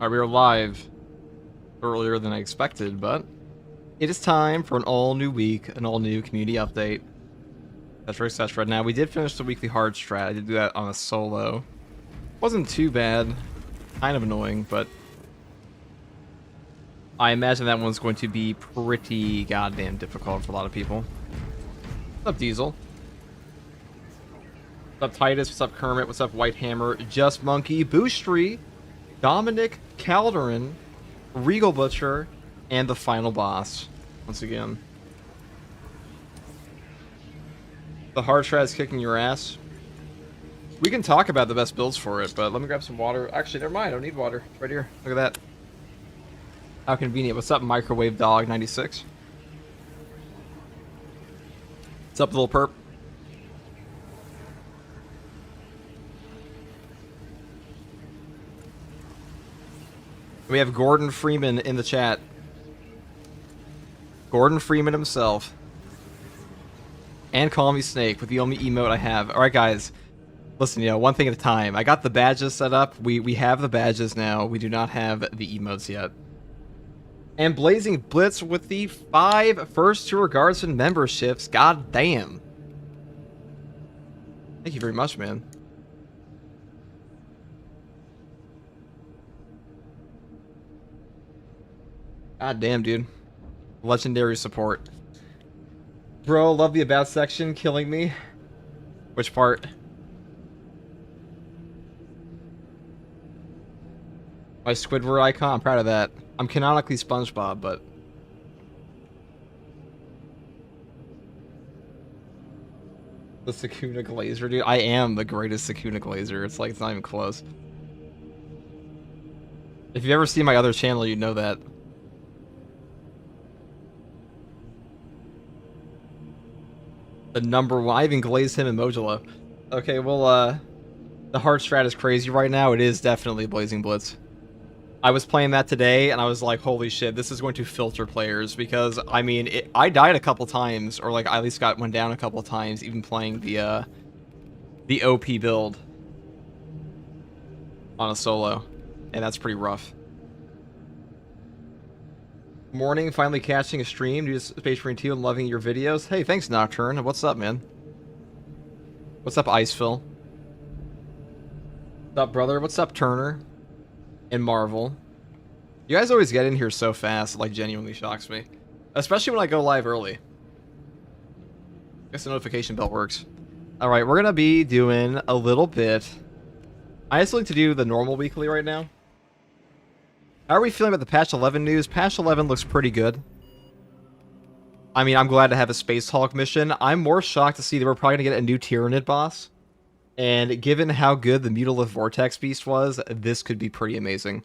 Alright, we are live earlier than I expected, but it is time for an all-new week, an all-new community update. Etc. Now, we did finish the weekly hard strat. I did do that on a solo. Wasn't too bad. Kind of annoying, but I imagine that one's going to be pretty goddamn difficult for a lot of people. What's up, Diesel? What's up, Titus? What's up, Kermit? What's up, White Hammer? Just Monkey, Boostry, Dominic, Calderon, Regal Butcher, and the final boss. Once again. The hard strat is kicking your ass. We can talk about the best builds for it, but let me grab some water. Actually, never mind. I don't need water. It's right here. Look at that. How convenient. What's up, Microwave Dog 96? What's up, little perp? We have Gordon Freeman in the chat. Gordon Freeman himself. And Call Me Snake with the only emote I have. Alright, guys. Listen, one thing at a time. I got the badges set up. We have the badges now. We do not have the emotes yet. And Blazing Blitz with the 5 First Tour Guardsman memberships. God damn. Thank you very much, man. God damn, dude. Legendary support. Bro, love the about section killing me. Which part? My Squidward icon? I'm proud of that. I'm canonically SpongeBob, but... The Sakuna Glazer, dude. I am the greatest Sakuna Glazer. It's like, it's not even close. If you've ever seen my other channel, you know that. The number one. I even glazed him in Modulo. Okay, well, the hard strat is crazy right now. It is definitely Blazing Blitz. I was playing that today, and I was like, holy shit, this is going to filter players, because, I mean, I died a couple times, or, like, I at least went down a couple times, even playing the OP build on a solo, and that's pretty rough. Morning, finally catching a stream due to Space Marine 2 and loving your videos. Hey, thanks, Nocturne. What's up, man? What's up, Icefill? What's up, brother? What's up, Turner? And Marvel. You guys always get in here so fast, it, like, genuinely shocks me. Especially when I go live early. I guess the notification bell works. Alright, we're gonna be doing a little bit. I just like to do the normal weekly right now. How are we feeling about the patch 11 news? Patch 11 looks pretty good. I mean, I'm glad to have a Space Hulk mission. I'm more shocked to see that we're probably going to get a new Tyranid boss. And given how good the Mutalith Vortex Beast was, this could be pretty amazing.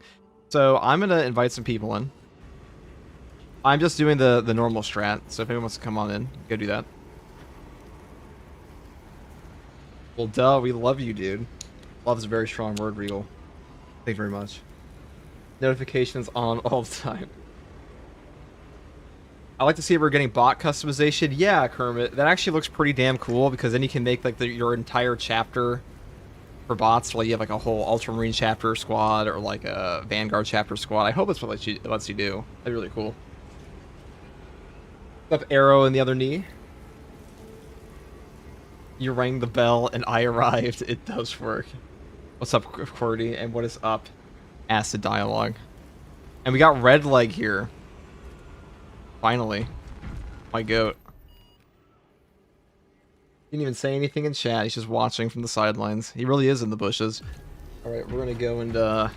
So I'm going to invite some people in. I'm just doing the normal strat, so if anyone wants to come on in, go do that. Well, duh, we love you, dude. Love's a very strong word, Regal. Thank you very much. Notifications on all the time. I like to see if we're getting bot customization. Yeah, Kermit, that actually looks pretty damn cool, because then you can make like your entire chapter for bots. Like you have like a whole Ultramarine chapter squad or like a Vanguard chapter squad. I hope that's what it lets you do. That'd be really cool. Up arrow in the other knee. You rang the bell and I arrived. It does work. What's up, Qwerty? And what is up? Acid Dialogue. And we got Red Leg here. Finally. My goat. Didn't even say anything in chat. He's just watching from the sidelines. He really is in the bushes. Alright, we're gonna go and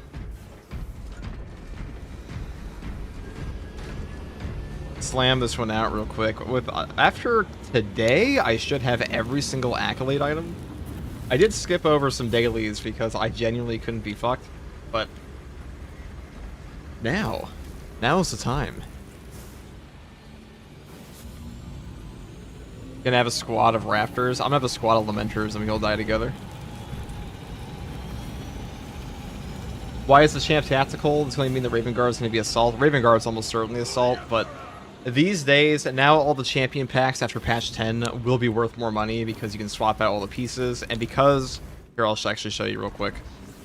slam this one out real quick. With after today, I should have every single accolade item. I did skip over some dailies because I genuinely couldn't be fucked, but now's the time. Gonna have a squad of Raptors. I'm gonna have a squad of Lamenters and we all die together. Why is the champ tactical? It's going to mean the Raven Guard is going to be assault. Raven Guard is almost certainly assault, but these days, now all the champion packs after patch 10 will be worth more money because you can swap out all the pieces, and because... Here, I'll actually show you real quick.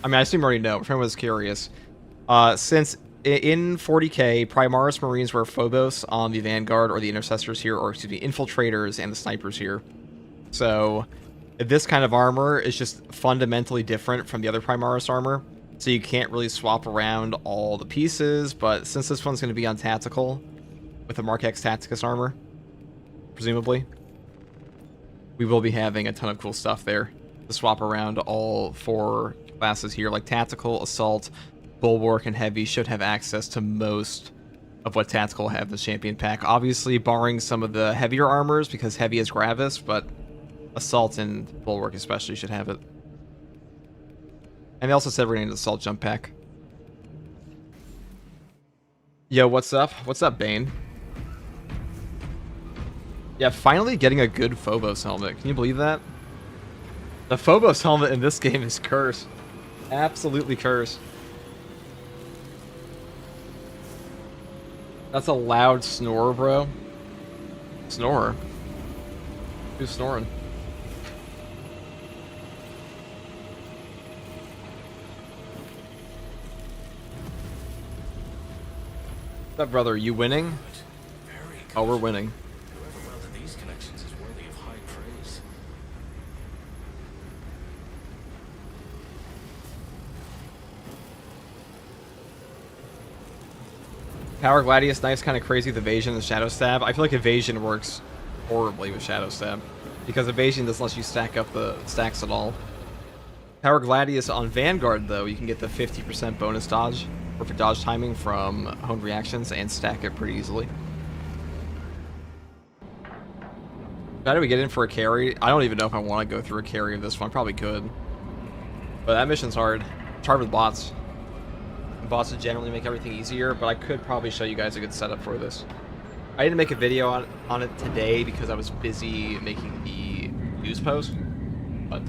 I mean, I assume you already know, but if anyone was curious, Since in 40k, Primaris Marines were Phobos on the Vanguard or the Intercessors here, or excuse me, Infiltrators and the Snipers here. So this kind of armor is just fundamentally different from the other Primaris armor. So you can't really swap around all the pieces, but since this one's going to be on Tactical, with the Mark X Tacticus armor, presumably, we will be having a ton of cool stuff there to swap around. All 4 classes here, like Tactical, Assault, Bulwark, and Heavy, should have access to most of what Tactical have in the Champion Pack. Obviously, barring some of the heavier armors, because Heavy is Gravis, but Assault and Bulwark especially should have it. And they also said we're getting an Assault Jump Pack. Yo, what's up? What's up, Bane? Yeah, finally getting a good Phobos helmet. Can you believe that? The Phobos helmet in this game is cursed. Absolutely cursed. That's a loud snore, bro. Snore? Who's snoring? What's up, brother? Are you winning? Oh, we're winning. Power Gladius Knife's kind of crazy with Evasion and Shadow Stab. I feel like Evasion works horribly with Shadow Stab, because Evasion doesn't let you stack up the stacks at all. Power Gladius on Vanguard, though, you can get the 50% bonus dodge, or for dodge timing from honed reactions, and stack it pretty easily. How do we get in for a carry? I don't even know if I want to go through a carry of this one. Probably could. But that mission's hard. It's hard with bots. Bots would generally make everything easier, but I could probably show you guys a good setup for this. I didn't make a video on it today because I was busy making the news post, but...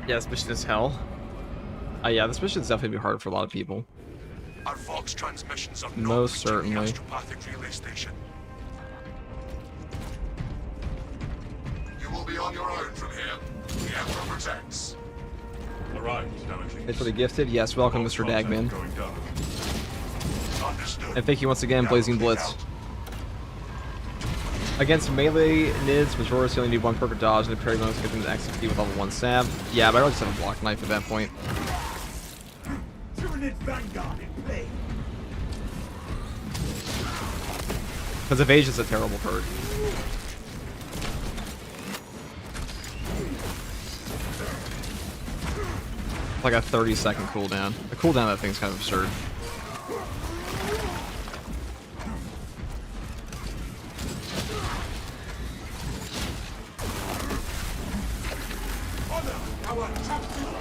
yeah, this mission is hell. Yeah, this mission's definitely be hard for a lot of people. Our Vox transmissions are most certainly. The astropathic relay station. You will be on your own from here. The Emperor protects. Arrived, Damocles. Thanks for the gifted. Yes, welcome, Mr. Dagman. Understood. And thank you once again, Blazing Blitz. Against melee nids, Majoris, you only need 1 perfect dodge, and the parry bonus gets them to XP with level 1 stab. Yeah, but I always have a block knife at that point. Because Evasion's a terrible card. Like a 30-second cooldown. The cooldown of that thing's kind of absurd.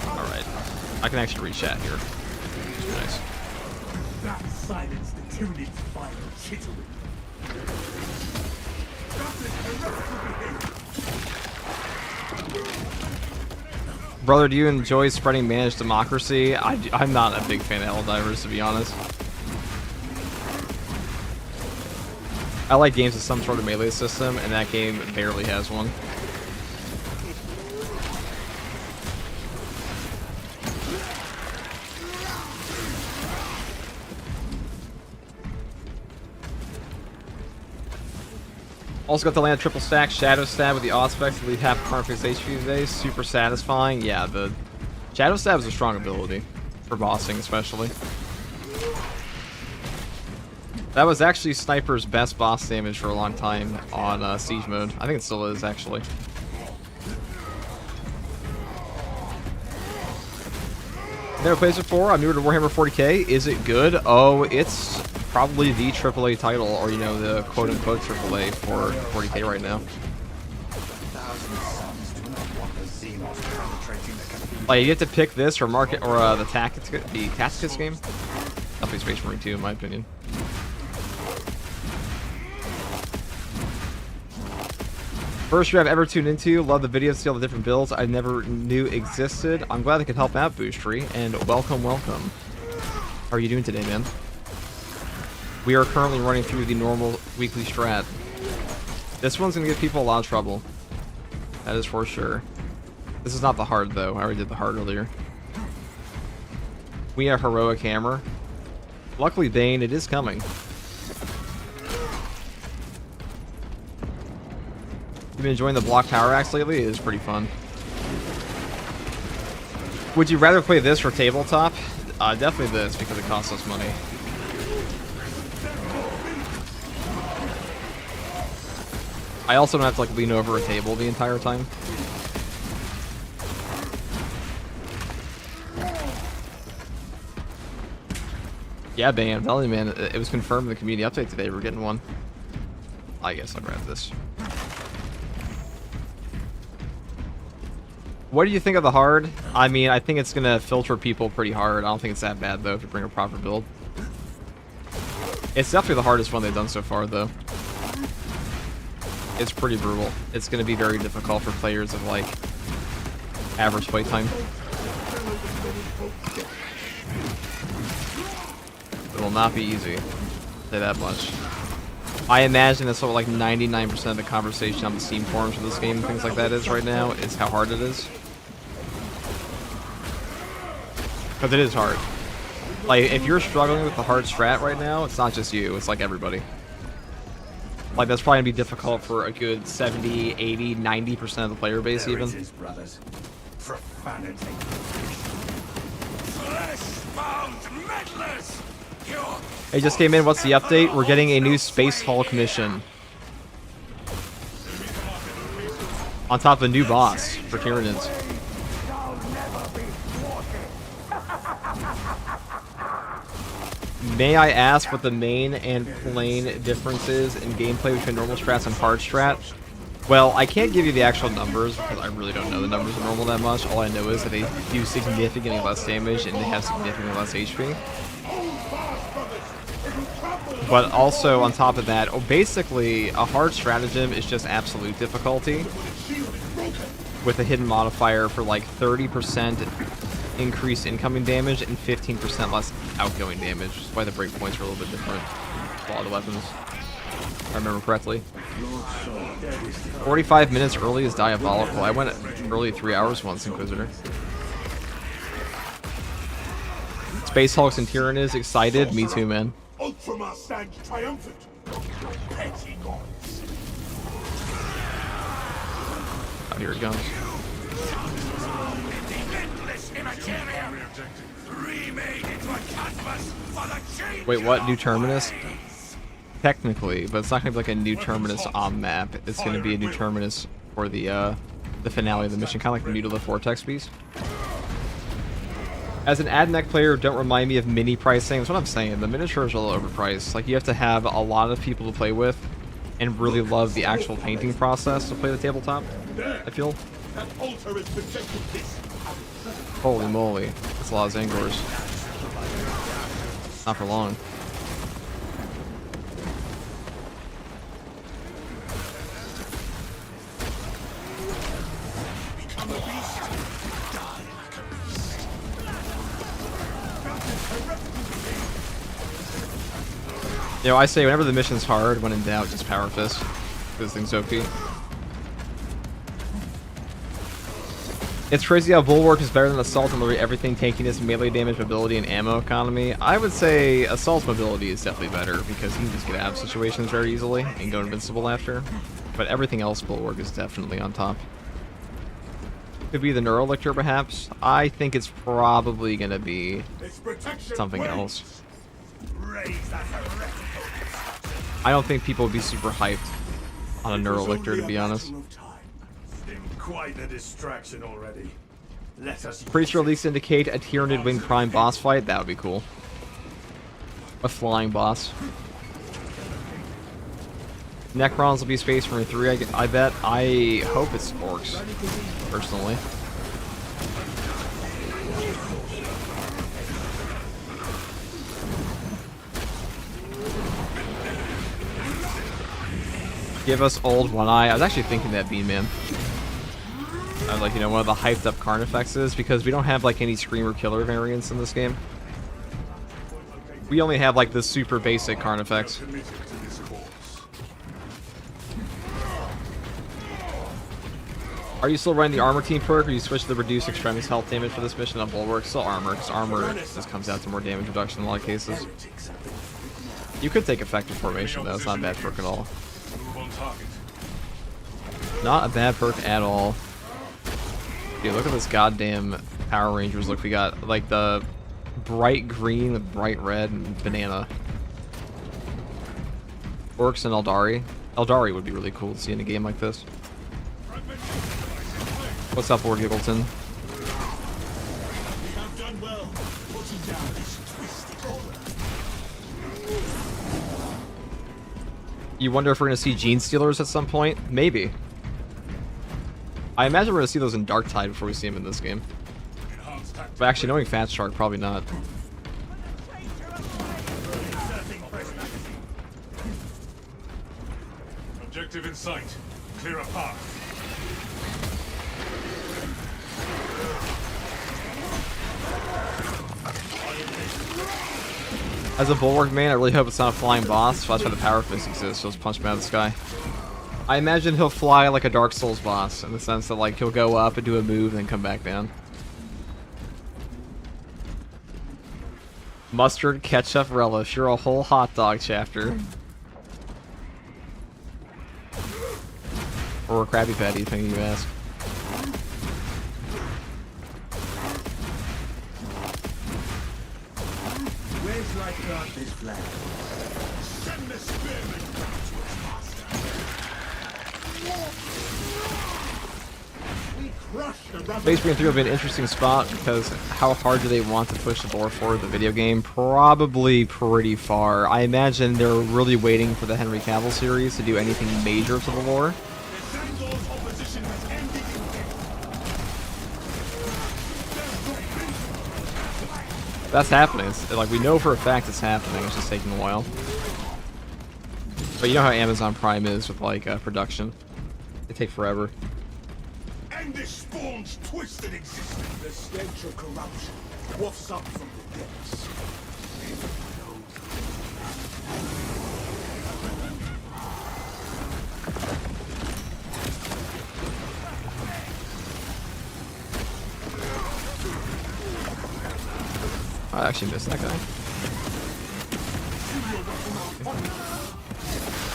Alright. I can actually reach chat here. Nice. That silenced the Tyranids' vile chittering. Brother, do you enjoy spreading managed democracy? I'm not a big fan of Helldivers, to be honest. I like games with some sort of melee system, and that game barely has one. Also got to land a triple stack Shadow Stab with the Auspex to leave half Carnifex HP today. Super satisfying. Yeah, the Shadow Stab is a strong ability for bossing, especially. That was actually Sniper's best boss damage for a long time on Siege mode. I think it still is, actually. Never played this before. I'm newer to Warhammer 40k. Is it good? Oh, it's probably the AAA title, or you know, the quote-unquote AAA for 40k right now. Like, you get to pick this or market or the Tacticus game. Definitely Space Marine 2, in my opinion. First stream I've ever tuned into. Love the videos, see all the different builds I never knew existed. I'm glad I could help out, Boostry, and welcome. How are you doing today, man? We are currently running through the normal weekly strat. This one's gonna give people a lot of trouble. That is for sure. This is not the hard, though. I already did the hard earlier. We have heroic hammer. Luckily, Bane, it is coming. You've been enjoying the block power axe lately? It is pretty fun. Would you rather play this or tabletop? Definitely this, because it costs us money. I also don't have to like lean over a table the entire time. Yeah, Bane, I'm telling you, man, it was confirmed in the community update today. We're getting one. I guess I'll grab this. What do you think of the hard? I mean, I think it's gonna filter people pretty hard. I don't think it's that bad, though, if you bring a proper build. It's definitely the hardest one they've done so far, though. It's pretty brutal. It's gonna be very difficult for players of, like, average play time. It will not be easy. I'll say that much. I imagine that's what like 99% of the conversation on the Steam forums for this game and things like that is right now, is how hard it is. Because it is hard. Like, if you're struggling with the hard strat right now, it's not just you, it's like everybody. Like, that's probably going to be difficult for a good 70, 80, 90% of the player base, even. It is, brothers. Profanity. Flesh-bound meddlers! Hey, just came in. What's the update? We're getting a new Space Hulk mission. On top of a new boss for Tyranids. May I ask what the main and plain difference is in gameplay between normal strats and hard strat? Well, I can't give you the actual numbers because I really don't know the numbers of normal that much. All I know is that they do significantly less damage and they have significantly less HP. But also, on top of that, basically, a hard stratagem is just absolute difficulty with a hidden modifier for like 30% increased incoming damage and 15% less outgoing damage. That's why the breakpoints are a little bit different for a lot of weapons, if I remember correctly. 45 minutes early is diabolical. I went early 3 hours once, Inquisitor. Space Hulks and Tyranids excited? Me too, man. Ultramar stands triumphant. Petty gods. Oh, here it comes. Wait, what? New terminus? Technically, but it's not gonna be like a new terminus on map. It's gonna be a new terminus for the finale of the mission, kind of like the Mutilith Vortex piece. As an ad neck player, don't remind me of mini pricing. That's what I'm saying. The miniatures are a little overpriced. Like, you have to have a lot of people to play with and really love the actual painting process to play the tabletop, I feel. That altar is protecting this. Holy moly. That's a lot of Zangors. Not for long. You know, I say whenever the mission's hard, when in doubt, just Power Fist. This thing's OP. It's crazy how Bulwark is better than Assault in literally everything, tankiness, melee damage, mobility, and ammo economy. I would say Assault's mobility is definitely better because he can just get out of situations very easily and go invincible after. But everything else, Bulwark is definitely on top. Could be the Neurolictor, perhaps. I think it's probably going to be something else. I don't think people would be super hyped on a Neurolictor, to be honest. Quite a distraction already. Let us. Creature leaks indicate a Tyranid Wing Prime boss fight. That would be cool. A flying boss. Necrons will be Space Marine 3, I bet. I hope it's Orcs, personally. Give us old One Eye. I was actually thinking that Bean Man. I was like, you know, one of the hyped up Carnifexes is because we don't have like any Screamer Killer variants in this game. We only have like the super basic Carnifex. Committed to this cause. Are you still running the armor team perk, or you switch to the reduced extremis health damage for this mission on Bulwark? Still armor, because armor just comes out to more damage reduction in a lot of cases. You could take effective formation though, it's not a bad perk at all. Move on target. Not a bad perk at all. Dude, look at this goddamn Power Rangers look we got. Like the bright green with bright red and banana. Orcs and Eldari. Eldari would be really cool to see in a game like this. What's up, Lord Giggleton? Have done well. Putting down this twisted order. You wonder if we're going to see Gene Stealers at some point? Maybe. I imagine we're going to see those in Darktide before we see them in this game. Enhanced tactics. But actually, knowing Fat Shark, probably not. Objective in sight. Clear a path. As a Bulwark man, I really hope it's not a flying boss, so that's why the Power Fist exists, so just punch him out of the sky. I imagine he'll fly like a Dark Souls boss, in the sense that like he'll go up and do a move and then come back down. Mustard, ketchup, relish. You're a whole hot dog chapter. Or a Krabby Patty, depending you ask. Where's like plant this flag? Send the spearman back to its master. We crushed the rubber. Space Marine 3 would be an interesting spot because how hard do they want to push the lore forward the video game? Probably pretty far. I imagine they're really waiting for the Henry Cavill series to do anything major to the lore. Dangle's opposition has ended in death. That's happening. It's, like, we know for a fact it's happening. It's just taking a while. But you know how Amazon Prime is with, like, production. They take forever. End this spawn's twisted existence. The stench of corruption wafts up from the depths. I actually missed that guy.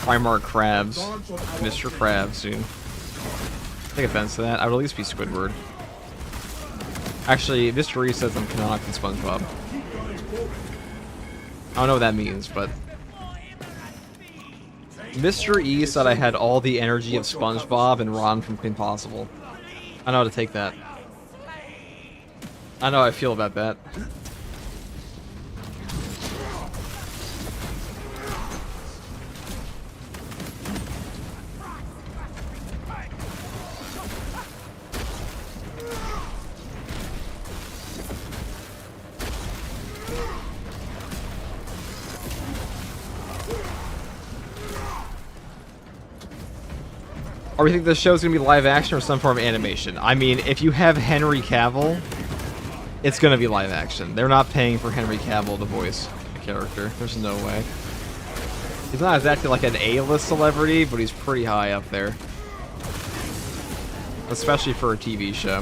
Primarch Crabs. Mr. Krabs, dude. Take offense to that. I would at least be Squidward. Actually, Mr. E says I'm canonic in SpongeBob. I don't know what that means, but... Mr. E said I had all the energy of SpongeBob and Ron from Kim Possible. I know how to take that. I know how I feel about that. Or we think this show's gonna be live action or some form of animation? I mean, if you have Henry Cavill, it's gonna be live action. They're not paying for Henry Cavill to voice a character. There's no way. He's not exactly like an A-list celebrity, but he's pretty high up there. Especially for a TV show.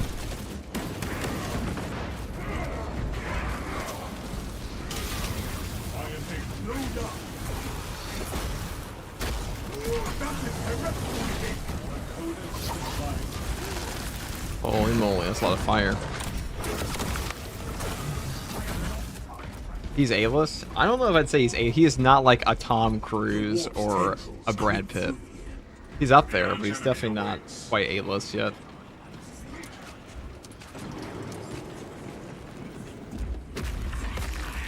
Holy moly, that's a lot of fire. He's A-list? I don't know if I'd say he's A. He is not like a Tom Cruise or a Brad Pitt. He's up there, but he's definitely not quite A-list yet.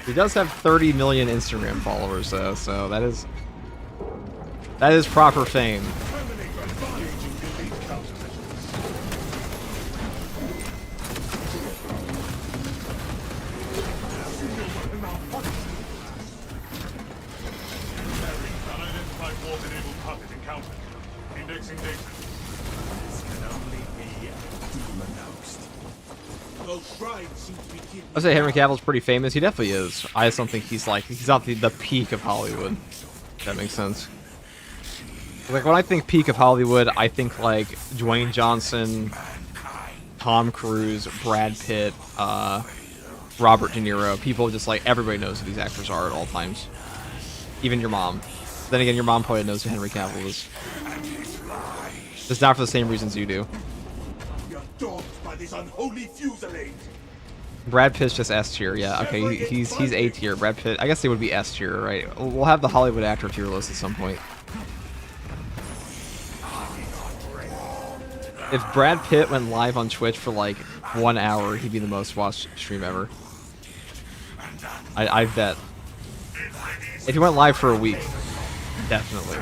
He does have 30 million Instagram followers though, so that is proper fame. Indexing data. This can only be a doom announced. Those shrines seem to be keeping. I say Henry Cavill's pretty famous. He definitely is. I just don't think he's like he's not the peak of Hollywood. If that makes sense. Like when I think peak of Hollywood, I think like Dwayne Johnson, Tom Cruise, Brad Pitt, Robert De Niro. People just like everybody knows who these actors are at all times. Even your mom. Then again, your mom probably knows who Henry Cavill is. Just not for the same reasons you do. We are dogged by this unholy fusillade. Brad Pitt's just S tier, yeah. Okay, he's A tier. Brad Pitt, I guess they would be S tier, right? We'll have the Hollywood actor tier list at some point. If Brad Pitt went live on Twitch for like 1 hour, he'd be the most watched stream ever. I bet. If he went live for a week, definitely.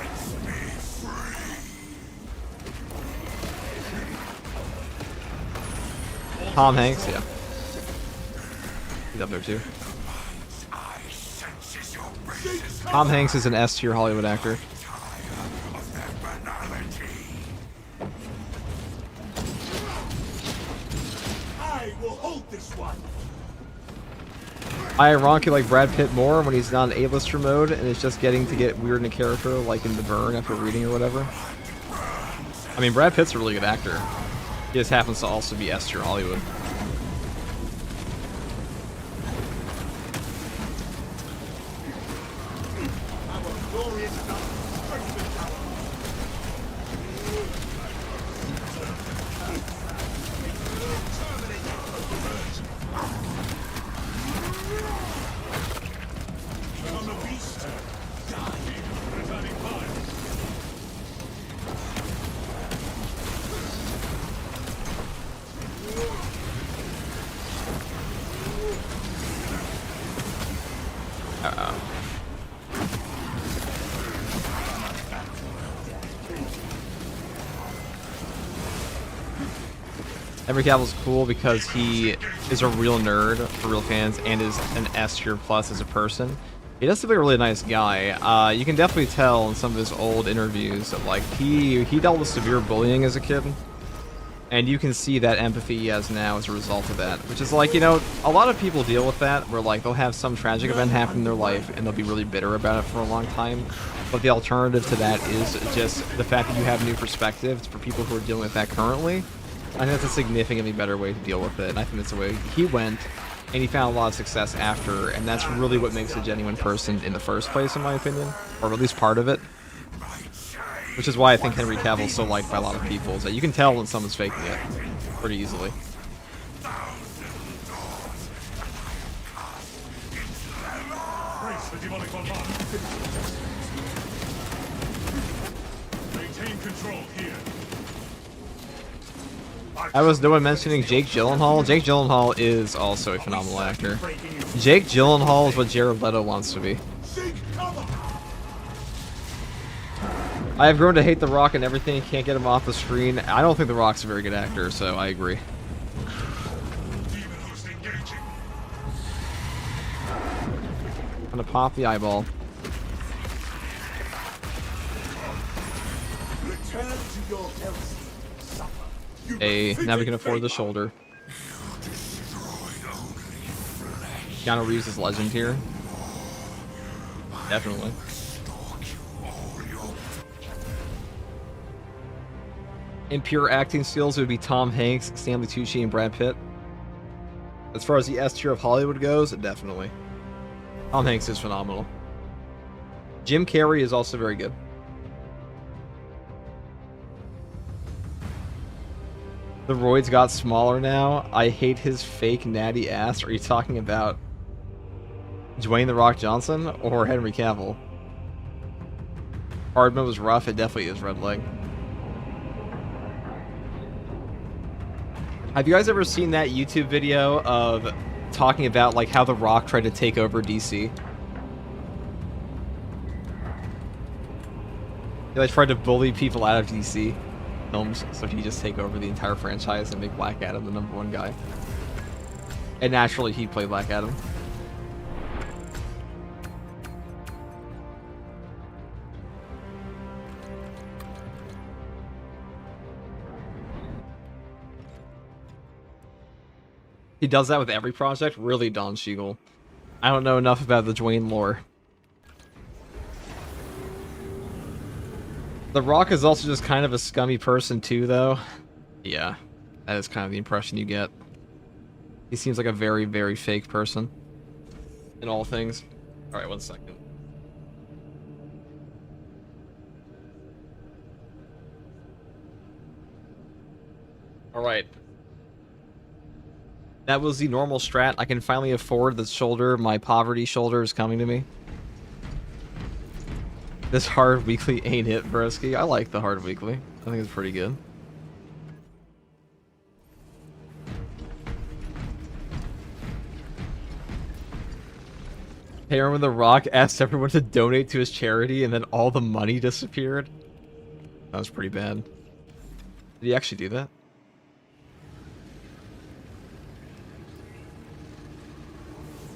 Tom Hanks, yeah. He's up there too. Tom Hanks is an S tier Hollywood actor. I will hold this one. I ironically like Brad Pitt more when he's not in A-lister mode and is just getting to get weird in a character, like in The Burn after reading or whatever. I mean, Brad Pitt's a really good actor. He just happens to also be S tier Hollywood. Our glorious strengthened tower. On the beast. Returning fire. Henry Cavill's cool because he is a real nerd for real fans and is an S tier plus as a person. He does seem like a really nice guy. You can definitely tell in some of his old interviews that like he dealt with severe bullying as a kid. And you can see that empathy he has now as a result of that. Which is like, you know, a lot of people deal with that where like they'll have some tragic event happen in their life and they'll be really bitter about it for a long time. But the alternative to that is just the fact that you have new perspectives for people who are dealing with that currently. I think that's a significantly better way to deal with it, and I think that's the way he went, and he found a lot of success after, and that's really what makes a genuine person in the first place, in my opinion, or at least part of it. Which is why I think Henry Cavill's so liked by a lot of people, is that you can tell when someone's faking it pretty easily. Brace the demonic bombardment. Maintain control here. I was no one mentioning Jake Gyllenhaal. Jake Gyllenhaal is also a phenomenal actor. Jake Gyllenhaal is what Jared Leto wants to be. I have grown to hate The Rock and everything. Can't get him off the screen. I don't think The Rock's a very good actor, so I agree. Demon host engaging. I'm gonna pop the eyeball. Return to your health. Suffer. You Hey, now we can befitting afford the fate. shoulder. Keanu Reeves is legend here. Definitely. In pure acting skills, it would be Tom Hanks, Stanley Tucci, and Brad Pitt. As far as the S tier of Hollywood goes, definitely. Tom Hanks is phenomenal. Jim Carrey is also very good. The roids got smaller now. I hate his fake natty ass. Are you talking about Dwayne "The Rock" Johnson or Henry Cavill? Hardman was rough. It definitely is red leg. Have you guys ever seen that YouTube video of talking about like how The Rock tried to take over DC? He like tried to bully people out of DC films so he could just take over the entire franchise and make Black Adam the #1 guy. And naturally he played Black Adam. He does that with every project? Really, Don Shiegel? I don't know enough about the Dwayne lore. The Rock is also just kind of a scummy person too, though. Yeah, that is kind of the impression you get. He seems like a very, very fake person in all things. Alright, 1 second. Alright. That was the normal strat. I can finally afford the shoulder. My poverty shoulder is coming to me. This hard weekly ain't it, broski. I like the hard weekly. I think it's pretty good. Hey, remember when The Rock asked everyone to donate to his charity and then all the money disappeared? That was pretty bad. Did he actually do that?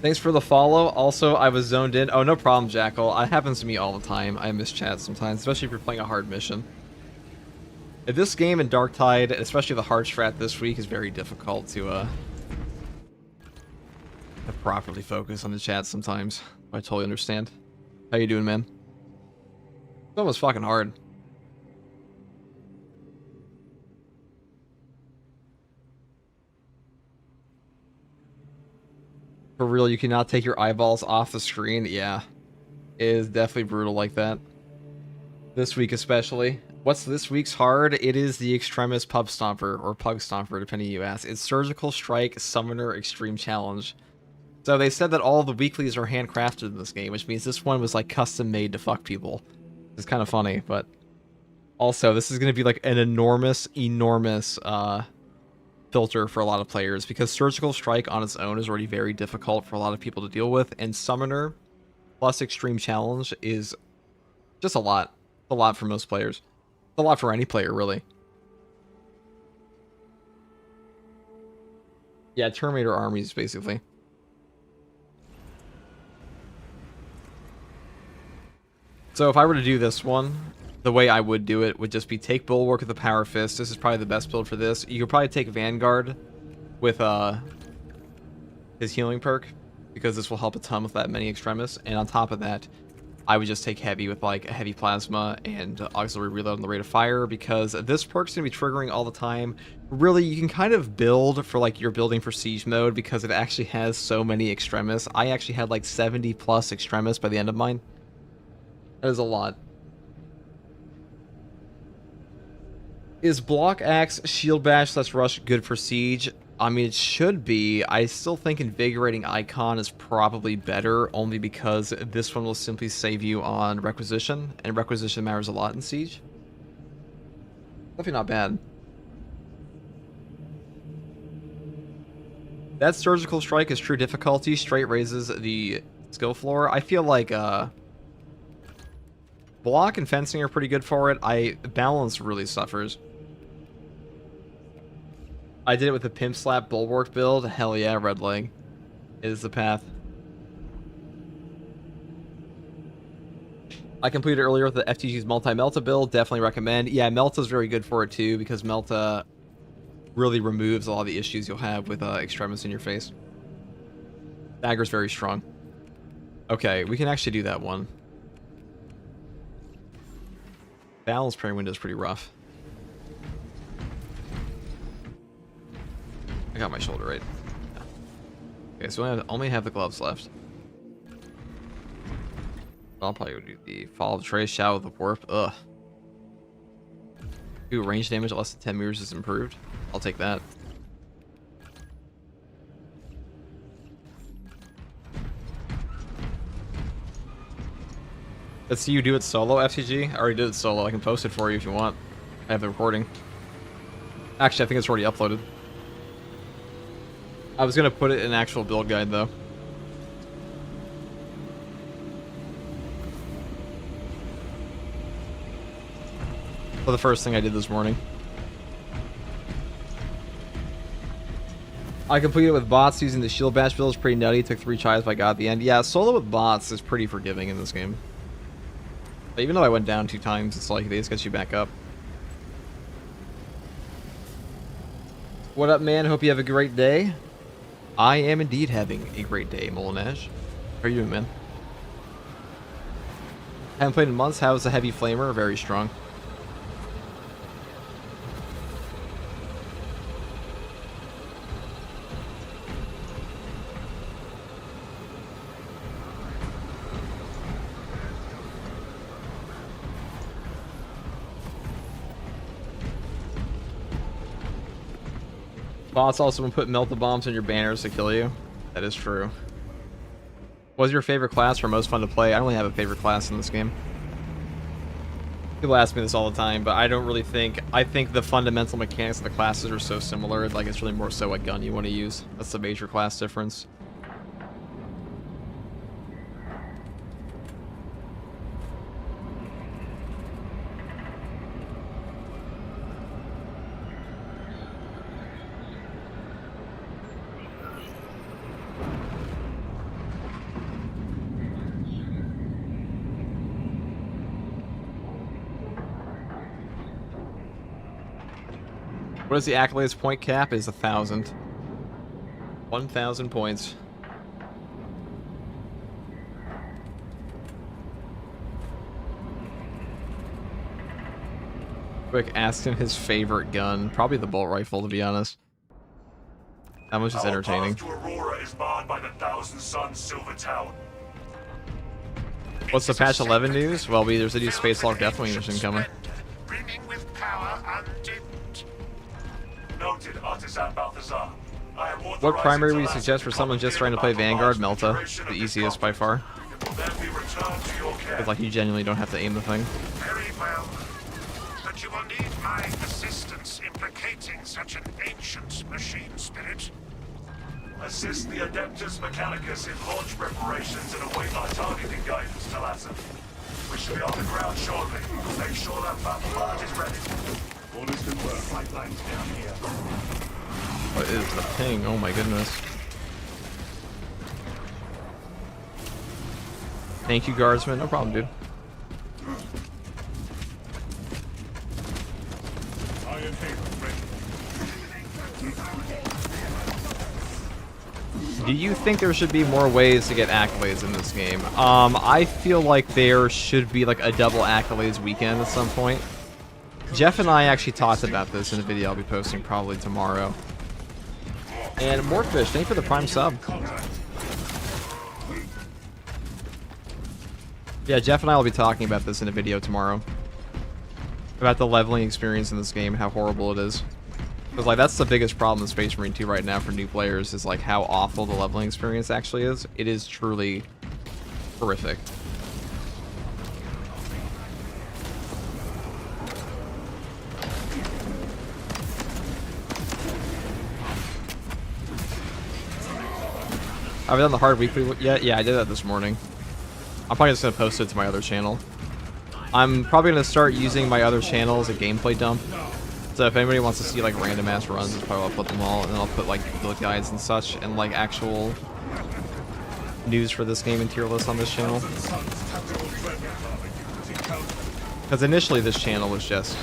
Thanks for the follow. Also, I was zoned in. Oh, no problem, Jackal. It happens to me all the time. I miss chat sometimes, especially if you're playing a hard mission. This game in Darktide, especially the hard strat this week, is very difficult to properly focus on the chat sometimes. I totally understand. How you doing, man? It's almost fucking hard. For real, you cannot take your eyeballs off the screen. Yeah, it is definitely brutal like that. This week especially. What's this week's hard? It is the Extremis Pub Stomper, or Pug Stomper, depending on you ask. It's Surgical Strike Summoner Extreme Challenge. So they said that all the weeklies are handcrafted in this game, which means this one was like custom made to fuck people. It's kind of funny, but also this is going to be like an enormous filter for a lot of players, because Surgical Strike on its own is already very difficult for a lot of people to deal with, and Summoner plus Extreme Challenge is just a lot. A lot for most players. It's a lot for any player, really. Yeah, Terminator armies, basically. So if I were to do this one, the way I would do it would just be take Bulwark with the Power Fist. This is probably the best build for this. You could probably take Vanguard with his healing perk, because this will help a ton with that many Extremis. And on top of that, I would just take Heavy with like a Heavy Plasma and Auxiliary Reload on the rate of fire, because this perk's going to be triggering all the time. Really, you can kind of build for like you're building for Siege mode, because it actually has so many Extremis. I actually had like 70 plus Extremis by the end of mine. That is a lot. Is Block Axe, Shield Bash, / Rush good for Siege? I mean, it should be. I still think Invigorating Icon is probably better, only because this one will simply save you on Requisition, and Requisition matters a lot in Siege. Definitely not bad. That Surgical Strike is true difficulty, straight raises the skill floor. I feel like Block and Fencing are pretty good for it. Balance really suffers. I did it with the Pimp Slap Bulwark build. Hell yeah, Red Leg is the path. I completed earlier with the FTG's Multi-Melta build. Definitely recommend. Yeah, Melta's very good for it too, because Melta really removes a lot of the issues you'll have with Extremis in your face. Dagger's very strong. Okay, we can actually do that one. Balance Praying Window is pretty rough. I got my shoulder right. Yeah. Okay, so I only have the gloves left. I'll probably do the Fall of Trace, Shadow of the Warp. Ugh. Ooh, range damage at less than 10 meters is improved. I'll take that. Let's see you do it solo, FCG. I already did it solo. I can post it for you if you want. I have the recording. Actually, I think it's already uploaded. I was going to put it in an actual build guide, though. For the first thing I did this morning. I completed it with bots using the Shield Bash build. It's pretty nutty. Took 3 tries, but I got at the end. Yeah, solo with bots is pretty forgiving in this game. But even though I went down 2 times, it's like they just get you back up. What up, man? Hope you have a great day. I am indeed having a great day, Molinesh. How are you doing, man? Haven't played in months. How's the heavy flamer? Very strong. Boss also will put melted bombs in your banners to kill you. That is true. What's your favorite class or most fun to play? I don't really have a favorite class in this game. People ask me this all the time, but I don't really think... I think the fundamental mechanics of the classes are so similar, like it's really more so what gun you want to use. That's the major class difference. What is the accolades point cap? Is 1,000. 1,000 points. Quick, asked him his favorite gun. Probably the bolt rifle, to be honest. That was just entertaining. Our path to Aurora is barred by the Thousand Suns Silver Tower. What's the patch 11 news? Well, there's a new Space Log Deathwing mission coming. Brimming with power undimmed. Noted, Artisan Balthazar. I am What primary would you suggest for someone just trying to play Vanguard? Melta, the easiest by far. Then be returned to your care. Because like you genuinely don't have to aim the thing. Very well. But you will need my assistance in placating such an ancient machine spirit. Assist the Adeptus Mechanicus in launch preparations and await our targeting guidance, Talassa. We should be on the ground shortly. Make sure that battle barge is ready. Orders confirmed. Flight lines down here. What is the ping? Oh my goodness. Thank you, guardsman. No problem, dude. Iron Haven ready. Do you think there should be more ways to get accolades in this game? I feel like there should be like a double accolades weekend at some point. Jeff and I actually talked about this in a video I'll be posting probably tomorrow. And Mortfish, thank you for the Prime sub. Yeah, Jeff and I will be talking about this in a video tomorrow. About the leveling experience in this game, how horrible it is. Because like that's the biggest problem in Space Marine 2 right now for new players is like how awful the leveling experience actually is. It is truly horrific. Have I done the hard weekly yet? Yeah, I did that this morning. I'm probably just going to post it to my other channel. I'm probably going to start using my other channel as a gameplay dump. So if anybody wants to see like random ass runs, that's probably I'll put them all, and then I'll put like build guides and such, and like actual news for this game and tier list on this channel. Because initially this channel was just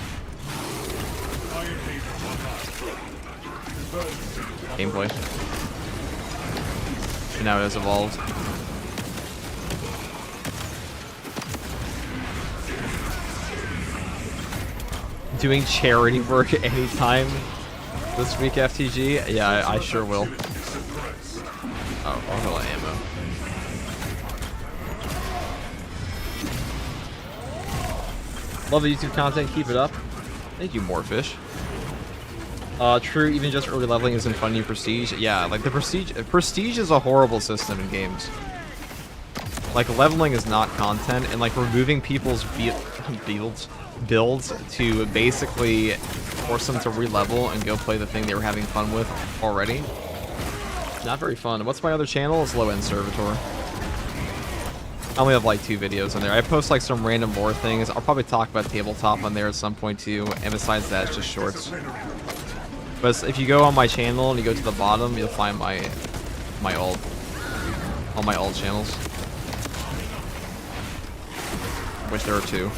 gameplay. And now it has evolved. Doing charity work anytime this week, FTG? Yeah, I sure will. Oh, I'll hold on ammo. Love the YouTube content, keep it up. Thank you, Morefish. True, even just early leveling isn't fun in Prestige. Yeah, like the Prestige is a horrible system in games. Like leveling is not content, and like removing people's builds to basically force them to re-level and go play the thing they were having fun with already. Not very fun. What's my other channel? It's Low End Servitor. I only have like 2 videos on there. I post like some random lore things. I'll probably talk about tabletop on there at some point too, and besides that, it's just shorts. But if you go on my channel and you go to the bottom, you'll find all my old channels. Which there are 2.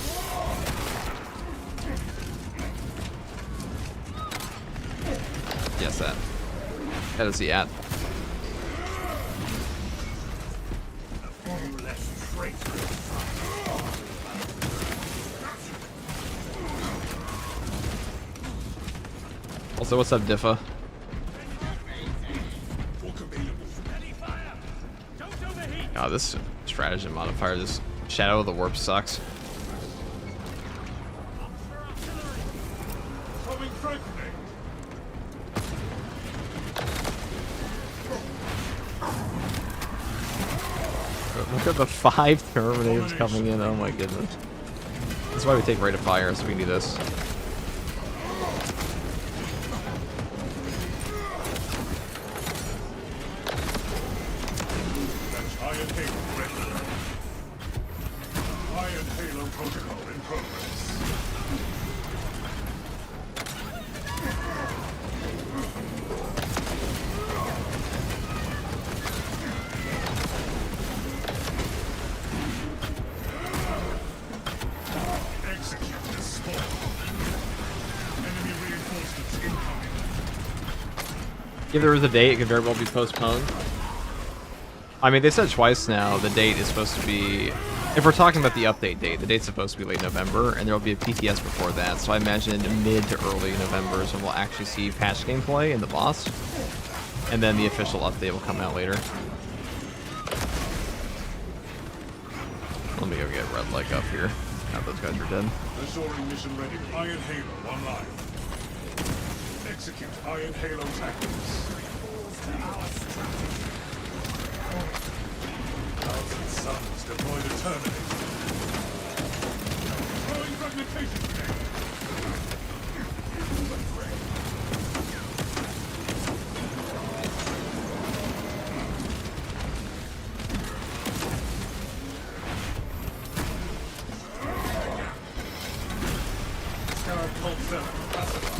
Yes, that is the at. Also, what's up, Diffa? God, this stratagem modifier, this Shadow of the Warp sucks. Look at the 5 Terminators coming in. Oh my goodness. That's why we take Rate of Fire, so we need this. If there was a date, it could very well be postponed. I mean, they said twice now the date is supposed to be... If we're talking about the update date, the date's supposed to be late November, and there will be a PTS before that, so I imagine mid to early November is when we'll actually see patch gameplay in the boss, and then the official update will come out later. Let me go get Red Leg up here. Now those guys are dead. Assuring mission ready. Iron Halo online. Execute Iron Halo tactics. Thousand suns deploy the Terminator. Throwing fragmentation grenade. Scarab Cult 7 pacified.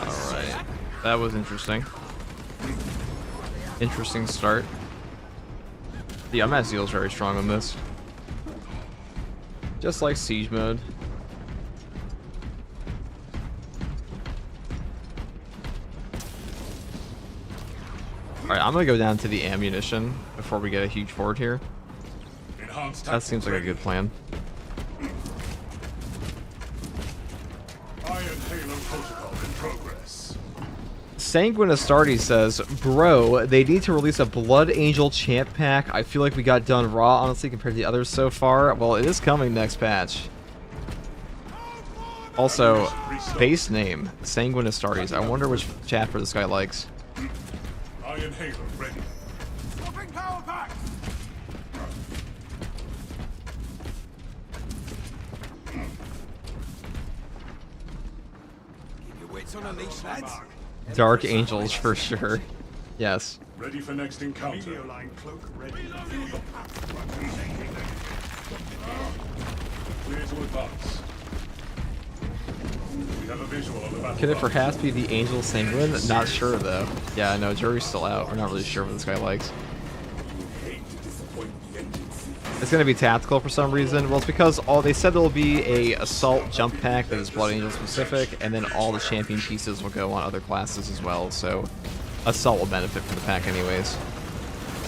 Alright. That was interesting. Interesting start. The Unmatched Zeal is very strong on this. Just like Siege mode. Alright, I'm gonna go down to the ammunition before we get a huge fort here. That seems like a good plan. Iron Halo protocol in progress. Sanguine Astartes says, bro, they need to release a Blood Angel champ pack. I feel like we got done raw, honestly, compared to the others so far. Well, it is coming next patch. Also, base name, Sanguine Astartes. I wonder which chapter this guy likes. Iron Halo ready. Swapping power pack. Keep your wits on a leash, lads. Dark Angels for sure. Yes. Ready for next encounter. Cloak ready. Clear to advance. We have a visual on the battle. Could it perhaps be the Angel Sanguine? Not sure though. Yeah, no, jury's still out. We're not really sure what this guy likes. It's gonna be tactical for some reason. Well, it's because they said there will be a assault jump pack that is Blood Angel specific, and then all the champion pieces will go on other classes as well. So assault will benefit from the pack anyways.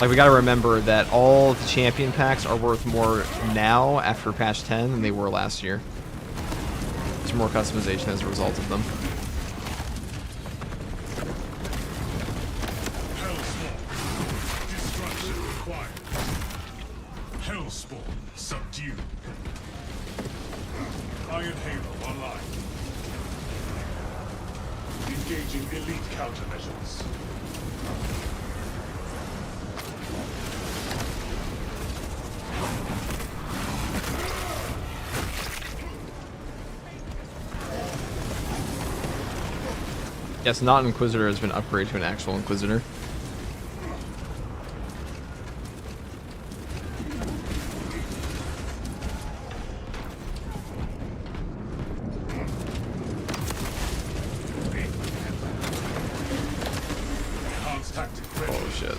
Like, we gotta remember that all the champion packs are worth more now after patch 10 than they were last year. There's more customization as a result of them. Hellspawn subdued. Iron Halo online. Engaging elite countermeasures. Yes, not Inquisitor has been upgraded to an actual Inquisitor. Oh shit.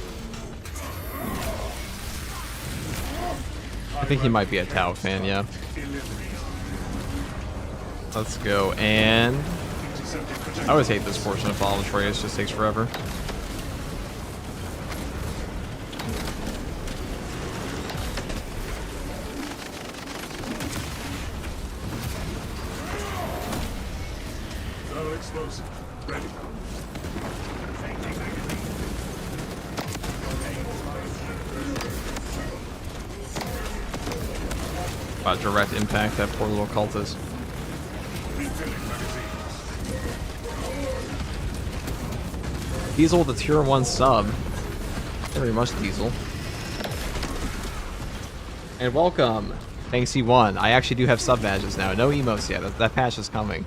I think he might be a Tau fan, yeah. Let's go, and I always hate this portion of Fall of Troy. It just takes forever. Explosive. Ready. About direct impact that poor little cultist. Diesel with a tier 1 sub. Thank you very much, Diesel. And welcome. Thanks, E1. I actually do have sub badges now. No emotes yet. That patch is coming.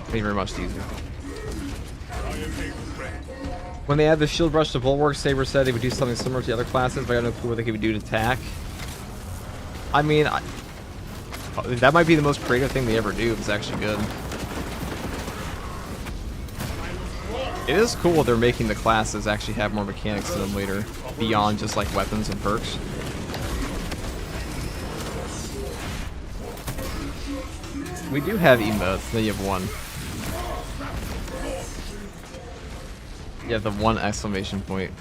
Thank you very much, Diesel. When they add the shield brush to Bulwark, Saber said he would do something similar to the other classes, but I got no clue what they would do to attack. I mean, that might be the most creative thing they ever do. It's actually good. It is cool they're making the classes actually have more mechanics to them later, beyond just like weapons and perks. We do have emotes, then you have one. Yeah, the one exclamation point.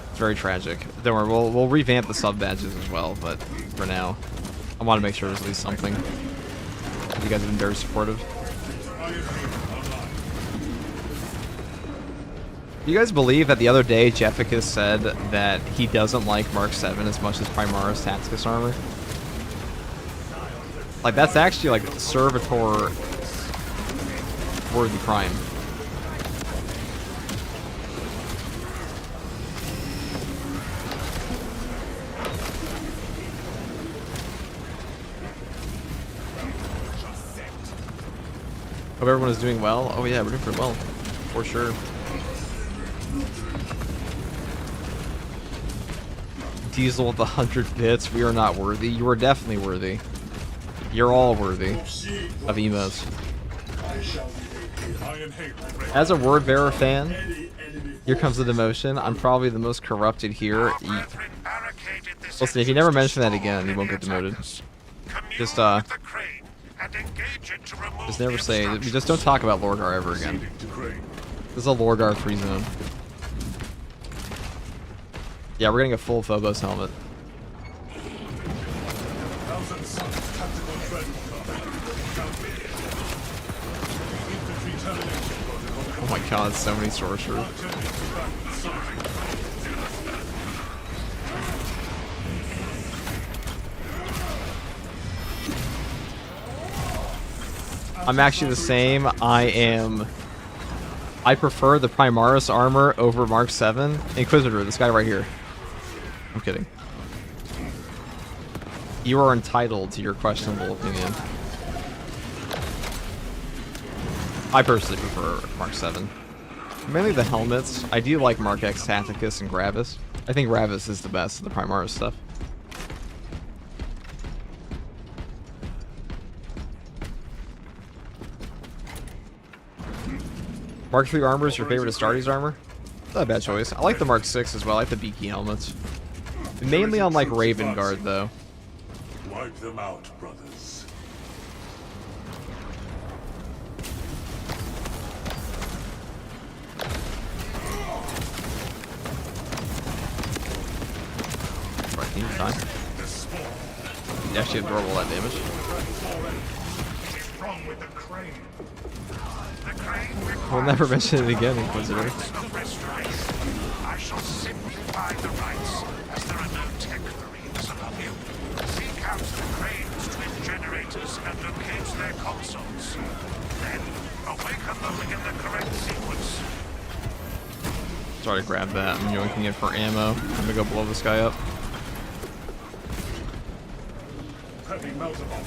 It's very tragic. Don't worry, we'll revamp the sub badges as well, but for now, I want to make sure there's at least something. You guys have been very supportive. Do you guys believe that the other day Jefficus said that he doesn't like Mark 7 as much as Primaris Tacticus armor? Like, that's actually like servitor worthy crime. Hope everyone is doing well. Oh yeah, we're doing pretty well. For sure. Diesel with 100 bits. We are not worthy. You are definitely worthy. You're all worthy of emotes. As a word bearer fan, here comes the demotion. I'm probably the most corrupted here. Listen, if you never mention that again, you won't get demoted. Just never say. Just don't talk about Lorgar ever again. This is a Lorgar free zone. Yeah, we're getting a full Phobos helmet. Oh my god, so many sorcerers. I'm actually the same. I prefer the Primaris armor over Mark 7. Inquisitor, this guy right here. I'm kidding. You are entitled to your questionable opinion. I personally prefer Mark 7. Mainly the helmets. I do like Mark X Tacticus and Gravis. I think Gravis is the best of the Primaris stuff. Mark 3 armor is your favorite Astartes armor? Not a bad choice. I like the Mark 6 as well. I like the beaky helmets. Mainly on like Raven Guard though. Wipe them out, brothers. Right, can you time? You actually absorb all that damage. What's wrong with the crane? The crane We'll never mention it again, Inquisitor. of restoration. I shall simplify the rites, as there are no tech marines above you. Seek out the crane's twin generators and locate their consoles. Then, awaken them in the correct sequence. Sorry to grab that. I'm yoinking it for ammo. I'm gonna go blow this guy up. Heavy melter bomb.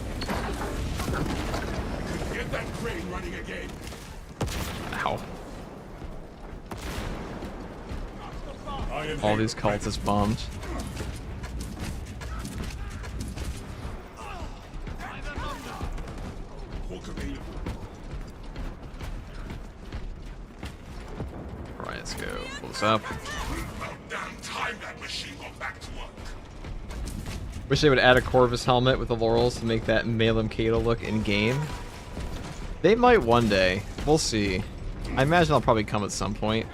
Get that crane running again. Ow. All these cultist bombs. go. Pull this up. About damn time that machine got back to work. Wish they would add a Corvus helmet with the laurels to make that Malum Cato look in game. They might one day. We'll see. I imagine they'll probably come at some point.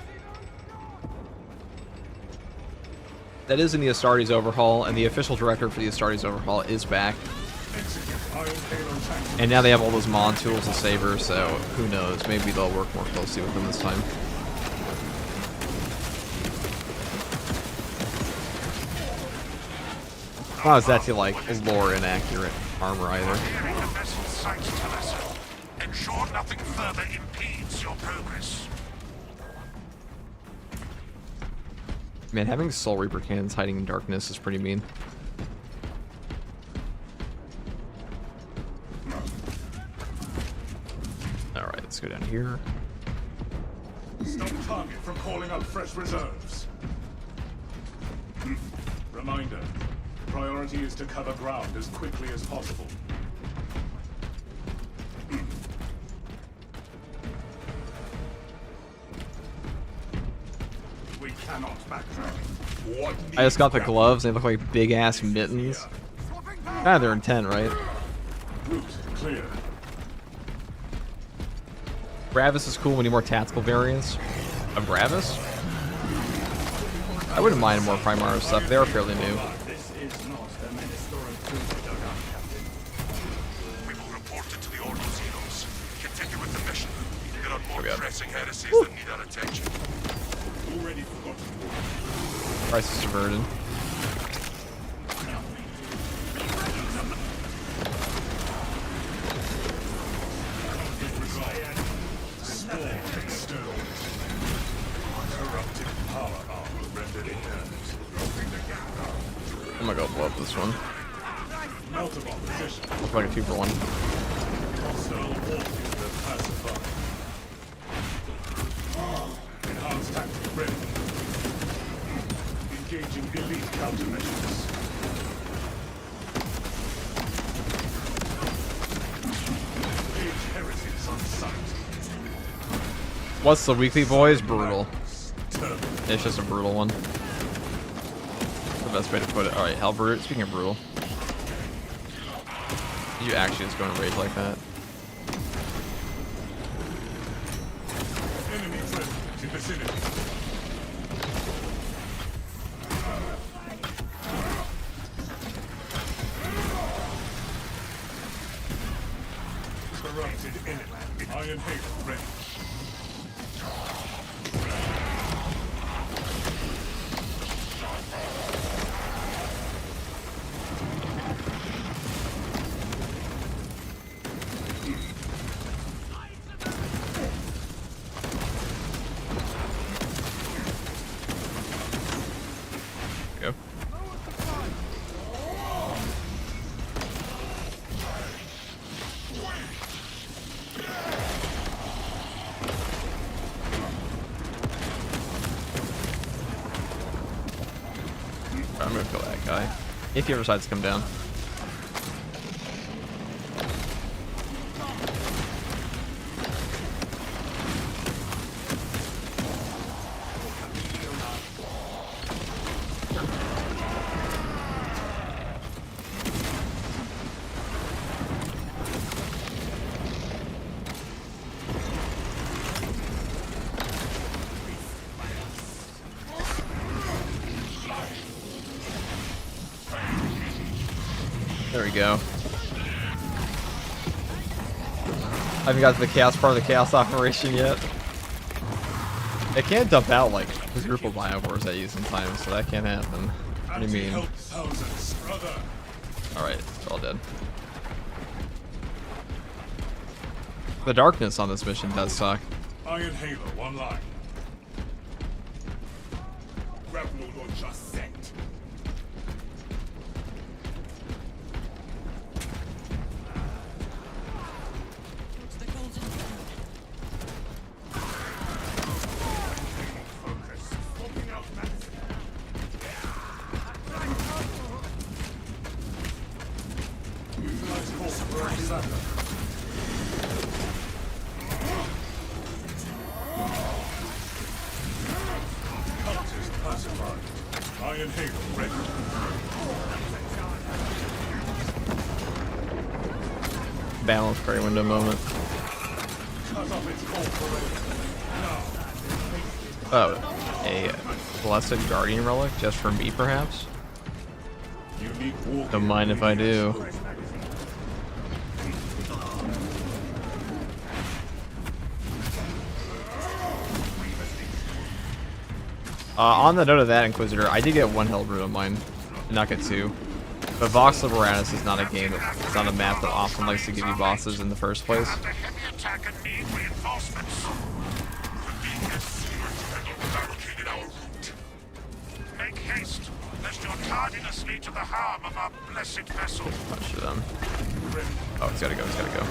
That is in the Astartes overhaul, and the official director for the Astartes overhaul is back. And now they have all those mod tools and sabers, so who knows? Maybe they'll work more closely with them this time. Not exactly like lore inaccurate armor either. Clearing the vessel sights to lesser. Ensure nothing further impedes your progress. Man, having Soul Reaper cannons hiding in darkness is pretty mean. Alright, let's go down here. Stop target from calling up fresh reserves. Reminder. Priority is to cover ground as quickly as possible. We cannot backtrack. What I just got the gloves, they look like big ass mittens. Ah, they're intent, right? Route clear. Gravis is cool. We need more tactical variants of Gravis. I wouldn't mind more Primaris stuff. They are fairly new. This is not a Ministorum cruiser dugout, Captain. We will report it to the Ordo Xenos. Continue with the mission. There are more Okay. pressing heresies that need our attention. Already forgotten. Crisis averted. I'm gonna go blow up this one. Looks like a 2-for-1. Enhanced tactical ready. Engaging elite countermeasures. Age heresies on sight. What's the weekly, boys? Brutal. It's just a brutal one. The best way to put it. Alright, Hellbrute. Speaking of brutal. Did you actually just go in rage like that? Enemy present in vicinity. Corrupted enemy. Iron Halo ready. Go. I'm gonna kill that guy. If he ever decides to come down. There we go. I haven't got to the chaos part of the chaos operation yet. It can't dump out like quadruple biowars I use sometimes, so that can't happen. What do you mean? Thousands, brother. Alright, they're all dead. The darkness on this mission does suck. Iron Halo online. Grapnel launcher set. Focus. Swapping out magazine. Utilize course for our disaster. Iron Halo ready. Balance prey window moment. Cut off its core forever. Oh, a blessed guardian relic just for me, perhaps. Unique walking Don't mind if I do. On the note of that, Inquisitor, I did get one held root on mine, did not get two. But Vox Liberatus is not a game it's not a map that often likes to give you bosses in the first place. Under heavy attack and need reinforcements. Make haste, lest your tardiness lead to the harm of our blessed vessel. Punch to them. Oh, he's gotta go, he's gotta go.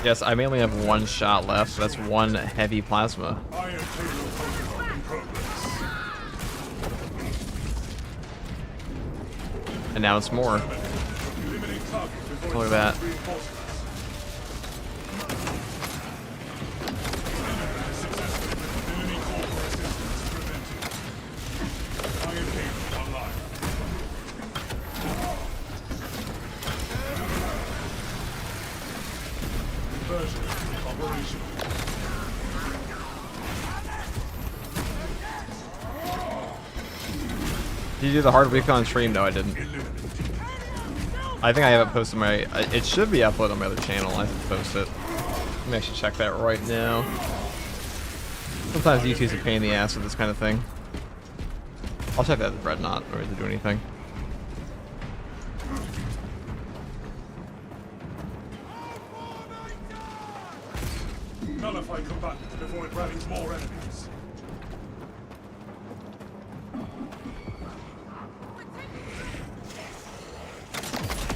Yes, I mainly have one shot left. So that's one heavy plasma. Iron Halo protocol in progress. And now it's more. Eliminate target before Look at that. reinforcements. Enemy core resistance prevented. Iron Halo online. Conversion operational. Did you do the hard week on stream? No, I didn't. I think I haven't posted my... It should be uploaded on my other channel. I have to post it. Let me actually check that right now. Sometimes YouTube's a pain in the ass with this kind of thing. I'll check that at the Dreadnought, or to do anything. Nullify combatants before it rallies more enemies.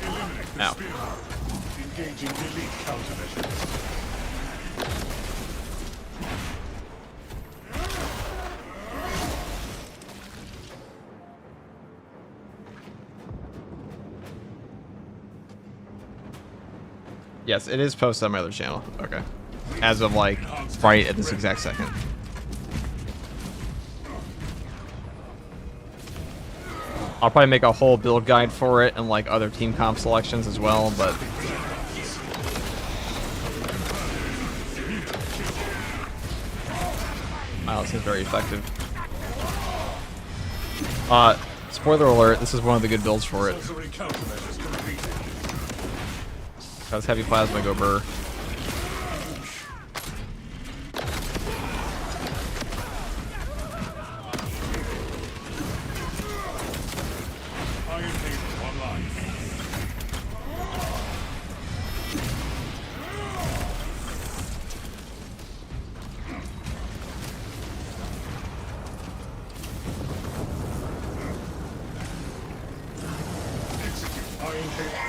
Eliminate the Ow. spear. Engaging elite countermeasures. Yes, it is posted on my other channel. Okay. As of, like, right at this exact second. I'll probably make a whole build guide for it and, like, other team comp selections as well, but... Wow, this is very effective. Spoiler alert, this is one of the good builds for it. Sorcery countermeasures completed. Cause heavy plasma go burr. Iron Halo online. Execute Iron Halo.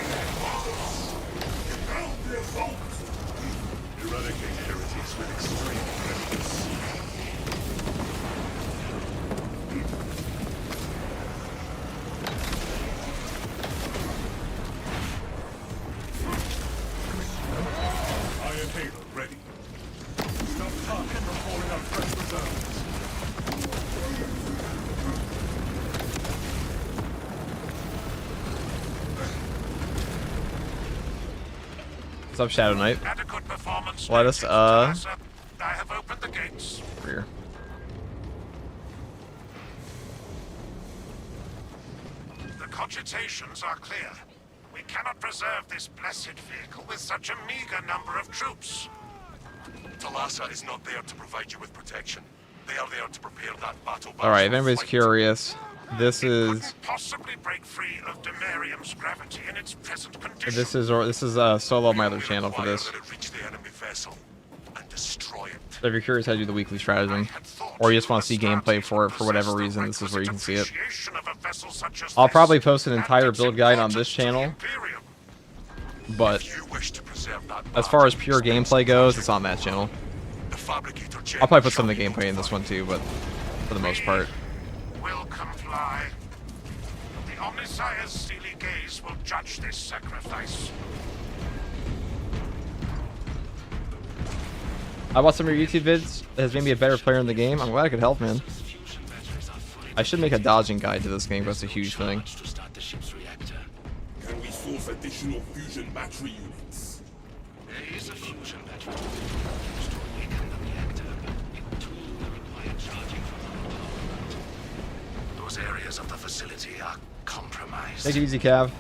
Eradicate heretics with extreme cleverness. Iron Halo ready. Stop target from falling on fresh reserves. What's up, Shadow Knight? Adequate performance. Let us, I have opened the gates. Rear. The cogitations are clear. We cannot preserve this blessed vehicle with such a meager number of troops. Talassa is not there to provide you with protection. They are there to prepare that battle. Alright, if anybody's curious, this is... Couldn't possibly break free of Demarium's gravity in its present condition. This is solo on my other channel for this. That it reach the enemy vessel and destroy it. So if you're curious how to do the weekly stratagem, or you just want to see gameplay for it for whatever reason, this is where you can see it. I'll probably post an entire build guide on this channel, but as far as pure gameplay goes, it's on that channel. I'll probably put some of the gameplay in this one too, but for the most part. Will comply. The Omnissiah's steely gaze will judge this sacrifice. I watched some of your YouTube vids that has made me a better player in the game. I'm glad I could help, man. I should make a dodging guide to this game, but that's a huge thing. Can we source additional fusion battery units? There is a fusion battery used to awaken the reactor, but it too will require charging from the component. Those areas of the facility are compromised. Take it easy, Cav.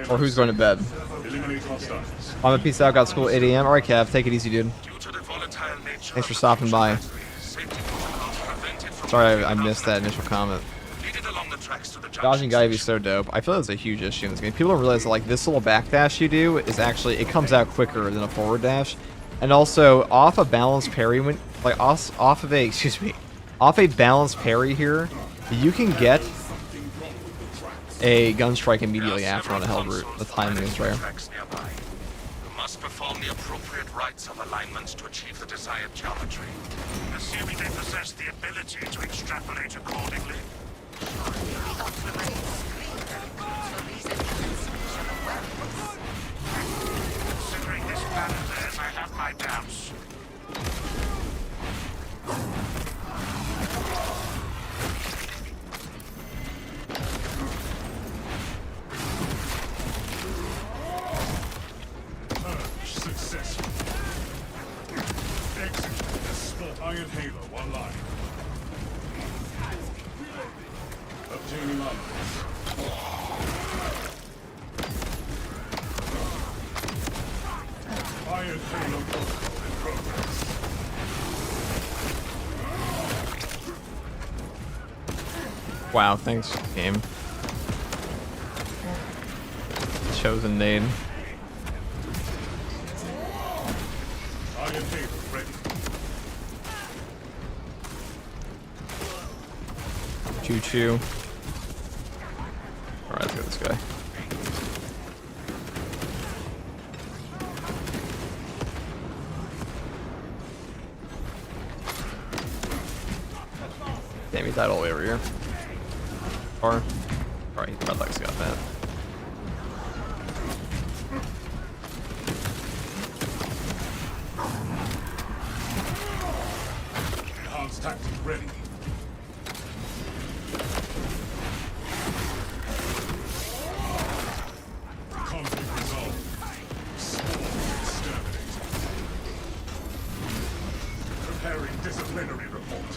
Or who's going to bed? Eliminate hostiles. I'm a peace out. Got school at 8 a.m. All right, Cav. Take it easy, dude. Due to the volatile nature Thanks for of the stopping by. fusion batteries, safety protocols prevent it from Sorry, moving I along missed the that initial comment. Lead it along the tracks to the junction Dodging guy would be station. so dope. I feel that's a huge issue in this game. People don't realize that, like, this little backdash you do is actually, it comes out quicker than a forward dash. And also, off a balanced parry, when, like, off of a, excuse me, off a balanced parry here, you can get a gun strike immediately after on a held route. The timing is rare. Tracks nearby. You must perform the appropriate rites of alignment to achieve the desired geometry. Assuming they possess the ability to extrapolate accordingly. Considering this plan of theirs, I have my doubts. Successful. Execute the spot Iron Halo online. Obtaining armors. Iron Halo protocol in progress. Wow, thanks, game. Chosen nade. Iron Halo ready. Choo-choo. Alright, let's get this guy. Damn, he died all the way over here. Or, alright, Red Leg's got that. Enhanced tactic ready. Conflict resolved. Swarm exterminated. Preparing disciplinary report.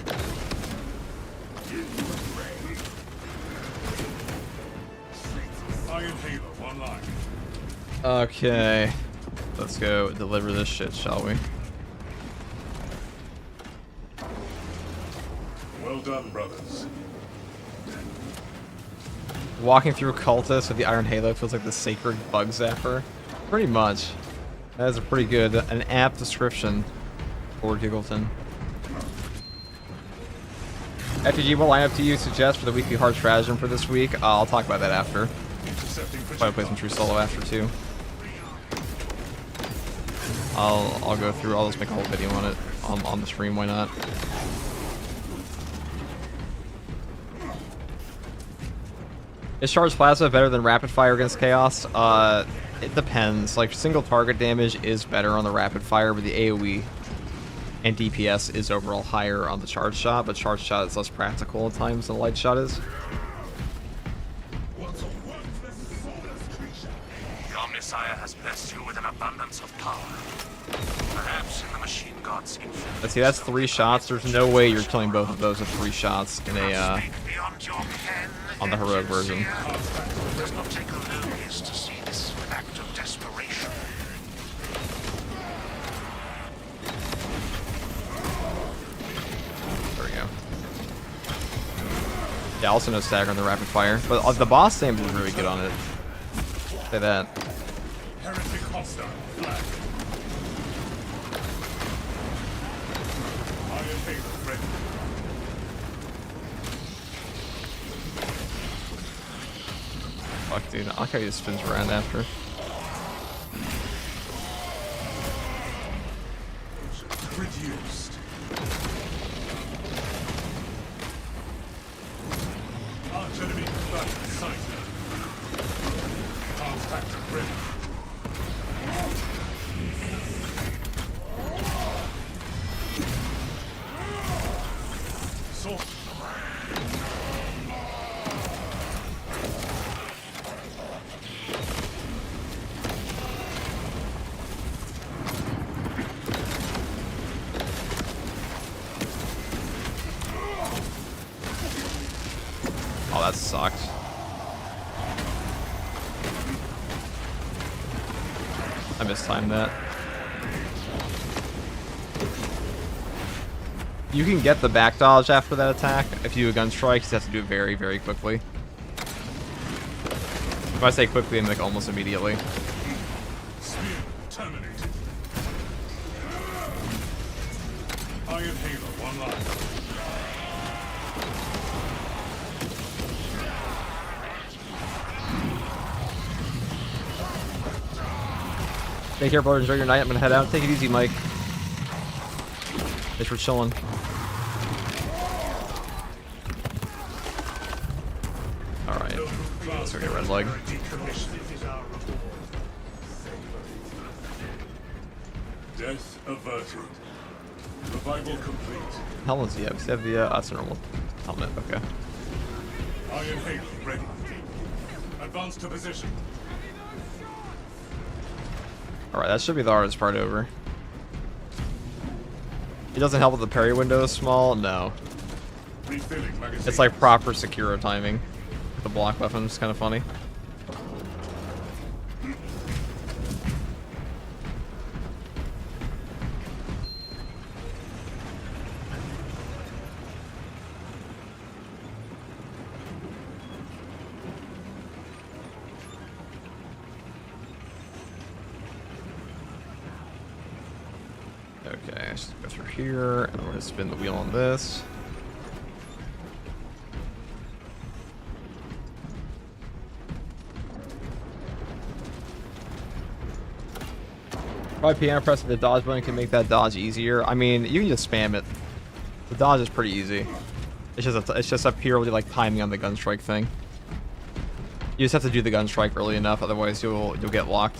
Iron Halo online. Okay. Let's go deliver this shit, shall we? Well done, brothers. Walking through cultists with the Iron Halo feels like the sacred bug zapper. Pretty much. That is a pretty good, an apt description for Giggleton. FTG, what lineup do you suggest for the weekly hard stratagem for this week? I'll talk about that after. Intercepting Probably play some True Solo after too. I'll go through. I'll just make a whole video on it on the stream. Why not? Is Charged Plasma better than Rapid Fire against Chaos? It depends. Like, single target damage is better on the Rapid Fire, but the AoE and DPS is overall higher on the Charged Shot, but Charged Shot is less practical at times than Light Shot is. The Omnissiah has blessed you with an abundance of power. Perhaps in the machine god's infinite. Let's see, that's 3 shots. There's no way you're killing both of those with 3 shots in a, Speak beyond your ken, on the heroic version. It does not take a Lumius to see this act of desperation. There we go. Yeah, also no stagger on the Rapid Fire, but the boss damage is really good on it. Say that. Heretic hostile flag. Iron Halo ready. Fuck, dude. I like how he just spins around after. Reduced. Arch enemy combatant sighted. Enhanced tactic ready. So Oh, that sucked. I mistimed that. You can get the back dodge after that attack. If you do a gun strike, you just have to do it very, very quickly. If I say quickly, I mean like almost immediately. spear terminated. Iron Halo online. Take care, brother. Enjoy your night. I'm gonna head out. Take it easy, Mike. Thanks for chilling. Alright. Let's go get red leg. Death averted. Revival complete. Helmets, yeah. We have the, that's a normal helmet. Okay. Iron Halo ready. Advance to position. Alright, that should be the hardest part over. It doesn't help that the parry window is small. No. Refilling magazine. It's like proper Sekiro timing. The block weapon is kind of funny. Okay, I just go through here, and I'm gonna spin the wheel on this. Probably piano pressing the dodge button can make that dodge easier. I mean, you can just spam it. The dodge is pretty easy. It's just a purely like timing on the gun strike thing. You just have to do the gun strike early enough, otherwise you'll get locked.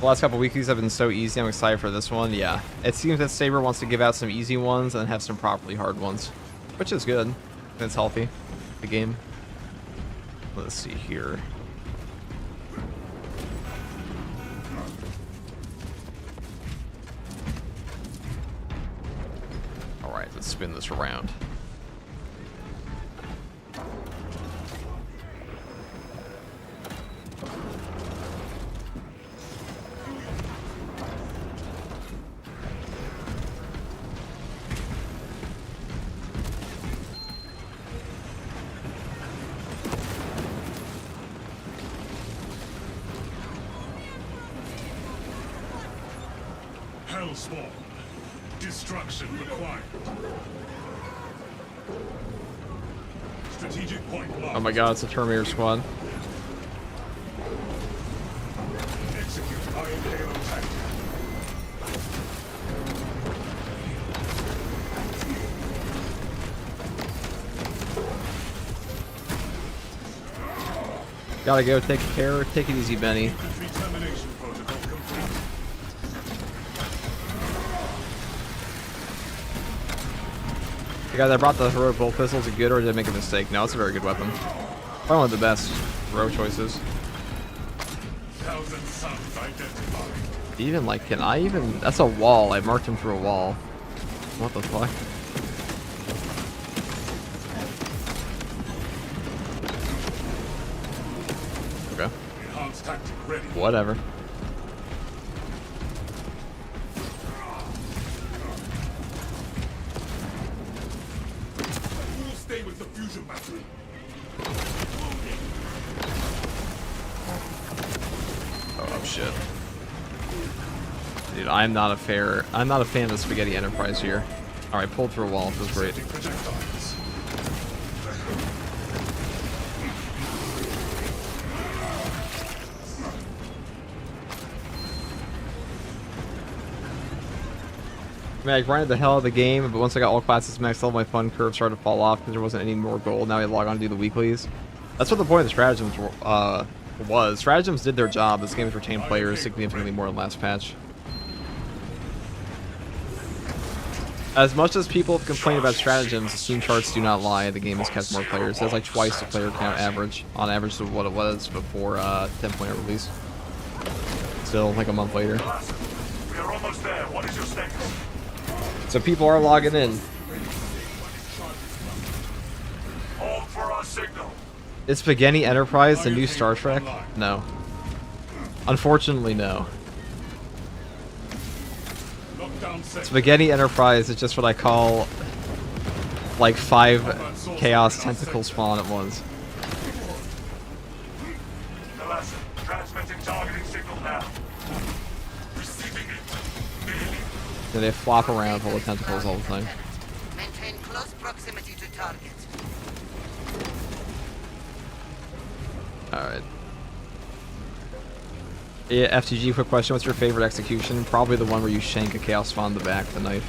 The last couple weeklies have been so easy. I'm excited for this one. Yeah, it seems that Saber wants to give out some easy ones and then have some properly hard ones, which is good. It's healthy. The game. Let's see here. All right, let's spin this around. Hellspawn. Destruction required. Strategic point locked. Oh my god, it's a Terminator squad. Execute Iron Halo tactic. Gotta go take care. Take it easy, Benny. Infantry termination protocol complete. The guy that brought the heroic bolt pistol, is it good or did I make a mistake? No, it's a very good weapon. Probably one of the best hero choices. 1,000 suns identified. Even like, can I even? That's a wall. I marked him through a wall. What the fuck? Okay. Enhanced tactic ready. Whatever. We'll stay with the fusion battery. Oh shit. Dude, I'm not a fan of the Spaghetti Enterprise here. Alright, pulled through a wall, feels great. Setting projectiles. I mean, I grinded the hell out of the game, but once I got all classes maxed level, my fun curve started to fall off because there wasn't any more gold. Now I log on to do the weeklies. That's what the point of the stratagems was. Stratagems did their job. This game has retained players significantly more than last patch. As much as people complain about stratagems, the Steam charts do not lie. The game has kept more players. It has like twice the player count average, on average to what it was before 10.0 release. Still, like a month later. We are almost there. What is your status? So people are logging in. Hold for our signal. Is Spaghetti Enterprise the new Star Trek? No. Unfortunately, no. Spaghetti Enterprise is just what I call like 5 chaos tentacle spawn at once. Transmitting targeting signal now. Receiving it. Yeah, they flop around full of tentacles all the time. Maintain close proximity to target. Alright. Yeah, FTG, quick question. What's your favorite execution? Probably the one where you shank a chaos spawn in the back with a knife.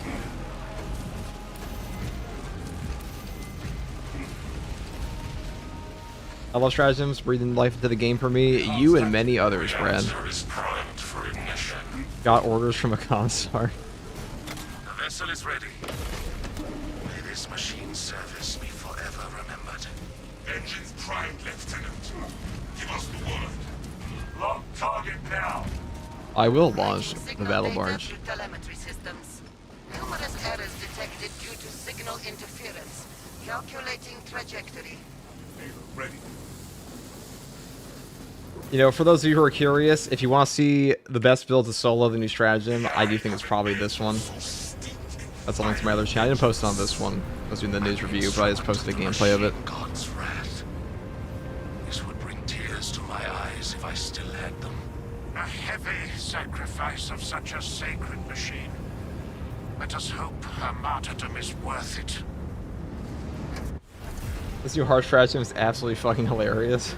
I love stratagems, breathing life into the game for me. You and many others, Brad. Got orders from a consort. The vessel is ready. May this machine service be forever remembered. Engines primed, Lieutenant. Give us the word. Lock target now. I will launch the Signal battle data barge. through telemetry systems. Numerous errors detected due to signal interference. Calculating trajectory. Ready. You know, for those of you who are curious, if you want to see the best build to solo the new stratagem, I do think it's probably this one. That's a link to my other channel. I didn't post it on this one. I was doing the news review, but I just posted a gameplay of it. God's wrath. This would bring tears to my eyes if I still had them. A heavy sacrifice of such a sacred machine. Let us hope her martyrdom is worth it. This new hard stratagem is absolutely fucking hilarious.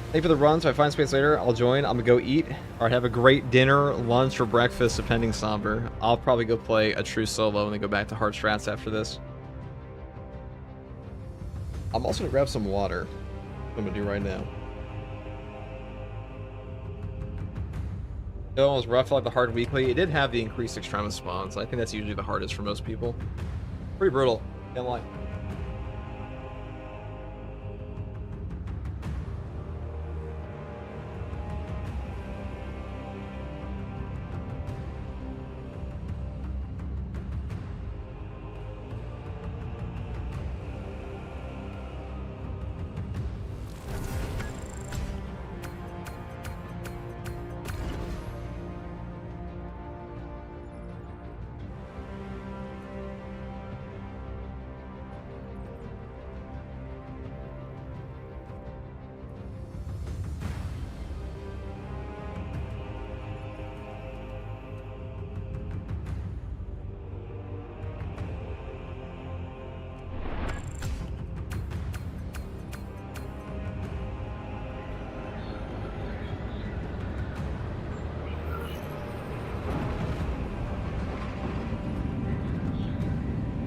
Thank you for the run, so if I find space later, I'll join. I'm gonna go eat, or have a great dinner, lunch, or breakfast, depending somber. I'll probably go play a true solo and then go back to hard strats after this. I'm also gonna grab some water. I'm gonna do right now. It was rough like the hard weekly. It did have the increased extremis spawns. I think that's usually the hardest for most people. Pretty brutal, can't lie.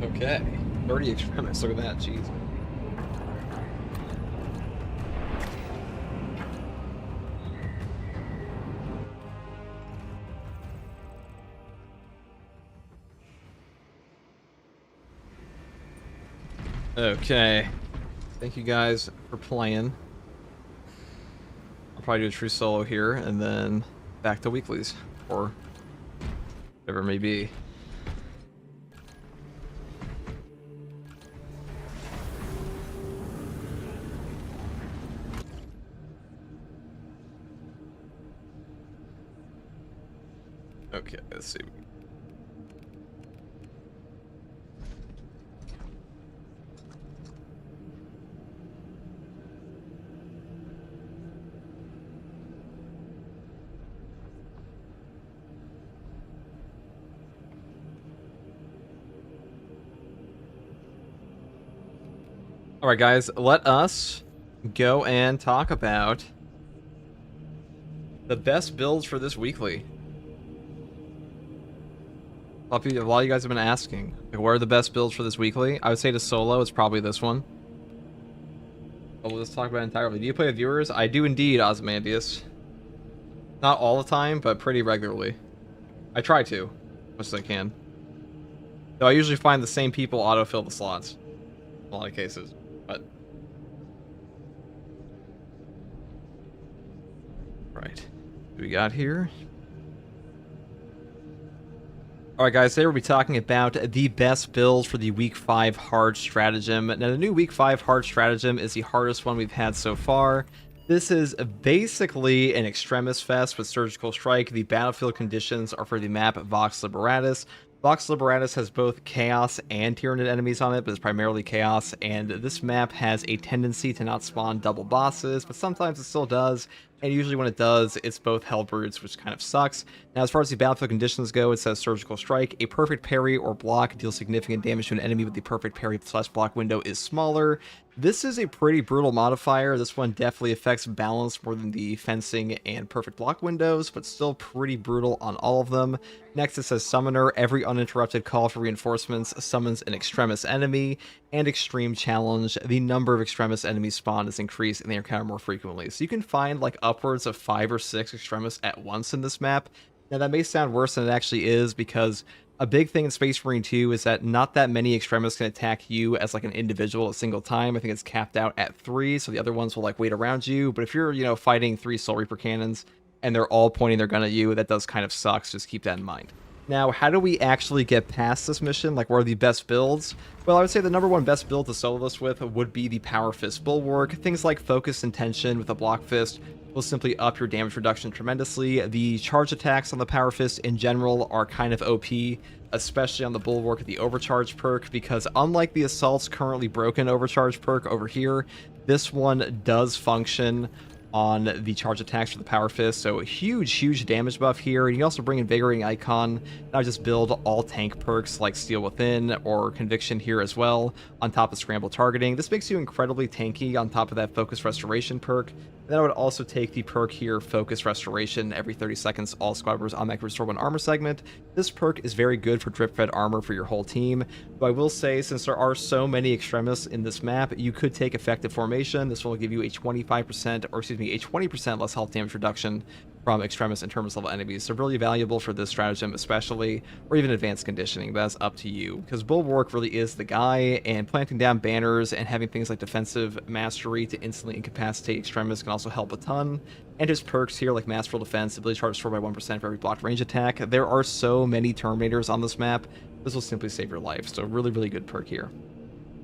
Okay, 30 experiments, look at that, jeez. Okay, thank you guys for playing. I'll probably do a true solo here, and then back to weeklies, or whatever it may be. Okay, let's see. All right, guys, let us go and talk about the best builds for this weekly. A lot of you guys have been asking, like, what are the best builds for this weekly? I would say to solo, it's probably this one. But we'll just talk about it entirely. Do you play with viewers? I do indeed, Ozymandias. Not all the time, but pretty regularly. I try to, as much as I can. Though I usually find the same people autofill the slots. In a lot of cases, but... Right. What we got here? Alright guys, today we'll be talking about the best builds for the Week 5 hard stratagem. Now the new Week 5 hard stratagem is the hardest one we've had so far. This is basically an Extremis Fest with Surgical Strike. The battlefield conditions are for the map Vox Liberatus. Vox Liberatus has both Chaos and Tyranid enemies on it, but it's primarily Chaos, and this map has a tendency to not spawn double bosses, but sometimes it still does, and usually when it does, it's both Hellbrutes, which kind of sucks. Now, as far as the battlefield conditions go, it says Surgical Strike. A perfect parry or block deals significant damage to an enemy with the perfect parry/block window is smaller. This is a pretty brutal modifier. This one definitely affects balance more than the fencing and perfect block windows, but still pretty brutal on all of them. Next, it says Summoner. Every uninterrupted call for reinforcements summons an Extremis enemy. And Extreme Challenge. The number of Extremis enemies spawned is increased and they encounter more frequently. So you can find like upwards of 5 or 6 Extremis at once in this map. Now that may sound worse than it actually is, because a big thing in Space Marine 2 is that not that many Extremis can attack you as like an individual at a single time. I think it's capped out at 3, so the other ones will like wait around you. But if you're, you know, fighting 3 Soul Reaper cannons and they're all pointing their gun at you, that does kind of suck, so just keep that in mind. Now, how do we actually get past this mission? Like, what are the best builds? Well, I would say the number one best build to solo this with would be the Power Fist Bulwark. Things like Focus and Tension with a Block Fist will simply up your damage reduction tremendously. The charge attacks on the Power Fist in general are kind of OP, especially on the Bulwark with the Overcharge perk, because unlike the Assault's currently broken Overcharge perk over here, this one does function on the charge attacks for the Power Fist, so a huge damage buff here. And you can also bring Invigorating Icon, and I just build all tank perks like Steel Within or Conviction here as well, on top of Scramble Targeting. This makes you incredibly tanky on top of that Focus Restoration perk. Then I would also take the perk here, Focus Restoration. Every 30 seconds, all squad members automatically restore 1 armor segment. This perk is very good for drip-fed armor for your whole team. But I will say, since there are so many Extremis in this map, you could take Effective Formation. This will give you a 25%, or excuse me, a 20% less health damage reduction from Extremis and Terminus level enemies. So really valuable for this stratagem especially, or even Advanced Conditioning, but that's up to you. Because Bulwark really is the guy, and planting down banners and having things like Defensive Mastery to instantly incapacitate Extremis can also help a ton. And his perks here, like Masterful Defense, ability charge restore by 1% for every blocked range attack. There are so many Terminators on this map, this will simply save your life. So really good perk here.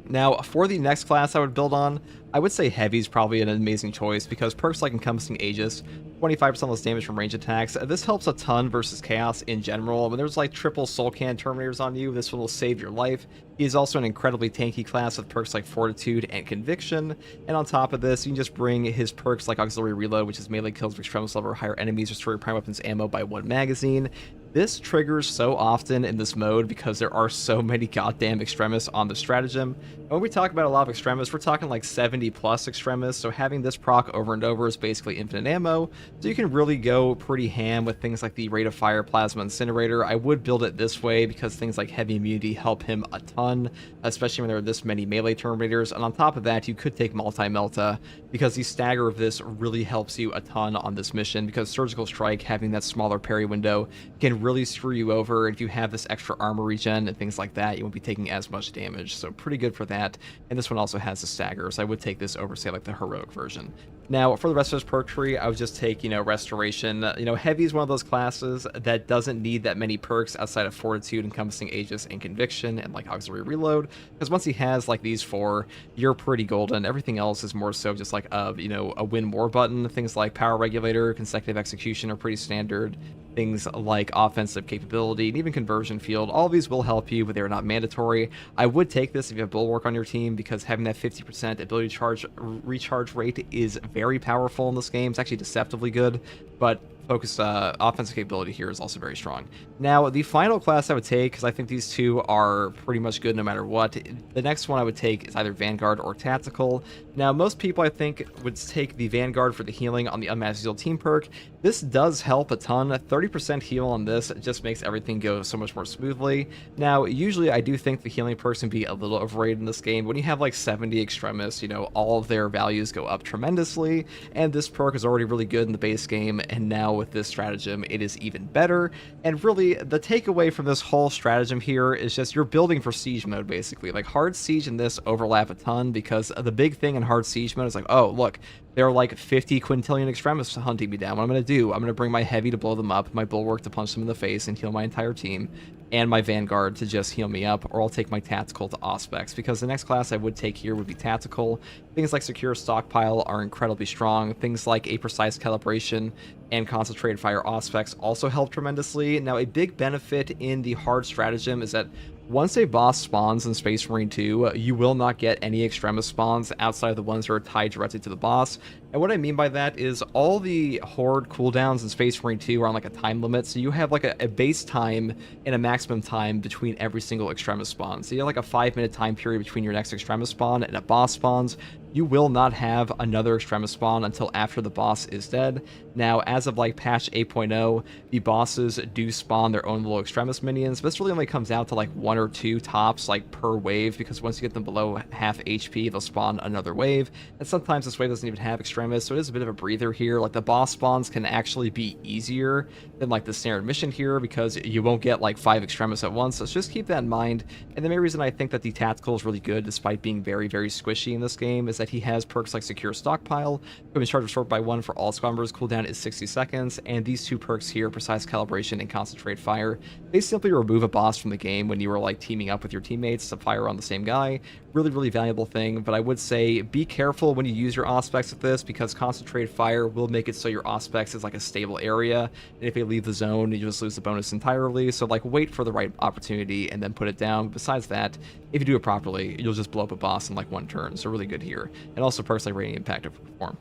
Now, for the next class I would build on, I would say Heavy is probably an amazing choice, because perks like Encompassing Aegis, 25% less damage from range attacks, this helps a ton versus Chaos in general. When there's like triple Soul Can Terminators on you, this one will save your life. He is also an incredibly tanky class with perks like Fortitude and Conviction, and on top of this, you can just bring his perks like Auxiliary Reload, which is melee kills of Extremis level or higher enemies, restore your prime weapons ammo by 1 magazine. This triggers so often in this mode because there are so many goddamn Extremis on the stratagem. And when we talk about a lot of Extremis, we're talking like 70 plus Extremis, so having this proc over and over is basically infinite ammo, so you can really go pretty ham with things like the Rate of Fire Plasma Incinerator. I would build it this way because things like Heavy Immunity help him a ton, especially when there are this many melee Terminators, and on top of that, you could take Multi-Melta, because the stagger of this really helps you a ton on this mission, because Surgical Strike, having that smaller parry window, can really screw you over. And if you have this extra armor regen and things like that, you won't be taking as much damage, so pretty good for that. And this one also has the stagger, so I would take this over, say, like the heroic version. Now, for the rest of this perk tree, I would just take, you know, Restoration. You know, Heavy is one of those classes that doesn't need that many perks outside of Fortitude, Encompassing Aegis, and Conviction, and like Auxiliary Reload, because once he has like these 4, you're pretty golden. Everything else is more so just like a, you know, a win more button. Things like Power Regulator, Consecutive Execution are pretty standard. Things like Offensive Capability, and even Conversion Field, all of these will help you, but they're not mandatory. I would take this if you have Bulwark on your team, because having that 50% ability charge recharge rate is very powerful in this game. It's actually deceptively good, but focused offensive capability here is also very strong. Now, the final class I would take, because I think these two are pretty much good no matter what, the next one I would take is either Vanguard or Tactical. Now, most people, I think, would take the Vanguard for the healing on the Unmatched Zeal team perk. This does help a ton. 30% heal on this just makes everything go so much more smoothly. Now, usually I do think the healing perks can be a little overrated in this game. When you have like 70 extremists, you know, all of their values go up tremendously, and this perk is already really good in the base game, and now with this stratagem, it is even better. And really, the takeaway from this whole stratagem here is just you're building for siege mode, basically. Like, hard siege and this overlap a ton, because the big thing in hard siege mode is like, oh, look, there are like 50 quintillion extremists hunting me down. What I'm going to do, I'm going to bring my heavy to blow them up, my bulwark to punch them in the face and heal my entire team, and my Vanguard to just heal me up, or I'll take my Tactical to Auspex, because the next class I would take here would be Tactical. Things like Secure Stockpile are incredibly strong. Things like a Precise Calibration and Concentrated Fire Auspex also help tremendously. Now, a big benefit in the hard stratagem is that once a boss spawns in Space Marine 2, you will not get any Extremis spawns outside of the ones that are tied directly to the boss. And what I mean by that is all the Horde cooldowns in Space Marine 2 are on like a time limit, so you have like a base time and a maximum time between every single Extremis spawn. So you have like a 5-minute time period between your next Extremis spawn and a boss spawns. You will not have another Extremis spawn until after the boss is dead. Now, as of like patch 8.0, the bosses do spawn their own little Extremis minions, but this really only comes out to like 1 or 2 tops like per wave, because once you get them below half HP, they'll spawn another wave, and sometimes this wave doesn't even have Extremis, so it is a bit of a breather here. Like, the boss spawns can actually be easier than like the standard mission here, because you won't get like 5 Extremis at once, so just keep that in mind. And the main reason I think that the Tactical is really good, despite being very, very squishy in this game, is that he has perks like Secure Stockpile, Equipment Charge Restored by 1 for all squad members, cooldown is 60 seconds, and these two perks here, Precise Calibration and Concentrate Fire, they simply remove a boss from the game when you are like teaming up with your teammates to fire on the same guy. Really, really valuable thing, but I would say be careful when you use your Auspex with this, because Concentrated Fire will make it so your Auspex is like a stable area, and if they leave the zone, you just lose the bonus entirely. So like, wait for the right opportunity and then put it down. Besides that, if you do it properly, you'll just blow up a boss in like 1 turn, so really good here. And also perks like Radiant Impact perform.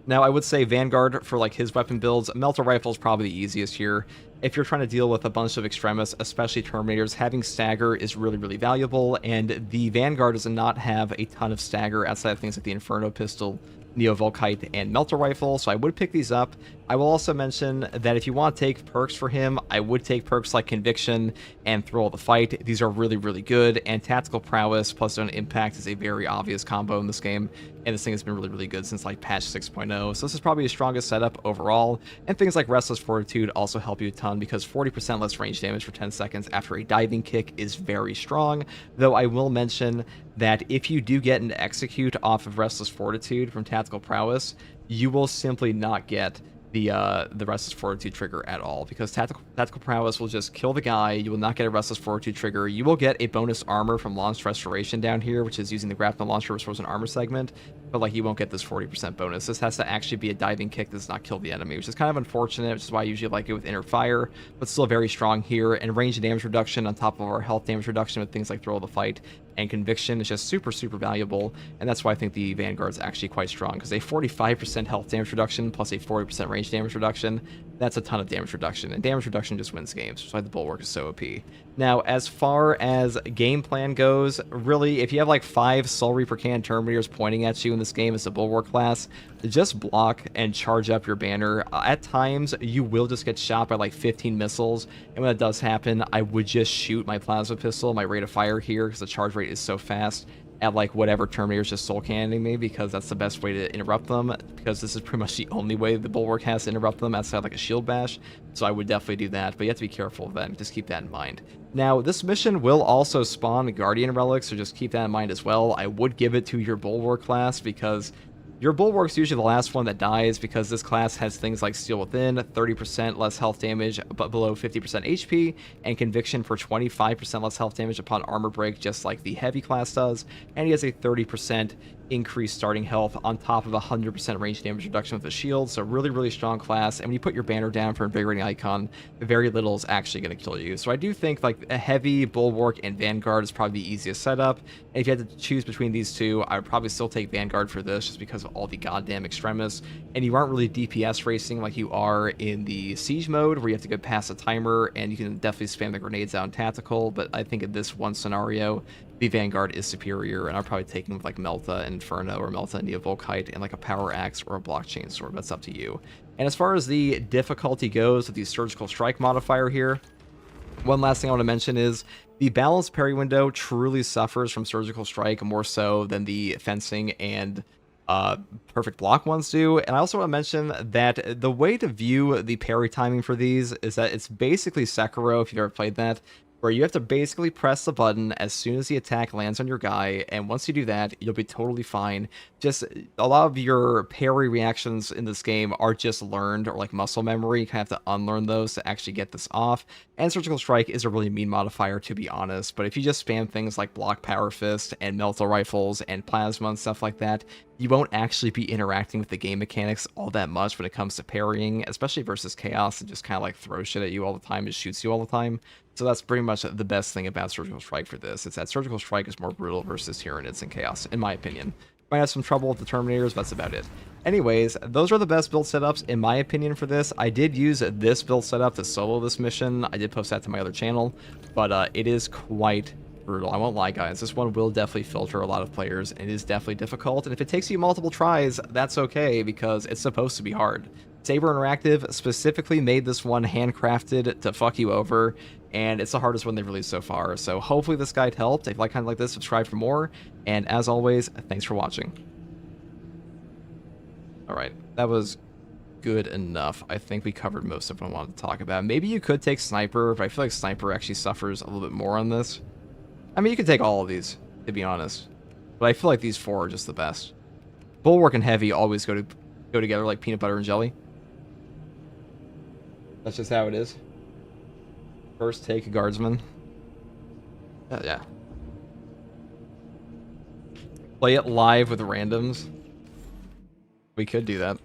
Now, I would say Vanguard for like his weapon builds, Melter Rifle is probably the easiest here. If you're trying to deal with a bunch of Extremis, especially Terminators, having Stagger is really, really valuable, and the Vanguard does not have a ton of Stagger outside of things like the Inferno Pistol, Neo-Volkite, and Melter Rifle, so I would pick these up. I will also mention that if you want to take perks for him, I would take perks like Conviction and Thrill of the Fight. These are really, really good, and Tactical Prowess plus Zone Impact is a very obvious combo in this game, and this thing has been really, really good since like patch 6.0, so this is probably his strongest setup overall. And things like Restless Fortitude also help you a ton, because 40% less range damage for 10 seconds after a diving kick is very strong, though I will mention that if you do get an execute off of Restless Fortitude from Tactical Prowess, you will simply not get the Restless Fortitude trigger at all, because Tactical Prowess will just kill the guy. You will not get a Restless Fortitude trigger. You will get a bonus armor from Launched Restoration down here, which is using the Grapnel Launcher restores an armor segment, but like, you won't get this 40% bonus. This has to actually be a diving kick that does not kill the enemy, which is kind of unfortunate, which is why I usually like it with Inner Fire, but still very strong here. And range and damage reduction on top of our health damage reduction with things like Thrill of the Fight and Conviction is just super, super valuable, and that's why I think the Vanguard's actually quite strong, because a 45% health damage reduction plus a 40% range damage reduction, that's a ton of damage reduction, and damage reduction just wins games, which is why the Bulwark is so OP. Now, as far as game plan goes, really, if you have like 5 Soul Reaper Cannon Terminators pointing at you in this game as a Bulwark class, just block and charge up your banner. At times, you will just get shot by like 15 missiles, and when that does happen, I would just shoot my Plasma Pistol, my rate of fire here, because the charge rate is so fast, at like whatever Terminator's just soul cannoning me, because that's the best way to interrupt them, because this is pretty much the only way the Bulwark has to interrupt them outside like a shield bash, so I would definitely do that, but you have to be careful of that, and just keep that in mind. Now, this mission will also spawn Guardian Relics, so just keep that in mind as well. I would give it to your Bulwark class, because your Bulwark's usually the last one that dies, because this class has things like Steel Within, 30% less health damage but below 50% HP, and Conviction for 25% less health damage upon armor break, just like the heavy class does, and he has a 30% increased starting health on top of 100% range damage reduction with a shield. So really, really strong class. And when you put your banner down for invigorating icon, very little is actually going to kill you. So I do think like a heavy bulwark and Vanguard is probably the easiest setup. And if you had to choose between these two, I would probably still take Vanguard for this just because of all the goddamn extremists. And you aren't really DPS racing like you are in the siege mode where you have to go past a timer and you can definitely spam the grenades out in tactical. But I think in this one scenario, the Vanguard is superior, and I'll probably take him with like Melta Inferno or Melta Neovolkite and like a Power Axe or a Blockchain Sword. That's up to you. And as far as the difficulty goes with the Surgical Strike modifier here, one last thing I want to mention is the balanced parry window truly suffers from Surgical Strike more so than the fencing and perfect block ones do. And I also want to mention that the way to view the parry timing for these is that it's basically Sekiro, if you've ever played that, where you have to basically press the button as soon as the attack lands on your guy, and once you do that, you'll be totally fine. Just a lot of your parry reactions in this game are just learned or like muscle memory. You kind of have to unlearn those to actually get this off. And Surgical Strike is a really mean modifier, to be honest, but if you just spam things like Block Power Fist and Melta Rifles and Plasma and stuff like that, you won't actually be interacting with the game mechanics all that much when it comes to parrying, especially versus Chaos that just kind of like throws shit at you all the time and shoots you all the time. So that's pretty much the best thing about Surgical Strike for this. It's that Surgical Strike is more brutal versus Tyranids and Chaos, in my opinion. Might have some trouble with the Terminators, but that's about it. Anyways, those are the best build setups, in my opinion, for this. I did use this build setup to solo this mission. I did post that to my other channel, but it is quite brutal. I won't lie, guys. This one will definitely filter a lot of players, and it is definitely difficult. And if it takes you multiple tries, that's okay, because it's supposed to be hard. Saber Interactive specifically made this one handcrafted to fuck you over, and it's the hardest one they've released so far. So hopefully this guide helped. If you like content like this, subscribe for more. And as always, thanks for watching. Alright, that was good enough. I think we covered most of what I wanted to talk about. Maybe you could take Sniper, but I feel like Sniper actually suffers a little bit more on this. I mean, you could take all of these, to be honest. But I feel like these four are just the best. Bulwark and Heavy always go together like peanut butter and jelly. That's just how it is. First take Guardsman. Yeah. Play it live with randoms. We could do that.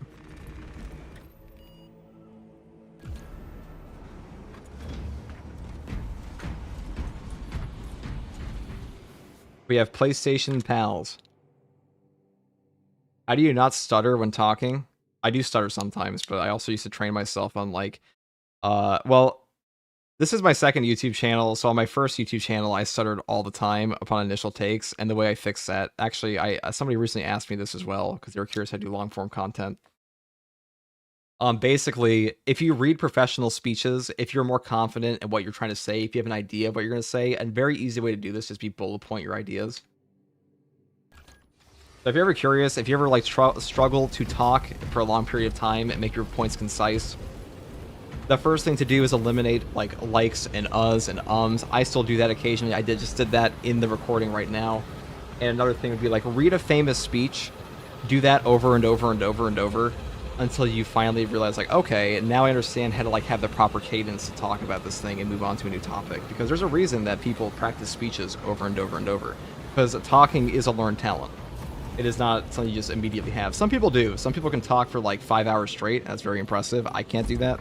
We have PlayStation pals. How do you not stutter when talking? I do stutter sometimes, but I also used to train myself on like, well, this is my second YouTube channel, so on my first YouTube channel, I stuttered all the time upon initial takes, and the way I fixed that, actually, somebody recently asked me this as well, because they were curious how to do long-form content. Basically, if you read professional speeches, if you're more confident in what you're trying to say, if you have an idea of what you're going to say, a very easy way to do this is be bullet point your ideas. So if you're ever curious, if you ever like struggle to talk for a long period of time and make your points concise, the first thing to do is eliminate like likes and uhs and ums. I still do that occasionally. I just did that in the recording right now. And another thing would be like read a famous speech, do that over and over and over and over until you finally realize like, okay, now I understand how to like have the proper cadence to talk about this thing and move on to a new topic. Because there's a reason that people practice speeches over and over and over. Because talking is a learned talent. It is not something you just immediately have. Some people do. Some people can talk for like 5 hours straight. That's very impressive. I can't do that.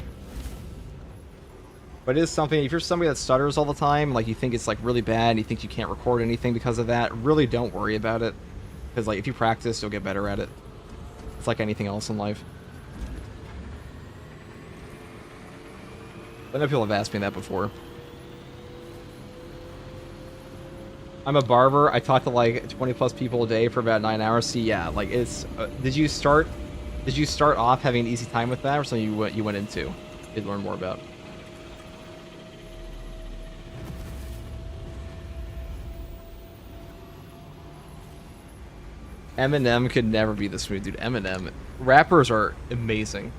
But it is something, if you're somebody that stutters all the time, like you think it's like really bad and you think you can't record anything because of that, really don't worry about it. Because like if you practice, you'll get better at it. It's like anything else in life. I know people have asked me that before. I'm a barber. I talk to like 20 plus people a day for about 9 hours. See, yeah, like it's. Did you start off having an easy time with that, or something you went into? Did learn more about? Eminem could never be this smooth, dude. Eminem. Rappers are amazing.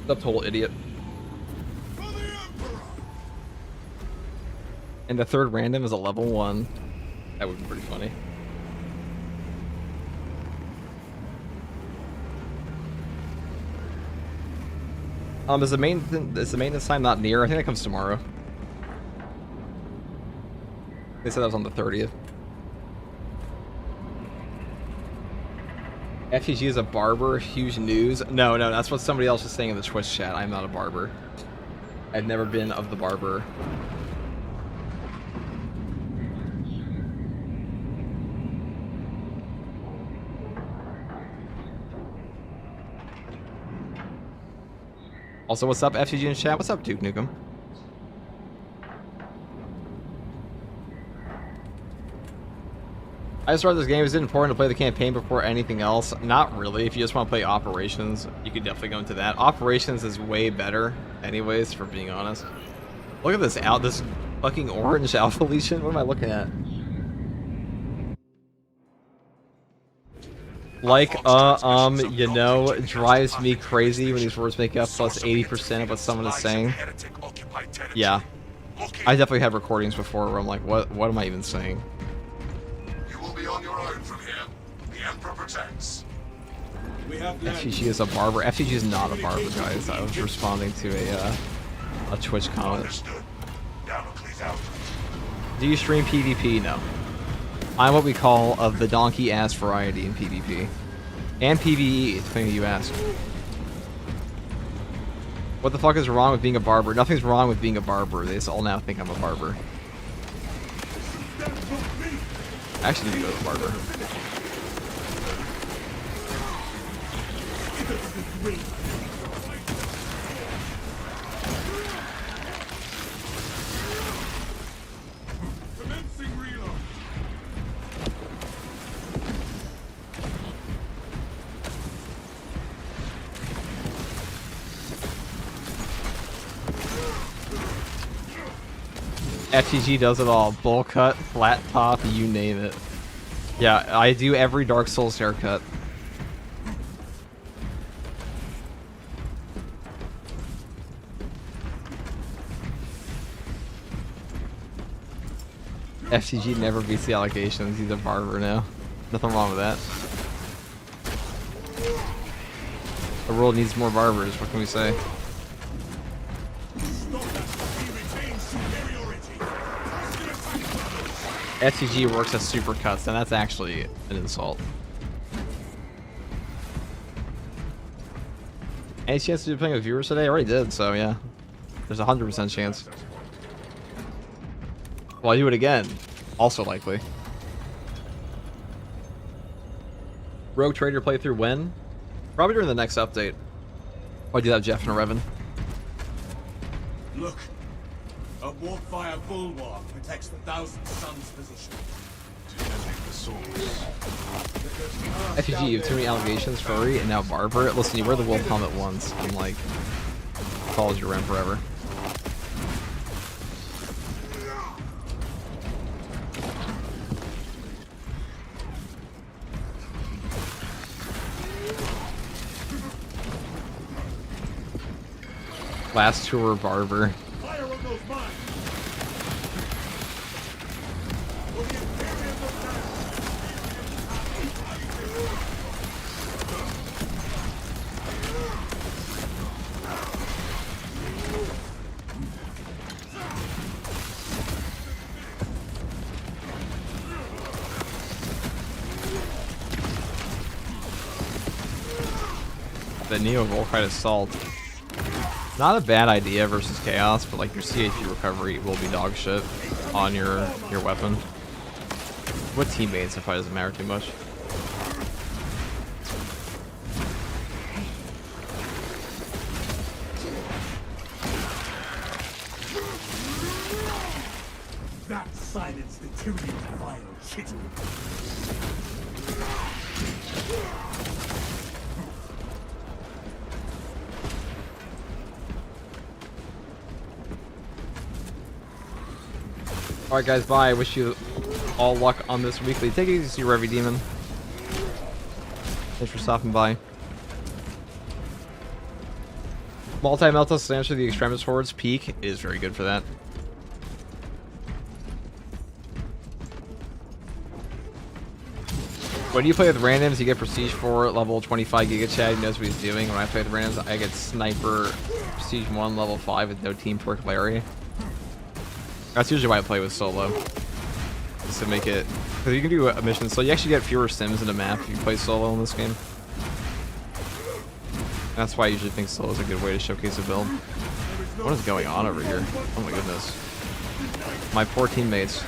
The total idiot. And the third random is a level 1. That would be pretty funny. Is the maintenance time not near? I think that comes tomorrow. They said that was on the 30th. FTG is a barber. Huge news. No, that's what somebody else was saying in the Twitch chat. I'm not a barber. I've never been of the barber. Also, what's up, FTG in chat? What's up, Duke Nukem? I just started this game. Is it important to play the campaign before anything else? Not really. If you just want to play Operations, you could definitely go into that. Operations is way better, anyways, for being honest. Look at this fucking orange Alpha Legion. What am I looking at? Like, you know, drives me crazy when these words make up plus 80% of what someone is saying. Yeah. I definitely had recordings before where I'm like, what am I even saying? You will be on your own from here. The Emperor protects. FTG is a barber. FTG is not a barber, guys. I was responding to a Twitch comment. Understood. Damocles out. Do you stream PvP? No. I'm what we call of the donkey ass variety in PvP. And PvE, depending who you ask. What the fuck is wrong with being a barber? Nothing's wrong with being a barber. They just all now think I'm a barber. I actually need to go to the barber. FTG does it all. Bowl cut, flat top, you name it. Yeah, I do every Dark Souls haircut. FTG never beats the allegations. He's a barber now. Nothing wrong with that. The world needs more barbers. What can we say? FTG works as supercuts, and that's actually an insult. Any chance to do playing with viewers today? I already did, so yeah. There's a 100% chance. Well, I do it again. Also likely. Rogue Trader playthrough when? Probably during the next update. I do that, Jeff and Revan. Look, a warfire bulwark protects the Thousand Suns position. FTG, you have too many allegations, furry, and now barber. Listen, you wear the wolf helmet once, and like, follows your rent forever. Last tour barber. Fire on those mines! The Neo Volkite Assault. Not a bad idea versus Chaos, but like your CHP recovery will be dog shit on your weapon. What teammates if it doesn't matter too much. That silenced the tyranny of vile shit. Alright guys, bye. I wish you all luck on this weekly. Take it easy, Revy Demon. Thanks for stopping by. Multi-Melta stands for the Extremis Hordes. Peak is very good for that. When you play with randoms, you get Prestige 4, level 25 Giga Chad, he knows what he's doing. When I play with randoms, I get Sniper, Prestige 1, level 5 with no teamwork Larry. That's usually why I play with solo. Just to make it... Because you can do a mission, so you actually get fewer sims in the map if you play solo in this game. That's why I usually think solo is a good way to showcase a build. What is going on over here? Oh my goodness. My poor teammates.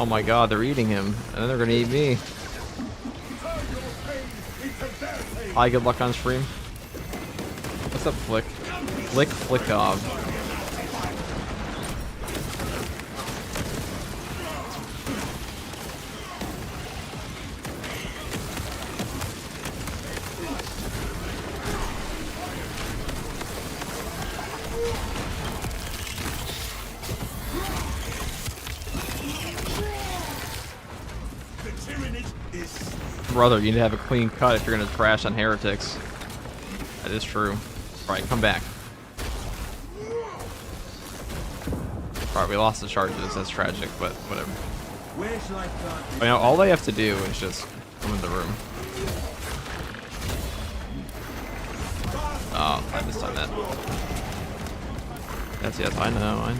Oh my god, they're eating him, and then they're gonna eat me. Hi, good luck on stream. What's up, Flick? Flick dog. Brother, you need to have a clean cut if you're gonna crash on heretics. That is true. Alright, come back. Alright, we lost the charges. That's tragic, but whatever. You know, all they have to do is just come in the room. Oh, I missed on that. Yes, I know.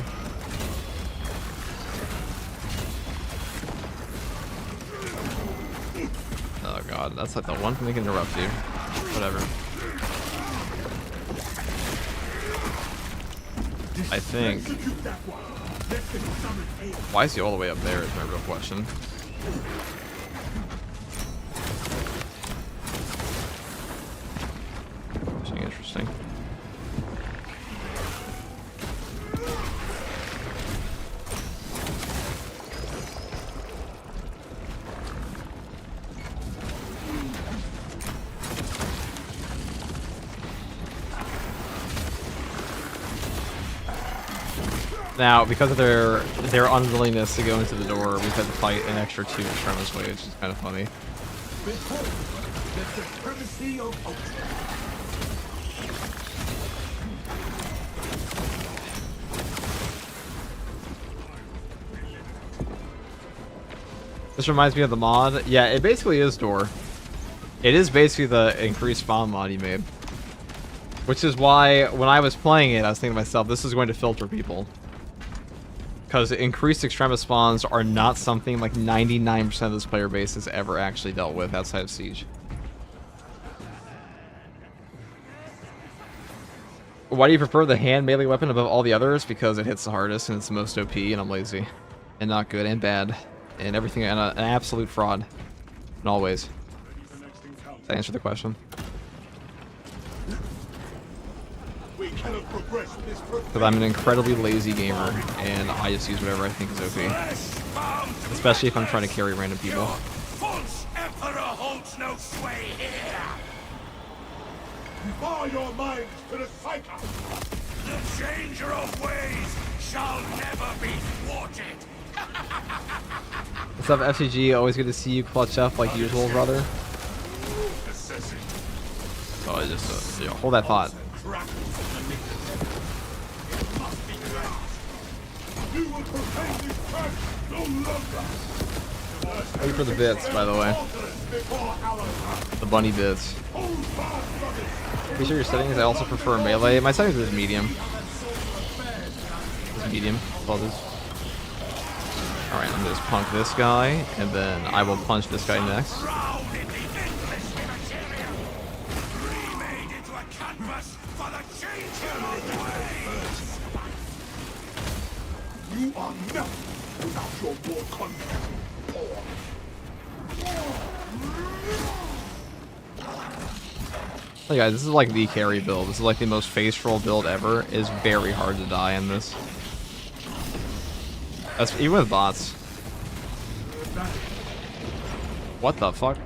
Oh god, that's like the one thing that can interrupt you. Whatever. I think... Why is he all the way up there is my real question. Interesting. Now, because of their unwillingness to go into the door, we've had to fight an extra 2 extremist waves, which is kind of funny. This reminds me of the mod. Yeah, it basically is door. It is basically the increased spawn mod you made. Which is why, when I was playing it, I was thinking to myself, this is going to filter people. Because increased extremist spawns are not something like 99% of this player base has ever actually dealt with outside of Siege. Why do you prefer the hand melee weapon above all the others? Because it hits the hardest and it's the most OP, and I'm lazy. And not good and bad. And everything, and an absolute fraud. In all ways. Does that answer the question? Because I'm an incredibly lazy gamer, and I just use whatever I think is OP. Especially if I'm trying to carry random people. False Emperor holds no sway here! Bar your minds to the cycle! The changer of ways shall never be thwarted! What's up, FCG? Always good to see you clutch up like usual, brother. Oh, I just, hold that thought. Thank you for the bits, by the way. The bunny bits. Be sure your settings. I also prefer melee. My settings is medium. It's medium. All this. Alright, I'm gonna just punk this guy, and then I will punch this guy next. You are nothing without your war content. Hey guys, this is like the carry build. This is like the most face roll build ever. It is very hard to die in this. That's even with bots. What the fuck?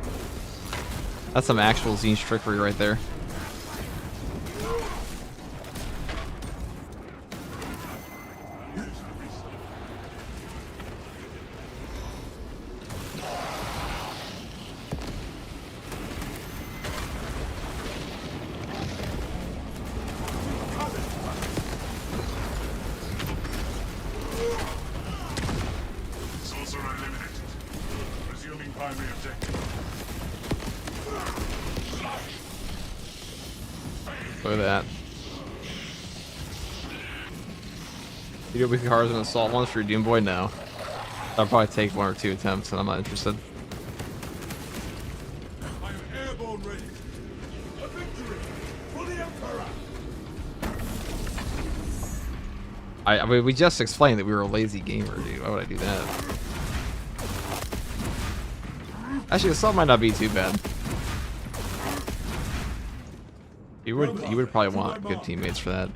That's some actual Zinch trickery right there. primary objective. Look at that. You do weekly cards and assault ones for your Doom Boy? No. I'll probably take 1 or 2 attempts and I'm not interested. I am airborne ready. A victory for the Emperor. I mean, we just explained that we were a lazy gamer, dude. Why would I do that? Actually, the assault might not be too bad. You would probably want good teammates for that.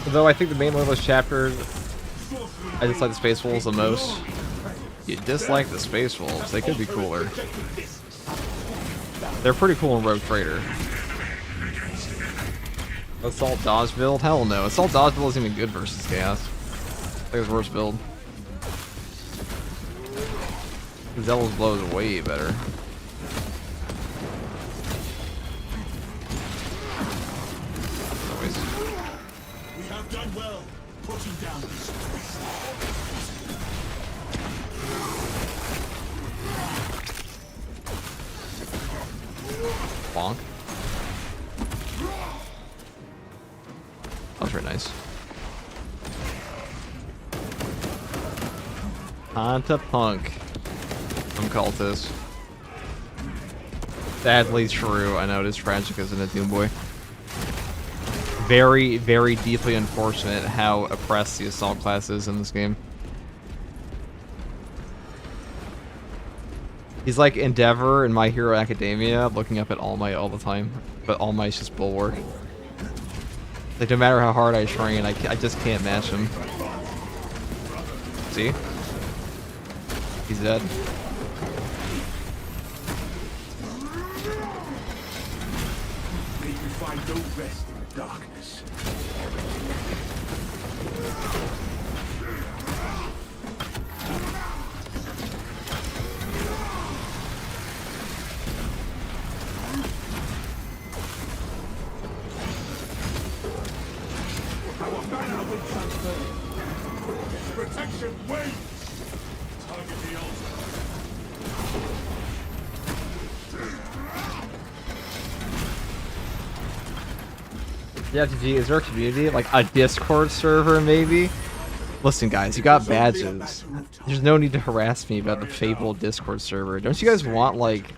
Though I think the main Loyalist chapter, I dislike the Space Wolves the most. You dislike the Space Wolves? They could be cooler. They're pretty cool in Rogue Trader. Assault Dodge build? Hell no. Assault Dodge build isn't even good versus Chaos. I think it's worst build. Zealous Blow is way better. Done well, putting down this Bonk. That was very nice. On to Punk. Some cultist. Sadly true. I know it is tragic, isn't it, Doom Boy? Very, very deeply unfortunate how oppressed the assault class is in this game. He's like Endeavor in My Hero Academia, looking up at All Might all the time, but All Might's just bulwark. Like, no matter how hard I train, I just can't match him. See? He's dead. May you find no rest in the darkness. Our banner will transfer. Protection waits. Target the altar. Yeah, GG, is there a community? Like a Discord server, maybe? Listen, guys, you got badges. There's no need to harass me about the fabled Discord server. Don't you guys want, like...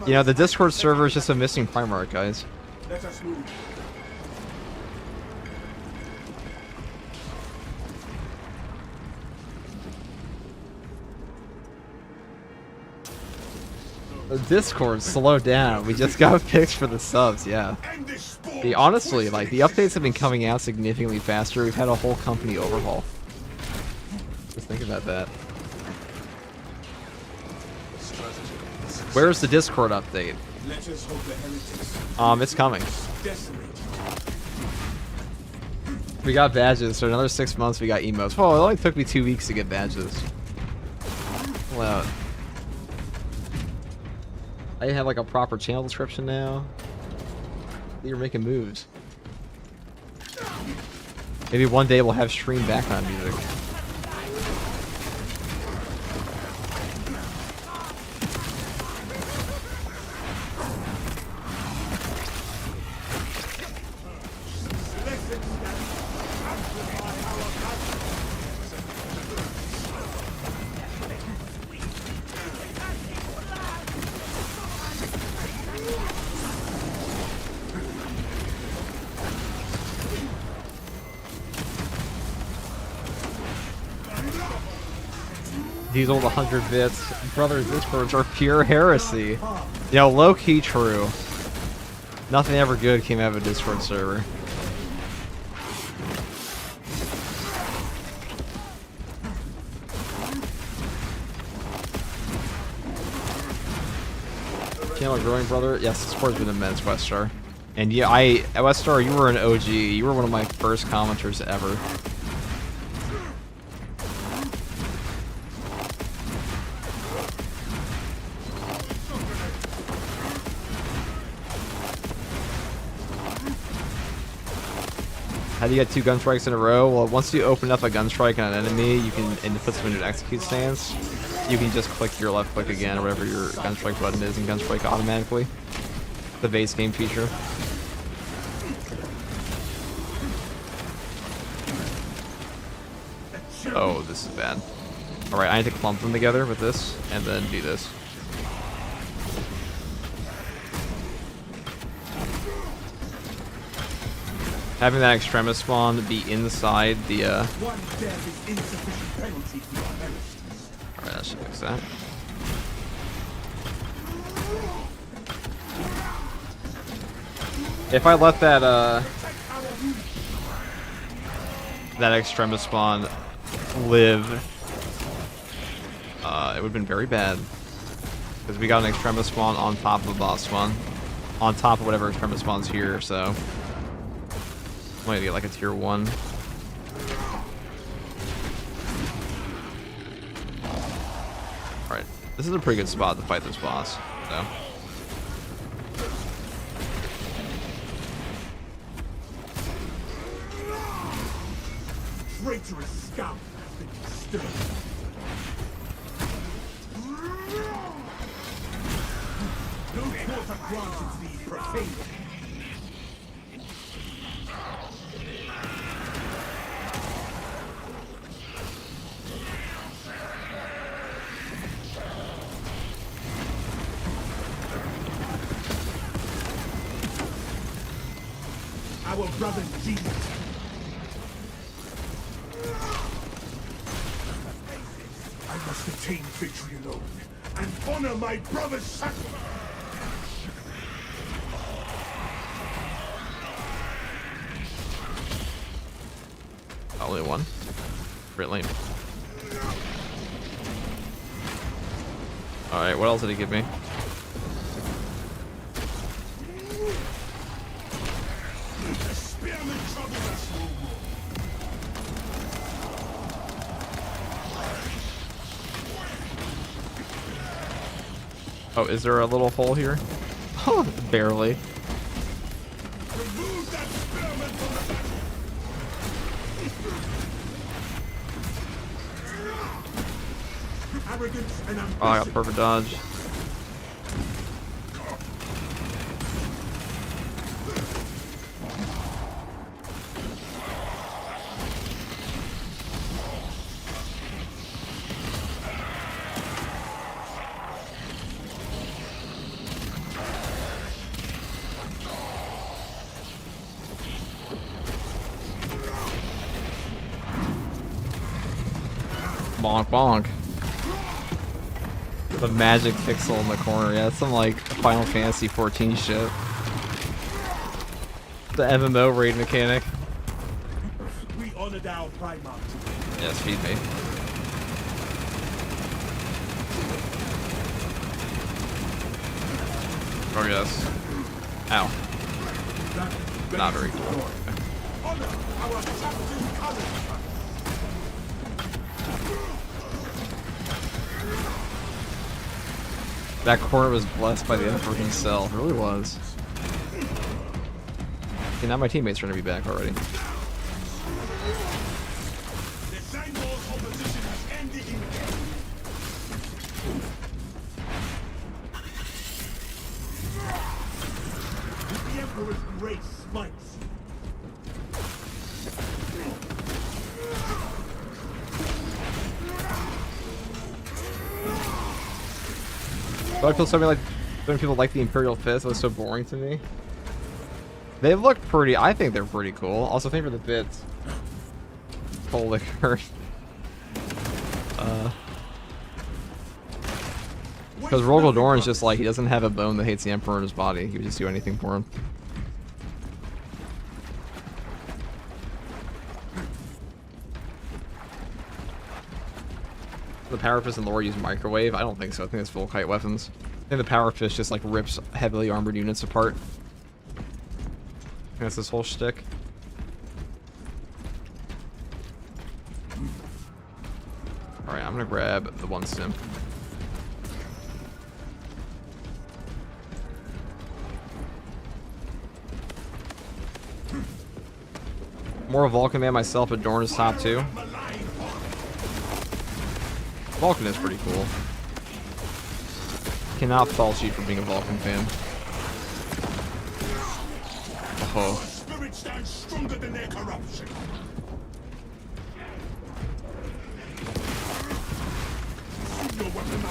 You know, the Discord server is just a missing Primarch, guys. Let us move. Discord, slow down. We just got picked for the subs, yeah. Honestly, like, the updates have been coming out significantly faster. We've had a whole company overhaul. Just think about that. Where's the Discord update? Let us hope the heretics It's coming. decimate. We got badges, so another 6 months we got emotes. Oh, it only took me 2 weeks to get badges. Well, I have like a proper channel description now. You're making moves. Maybe one day we'll have stream background music. These old 100 bits. Brother, Discords are pure heresy. You know, low-key true. Nothing ever good came out of a Discord server. Channel growing, brother. Yes, the support's been immense, Westar. And yeah, Westar, you were an OG. You were one of my first commenters ever. How do you get 2 gun strikes in a row? Well, once you open up a gun strike on an enemy, you can, and it puts them into an execute stance, you can just click your left click again, or whatever your gun strike button is, and gun strike automatically. The base game feature. Oh, this is bad. Alright, I need to clump them together with this, and then do this. Having that extremis spawn be inside the One death is insufficient penalty for your heresies. Alright, that should fix that. If I let that that extremis spawn live, it would have been very bad. Because we got an extremis spawn on top of a boss spawn. On top of whatever extremis spawn's here, so I'm gonna get like a tier 1. Alright. This is a pretty good spot to fight this boss, so. Traitorous scum has been disturbed. No quarter granted thee profane. Our brother Jesus. I must attain victory alone and honor my brother's sacrifice. Only one. Pretty lame. Alright, what else did he give me? Oh, is there a little hole here? Oh, barely. Oh, I got perfect dodge. Bonk bonk. The magic pixel in the corner. Yeah, that's some like Final Fantasy 14 shit. The MMO raid mechanic. We honored our primarch. Yes, feed me. Oh yes. Ow. Not very cool. Honor our captain's colors. That corner was blessed by the Emperor himself. It really was. Okay, now my teammates are gonna be back already. The Zangor's opposition has ended in death. The Emperor's grace smites. Do I feel something like when people like the Imperial Fist? It was so boring to me. They look pretty. I think they're pretty cool. Also, thank you for the bits. Holy liquor. Because Rogel Dorn's just like, he doesn't have a bone that hates the Emperor in his body. He would just do anything for him. The power fist and lore use microwave? I don't think so. I think that's Volkite weapons. I think the power fist just like rips heavily armored units apart. I think that's this whole shtick. Alright, I'm gonna grab the one sim. More Vulcan man myself, but Dorn is top 2. Vulcan is pretty cool. Cannot fault you for being a Vulcan fan. Oh. Spirit stands stronger than their corruption. Your weapon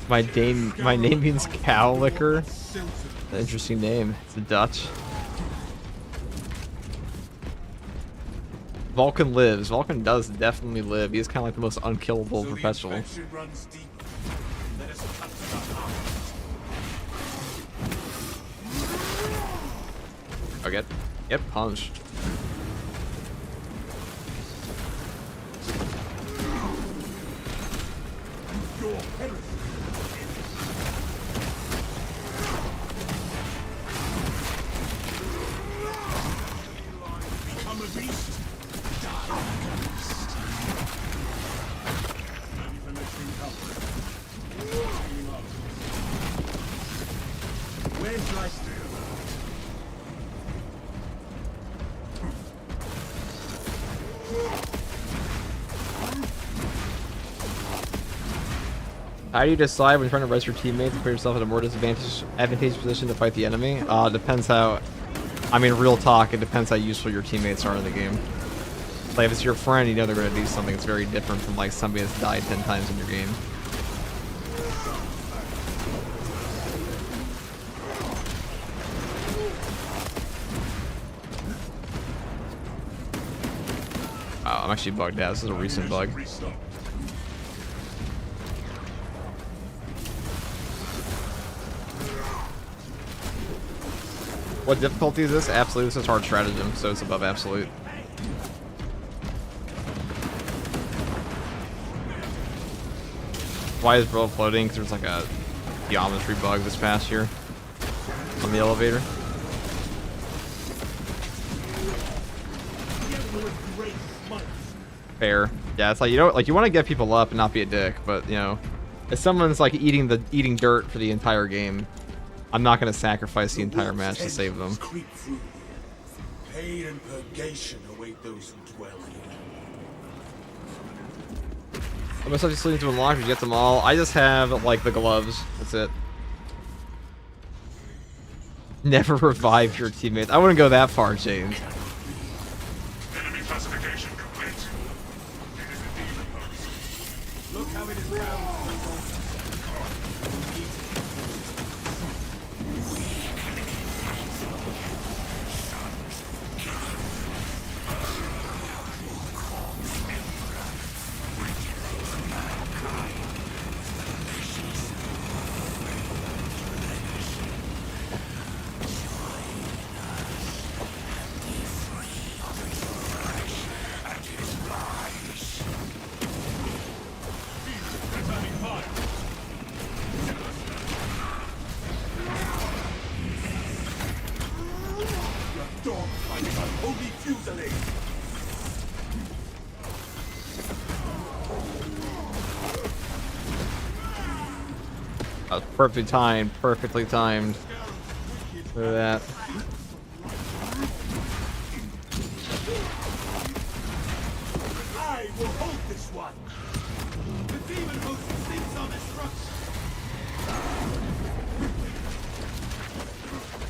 my name means cow liquor. Interesting name. It's a Dutch. Vulcan lives. Vulcan does definitely live. He's kind of like the most unkillable perpetual. Oh, get punched. How do you decide when trying to rest your teammates and put yourself in a more advantageous position to fight the enemy? Depends how... I mean, real talk, it depends how useful your teammates are in the game. Like, if it's your friend, you know they're going to do something that's very different from, like, somebody that's died 10 times in your game. Wow, I'm actually bugged out. This is a recent bug. What difficulty is this? Absolute. This is hard stratagem, so it's above absolute. Why is bro floating? Because there's like a geometry bug this past year on the elevator. Fair. Yeah, it's like you don't like you want to get people up and not be a dick, but you know, if someone's like eating dirt for the entire game, I'm not going to sacrifice the entire match to save them. Pain and purgation await those who dwell here. How much stuff you still need to unlock? Did you get them all? I just have like the gloves. That's it. Never revive your teammates. I wouldn't go that far, James. Enemy classification complete. Look how it is bound. Perfectly timed. Perfectly timed. Look at that. I will hold this one. The demon host sleeps on destruction.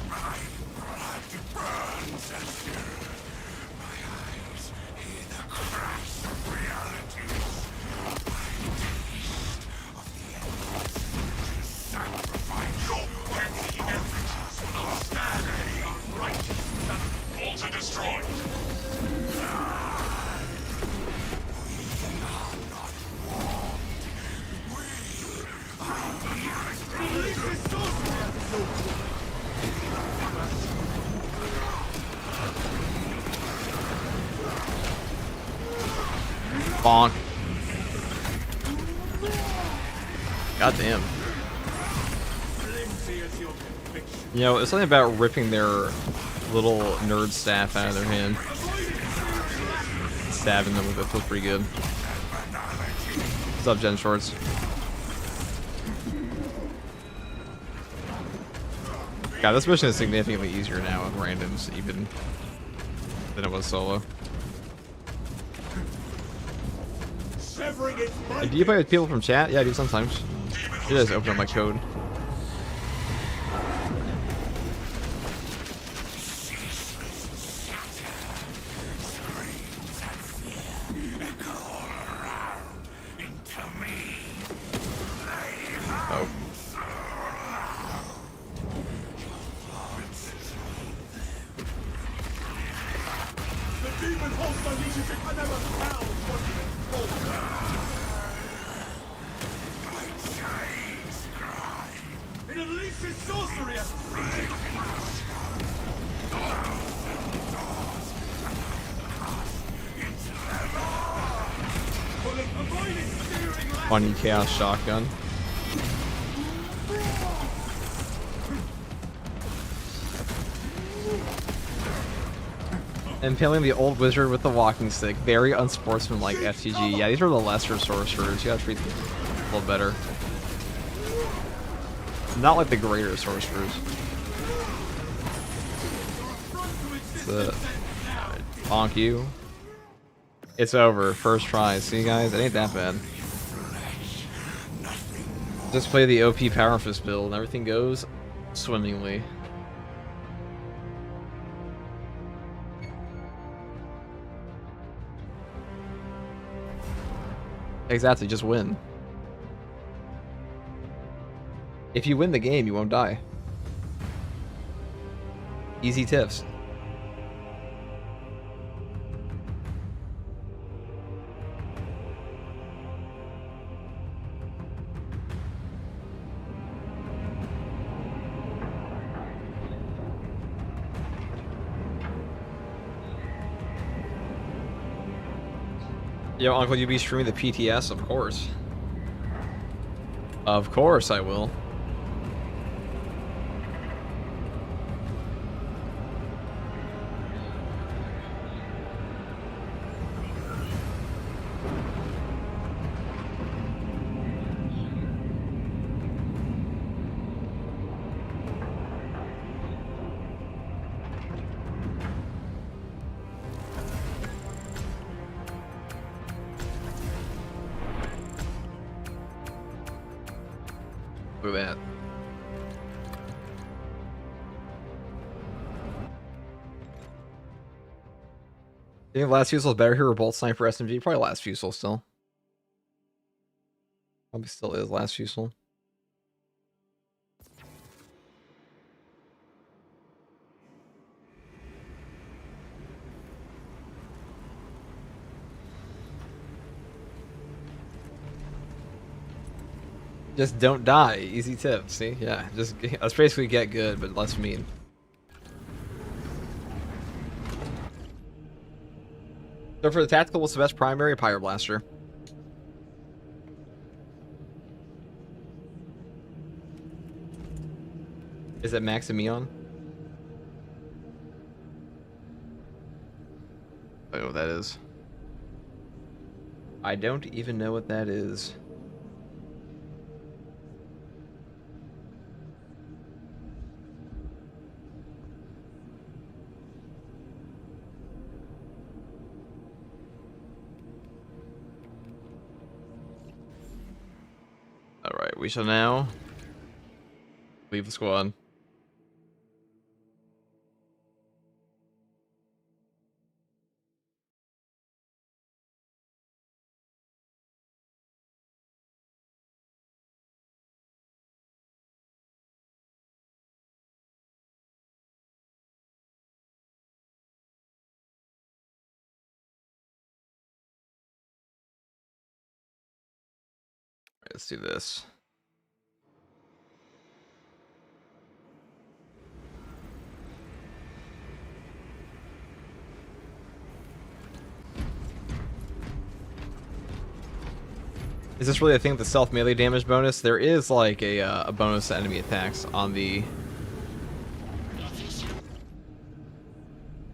My blood burns as you. My eyes hear the crash of realities. I taste of the endless. Sacrifice your petty efforts for standing. Bonk. God damn. You know, it's something about ripping their little nerd staff out of their hand. Stabbing them with it feels pretty good. What's up, Gen Shorts? God, this mission is significantly easier now with randoms, even than it was solo. Do you play with people from chat? Yeah, I do sometimes. You guys open up my code. Oh. The demon host unleashes another pound it unleashes sorcery at Funny chaos shotgun. Impaling the old wizard with the walking stick. Very unsportsmanlike FTG. Yeah, these are the lesser sorcerers. You gotta treat them a little better. Not like the greater sorcerers. Bonk you. It's over. First try. See, guys? It ain't that bad. Just play the OP Power Fist build and everything goes swimmingly. Exactly, just win. If you win the game, you won't die. Easy tips. Yo, Uncle, you be streaming the PTS? Of course. Of course I will. Look at that. You think last Fusel is better here or Bolt Sniper SMG? Probably last Fusel still. Probably still is last Fusel. Just don't die. Easy tip. See? Yeah. Just let's basically get good, but less mean. So for the tactical, what's the best primary? Pyro Blaster. Is it Maximion? I don't know what that is. I don't even know what that is. Alright, we shall now leave the squad. Let's do this. Is this really a thing with the self melee damage bonus? There is like a bonus to enemy attacks on the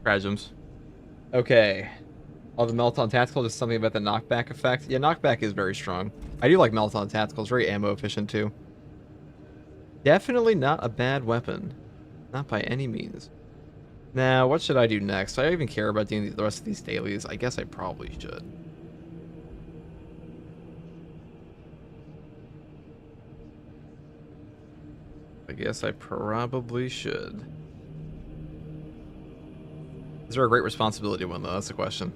Strategems. Okay. Oh, the Melt on Tactical, just something about the knockback effect. Yeah, knockback is very strong. I do like Melt on Tactical. It's very ammo efficient too. Definitely not a bad weapon. Not by any means. Now, what should I do next? Do I even care about doing the rest of these dailies? I guess I probably should. I guess I probably should. Is there a great responsibility one, though? That's the question.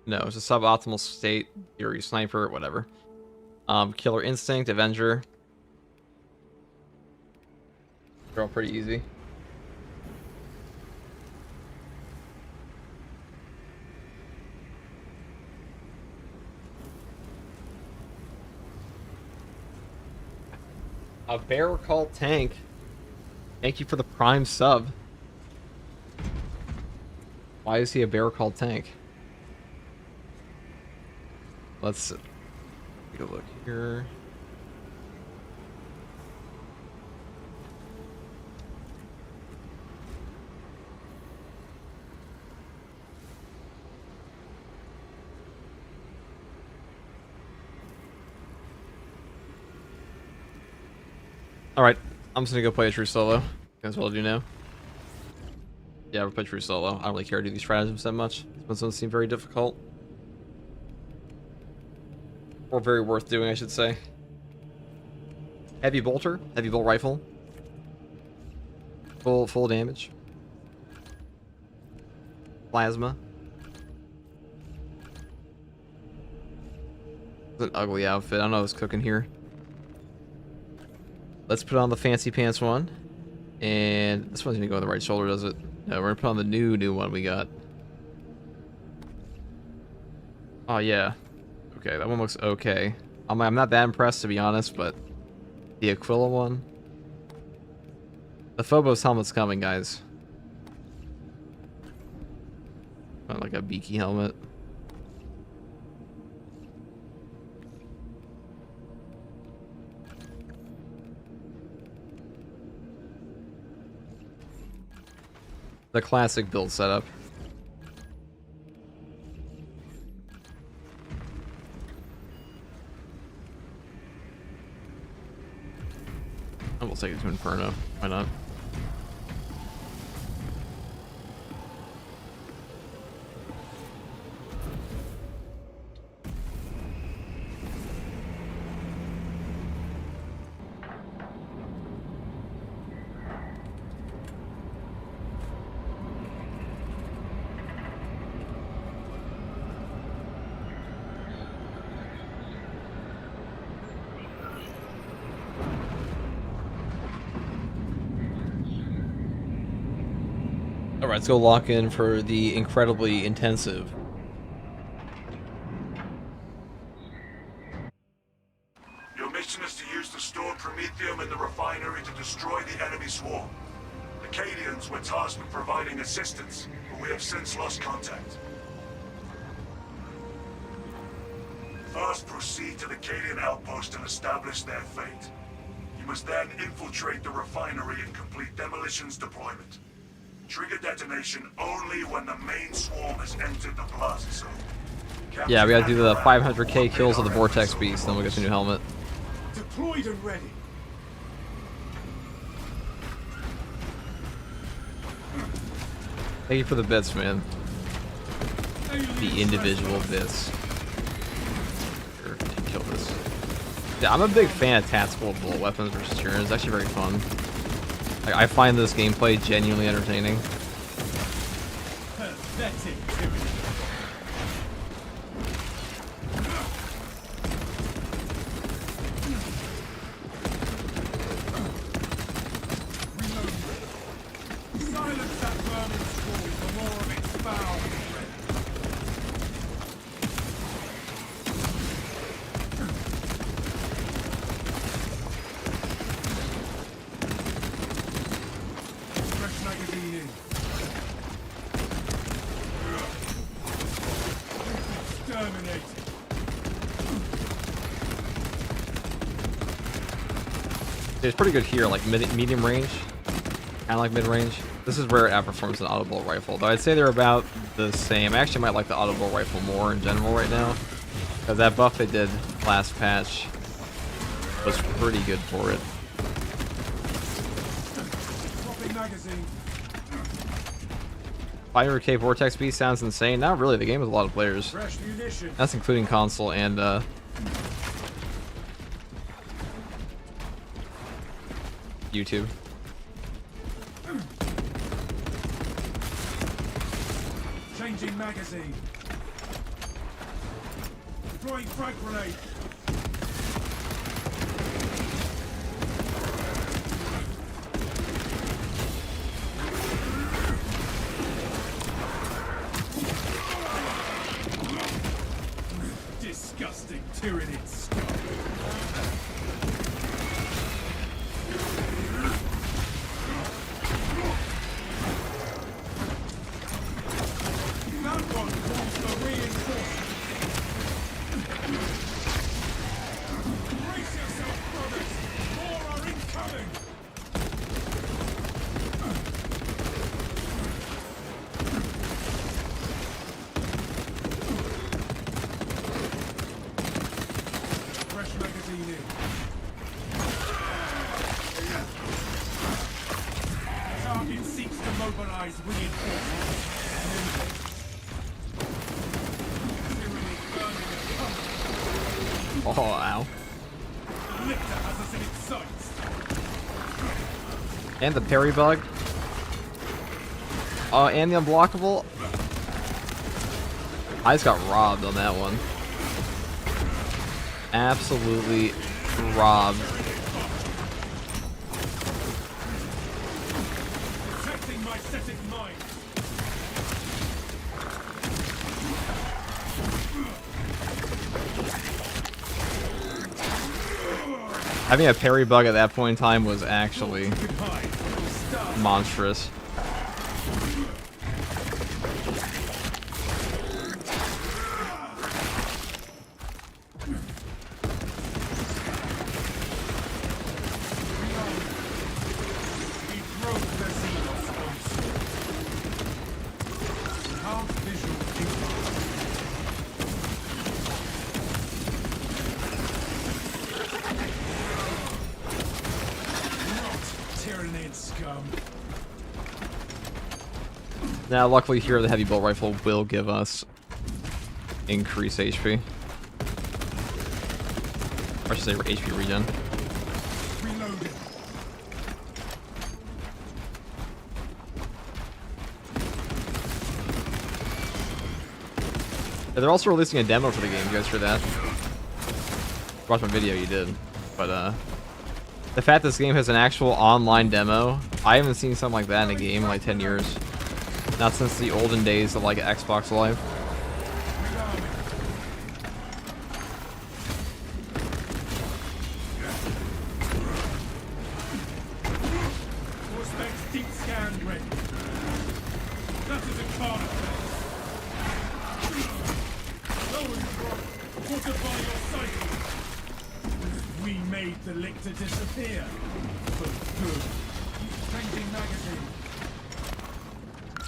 No, it's a suboptimal state. Fury Sniper, whatever. Killer Instinct, Avenger. They're all pretty easy. A Bear Call Tank. Thank you for the Prime sub. Why is he a Bear Call Tank? Let's take a look here. Alright, I'm just gonna go play a true solo. That's what I'll do now. Yeah, we'll play true solo. I don't really care to do these stratagems that much. This one doesn't seem very difficult. Or very worth doing, I should say. Heavy bolter, heavy bolt rifle. Full damage. Plasma. It's an ugly outfit. I don't know what's cooking here. Let's put on the fancy pants one. And this one's gonna go on the right shoulder, does it? No, we're gonna put on the new one we got. Oh yeah. Okay, that one looks okay. I'm not that impressed, to be honest, but the Aquila one. The Phobos helmet's coming, guys. Not like a beaky helmet. The classic build setup. I will take it to Inferno. Why not? Alright, let's go lock in for the incredibly intensive. Your mission is to use the stored Promethium in the refinery to destroy the enemy swarm. The Cadians were tasked with providing assistance, but we have since lost contact. First, proceed to the Cadian outpost and establish their fate. You must then infiltrate the refinery and complete demolition's deployment. Trigger detonation only when the main swarm has entered the blast zone. Yeah, we gotta do the 500k kills of the Vortex Beast, then we'll get the new helmet. Deployed and ready. Thank you for the bits, man. The individual bits. Sure, didn't kill this. Yeah, I'm a big fan of tactical bullet weapons versus Tyrann. It's actually very fun. Like, I find this gameplay genuinely entertaining. Pathetic, Timothy. Silence that vermin squall for more of its foul breath. Fresh magazine in. Terminate. It's pretty good here, like medium range, kind of like mid range. This is where it outperforms an auto bolt rifle, though I'd say they're about the same. I actually might like the auto bolt rifle more in general right now, because that buff they did last patch was pretty good for it. Swapping magazine. 500k vortex speed sounds insane. Not really. The game has a lot of players. Fresh munition. That's including console and YouTube. Changing magazine. Deploying frag grenade. Disgusting tyrannid scum. That one calls for reinforcement. Brace yourself, brothers! More are incoming! Fresh magazine in. Target seeks to mobilize reinforcements. Oh, ow. Lictor has us in its sights. And the parry bug. Oh, and the unblockable. I just got robbed on that one. Absolutely robbed. Protecting my static mind. Having a parry bug at that point in time was actually Goodbye. Start. monstrous. We broke the Xenos once. Enhanced visual impact. Not tyrannid scum. Now, luckily here, the heavy bolt rifle will give us increased HP. Or I should say HP regen. Reloading. Yeah, they're also releasing a demo for the game. You guys heard that? Watch my video, you did. But the fact this game has an actual online demo, I haven't seen something like that in a game in like 10 years. Not since the olden days of like Xbox Live. Prospect deep scan ready. That is a card. Going from fortify your cycle. We made the lictor disappear. For good. Changing magazine.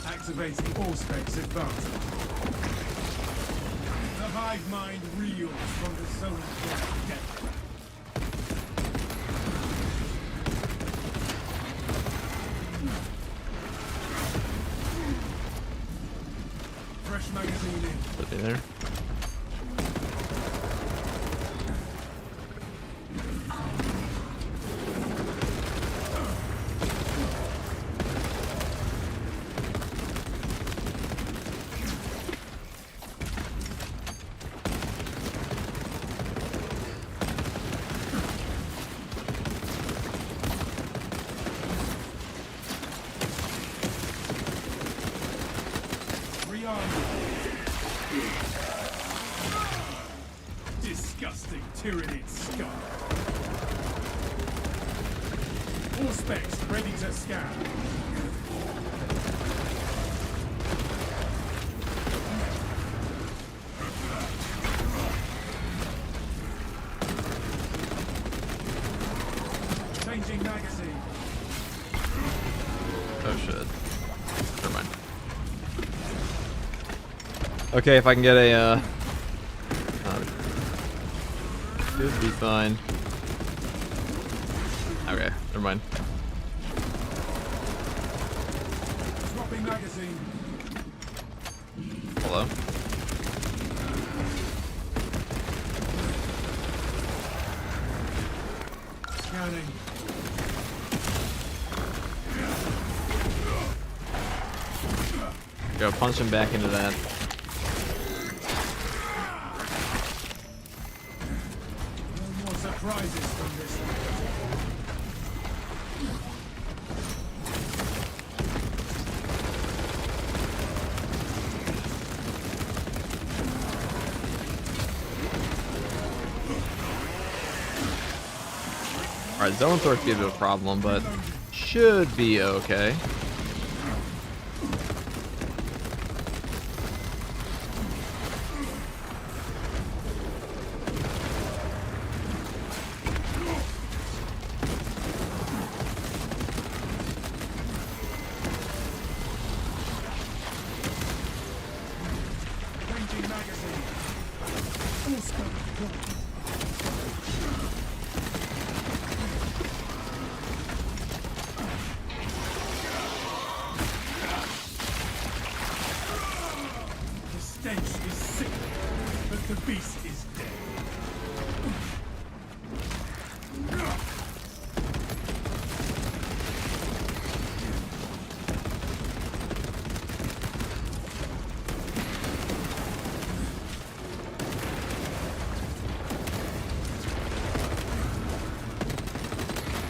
Activating all specs advanced. The hive mind reels from the zone of death. Fresh magazine in. Put it there. Disgusting tyrannid scum. All specs ready to scan. Okay, if I can get a, should be fine. Okay, never mind. Swapping magazine. Hello. Scanning. Go punch him back into that. No more surprises from this. Alright, zone throw could be a bit of a problem, but should be okay. Changing magazine. The stench is sickening, but the beast is dead.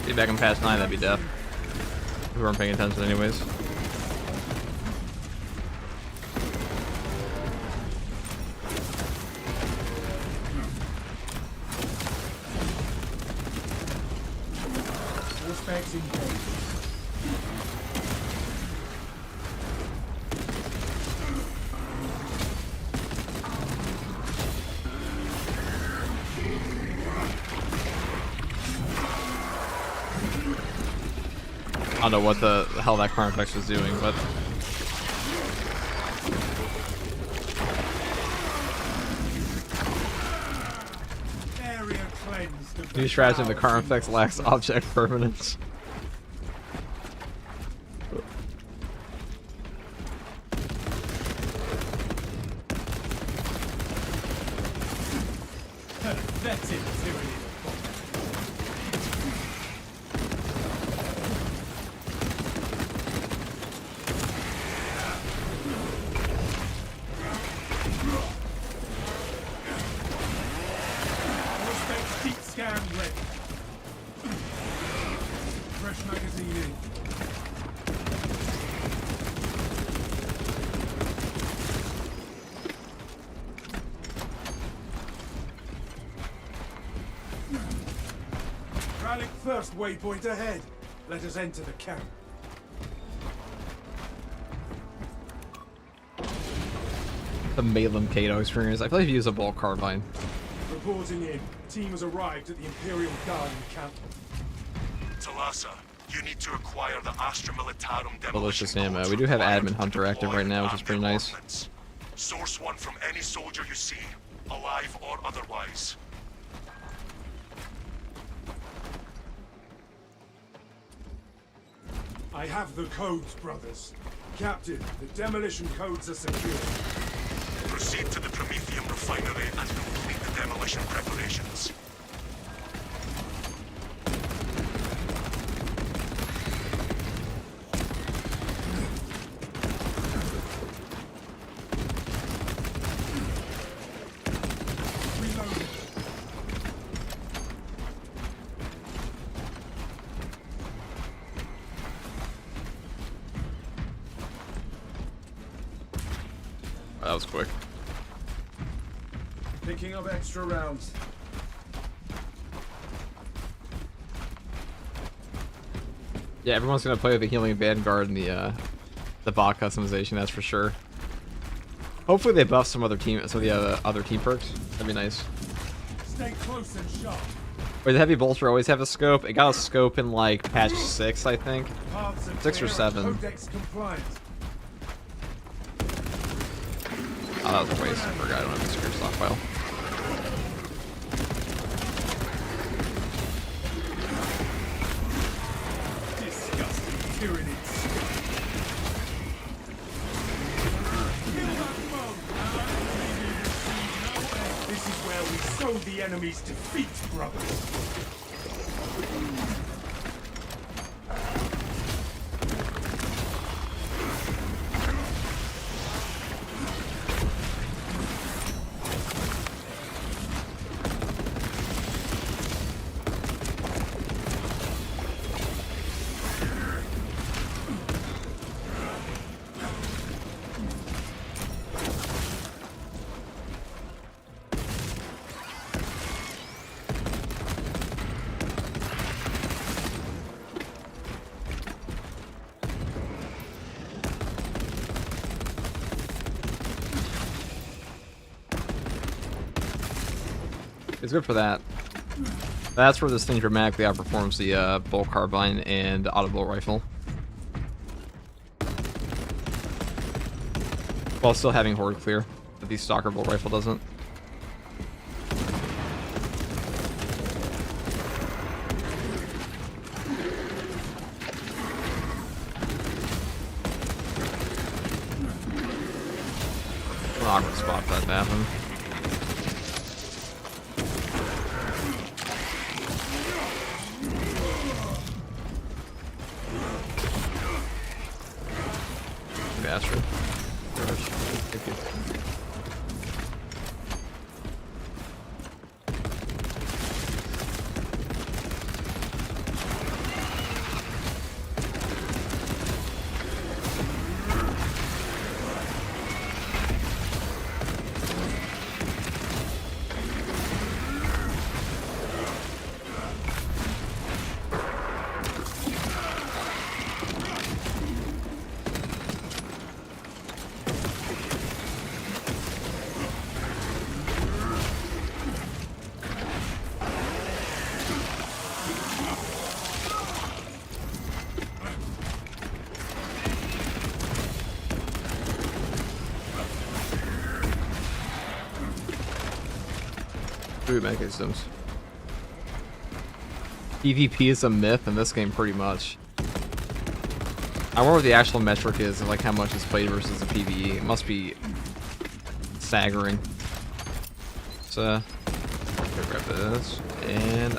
Be back in past 9, that'd be death. We weren't paying attention anyways. Suspects engaged. I don't know what the hell that Carnifex was doing, but Area cleansed. new stratagem, the Carnifex lacks object permanence. That's it, tyranny. Suspects deep scan ready. Fresh magazine in. Relic first waypoint ahead. Let us enter the camp. The Malum Kato experience. I feel like he used a bolt carbine. Reporting in. Team has arrived at the Imperial Guard encampment. Talassa, you need to acquire the Astra Militarum Delicious demolition ammo. codes We do have required Admin to Hunter active deploy right now, which is and pretty their nice. ordnance. Source one from any soldier you see, alive or otherwise. I have the codes, brothers. Captain, the demolition codes are secure. Proceed to the Prometheum refinery and complete the demolition preparations. Reloading. That was quick. Picking up extra rounds. Yeah, everyone's gonna play with the healing vanguard and the bot customization. That's for sure. Hopefully they buff some of the other team perks. That'd be nice. Stay close and sharp. Wait, the heavy bolter always have a scope. It got a scope in like patch 6, I think. Paths are 6 or clear 7. and Codex compliant. Oh, that was a waste. I forgot I don't have a secure stockpile. Disgusting tyranids. This is where we sow the enemy's defeat, brothers. It's good for that. That's where this thing dramatically outperforms the bolt carbine and auto rifle, while still having horde clear, but the stalker bolt rifle doesn't. An awkward spot for that to happen. Bastard. Thank you. Three mechanisms. PvP is a myth in this game, pretty much. I wonder what the actual metric is, and like how much is played versus the PvE. It must be staggering. So, grab this and.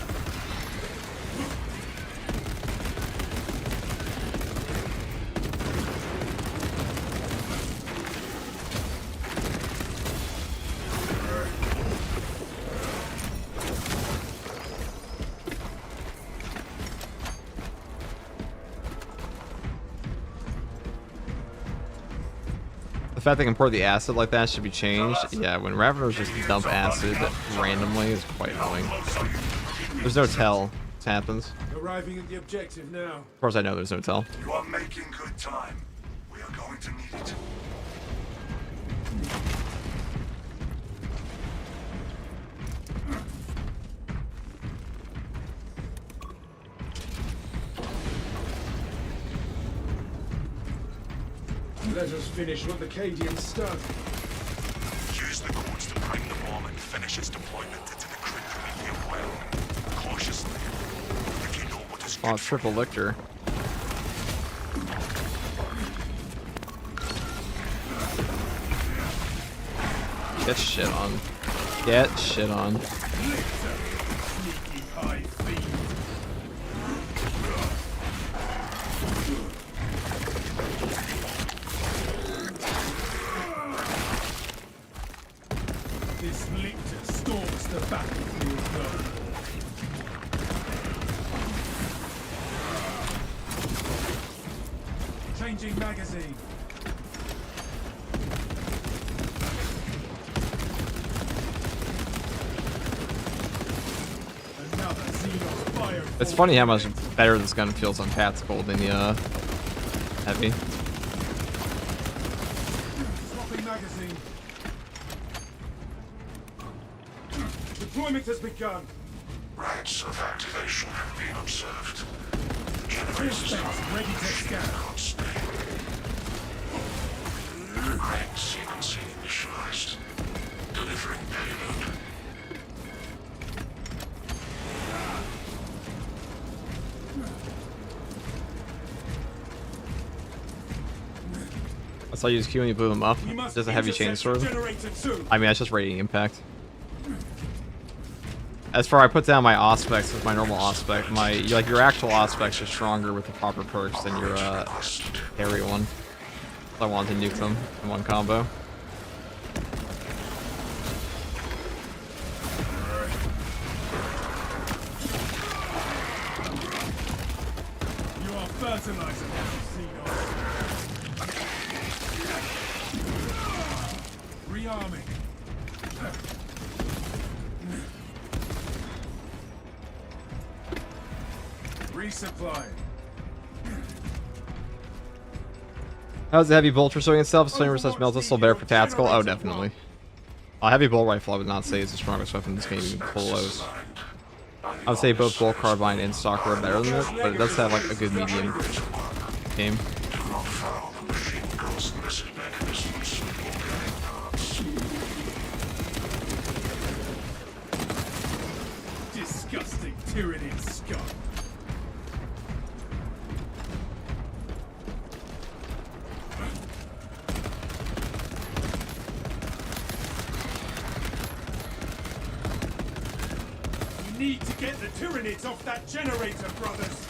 The fact they can pour the acid like that should be changed. Yeah, when Raveners just dump acid randomly is quite annoying. There's no tell. This happens. Arriving at the objective now. Of course I know there's no tell. You are making good time. We are going to need it. Let us finish what the Cadians started. Use the cords to bring the bomb and finish its deployment into the Grinding well. Cautiously. If you know what is Oh, good it's triple lictor. Get shit on. Get shit on. Sneaky high fiend. This lictor stalks the battlefield no more. Changing magazine. Another Xenos fire. It's funny how much better this gun feels on tactical than the heavy. Swapping magazine. Deployment has begun. Rites of activation have been observed. Full space, ready to scan. Great sequencing initialized. That's why you use Q when you blew them up. We must Just a heavy intercept the chainsword. generator too. I mean, that's just radiant impact. As far I put down my auspex with my normal auspec, your actual auspecs are stronger with the proper perks than your carry one. So I wanted to nuke them in one combo. You are fertilizer, rearming. Resupply. How's the heavy bolt showing itself? Swing versus melt still better for tactical? Oh, definitely. A heavy bolt rifle I would not say is the strongest weapon in this game, even close. I would say both bolt carbine and stalker are better than it, but it does have like a good medium game. Disgusting tyrannid scum. We need to get the tyrannids off that generator, brothers.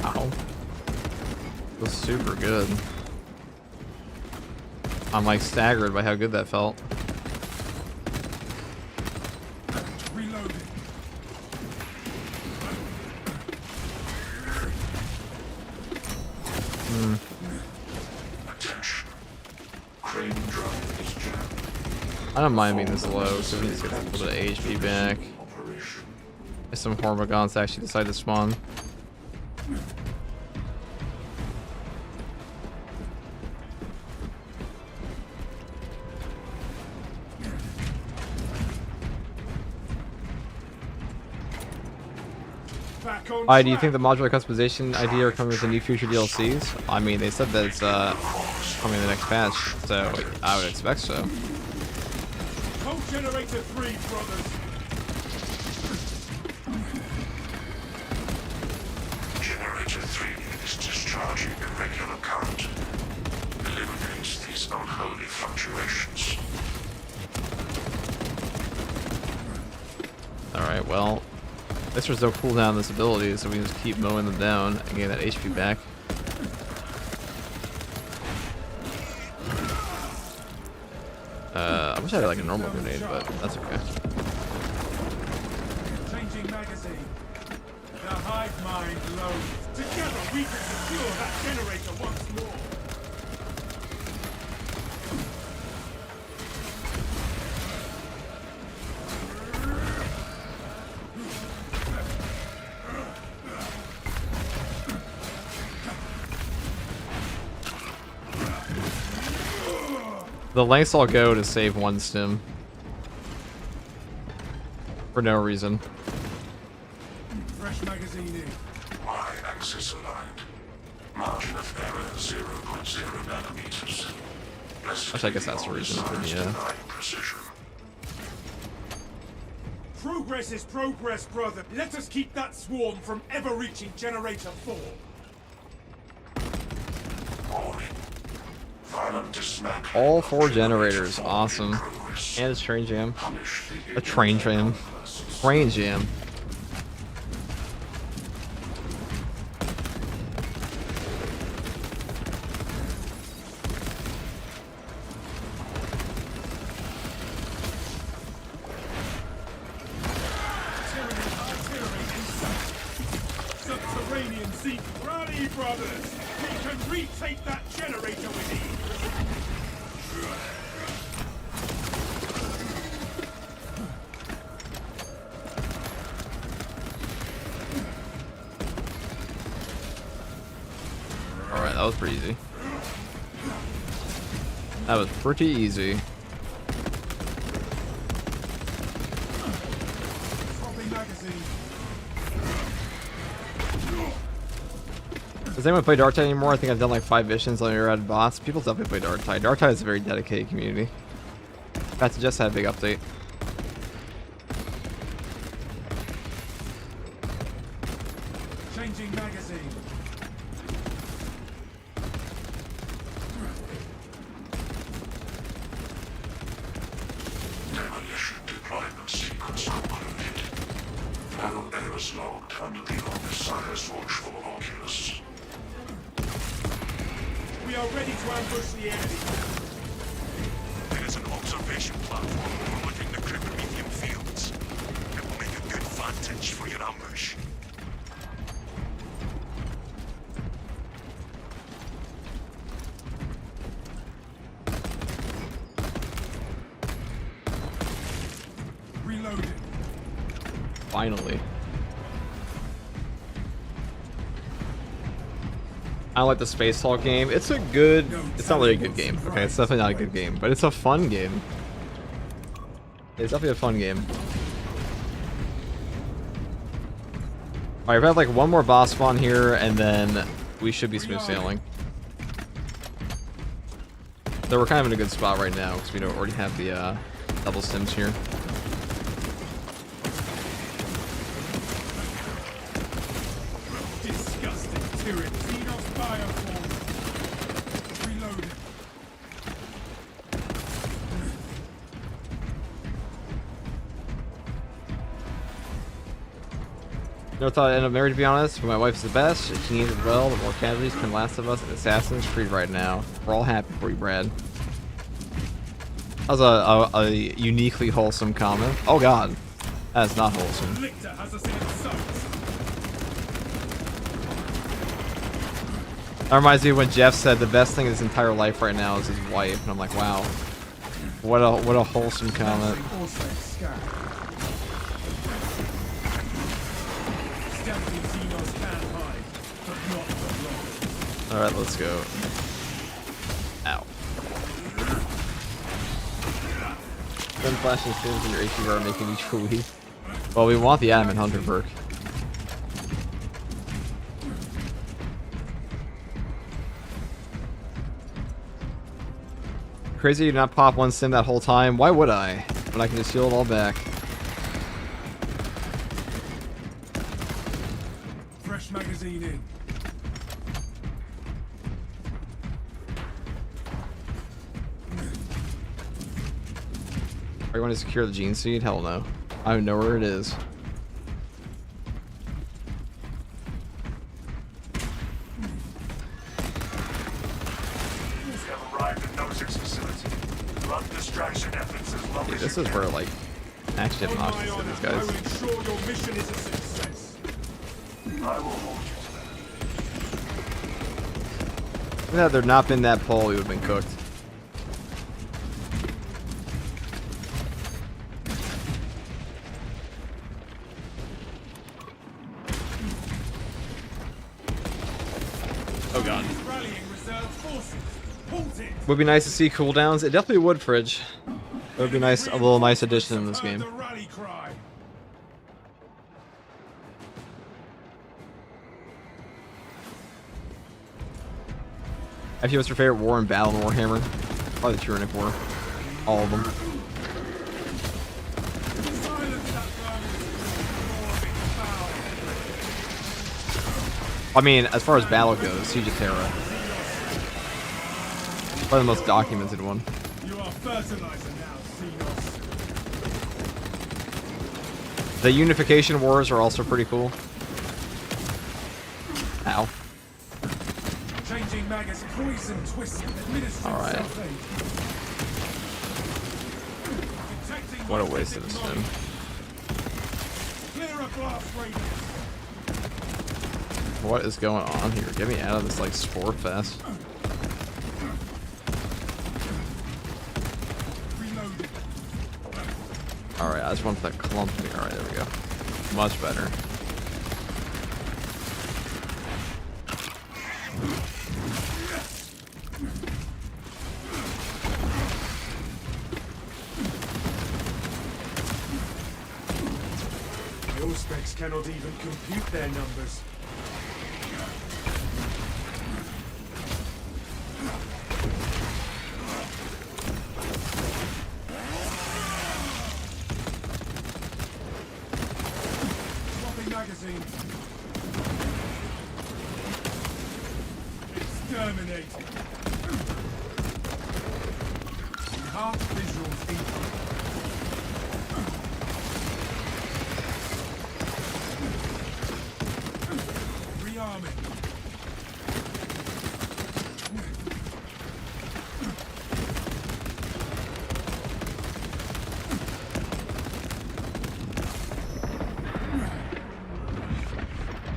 Ow. It was super good. I'm like staggered by how good that felt. Reloading. Attention. Crane drive is jammed. I don't mind being this low, so we need to get a little bit of HP back. Operation. If some Hormagons actually decide to spawn. Back on Alright, do you track. think the modular customization idea are coming with the new future DLCs? I mean, they said that it's coming in the next patch, so I would expect so. Hold generator 3, brothers. Generator 3 is discharging a regular current. Eliminates these unholy fluctuations. Alright, well, at least there's no cooldown on this ability, so we can just keep mowing them down and getting that HP back. I wish I had like a normal grenade, but that's okay. Changing magazine. The hive mind loads. Together we can secure that generator once more. The lengths I'll go to save one stim. For no reason. Fresh magazine in. Y-axis aligned. Margin of error 0.0 nanometers. Which I guess that's the reason for the, Precision. Progress is progress, brother. Let us keep that swarm from ever reaching generator 4. Warning. Violent dismantling. all 4 generators, awesome. And a train jam. A train jam. Train jam. Subterranean sea. Rally, brothers. We can retake that generator with ease. Alright, that was pretty easy. That was pretty easy. Swapping magazine. Does anyone play Dark Tide anymore? I think I've done like 5 missions on your red boss. People definitely play Dark Tide. Dark Tide is a very dedicated community. That's just had a big update. Changing magazine. Demolition deployment sequence concluded. Panel errors logged under the Omniscience Watchful Oculus. We are ready to ambush the enemy. There's an observation platform monitoring the Cryptomedium fields. It will make a good vantage for your ambush. Reloading. Finally. I like the Space Hulk game. It's a good... It's not really a good game. Okay, it's definitely not a good game. But it's a fun game. It's definitely a fun game. Alright, we have like one more boss spawn here, and then we should be smooth sailing. So we're kind of in a good spot right now, because we don't already have the double sims here. Disgusting tyrant. Xenos bioform. Reloading. Never thought I'd end up married, to be honest, but my wife's the best. She needs it well. The more casualties can Last of Us and Assassin's Creed right now. We're all happy for you, Brad. That was a uniquely wholesome comment. Oh god. That's not wholesome. Lictor has us in sights. That reminds me of when Jeff said the best thing in his entire life right now is his wife, and I'm like, wow. What a wholesome comment. Also scan. Stealthy Xenos can hide, but not for long. Alright, let's go. Ow. Then flashing skins in your HUR are making each week. Well, we want the Adamant Hunter perk. Crazy you did not pop one sim that whole time. Why would I? When I can just heal it all back. Fresh magazine in. Are you going to secure the gene seed? Hell no. I don't know where it is. We have arrived at No 6 facility. Run distraction efforts as long Dude, as this you is can. where, like, actually On my obnoxious to honor, these I will guys. ensure your mission is a success. I will hold you to that. Had there not been that pole, we would have been cooked. Oh god. Rallying reserve forces. Halt it. Would be nice to see cooldowns. It definitely would, Fridge. It would be nice, a little nice addition in this Heard game. the rally cry. If you what's your favorite war and battle in Warhammer? Probably the Tyrannic War. All of them. Silence that vermin. Foul. I mean, as far as battle goes, Siege of Terra. Probably the most documented one. You are fertilizer now, Xenos. The Unification Wars are also pretty cool. Ow. Changing magazine. Poison twist. Administering Alright. self-aid. Detecting What a waste of a magnetic sim. node. Clear a blast radius. What is going on here? Get me out of this, like, spore fest. Reloading. Alright, I just want that clump to me. Alright, there we go. Much better. Your specs cannot even compute their numbers. Swapping magazine. Terminated. Enhanced visuals incoming. Rearming.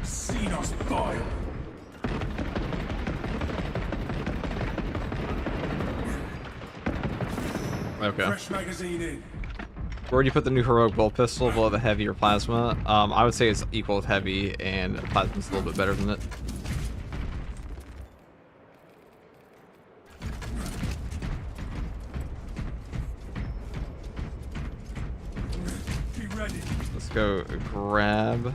Xenos bile. Okay. Fresh magazine in. Where do you put the new heroic bolt pistol below the heavy or plasma? I would say it's equal with heavy, and plasma's a little bit better than it. Be ready. Let's go grab.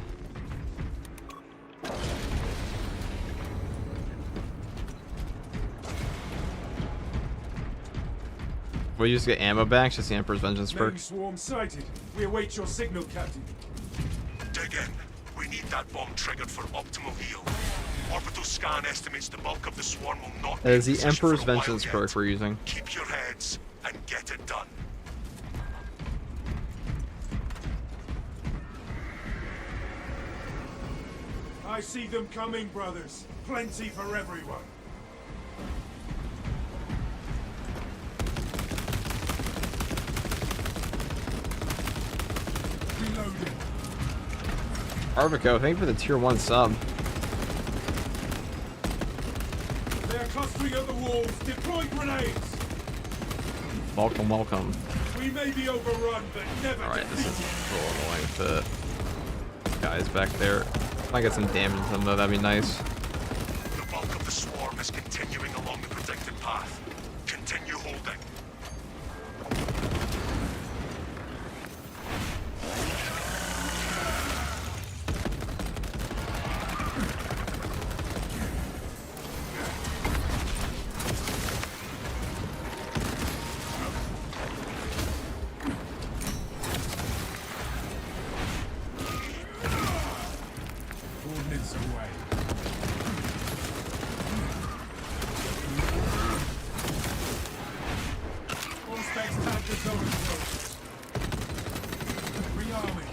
Will you just get ammo back? Just the Emperor's Vengeance perk. Main swarm sighted. We await your signal, Captain. Dig in. We need that bomb triggered for optimal heal. Orbital scan estimates the bulk of the swarm will not be That is in the position Emperor's for a while Vengeance yet. perk we're using. Keep your heads and get it done. I see them coming, brothers. Plenty for everyone. Reloading. Arvico, thank you for the tier 1 sub. They are clustering at the walls. Deploy grenades. Welcome, welcome. We may be overrun, but never Alright, this is defeated. a little annoying with the guys back there. If I get some damage on them though, that'd be nice. The bulk of the swarm is continuing along the predicted path. Continue holding. Coordinates away. All specs tag the zone approach. Rearming.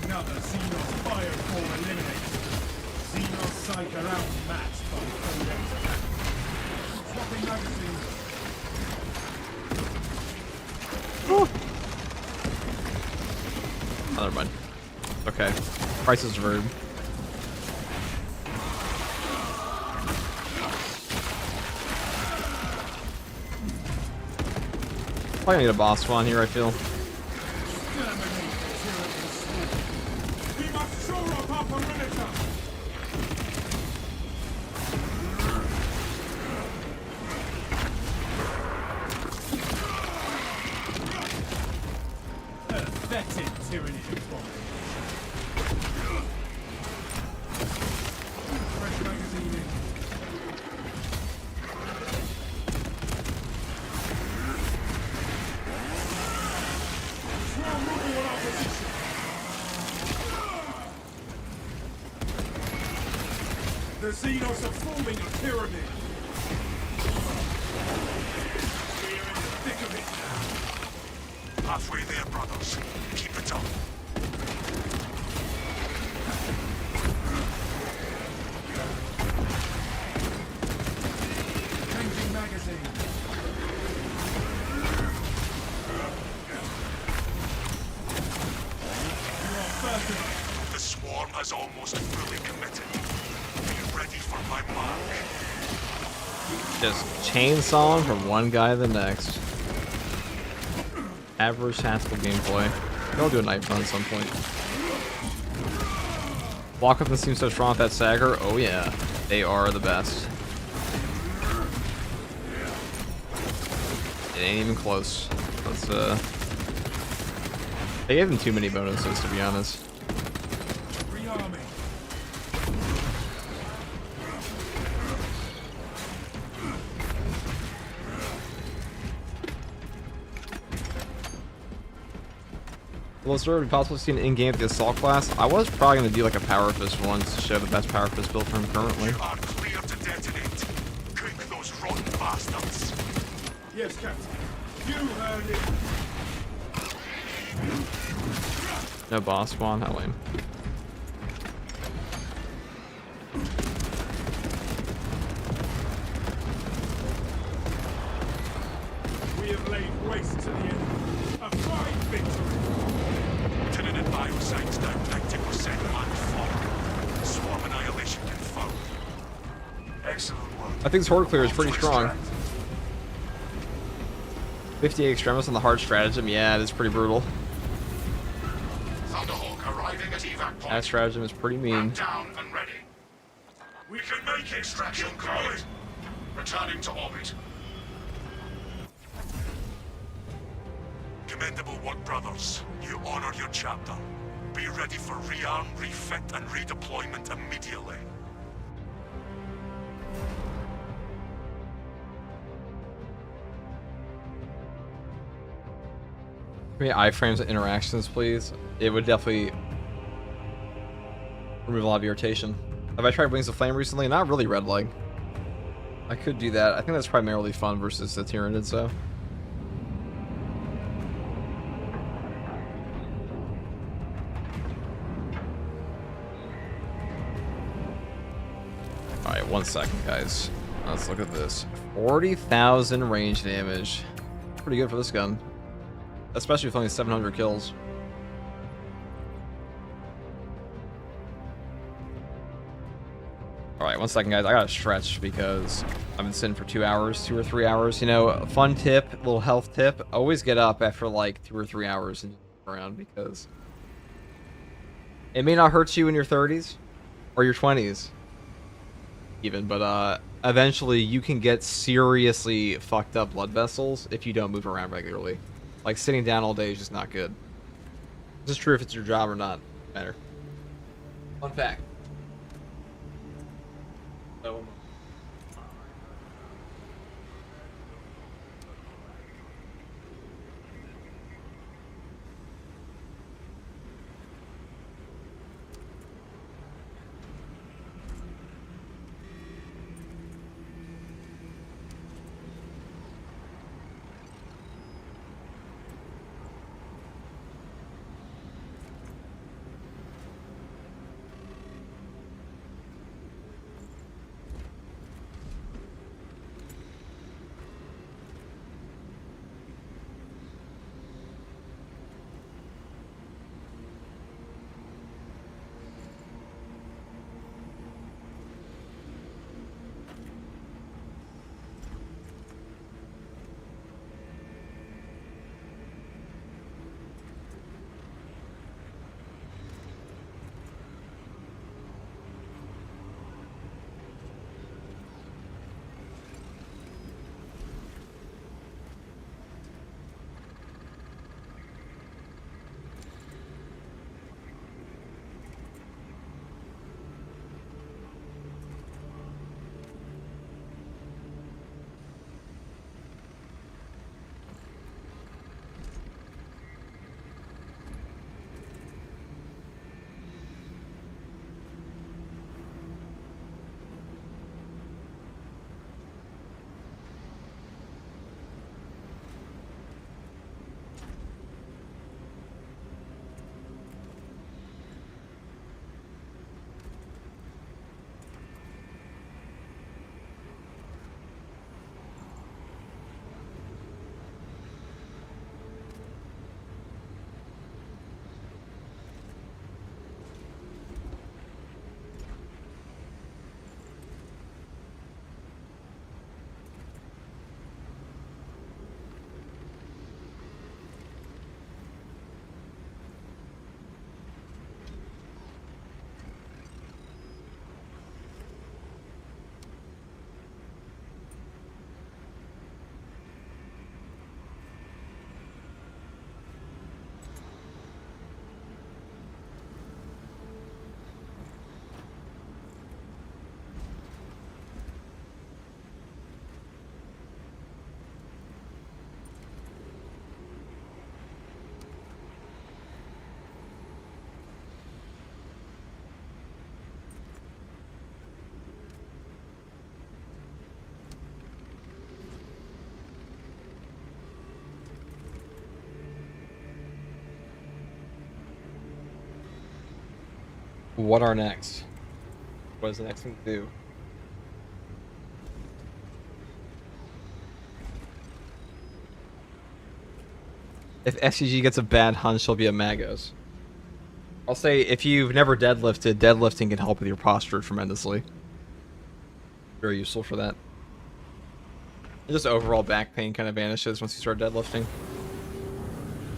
Another Xenos fireform eliminated. Xenos Psych are outmatched by Codex attack. Swapping magazine. Oh, never mind. Okay. Price is rude. Probably gonna need a boss spawn here, I feel. Exterminate the Tyranid swarm. We must shore up our perimeter. Pathetic Tyranid bomb. Fresh magazine in. Swarm moving on our position. The Xenos are forming a pyramid. We're in the thick of it now. Halfway there, brothers. Keep it up. Changing magazine. You are first of The swarm has almost fully committed. Be ready for my mark. Just chainsawing from one guy to the next. Average tactical gameplay. I'll do a knife run at some point. Walk up and seems so strong with that Sagger. Oh yeah, they are the best. It ain't even close. Let's they gave them too many bonuses, to be honest. Rearming. army. Will it be possible to see an in-game with the assault class? I was probably going to do like a power fist once to show the best power fist build for him currently. You are clear to detonate. Kick those rotten bastards. Yes, Captain. You heard it. No boss spawn, how lame. We have laid waste to the enemy. A fine victory. Lieutenant and bioscience down 90% and fall. Swarm annihilation confirmed. Excellent work. I think this horde clear is pretty To strong. extract. 58 extremis on the hard stratagem, yeah, it is pretty brutal. Thunderhawk arriving at evac point. That stratagem is pretty mean. Ramp down and ready. We can make extraction complete. Returning to orbit. Commendable work, brothers. You honor your chapter. Be ready for rearm, refit, and redeployment immediately. Give me iframes and interactions, please. It would definitely remove a lot of irritation. Have I tried Wings of Flame recently? Not really, Red Leg. I could do that. I think that's primarily fun versus the Tyranid, so. Alright, 1 second, guys. Let's look at this. 40,000 range damage. Pretty good for this gun. Especially with only 700 kills. Alright, 1 second, guys. I gotta stretch because I've been sitting for 2 hours, 2 or 3 hours. You know, a fun tip, little health tip. Always get up after like 2 or 3 hours and move around because it may not hurt you in your 30s or your 20s even, but eventually you can get seriously fucked up blood vessels if you don't move around regularly. Like, sitting down all day is just not good. This is true if it's your job or not. Matter. Fun fact. So, What are next? What is the next thing to do? If SCG gets a bad hunch, she'll be a Magos. I'll say if you've never deadlifted, deadlifting can help with your posture tremendously. Very useful for that. And just overall back pain kind of vanishes once you start deadlifting.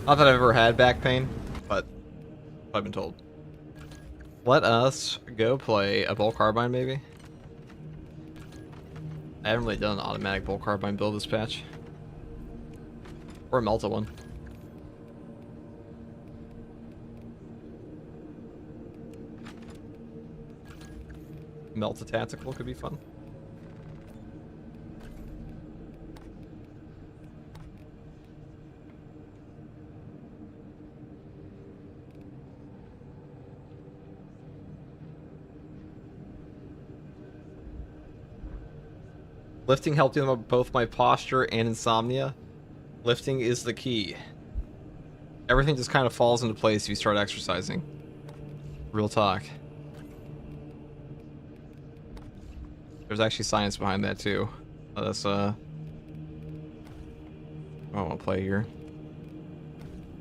Not that I've ever had back pain, but I've been told. Let us go play a Bolt Carbine, maybe. I haven't really done an automatic Bolt Carbine build this patch. Or a Melta one. Melta Tactical could be fun. Lifting helped with both my posture and insomnia. Lifting is the key. Everything just kind of falls into place if you start exercising. Real talk. There's actually science behind that too. Let us I want to play here.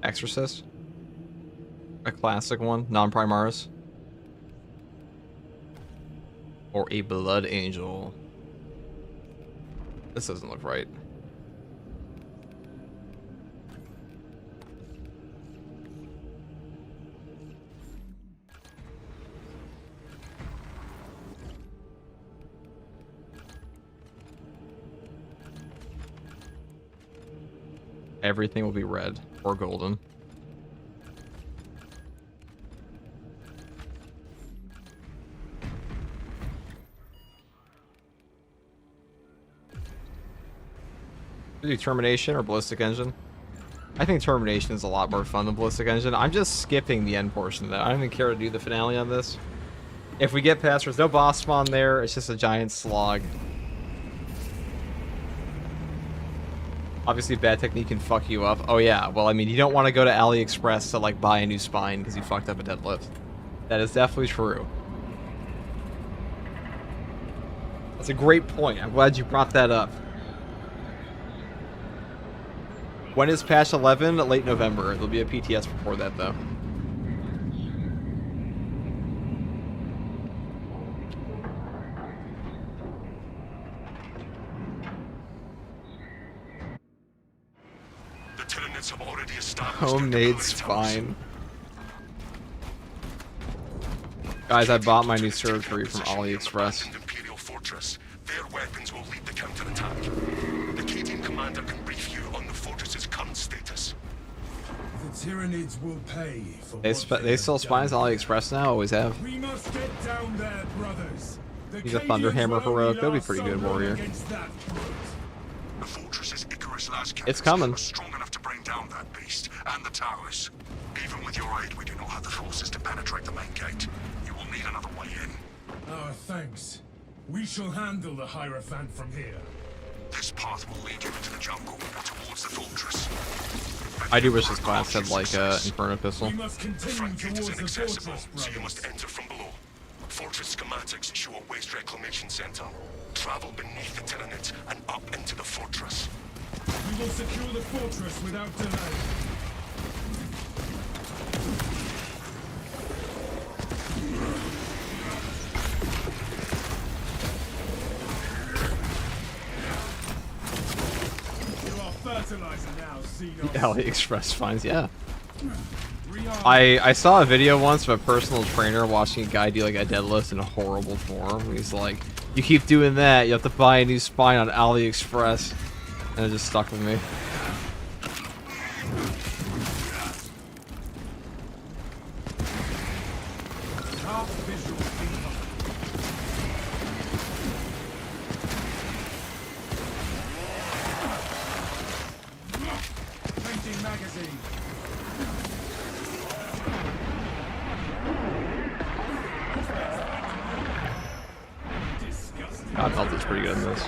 Exorcist. A classic one, non-Primaris. Or a Blood Angel. This doesn't look right. Everything will be red or golden. Do Termination or Ballistic Engine? I think Termination is a lot more fun than Ballistic Engine. I'm just skipping the end portion of that. I don't even care to do the finale on this. If we get past, there's no boss spawn there. It's just a giant slog. Obviously, bad technique can fuck you up. Oh yeah, well, I mean, you don't want to go to AliExpress to, like, buy a new spine because you fucked up a deadlift. That is definitely true. That's a great point. I'm glad you brought that up. When is patch 11? Late November. There'll be a PTS before that, though. The Tyranids have already established Homemade spine. Guys, I bought my new surgery from AliExpress. Imperial Fortress. Their weapons will lead the counterattack. The Cadian commander can brief you on the fortress's current status. The Tyranids will pay for They sell spines on AliExpress now, always have. We must get down there, brothers. He's a Thunderhammer heroic. That'll be pretty good, warrior. The fortress's Icarus Lascannons It's coming. are strong enough to bring down that beast and the towers. Even with your aid, we do not have the forces to penetrate the main gate. You will need another way in. Our thanks. We shall handle the Hierophant from here. This path will lead you into the jungle towards the fortress. I do wish this class had, like, Inferno Pistol. We must The continue front gate is towards the inaccessible, fortress, so you must brothers. enter from below. Fortress schematics show a waste reclamation center. Travel beneath the Tyranids and up into the fortress. We will secure the fortress without delay. You are fertilizer now, Xenos. AliExpress finds, yeah. Rearm. I saw a video once of a personal trainer watching a guy do, like, a deadlift in a horrible form. He's like, you keep doing that, you have to buy a new spine on AliExpress. And it just stuck with me. Half visual feedback. Changing magazine. Disgusting. God, Melta's pretty good in this.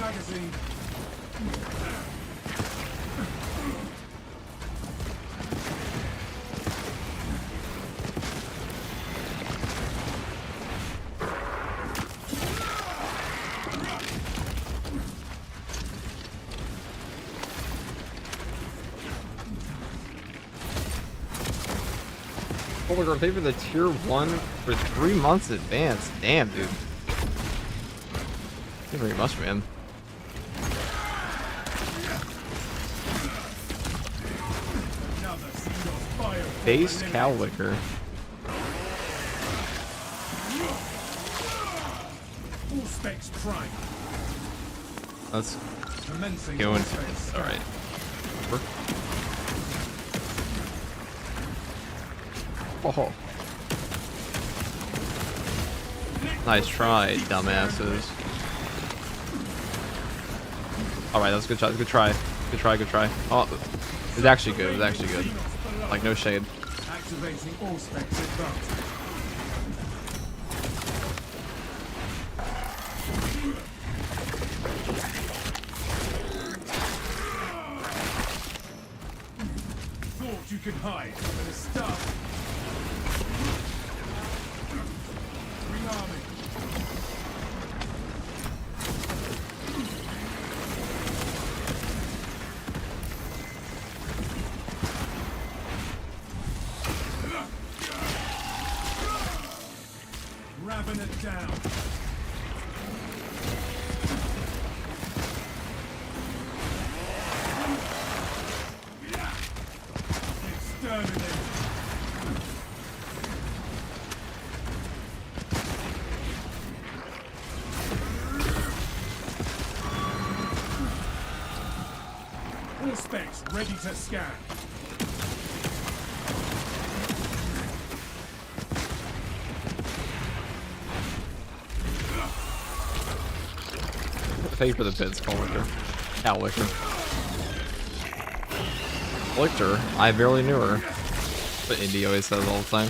magazine. Oh my god, pay for the tier 1 for 3 months in advance. Damn, dude. Thank you very much, man. Another seed of fire. Base cow liquor. All specs prime. Let's Commencing go all into specs. it. Alright. Oh. Nice try, dumbasses. Alright, that was a good shot. Good try. Good try, good try. Oh, it was actually good. It was actually good. Like, no shade. Activating all specs advanced. Thought you could hide, but it's stuff. Rearming. Grabbing it down. Exterminate. All specs ready to scan. Pay for the bits, cow liquor. Cow liquor. Licked her. I barely knew her. But Indy always says all the time.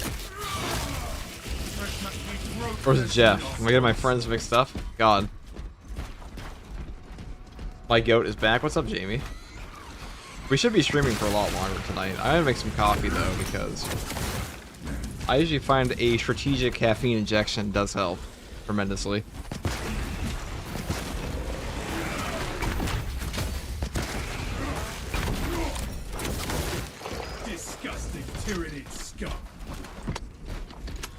Where's Jeff? Am I getting my friends mixed up? God. My goat is back. What's up, Jamie? We should be streaming for a lot longer tonight. I'm gonna make some coffee though, because I usually find a strategic caffeine injection does help tremendously. Disgusting tyrannid scum.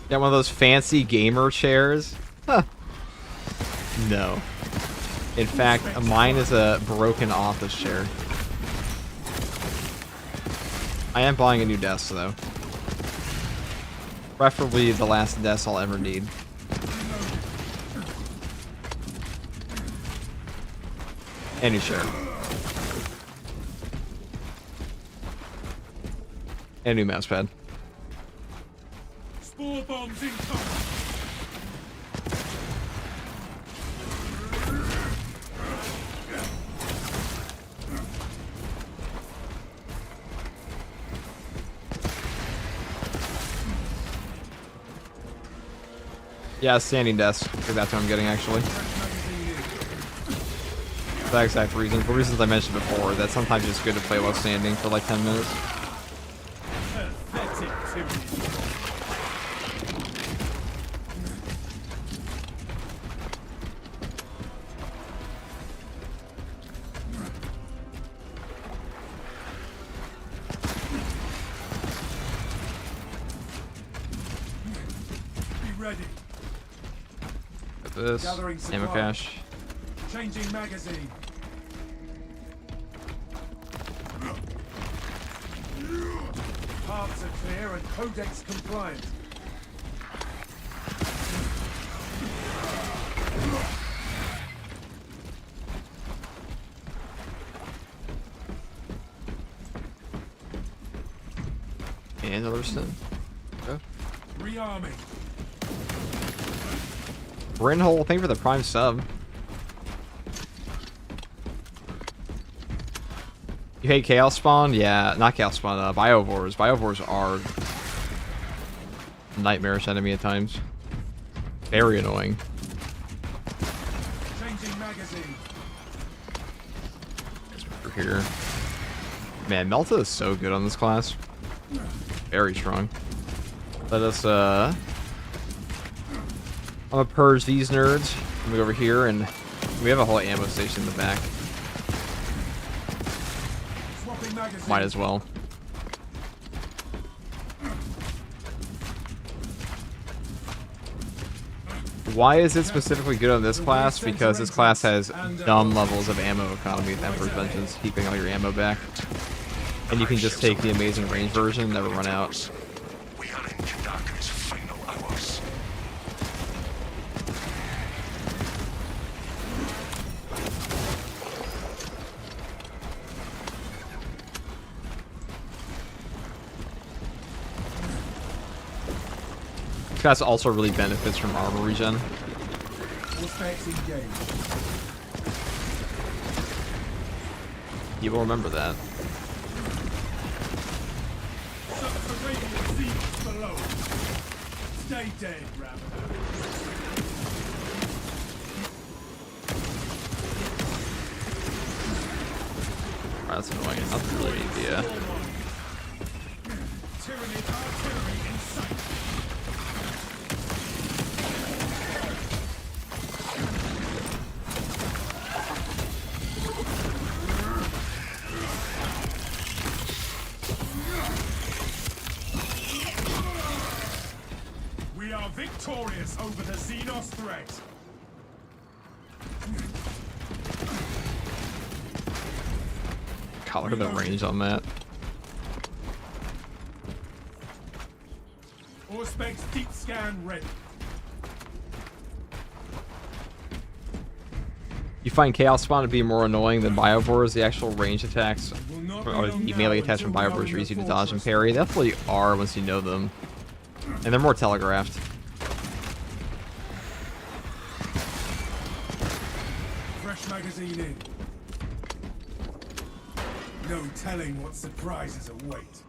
Got one of those fancy gamer chairs? Huh. No. In fact, mine is a broken office chair. I am buying a new desk, though. Preferably the last desk I'll ever need. And new chair. And a new mouse pad. Spore bombs incoming. Yeah, standing desk. I think that's what I'm getting, actually. For that exact reason. For reasons I mentioned before, that sometimes it's good to play while standing for like 10 minutes. Pathetic tyranny. Be ready. Got this. Gathering Ammo supply. cache. Changing magazine. Parts are clear and codex compliant. And another stun. Okay. Rearming. Brinhole, thank you for the prime sub. You hate Chaos Spawn? Yeah, not Chaos Spawn, Biovores. Biovores are a nightmarish enemy at times. Very annoying. Changing magazine. Over here. Man, Melta is so good on this class. Very strong. Let us, I'm gonna purge these nerds. Let me go over here, and we have a whole ammo station in the back. Might as well. Why is it specifically good on this class? Because this class has dumb levels of ammo economy with Emperor's Vengeance, keeping all your ammo back. And you can just take the amazing range version and never run out. We are in Kandaka's final hours. This class also really benefits from armor regen. You will remember that. Stay dead, Rabbit. That's annoying. That's a really good idea. Tyranny, artillery in sight. We are victorious over the Xenos threat. God, look at the range on that. Auspex deep scan ready. You find Chaos Spawn to be more annoying than Biovores. The actual range attacks, or the melee attacks from Biovores are easy to dodge and parry. They definitely are once you know them. And they're more telegraphed. Fresh magazine in. No telling what surprises await.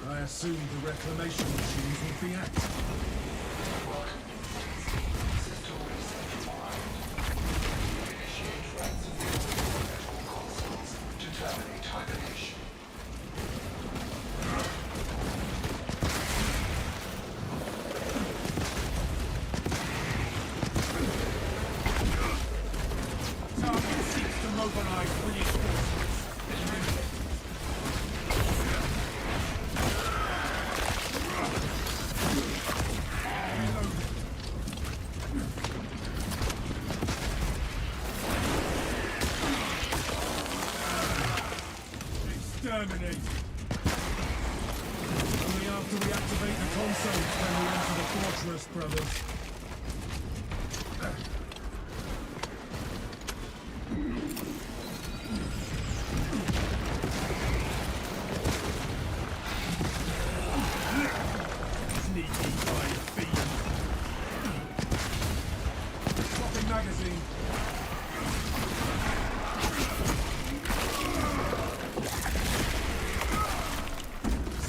I assumed the reclamation machines would be active. Target seeks to mobilize reinforcements. Exterminate. Only after we activate the console can we enter the fortress, brothers. Sneaky fine fiend. Swapping magazine.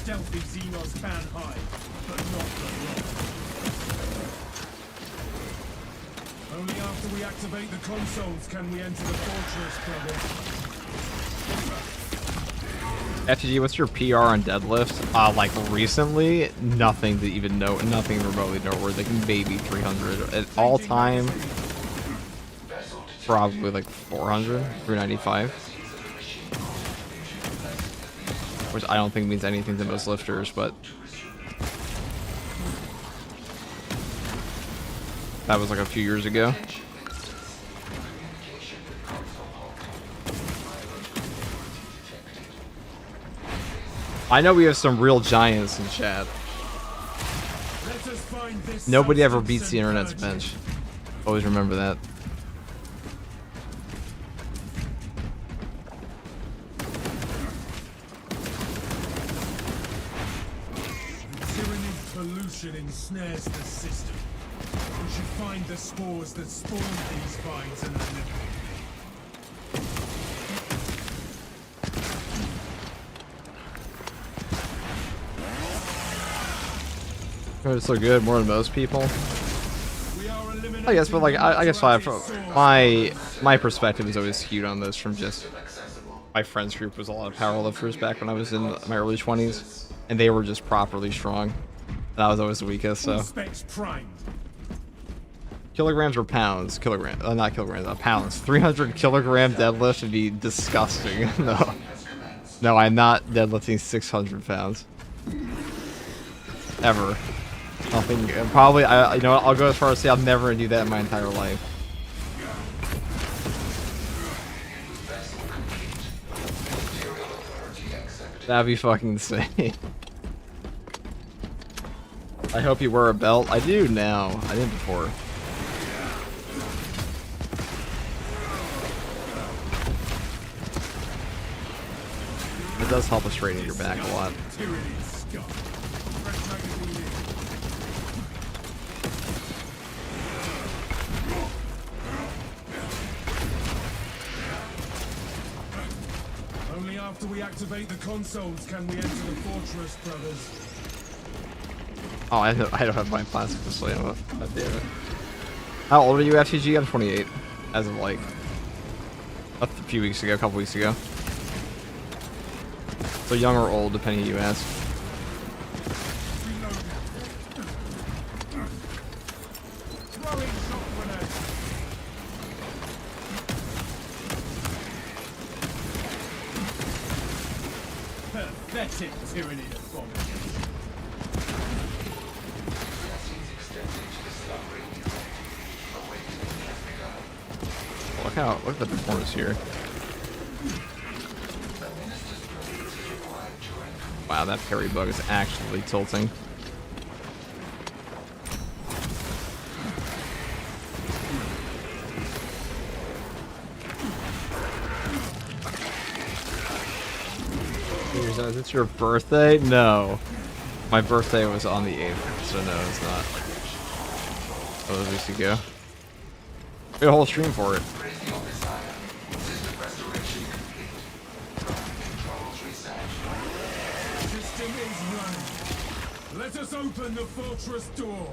Stealthy Xenos can hide, but not for long. Only after we activate the consoles can we enter the fortress, brothers. FTG, what's your PR on deadlift? Like recently, nothing to even know, nothing remotely noteworthy. Maybe 300 at all time. Probably like 400, 395. Which I don't think means anything to most lifters, but that was like a few years ago. I know we have some real giants in chat. Nobody ever beats the internet's bench. Always remember that. Tyrannid pollution ensnares the system. We should find the spores that spawn these vines and eliminate them. Oh, it's so good, more than most people. We are eliminating I guess, but like I guess my perspective is always skewed on this from just my friends group was a lot of powerlifters back when I was in my early 20s, and they were just properly strong, and I was always the weakest. So kilograms or pounds? Not kilograms, pounds. 300 kilogram deadlift would be disgusting. No, I'm not deadlifting 600 pounds ever. Nothing. Probably. You know what, I'll go as far as say I'll never do that in my entire life. That'd be fucking insane. I hope you wear a belt. I do now. I didn't before. It does help us straighten your back a lot. Only after we activate the consoles can we enter the fortress, brothers. Oh, I don't have my plastic to play. God damn it. How old are you, FTG? I'm 28. As of like a few weeks ago, a couple weeks ago. So young or old, depending who you ask. Pathetic tyranny of abomination. Look at the performance here. Wow, that parry bug is actually tilting. Is it your birthday? No. My birthday was on the 8th, so no, it's not. Oh, that was weeks ago. We had a whole stream for it. System is running. Let us open the fortress door.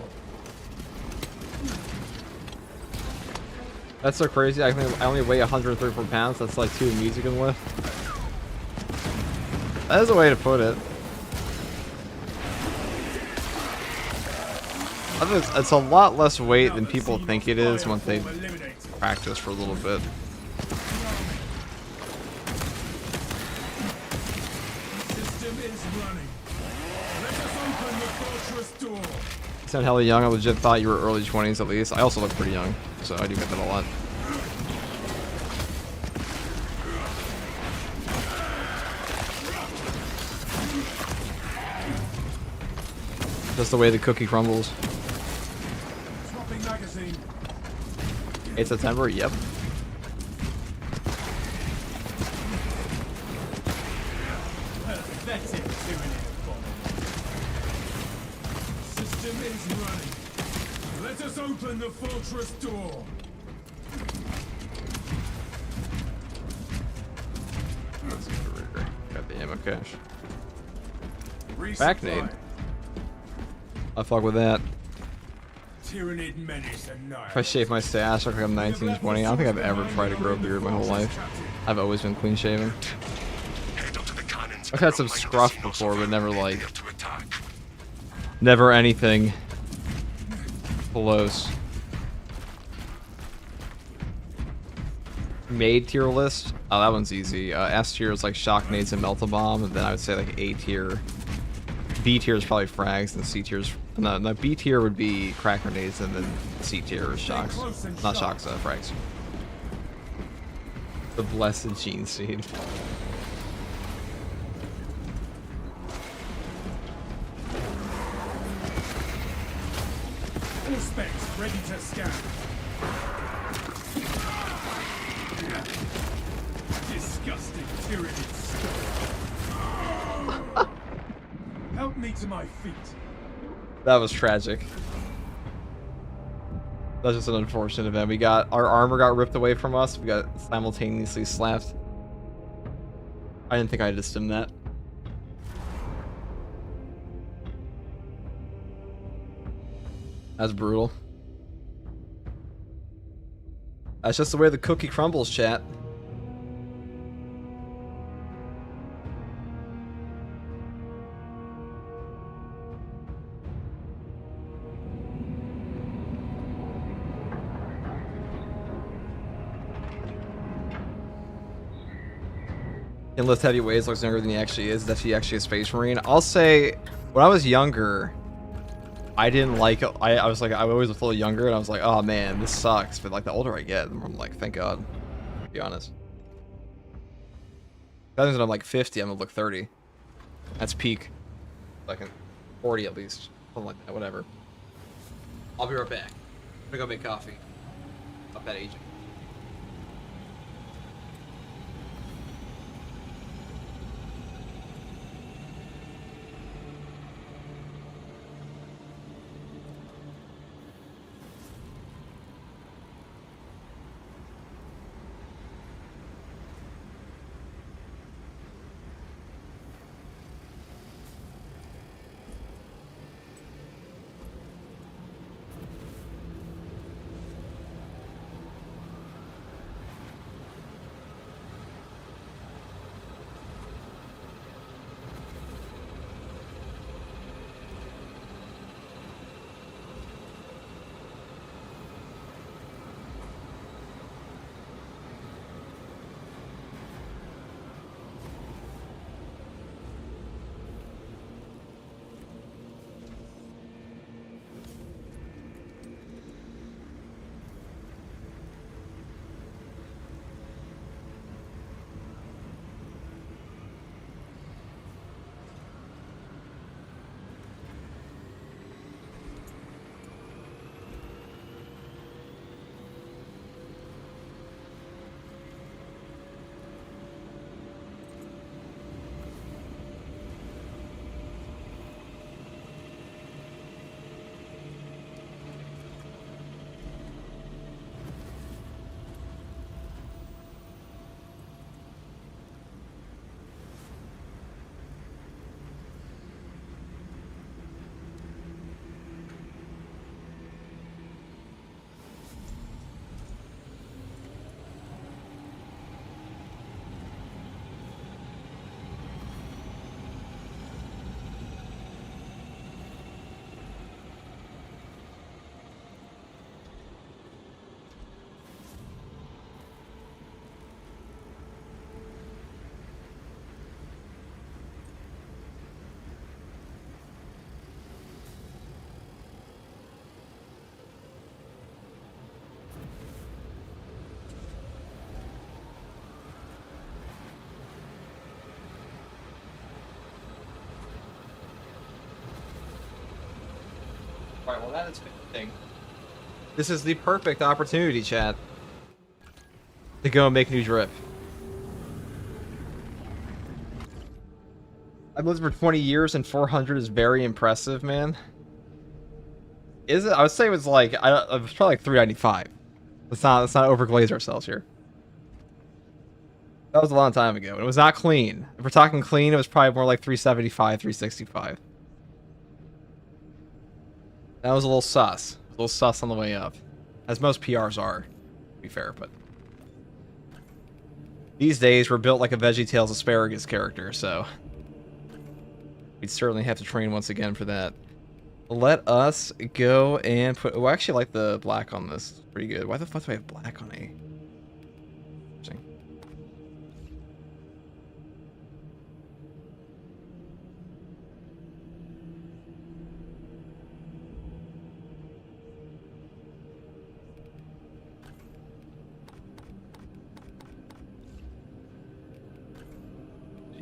That's so crazy. I only weigh 134 pounds. That's like 2 music can lift. That is a way to put it. I think it's a lot less weight than people think it is once they practice for a little bit. System is running. Let us open the fortress door. You sound hella young. I legit thought you were early 20s at least. I also look pretty young, so I do get that a lot. Just the way the cookie crumbles. 8 September? Yep. Pathetic tyranny of abomination. System is running. Let us open the fortress door. Let's get the rigger. Got the ammo cache. Resupply. Back nade. I fuck with that. Tyrannid menace If I shave my stash, I look like I'm 19, 20. I don't think I've ever tried to grow a beard my whole life. I've always been clean shaven. I've had some scruff before, but never like... Never anything close. Made tier list? Oh, that one's easy. S tier is like shock nades and melt a bomb, and then I would say like A tier. B tier is probably frags, and C tier is... No, B tier would be crack grenades, and then C tier is shocks. Not shocks, frags. The blessed gene seed. All specs ready to scan. Disgusting tyrannid stuff. Help me to my feet. That was tragic. That's just an unfortunate event. We got our armor got ripped away from us. We got simultaneously slapped. I didn't think I had to stim that. That's brutal. That's just the way the cookie crumbles, chat. Can lift heavy weights, looks younger than he actually is. That he actually a space marine. I'll say, when I was younger, I didn't like it. I was like, I always was a little younger, and I was like, oh man, this sucks. But like the older I get, the more I'm like, thank God. To be honest. That means when I'm like 50, I'm gonna look 30. That's peak. Like 40 at least. Something like that, whatever. I'll be right back. I'm gonna go make coffee. Up that aging. Alright, well that is fitting. This is the perfect opportunity, chat, to go and make new drip. I've lived for 20 years and 400 is very impressive, man. Is it? I would say it was like, it was probably like 395. Let's not overglaze ourselves here. That was a long time ago, and it was not clean. If we're talking clean, it was probably more like 375, 365. That was a little sus. A little sus on the way up. As most PRs are, to be fair, but... These days, we're built like a VeggieTales asparagus character, so... We'd certainly have to train once again for that. Let us go and put... Oh, I actually like the black on this. Pretty good. Why the fuck do I have black on A? Interesting.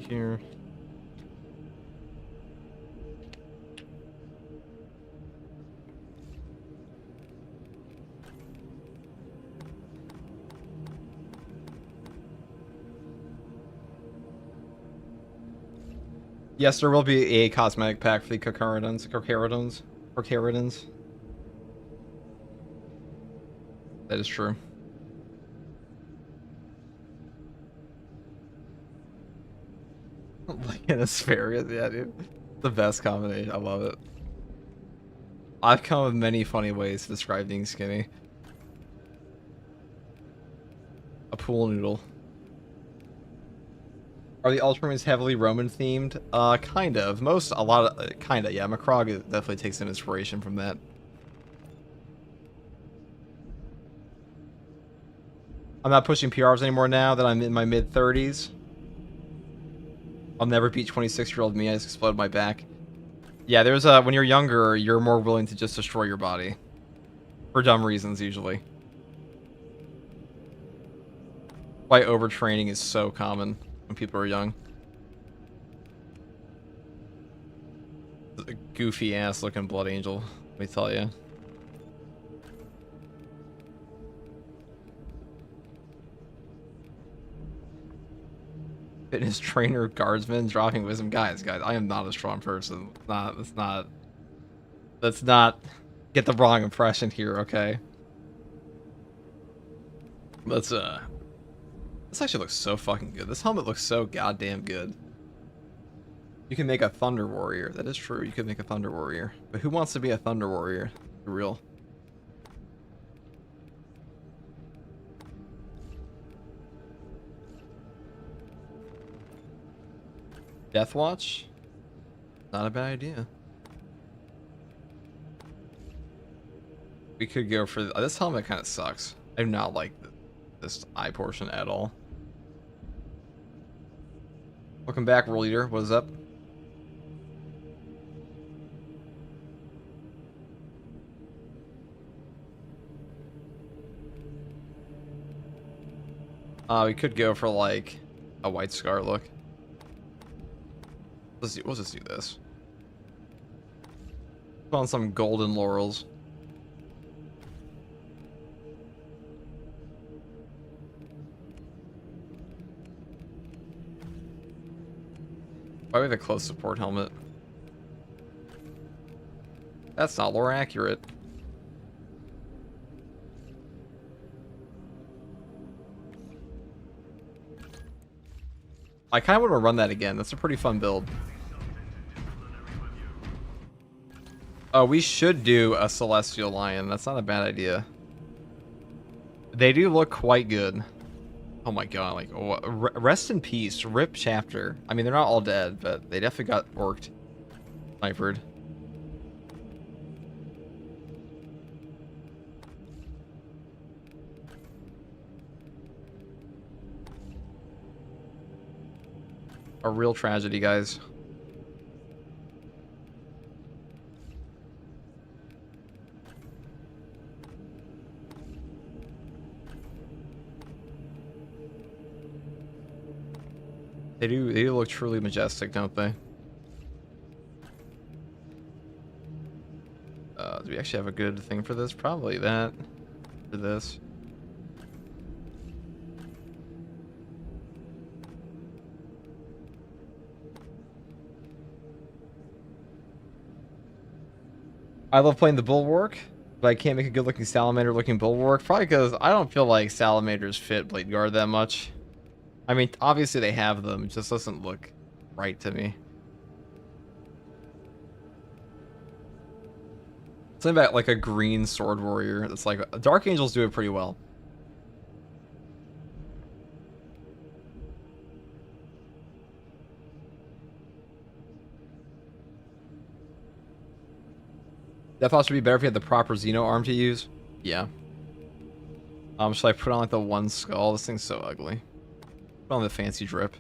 Here. Yes, there will be a cosmetic pack for the Cocaridons. That is true. Like an asparagus, yeah, dude. The best combination. I love it. I've come with many funny ways to describe being skinny. A pool noodle. Are the Ultramarines heavily Roman themed? Kind of. Kinda, yeah. Macrog definitely takes an inspiration from that. I'm not pushing PRs anymore now that I'm in my mid-30s. I'll never beat 26-year-old me. I just exploded my back. Yeah, there's when you're younger, you're more willing to just destroy your body. For dumb reasons, usually. Why overtraining is so common when people are young. A goofy ass looking Blood Angel, let me tell you. Fitness trainer, guardsman, dropping wisdom. Guys, I am not a strong person. Let's not get the wrong impression here, okay? This actually looks so fucking good. This helmet looks so goddamn good. You can make a Thunder Warrior. That is true. You could make a Thunder Warrior. But who wants to be a Thunder Warrior? For real. Death Watch? Not a bad idea. We could go for... This helmet kind of sucks. I do not like this eye portion at all. Welcome back, World Leader. What is up? We could go for like a White Scar look. We'll just do this. Put on some golden laurels. Why do we have a close support helmet? That's not lore accurate. I kind of want to run that again. That's a pretty fun build. Oh, we should do a Celestial Lion. That's not a bad idea. They do look quite good. Oh my god, like, rest in peace. RIP chapter. I mean, they're not all dead, but they definitely got worked. Snipered. A real tragedy, guys. They do look truly majestic, don't they? Do we actually have a good thing for this? Probably that. For this. I love playing the Bulwark, but I can't make a good-looking Salamander-looking Bulwark. Probably because I don't feel like Salamanders fit Blade Guard that much. I mean, obviously they have them. It just doesn't look right to me. Something about like a green sword warrior. That's like Dark Angels do it pretty well. That thought should be better if you had the proper Xeno arm to use. Yeah. Should I put on like the one skull? This thing's so ugly. Put on the fancy drip.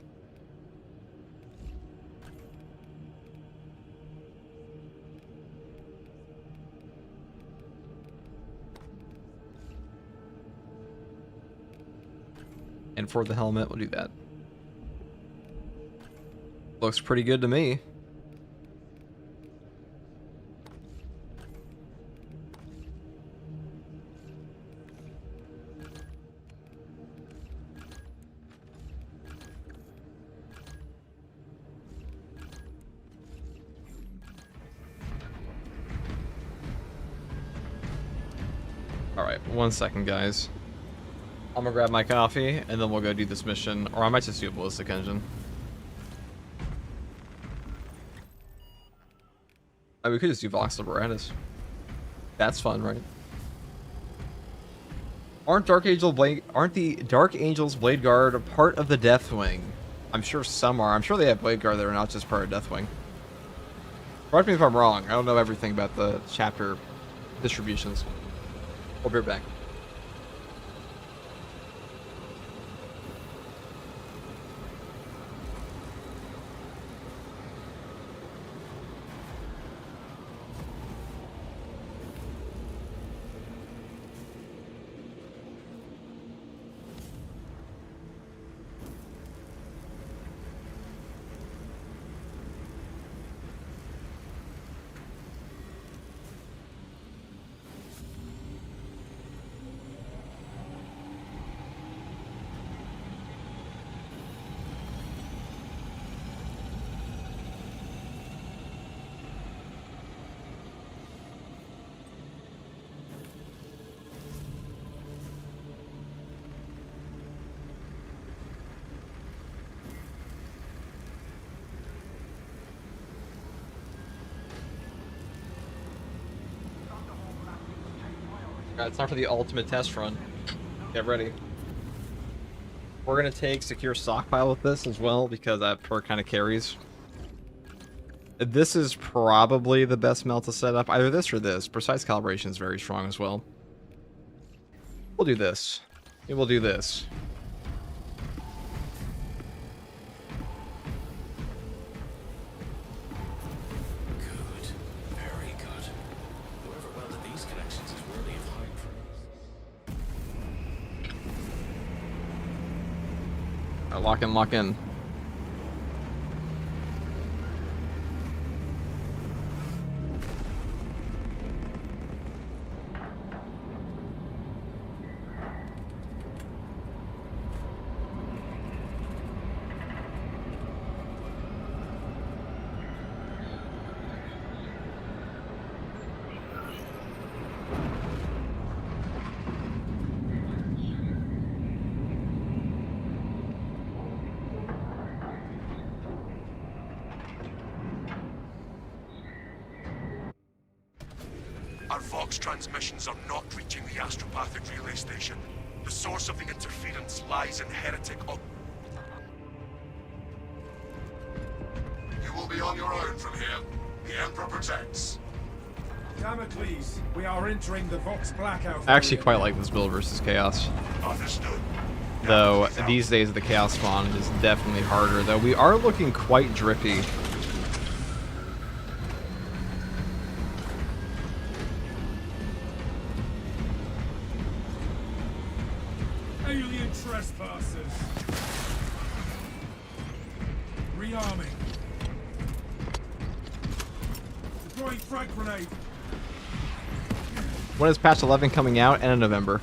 And for the helmet, we'll do that. Looks pretty good to me. Alright, 1 second, guys. I'm gonna grab my coffee, and then we'll go do this mission. Or I might just do a ballistic engine. Oh, we could just do Vox Liberatus. That's fun, right? Aren't the Dark Angel's Blade Guard a part of the Deathwing? I'm sure some are. I'm sure they have Blade Guard that are not just part of Deathwing. Correct me if I'm wrong. I don't know everything about the chapter distributions. We'll be right back. Alright, it's time for the ultimate test run. Get ready. We're gonna take secure stockpile with this as well because that perk kind of carries. This is probably the best melt to set up. Either this or this. Precise calibration is very strong as well. We'll do this. We will do this. Good. Very good. Whoever welded these connections is worthy of high praise. Lock in, lock in. Our Vox transmissions are not reaching the astropathic relay station. The source of the interference lies in Heretic Ob... You will be on your own from here. The Emperor protects. Damocles, we are entering the Vox blackout. I actually quite like this build versus Chaos. Understood. Though, these days the Chaos spawn is definitely harder. Though we are looking quite drippy. Alien trespassers. Rearming. Deploying frag grenade. When is patch 11 coming out? End of November.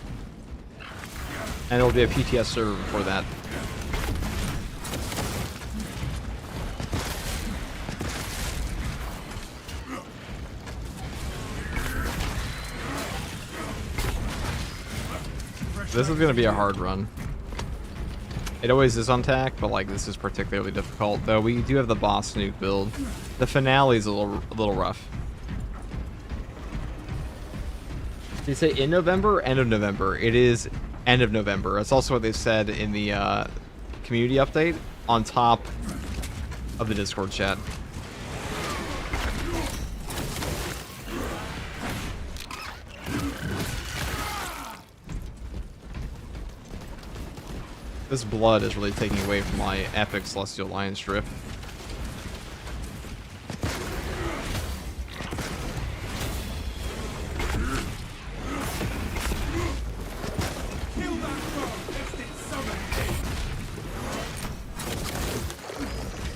And there will be a PTS server before that. This is going to be a hard run. It always is on tack, but like this is particularly difficult. Though we do have the boss nuke build. The finale is a little rough. Did you say in November or end of November? It is end of November. That's also what they said in the community update on top of the Discord chat. This blood is really taking away from my epic Celestial Lion strip. Kill that foe, lest it summon me.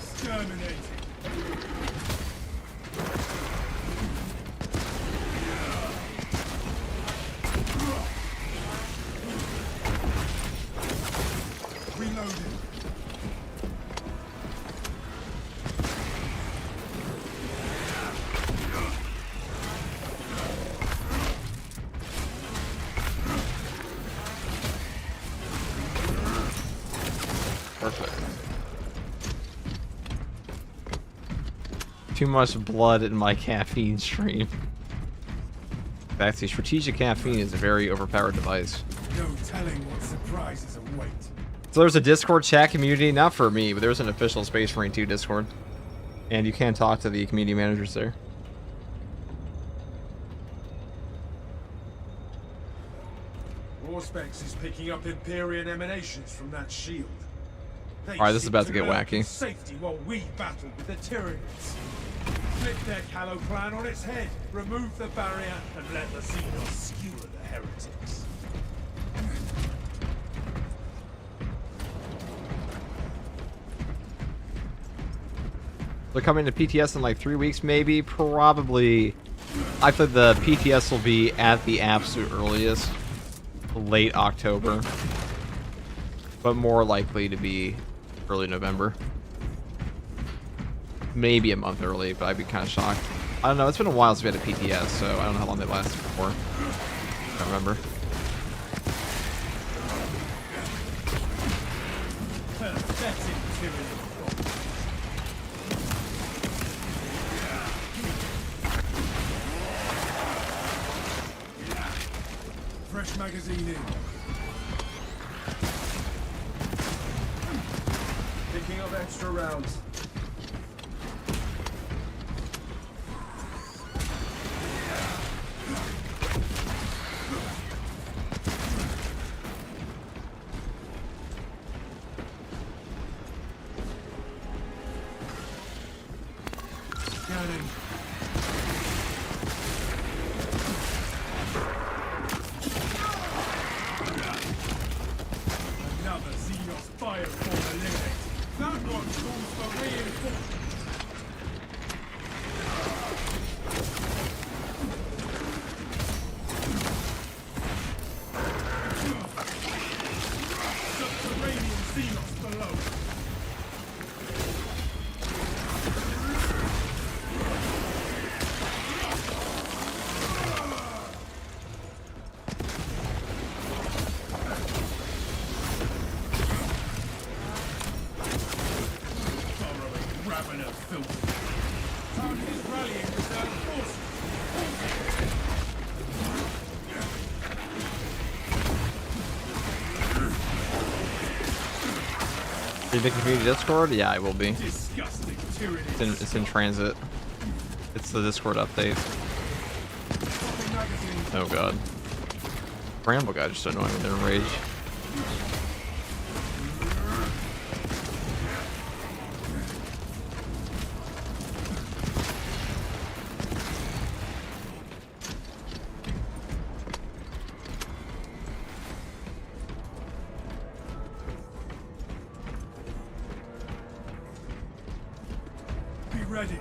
Exterminating. Reloading. Perfect. Too much blood in my caffeine stream. In fact, the strategic caffeine is a very overpowered device. No telling what surprises await. So there's a Discord chat community, not for me, but there's an official Space Marine 2 Discord. And you can talk to the community managers there. Auspex is picking up Empyrean emanations from that shield. Alright, this is about to get wacky. Safety while we battle with the Tyranids. Flip their Callow plan on its head, remove the barrier, and let the Xenos skewer the heretics. They're coming to PTS in like 3 weeks, maybe. Probably. I think the PTS will be at the absolute earliest, late October, but more likely to be early November. Maybe a month early, but I'd be kind of shocked. I don't know. It's been a while since we had a PTS, so I don't know how long they lasted before. I don't remember. Fresh magazine in. Picking up extra rounds. Scanning. Another Xenos fireform eliminated. That one calls for reinforcement. Subterranean Xenos below. Are you making community Discord? Yeah, I will be. Disgusting tyranny. It's in transit. It's the Discord update. Oh god. Bramble guy just annoying with their rage. Be ready.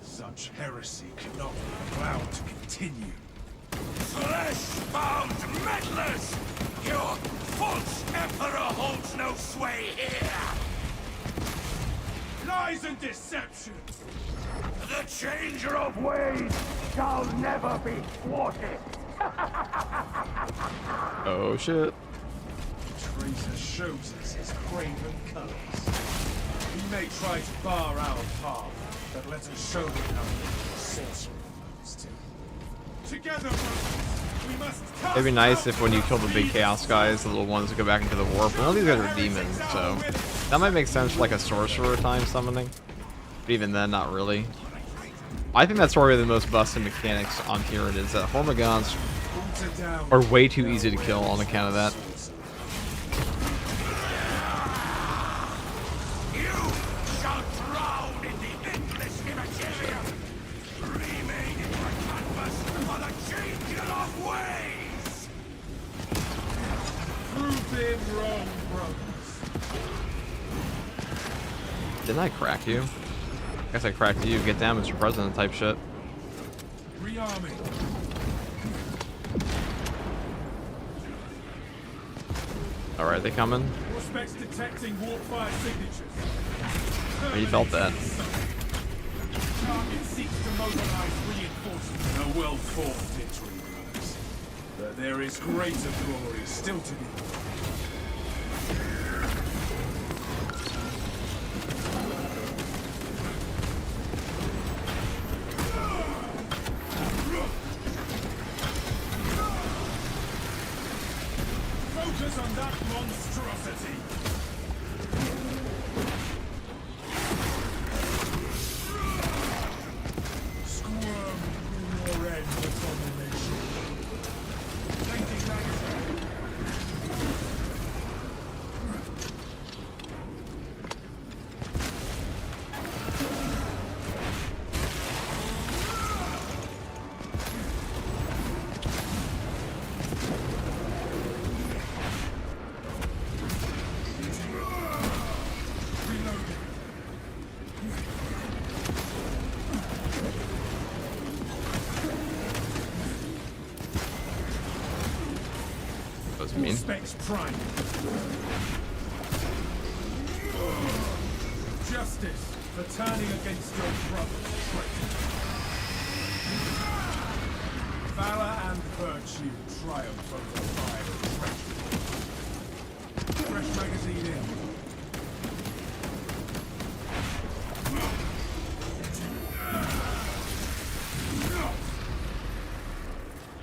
Such heresy cannot be allowed to continue. Flesh-bound meddlers! Your false emperor holds no sway here! Lies and deception! The changer of ways shall never be thwarted! Oh shit. Tracer shows us his craven colors. He may try to bar our path, but let us show him how little sorcery amounts to. Together, brothers, we must cast It'd be nice out if when you kill the big chaos guys, the little ones would go back into the warp. None of these guys are demons, so that might make sense for like a sorcerer time summoning. But even then, not really. I think that's probably the most busted mechanics on Tyranids. That Hormigons are way too easy to kill on account of that. You shall drown in the endless immaterium! Remain in my canvas for the changer of ways! Prove them wrong, brothers. Didn't I crack you? I guess I cracked you. Get down, Mr. President type shit. Rearming. Alright, they coming? Prospects detecting warp fire signatures. Oh, you felt that. Target seeks to mobilize reinforcements. A well-fought victory, brothers. But there is greater glory still to be won. monstrosity! Squirm in your end, abomination. Changing magazine. That was mean. Specs Prime. Justice for turning against your brother's traitor. Valor and virtue triumph over fire and treachery. Fresh magazine in.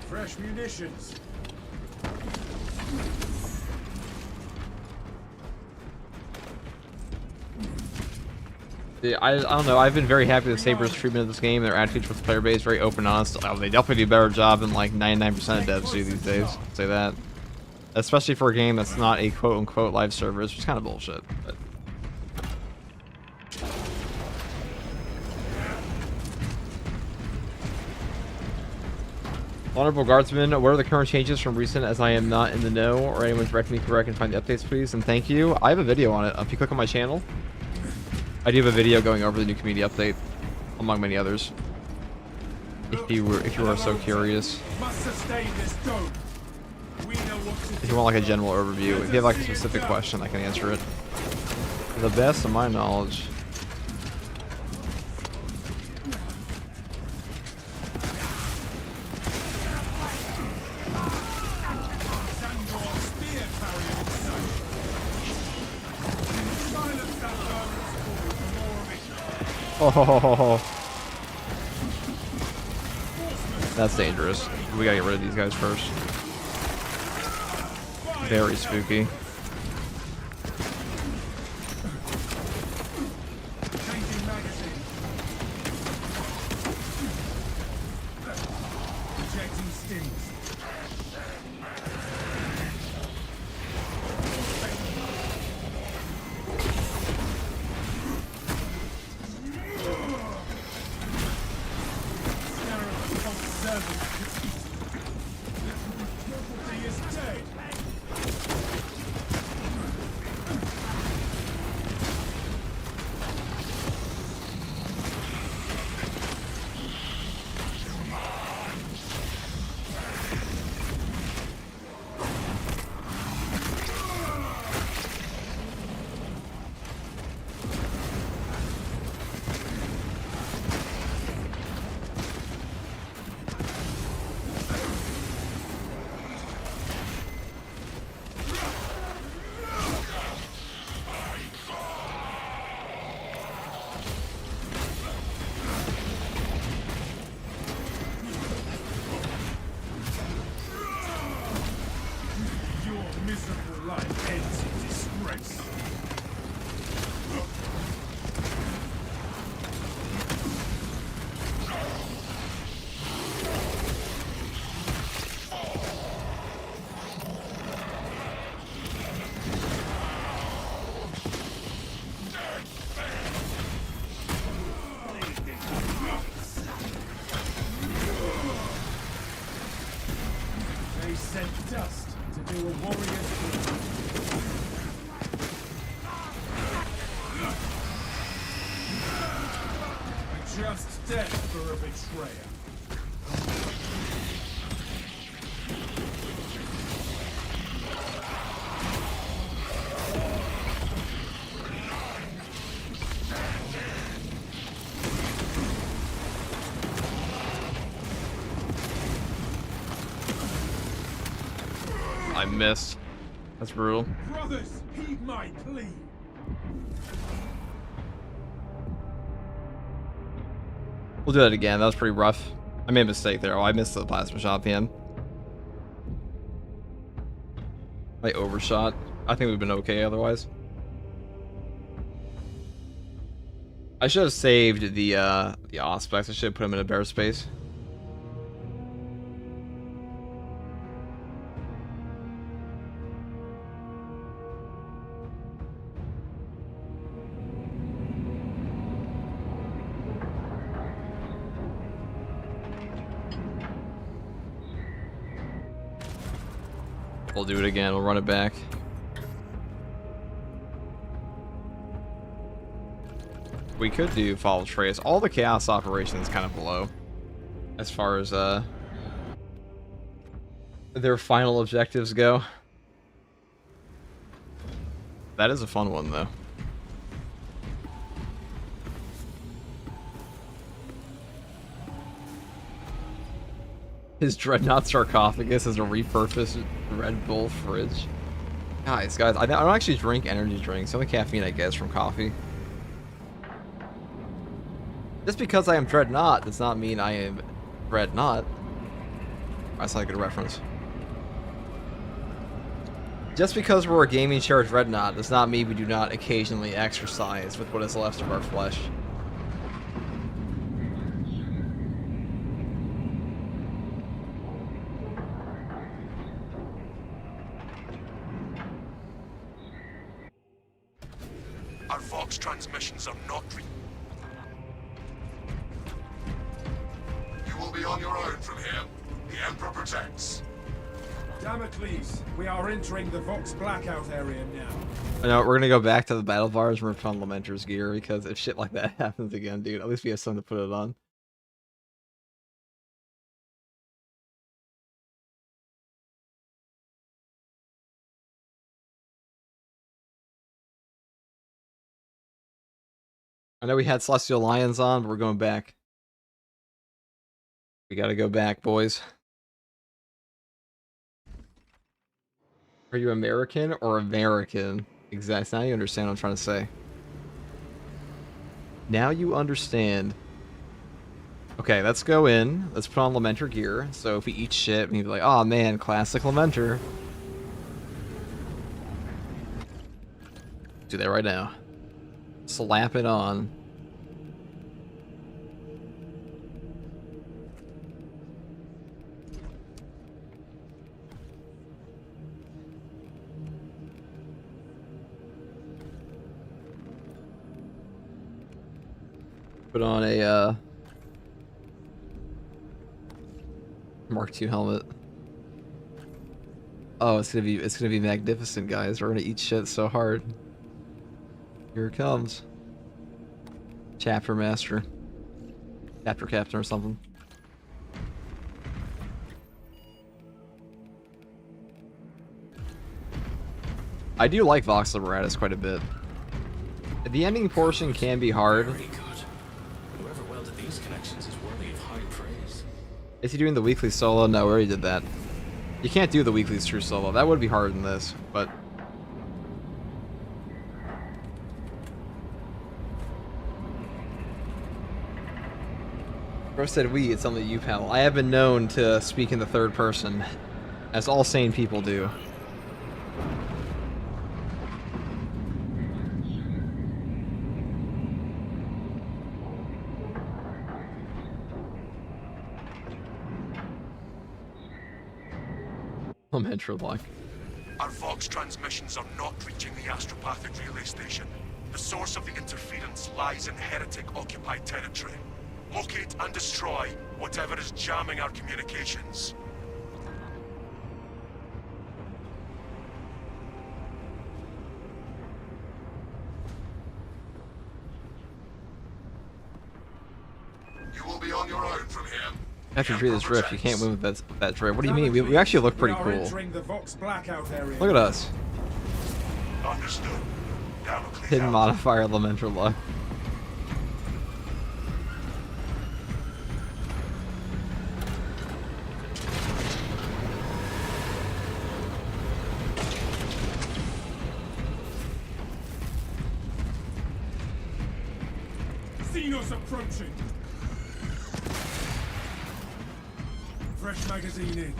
Fresh munitions. Yeah, I don't know. I've been very happy with Saber's treatment of this game. Their attitude with the player base, very open, honest. Oh, they definitely do a better job than like 99% of devs do these days. I'll say that, especially for a game that's not a quote-unquote live server, which is kind of bullshit. But Honorable Guardsman, what are the current changes from recent, as I am not in the know or anyone's directing me correct, and find the updates, please? And thank you. I have a video on it. If you click on my channel, I do have a video going over the new community update, among many others. If you were so curious. Must sustain this dome. We know what to If you want like a general overview, if you have like a specific question, I can answer it. To the best of my knowledge. Oh, that's dangerous. We gotta get rid of these guys first. Very spooky. changing magazine. Ejecting stings. Miserable life ends in disgrace. They sent dust to do a warrior's work. A just death for a betrayer. I missed. That's brutal. Brothers, heed my plea. We'll do that again. That was pretty rough. I made a mistake there. Oh, I missed the plasma shot at the end. I overshot. I think we've been okay otherwise. I should have saved the Auspex. I should have put him in a bear space. We'll do it again. We'll run it back. We could do follow trace. All the chaos operations kind of below, as far as their final objectives go. That is a fun one though. His Dreadnought sarcophagus is a repurposed Red Bull fridge. Guys, I don't actually drink energy drinks. The only caffeine I get is from coffee. Just because I am Dreadnought does not mean I am Dreadnought. That's not a good reference. Just because we're a gaming chair Dreadnought does not mean we do not occasionally exercise with what is left of our flesh. Our Vox transmissions are not You will be on your own from here. The Emperor protects. Damocles, we are entering the Vox blackout area now. I know, we're gonna go back to the battle bars and rip on Lamenter's gear, because if shit like that happens again, dude, at least we have something to put it on. I know we had Celestial Lions on, but we're going back. We gotta go back, boys. Are you American or American? Exactly. Now you understand what I'm trying to say. Now you understand. Okay, let's go in. Let's put on Lamenter gear. So if we eat shit, we'll be like, oh man, classic Lamenter. Do that right now. Slap it on. Put on a Mark II helmet. Oh, it's gonna be magnificent, guys. We're gonna eat shit so hard. Here it comes. Chapter Master. Chapter Captain or something. I do like Vox Liberatus quite a bit. The ending portion can be hard. Very good. Whoever welded these connections is worthy of high praise. Is he doing the weekly solo? No, we already did that. You can't do the weekly true solo. That would be harder than this, but... Bro said we, it's only you, pal. I have been known to speak in the third person, as all sane people do. Elementary lock. Our Vox transmissions are not reaching the astropathic relay station. The source of the interference lies in heretic-occupied territory. Locate and destroy whatever is jamming our communications. You will be on your own from here. After you treat this drift, you can't win with that drift. What do you mean? We actually look pretty cool. Look at us. Understood. Damocles Hidden out. modifier Elemental luck. Xenos approaching. Fresh magazine in.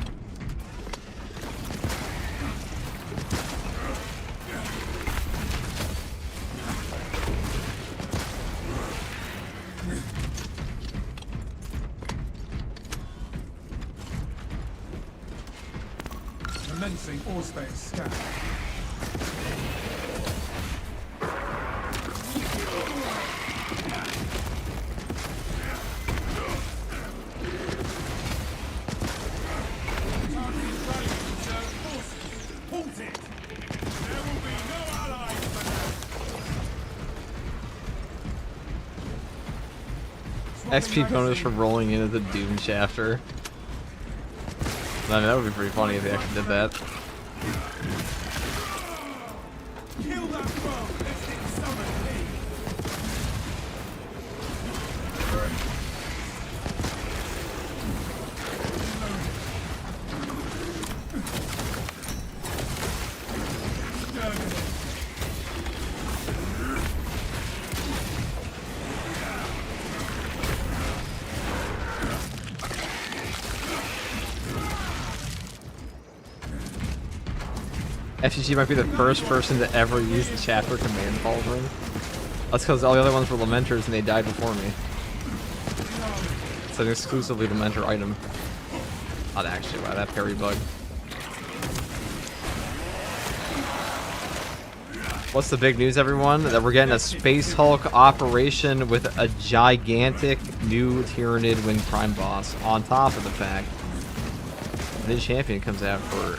commencing Auspex scan. XP bonus for rolling into the Doom Chapter. I mean, that would be pretty funny if they actually did that. Kill that foe. Let's hit summon me. FGG might be the first person to ever use the chapter command cauldron. That's because all the other ones were Lamenters and they died before me. It's an exclusively Lamenter item. Not actually, wow, that parry bug. What's the big news, everyone? That we're getting a Space Hulk operation with a gigantic new Tyranid Wing Prime boss, on top of the fact the champion comes out for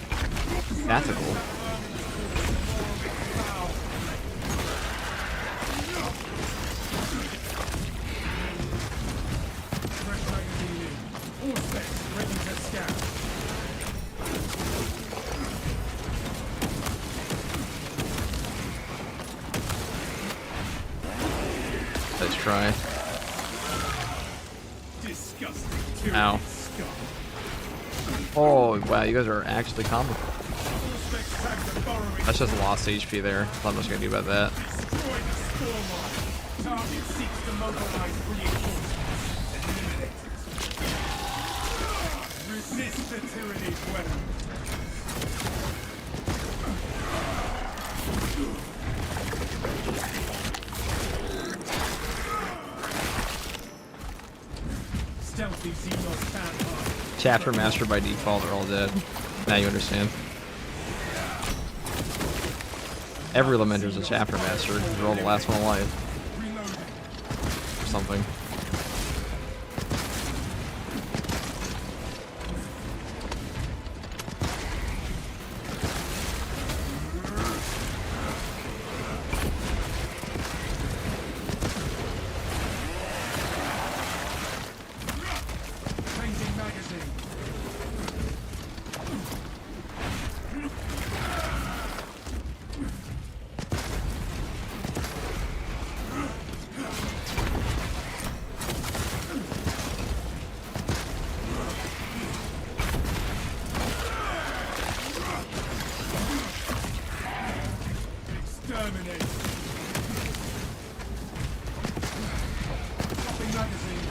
tactical. Let's try. Ow. Oh, wow, you guys are actually comical. That's just lost HP there. Not much gonna do about that. Resist the tyranny's weapon. Stealthy Xenos can't hide. Chapter Master by default, they're all dead. Now you understand. Every Lamenter's a Chapter Master. They're all the last one alive. Or something. Changing magazine. Exterminate. Dropping magazine.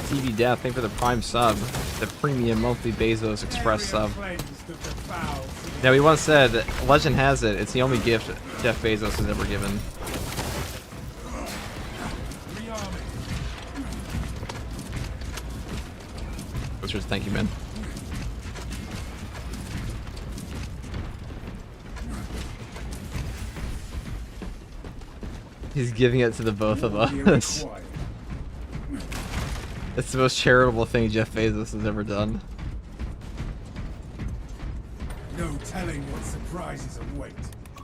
TV Death, thank you for the Prime sub. The premium monthly Bezos Express sub. Cleansed of the foul. Now, he once said, legend has it, it's the only gift Jeff Bezos has ever given. Rearming. Which was, thank you, man. He's giving it to the both of us. It's the most charitable thing Jeff Bezos has ever done. No telling what surprises await.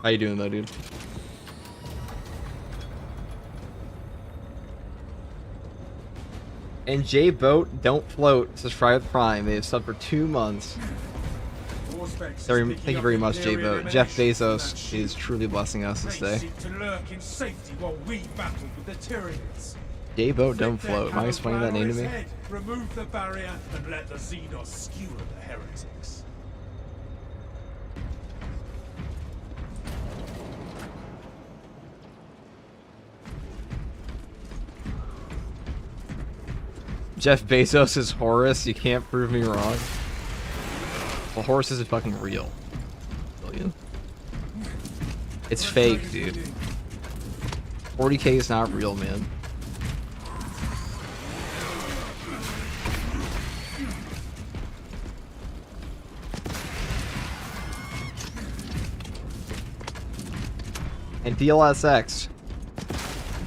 How you doing though, dude? And J Boat Don't Float subscribe with Prime. They have subbed for 2 months. Thank you very much, J Boat. Jeff Bezos is truly blessing us this day. Seek to lurk in safety while we battle with the Tyranids. J Boat Don't Float. Am I explaining that name to me? Remove the barrier and let the Xenos skewer the heretics. Jeff Bezos is Horus. You can't prove me wrong. Well, Horus isn't fucking real. Billion. It's fake, dude. 40k is not real, man. DLSX.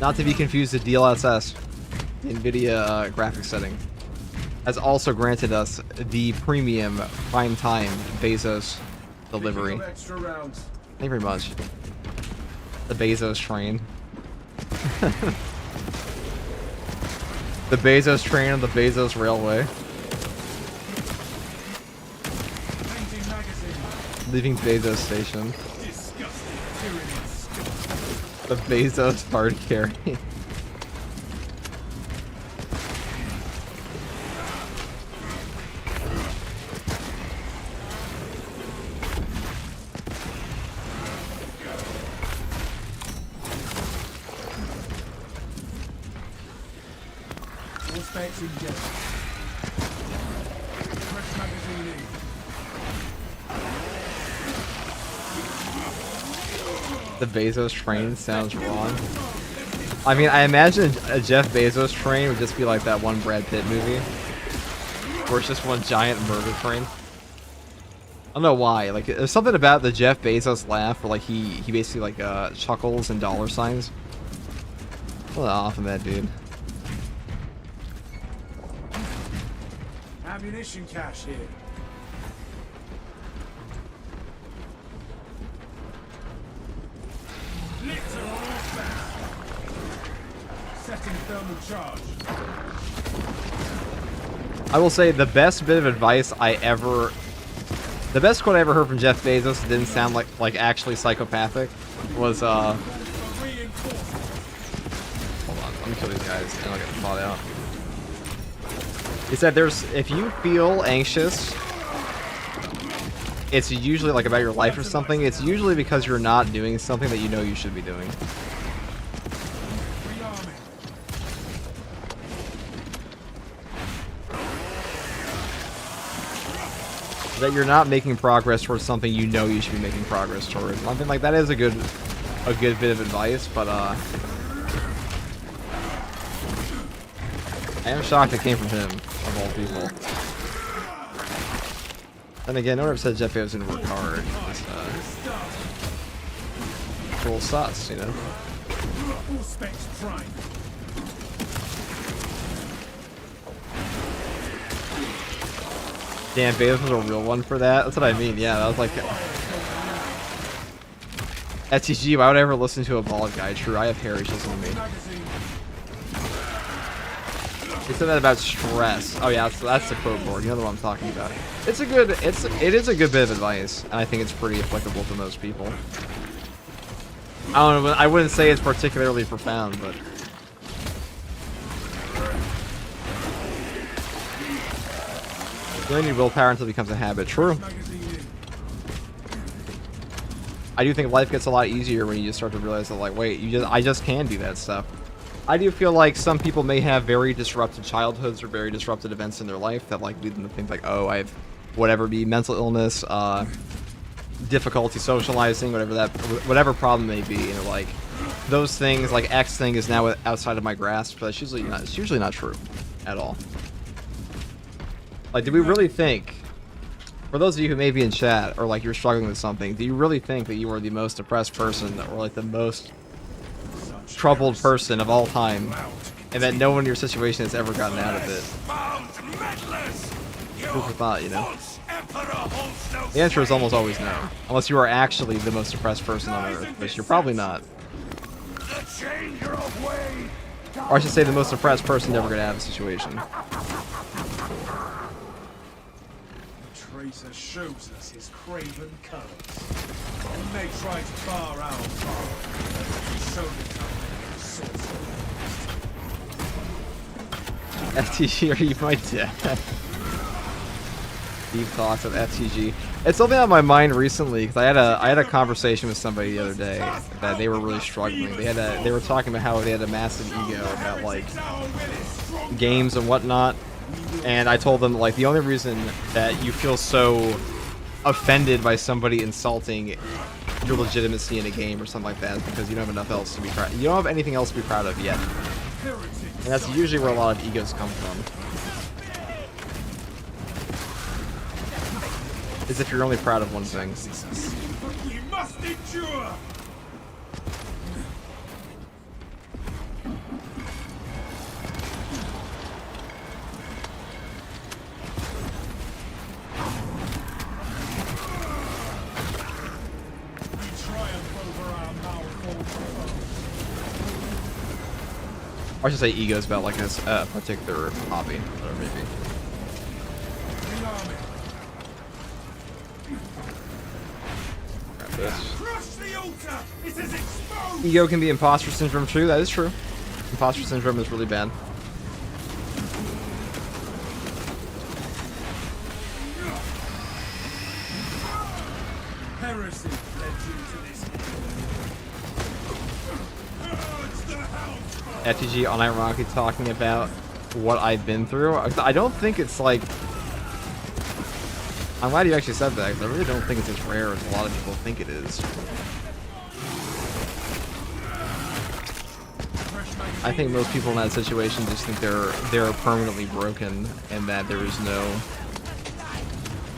Not to be confused with DLSS. The NVIDIA graphics setting. Has also granted us the premium prime time Bezos delivery. Picking up extra rounds. Thank you very much. The Bezos train. The Bezos train on the Bezos railway. Painting magazine. Leaving Bezos station. Disgusting tyrannous. The Bezos hard carry. All specs in jet. Fresh magazine in. The Bezos train sounds wrong. I mean, I imagine a Jeff Bezos train would just be like that one Brad Pitt movie. Where it's just one giant murder train. I don't know why. Like, there's something about the Jeff Bezos laugh where, like, he basically, like, chuckles and dollar signs. What off of that, dude. Ammunition cache here. Litter on all specs. Setting thermal charge. I will say the best bit of advice the best quote I ever heard from Jeff Bezos that didn't sound like actually psychopathic was For reinforcement. hold on, let me kill these guys and I'll get them fought out. He said if you feel anxious, it's usually like about your life or something, it's usually because you're not doing something that you know you should be doing. Rearming. That you're not making progress towards something you know you should be making progress toward. I think like that is a good bit of advice, but I am shocked it came from him, of all people. Then again, no one ever said Jeff Bezos didn't work hard. It's a little sus, you know? All specs prime. Damn, Bezos was a real one for that. That's what I mean. Yeah, that was like STG. Why would I ever listen to a bald guy? True, I have hair. He should listen to me. Magazine. He said that about stress. Oh yeah, that's the quote board. You know what I'm talking about. It is a good bit of advice, and I think it's pretty applicable to most people. I don't know. I wouldn't say it's particularly profound, but. You only need willpower until it becomes a habit. True. Magazine in. I do think life gets a lot easier when you just start to realize that, like, wait, I just can do that stuff. I do feel like some people may have very disrupted childhoods or very disrupted events in their life that, like, lead them to think, like, oh, I have whatever be mental illness, difficulty socializing, whatever problem may be, and like, those things, like X thing is now outside of my grasp, but it's usually not true at all. Like, do we really think, for those of you who may be in chat, or like you're struggling with something, do you really think that you are the most depressed person, or like the most troubled person of all time, and that no one in your situation has ever gotten out of it? Food for thought, you know? The answer is almost always no. Unless you are actually the most depressed person on Earth, which you're probably not. Or I should say the most depressed person never get out of the situation. Tracer shows us his craven colors. He may try to bar our path, but he showed us how many sorcerers. FTG, are you my dad? Deep thoughts of FTG. It's something on my mind recently because I had a conversation with somebody the other day that they were really struggling. They were talking about how they had a massive ego about like games and whatnot, and I told them like the only reason that you feel so offended by somebody insulting your legitimacy in a game or something like that is because you don't have enough else to be proud. You don't have anything else to be proud of yet, and that's usually where a lot of egos come from. Is if you're only proud of one thing. You must endure. Or I should say egos about like a particular hobby, whatever it may be. Grab this. Crush the altar! It is exposed! Ego can be imposter syndrome too. That is true. Imposter syndrome is really bad. Heresy led you to this. Urge the house! FTG unironically talking about what I've been through. I don't think it's like. I'm glad you actually said that, because I really don't think it's as rare as a lot of people think it is. I think most people in that situation just think they're permanently broken, and that there is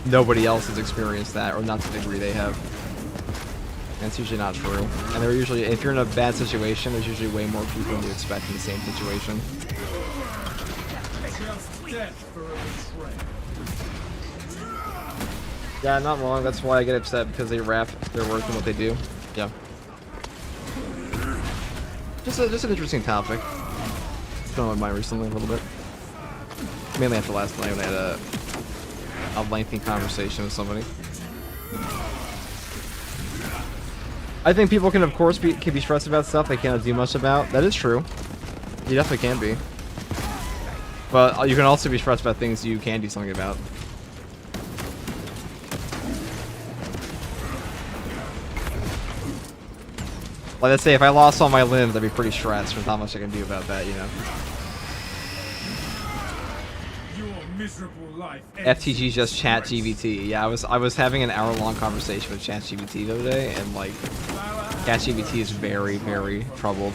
nobody else has experienced that, or not to the degree they have. That's usually not true. And they're usually, if you're in a bad situation, there's usually way more people than you expect in the same situation. Just death for a betrayal. Yeah, not wrong. That's why I get upset, because they wrap their work in what they do. Yeah. Just an interesting topic. It's been on my mind recently a little bit. Mainly after last night when I had a lengthy conversation with somebody. I think people can, of course, be stressed about stuff they cannot do much about. That is true. You definitely can be. But you can also be stressed about things you can do something about. Like, let's say if I lost all my limbs, I'd be pretty stressed with how much I can do about that, you know. Your miserable life. FTG just ChatGPT. Yeah, I was having an hour-long conversation with ChatGPT the other day, and like, ChatGPT is very, very troubled.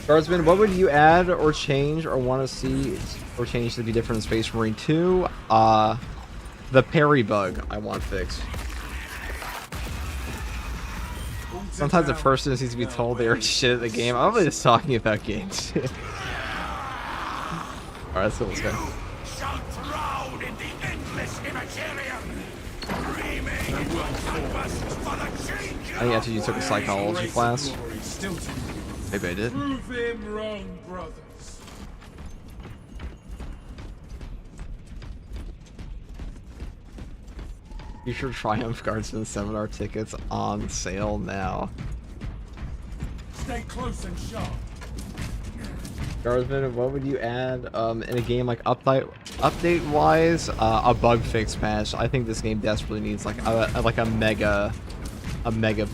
Guardsman, what would you add or change or want to see or change to be different in Space Marine 2? The parry bug I want fixed. Sometimes a person just needs to be told they are shit at the game. I'm really just talking about games. Alright, let's go, let's go. Shall drown in the endless immaterium, dreaming in the canvas for the change. I think after you took a psychology class. Maybe I did. Prove him wrong, brothers. Future Triumph Guardsman seminar tickets on sale now. Stay close and sharp. Guardsman, what would you add in a game like update wise? A bug fix patch. I think this game desperately needs like a mega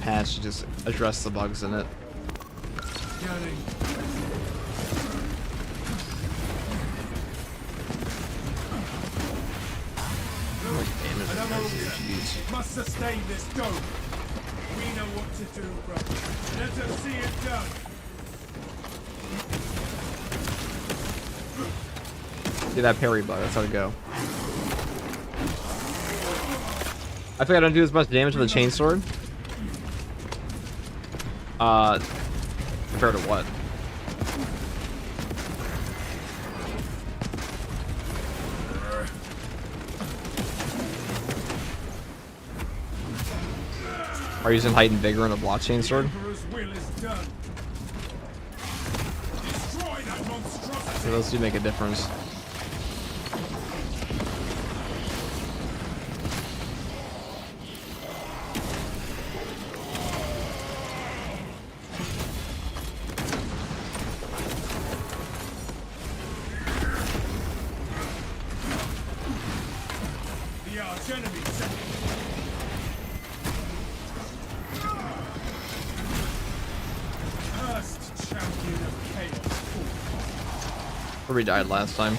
patch to just address the bugs in it. Gunning. Must sustain this goal. We know what to do, brother. Let us see it done. Get that parry bug. That's how to go. I think I don't do as much damage with a chainsword. Compared to what? Are you using heightened vigor on a blockchain sword? Emperor's will is done. Destroy that monstrosity. So those do make a difference. The arch enemy set. First champion of chaos. Where we died last time.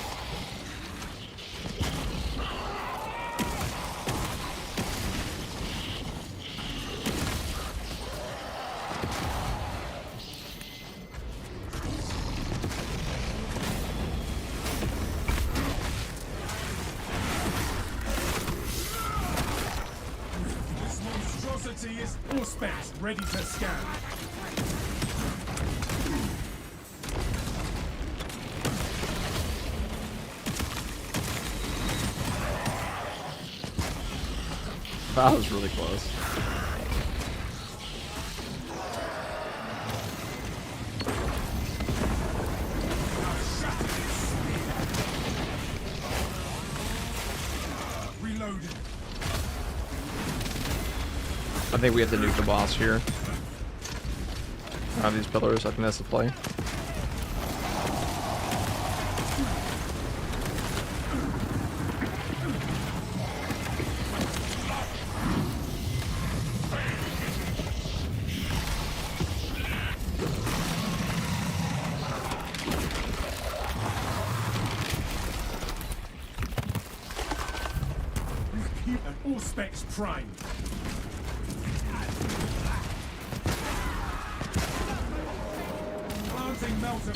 This monstrosity is all spent, ready to scan. That was really close. think we have to nuke the boss here. These pillars, I think that's the play. All specs primed. Planting melter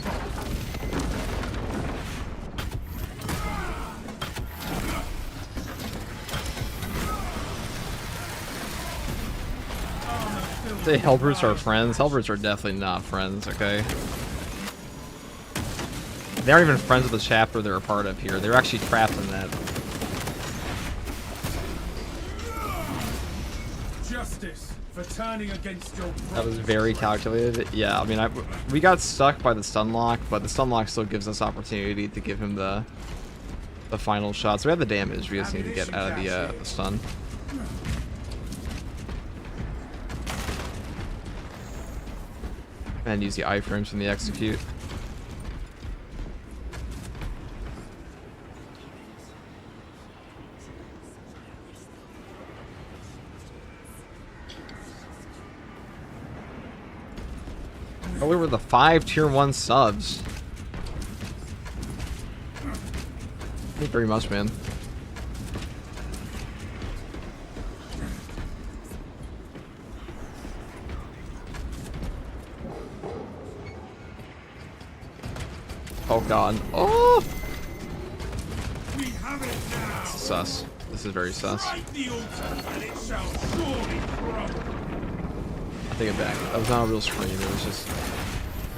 Say Hellbrutes are friends. Hellbrutes are definitely not friends, okay? They aren't even friends with the chapter they're a part of here. They're actually trapped in that. Justice for turning against your That was very calculated. Yeah, I mean, we got stuck by the stun lock, but the stun lock still gives us opportunity to give him the final shot. So we have the damage. We just need to get out of the stun. And use the iframes from the execute. Earlier with the 5 tier 1 subs. Thank you very much, man. Oh god. Oh! We have it now. This is sus. This is very sus. Strike the altar, and it shall surely crumble. I take it back. That was not a real scream. It was just to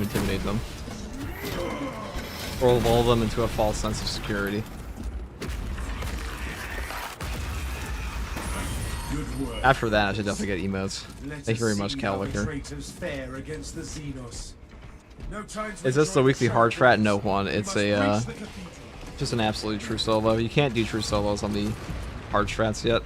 intimidate them. Or lull them into a false sense of security. Good work. After that, I should definitely get emotes. Thank you very much, Callicker. Fare against the Xenos. No time to Is this the enjoy weekly show, hard strat? No boys. one. We It's must a reach the cathedral. just an absolute true solo. You can't do true solos on the hard strats yet.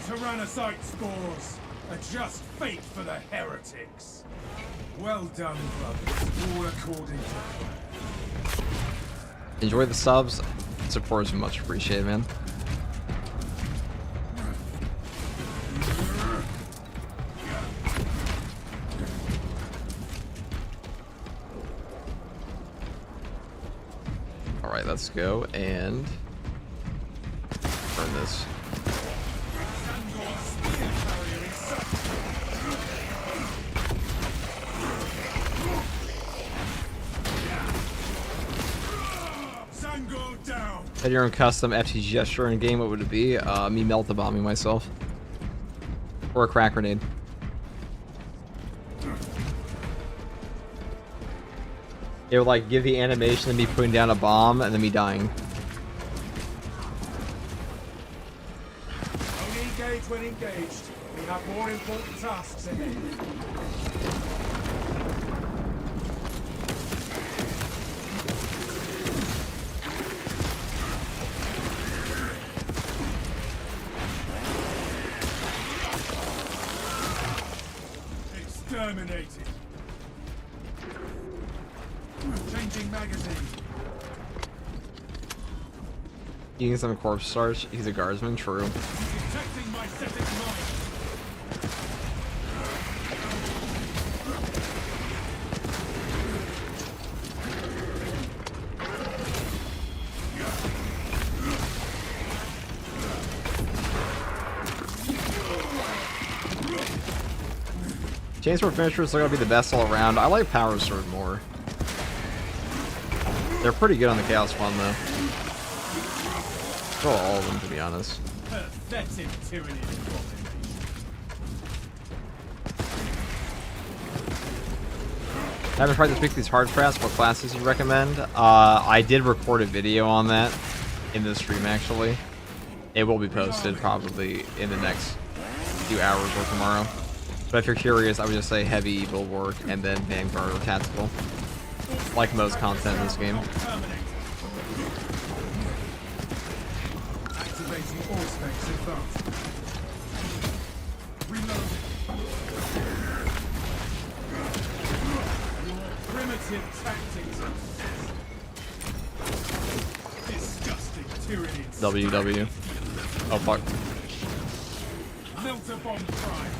Tyrannocyte spores. A just fate for the heretics. Well done, brothers. All according to plan. Enjoy the subs. Support is much appreciated, man. Alright, let's go and burn this. Had your own custom FT gesture in game, what would it be? Me melt-a-bombing myself. Or a crack grenade. It would like give the animation of me putting down a bomb and then me dying. Only engage when engaged. We have more important tasks ahead. Exterminated. Changing magazine. Eating some corpse starch. He's a guardsman, true. Detecting my setting mind. Chainsword finishers are gonna be the best all around. I like Power Sword more. They're pretty good on the Chaos one though. Well, all of them, to be honest. Pathetic tyranny. I haven't tried to speak these hard strats. What classes you recommend? I did record a video on that in the stream actually. It will be posted probably in the next few hours or tomorrow. But if you're curious, I would just say heavy, evil work, and then Vanguard or tactical. like most content in this game. Terminator. Activating all specs advanced. Reloading. Your primitive tactics are disgusting tyranny. WW. Oh fuck. Melt a bomb prime.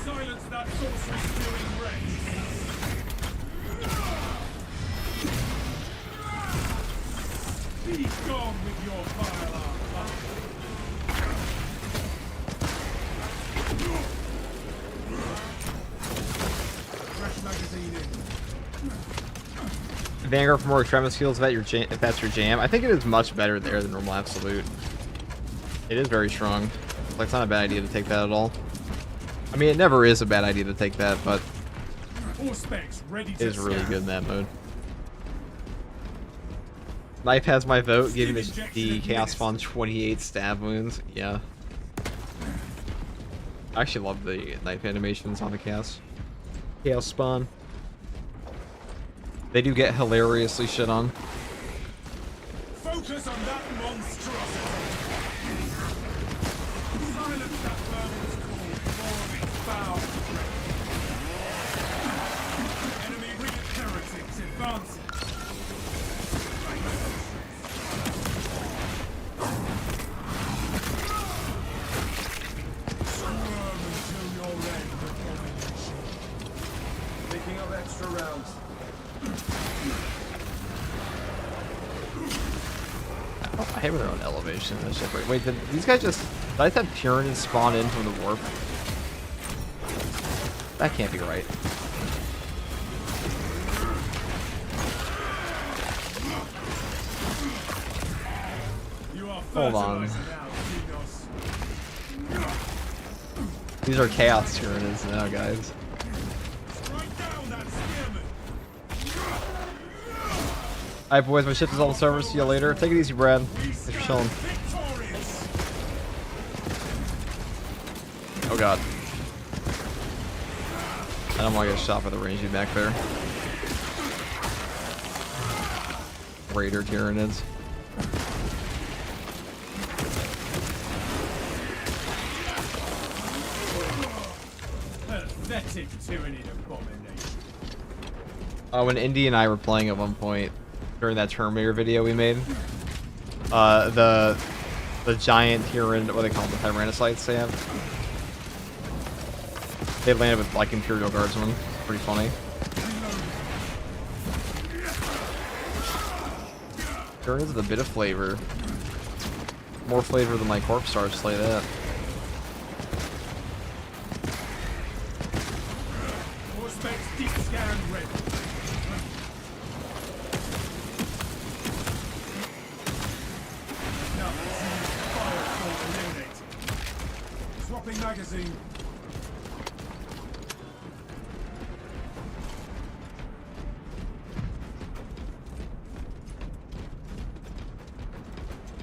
Silence that sorcery spewing wretch. Be gone with your vile arm. Fresh magazine in. Vanguard for more extremist skills if that's your jam. I think it is much better there than normal absolute. It is very strong. Like, it's not a bad idea to take that at all. I mean, it never is a bad idea to take that, but All specs ready it to is really scan. good in that mode. Knife has my vote, giving the Chaos Spawn 28 stab wounds. Yeah. I actually love the knife animations on the Chaos Spawn. They do get hilariously shit on. Focus on that monstrosity. Silence that vermin's call before its foul breath. Enemy ring heretics advancing. Squirm until your end, abomination. Picking up extra rounds. I hate when they're on elevation. That shit. Wait, did these guys just... Did I have Tyranids spawn in from the warp? That can't be right. You are Hold on. fertilized now, Xenos. These are Chaos Tyranids now, guys. Strike down that spearman. Alright, boys, my ship is on the server. See you later. Take it easy, Brad. Thanks for chilling. Victorious. Oh, God. I don't want to get shot by the rangey back there. Raider Tyranids. Pathetic tyrannid abomination. When Indy and I were playing at one point during that Terminator video we made, the giant Tyrannid, what they call them, the Tyrannocytes they have, they landed with like Imperial Guardsmen. Pretty funny. Tyrannids with a bit of flavor. More flavor than my corpse stars, say that. All specs deep scan ready. Now, fire full eliminated. Swapping magazine.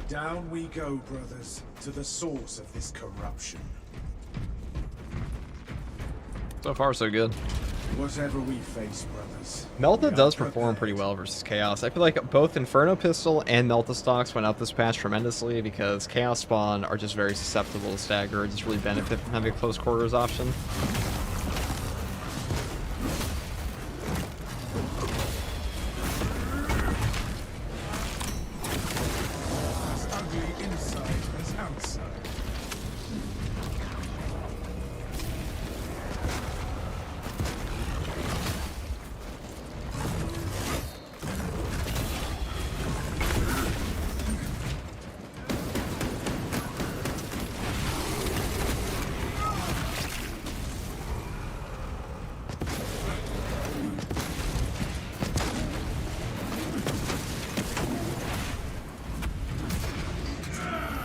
Down we go, brothers, to the source of this corruption. So far, so good. Whatever we face, brothers. Melta we are does perform prepared. pretty well versus Chaos. I feel like both Inferno Pistol and Melta stocks went up this patch tremendously because Chaos Spawn are just very susceptible to stagger and just really benefit from having a close quarters option. As ugly inside as outside.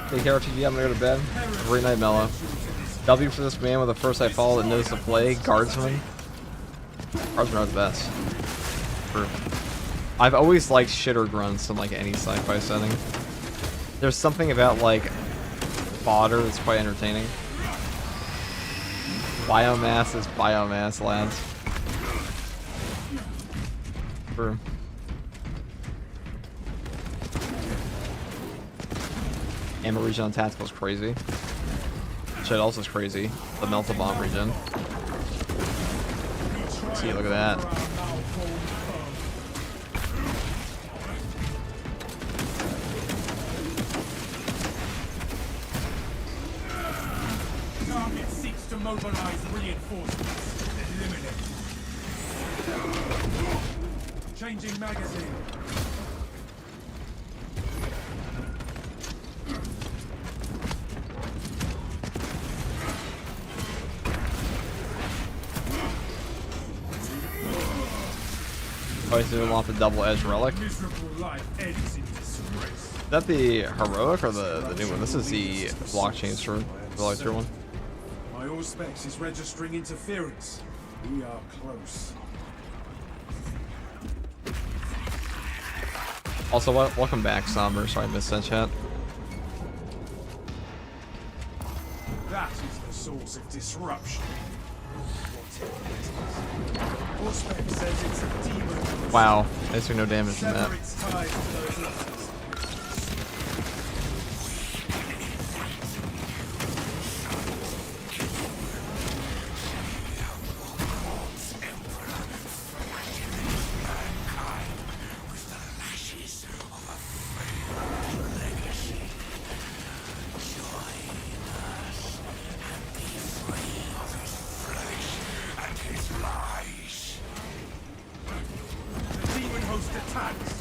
Take care, FTG. I'm gonna go to bed. Have a great night, Mello. W for this man with the first I follow that knows the play. Guardsman. Guardsmen are the best. I've always liked shitter grunts in like any sci-fi setting. There's something about like fodder that's quite entertaining. Biomass is biomass, lads. True. Ammo regen on tactical is crazy. Shit else is crazy. The melt bomb regen. See, look at that. Target seeks to mobilize reinforcements. Eliminate. Changing magazine. Oh, he's gonna want the double-edged relic. Miserable life ends in disgrace. Is that the heroic or the new one? This is the blockchain sword, the lighter one. My Auspex is registering interference. We are close. Also, welcome back, Somber. Sorry I missed that chat. That is the source of disruption. Whatever it is. Auspex says it's a demon. Wow, I took no damage from that. Sever its ties to those letters. The demon host attacks.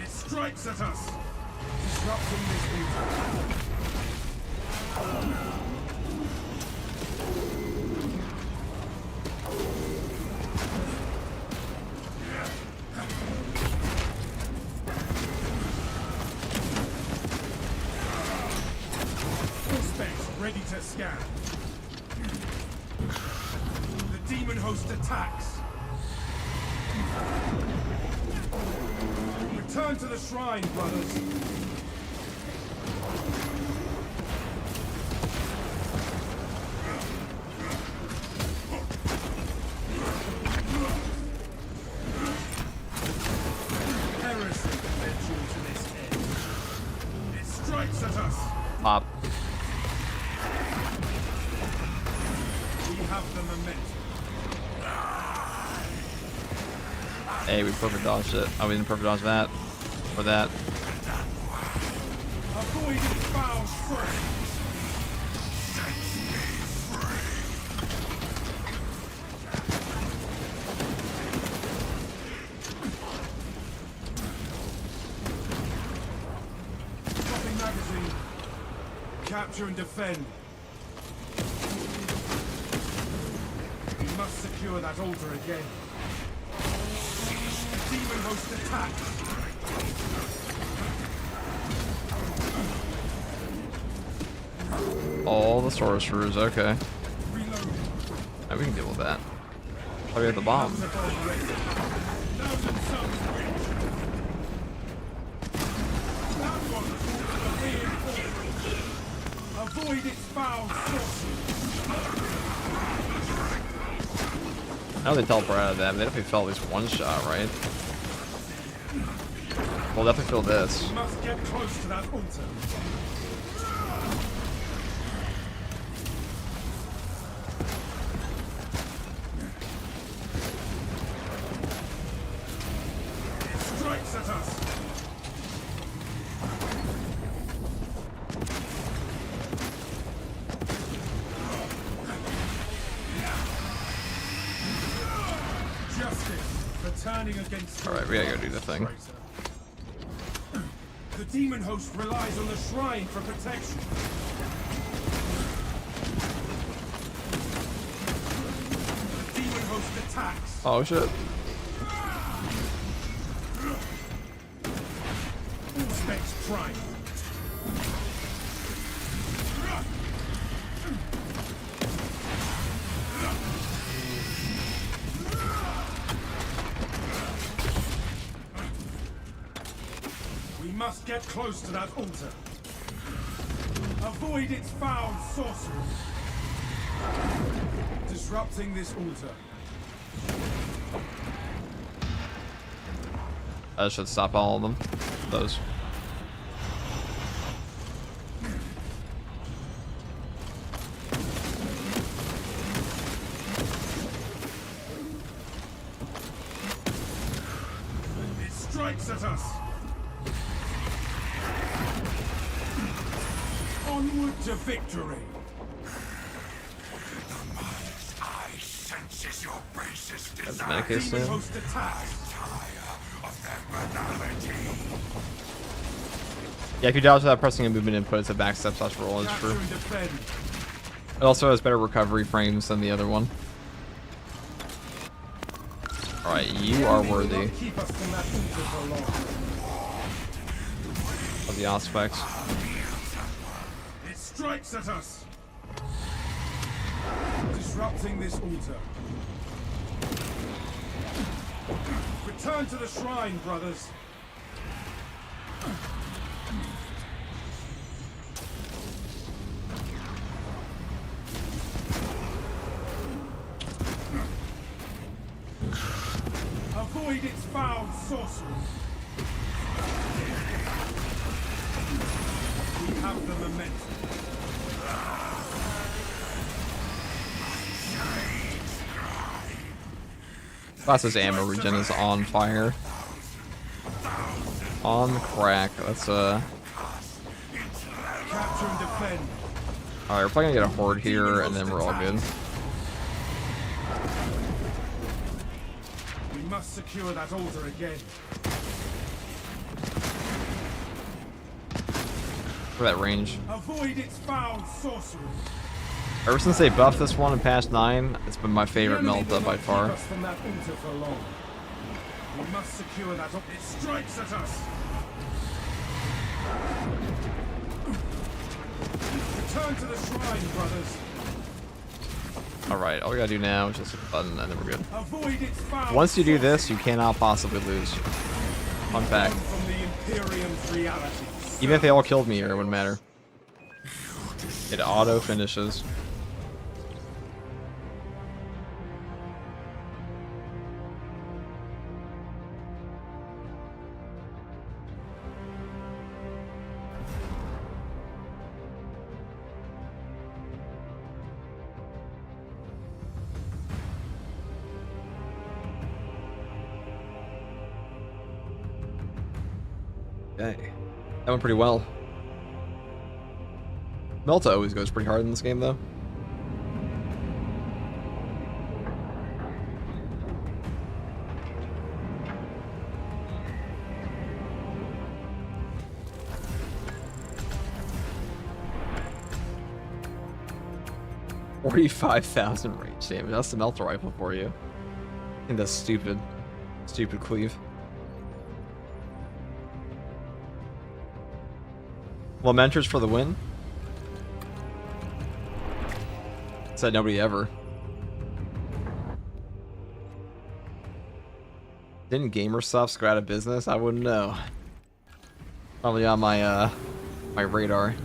It strikes at us, disrupting this beauty. Auspex ready to scan. The demon host attacks. Return to the shrine, brothers. Heresy led you to this end. It strikes at us. Pop. We have the momentum. Hey, we perfect dodged it. Oh, we didn't perfect dodge that. Or that. Avoid its foul strength. Dropping magazine. Capture and defend. We must secure that altar again. Demon host attacks. All the sorcerers, okay. Reload. Now we can deal with that. Oh, we have the bomb. Thousand suns win. That one was reinforced. Avoid its foul sorcery. Now they teleport out of that. They definitely fell at least one shot, right? We'll definitely feel this. We must get close to that altar. It strikes at us. Justice for turning against. Alright, we gotta go do the thing. The demon host relies on the shrine for protection. The demon host attacks. Oh shit. Auspex prime. get close to that altar. Avoid its foul sorcery. Disrupting this altar. I should stop all of them. Those. It strikes at us. Onward to victory. I senses your racist That's desire. Medicus Demon soon. host attacks. Of their banality. Yeah, if you dodge without pressing a movement input, it's a backstep slash roll. It's Capture true. and defend. It also has better recovery frames than the other one. Alright, you are Enemy will worthy not keep us from that altar for long. of the aspects. It strikes at us. Disrupting this altar. Return to the shrine, brothers. Avoid its foul sorcery. We have the momentum. Class's ammo regen is on fire. On crack. That's Capture and defend. Alright, we're probably gonna get a horde here and then we're all good. We must secure that altar again. For that range. Avoid its foul sorcery. Ever since they buffed this one in patch 9, it's been my favorite The enemy melt will by not keep far. us from that altar for long. We must secure that altar. It strikes at us. Return to the shrine, brothers. Alright, all we gotta do now is just hit the button and then we're good. Avoid its foul Once you do sorcery. this, you cannot possibly lose. Fun fact. From the Imperium's reality. Even if they all killed me here, it wouldn't matter. It auto finishes. Okay. That went pretty well. Melta always goes pretty hard in this game, though. $45,000 range damage. That's the Melta rifle for you. And that's stupid. Stupid cleave. Lamenters for the win. Said nobody ever. Didn't GamerSoft go out of business? I wouldn't know. Probably on my my radar.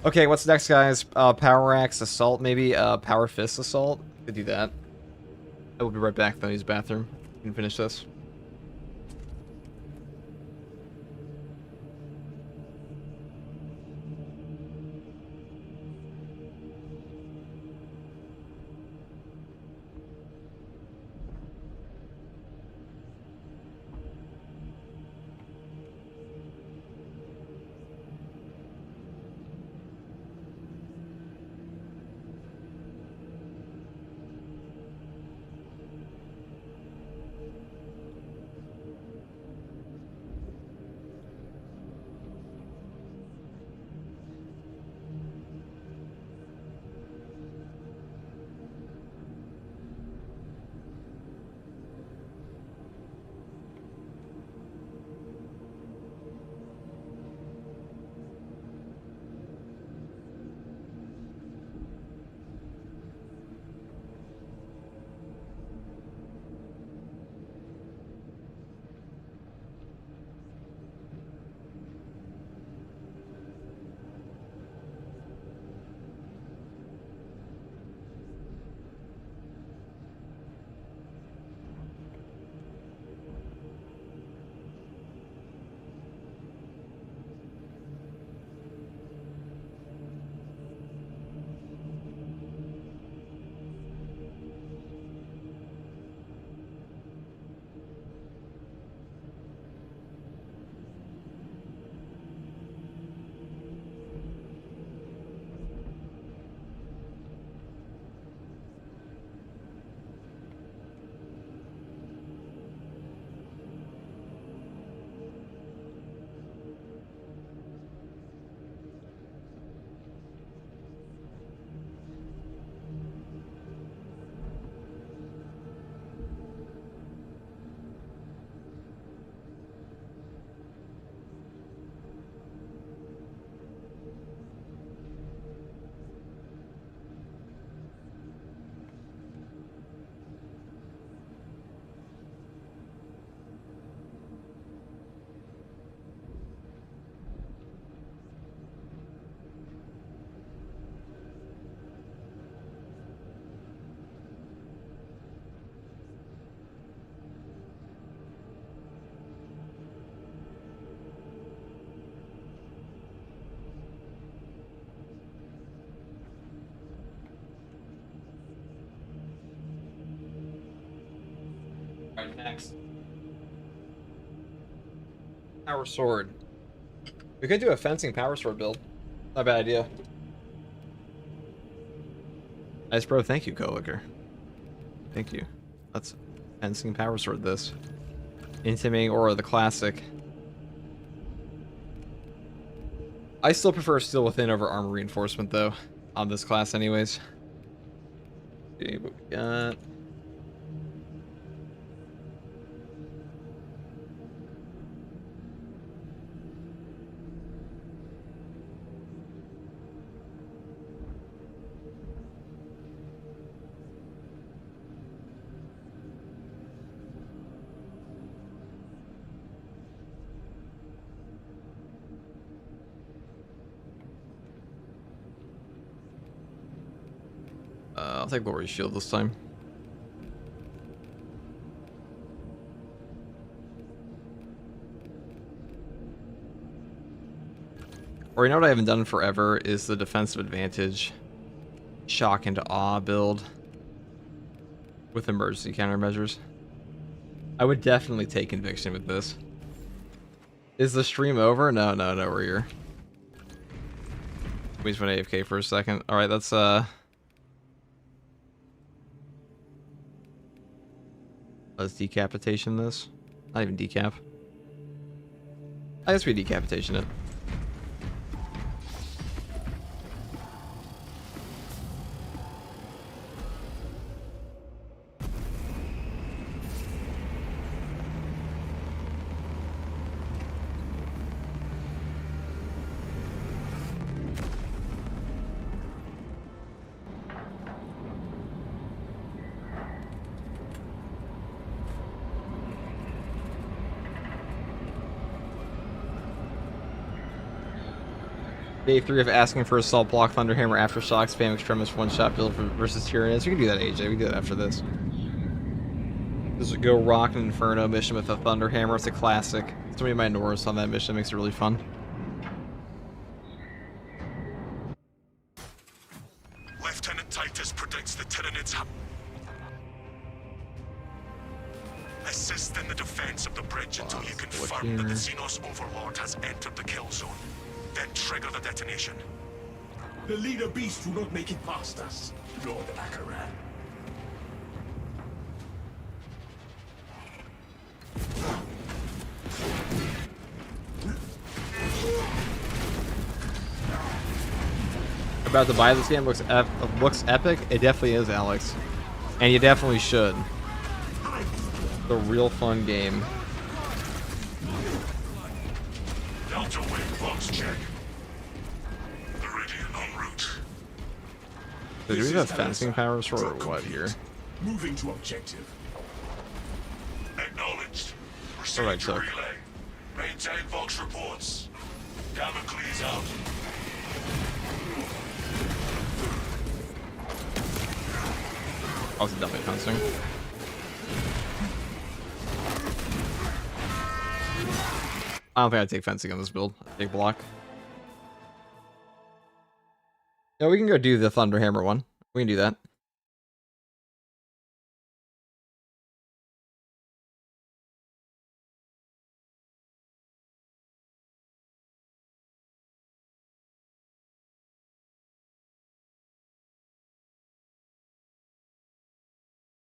Okay, what's next, guys? Power Axe Assault, maybe? Power Fist Assault? Could do that. I will be right back, though. Use the bathroom. We can finish this. Alright, next. Power sword. We could do a fencing power sword build. Not a bad idea. Nice, bro. Thank you, Coworker. Thank you. Let's fencing power sword this. Intimating Aura, the classic. I still prefer Steel Within over Armor Reinforcement, though, on this class anyways. Okay, what we got? I'll take Glory's Shield this time. Or you know what I haven't done in forever is the defensive advantage shock into awe build with emergency countermeasures. I would definitely take conviction with this. Is the stream over? No, we're here. We just went AFK for a second. Alright, that's let's decapitation this. Not even decap. I guess we decapitation it. Day 3 of asking for Assault Block, Thunderhammer, Aftershock, Spam Extremis, one-shot build versus Tyrannus. We can do that, AJ. We can do that after this. This is a Go Rock and Inferno mission with a Thunderhammer. It's a classic. So many of my Norse on that mission. Makes it really fun. Lieutenant Titus predicts the Tyranids have... Assist in the defense of the bridge until you confirm that the Xenos Overlord has entered the kill zone. Then trigger the detonation. The leader beast will not make it past us, Lord Akaran. About to buy this game. Looks epic. It definitely is, Alex. And you definitely should. It's a real fun game. Delta Wing box check. Meridian en route. So do we have fencing powers for what here? Moving to objective. Acknowledged. All right, Proceed to so. relay. Maintain Vox reports. Damocles out. I was definitely fencing. I don't think I'd take fencing on this build. I'd take block. Yeah, we can go do the Thunderhammer one. We can do that.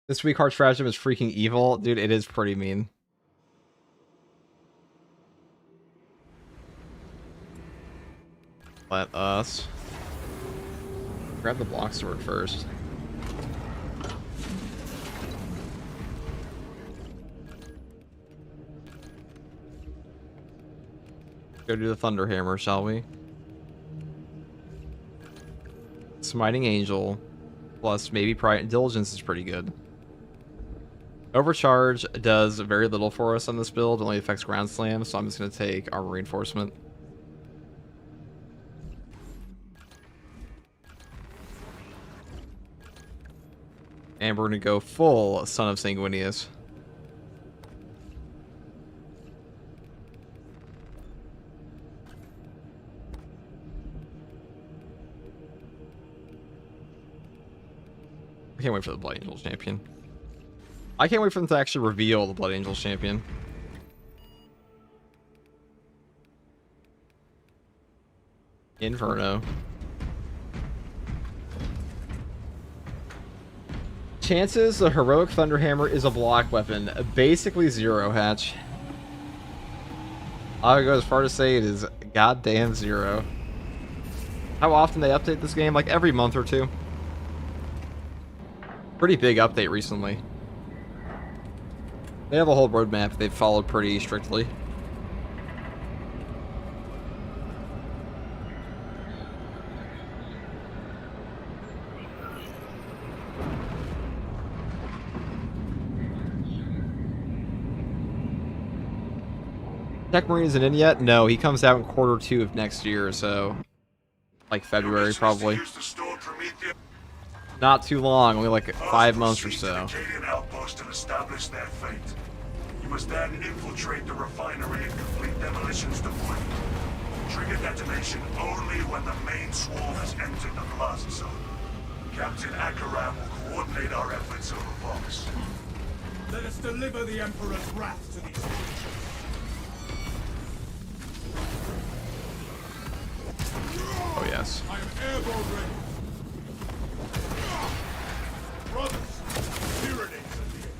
This week, Heart Stratagem is freaking evil. Dude, it is pretty mean. Let us grab the block sword first. Go do the Thunderhammer, shall we? Smiting Angel plus maybe Pride Diligence is pretty good. Overcharge does very little for us on this build. It only affects Ground Slam, so I'm just going to take Armor Reinforcement. And we're going to go full Son of Sanguinius. I can't wait for the Blood Angel champion. I can't wait for them to actually reveal the Blood Angels champion. Inferno. Chances a heroic Thunderhammer is a block weapon. Basically zero, Hatch. I would go as far to say it is goddamn zero. How often they update this game? Like every month or two. Pretty big update recently. They have a whole roadmap they've followed pretty strictly. Tech Marine isn't in yet? No, he comes out in Q2 of next year, so like February probably. Not too long, only like 5 months or so. Outpost and establish their fate. You must then infiltrate the refinery and complete demolitions to point. Trigger detonation only when the main swarm has entered the blast zone. Captain Akaram will coordinate our efforts over Vox. Let us deliver the Emperor's wrath to these creatures. Oh yes. I am airborne ready. Brothers, tyrannies at the end.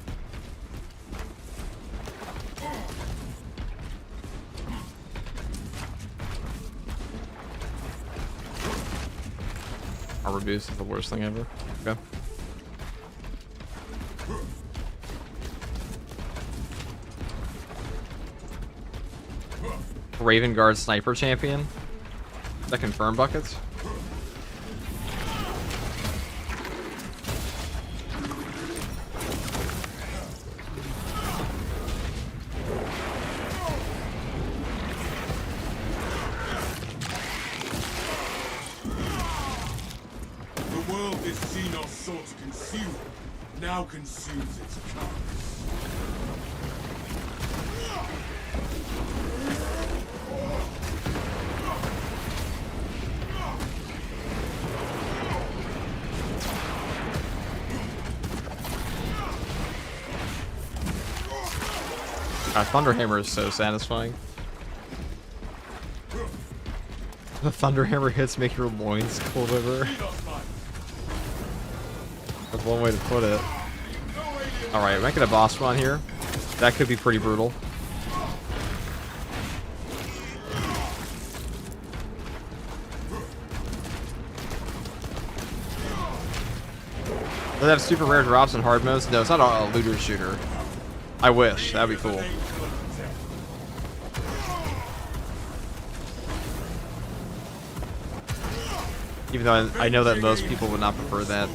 Armor boost is the worst thing ever. Okay. Raven Guard Sniper Champion. That confirm buckets. The world this Xenos sought to consume now consumes its carcass. Thunderhammer is so satisfying. The Thunderhammer hits make your loins quiver. That's one way to put it. Alright, making a boss spawn here. That could be pretty brutal. Does it have super rare drops in hard modes? No, it's not a looter shooter. I wish. That'd be cool. Even though I know that most people would not prefer that.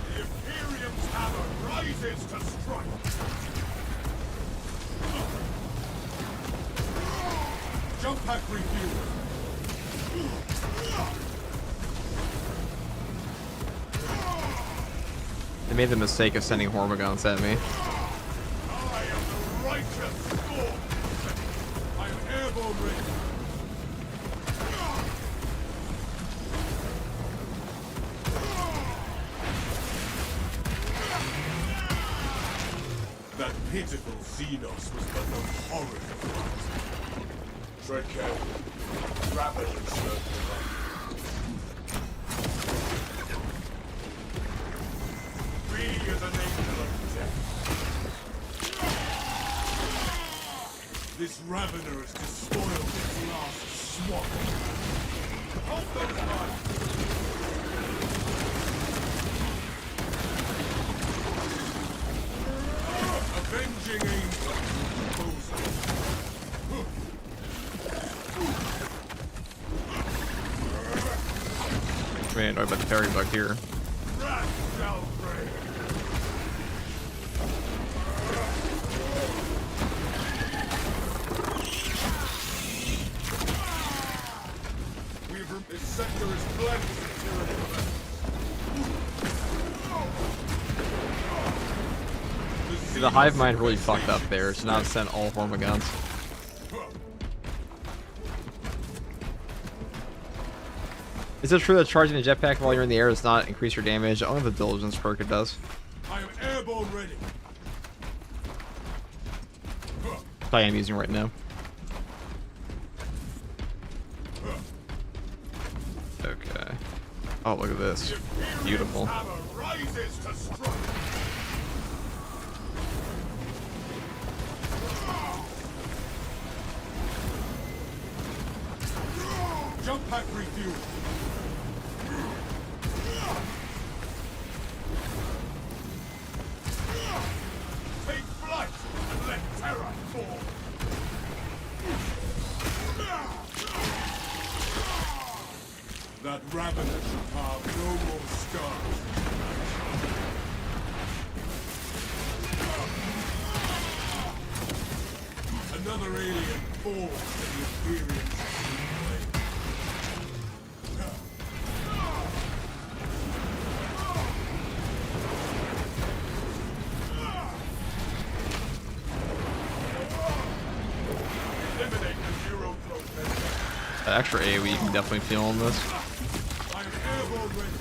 The Imperium's hammer rises to strike. Jump pack refuel. They made the mistake of sending Hormagaunts at me. I am the righteous storm. I am airborne ready. That pitiful Xenos was but the horror of it. Tread carefully. Rapidly circle around. Be as an angel of death. This Ravener has despoiled its last swamp. Hold those lines. Avenging angel. Man, I'm about to parry bug here. Wrath shall reign. This sector is cleansed of tyranny. See, the hive mind really fucked up there. It's not sent all Hormagaunts. Is it true that charging a jetpack while you're in the air does not increase your damage? Only the diligence perk it does. I am airborne ready. I am using right now. Okay. Oh, look at this. Beautiful. Hammer rises to strike. Jump pack refuel. Take flight and let terror fall. That ravener should have no more scars. Another alien falls to the Imperium's blade. Eliminate the Euroclone. That extra AoE you can definitely feel on this. I am airborne ready.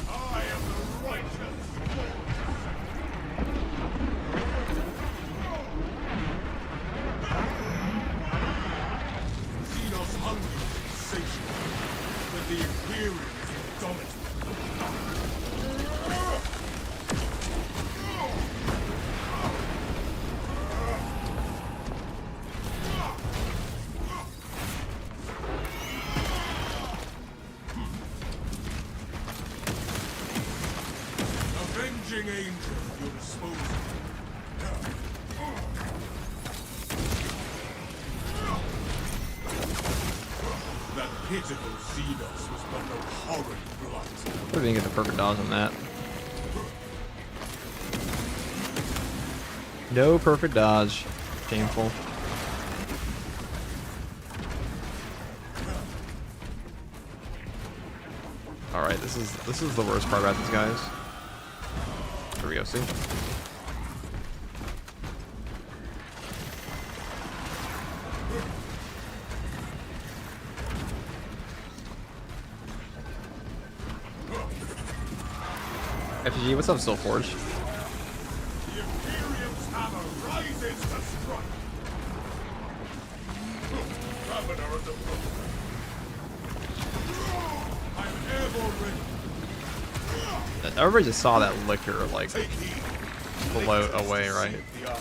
I am the righteous. Xenos hunger is insatiable, but the Imperium is indomitable. Avenging angel at your disposal. That pitiful Xenos was but a horrid blight. I didn't get the perfect dodge on that. No perfect dodge. Shameful. Alright, this is the worst part about these guys. Here we go, see? FG, what's up, Soulforge? The Imperium's hammer rises to strike. Ravener of the Brook. I am airborne ready. Everybody just saw that liquor, like, Take heed. float away, right? Save the eye.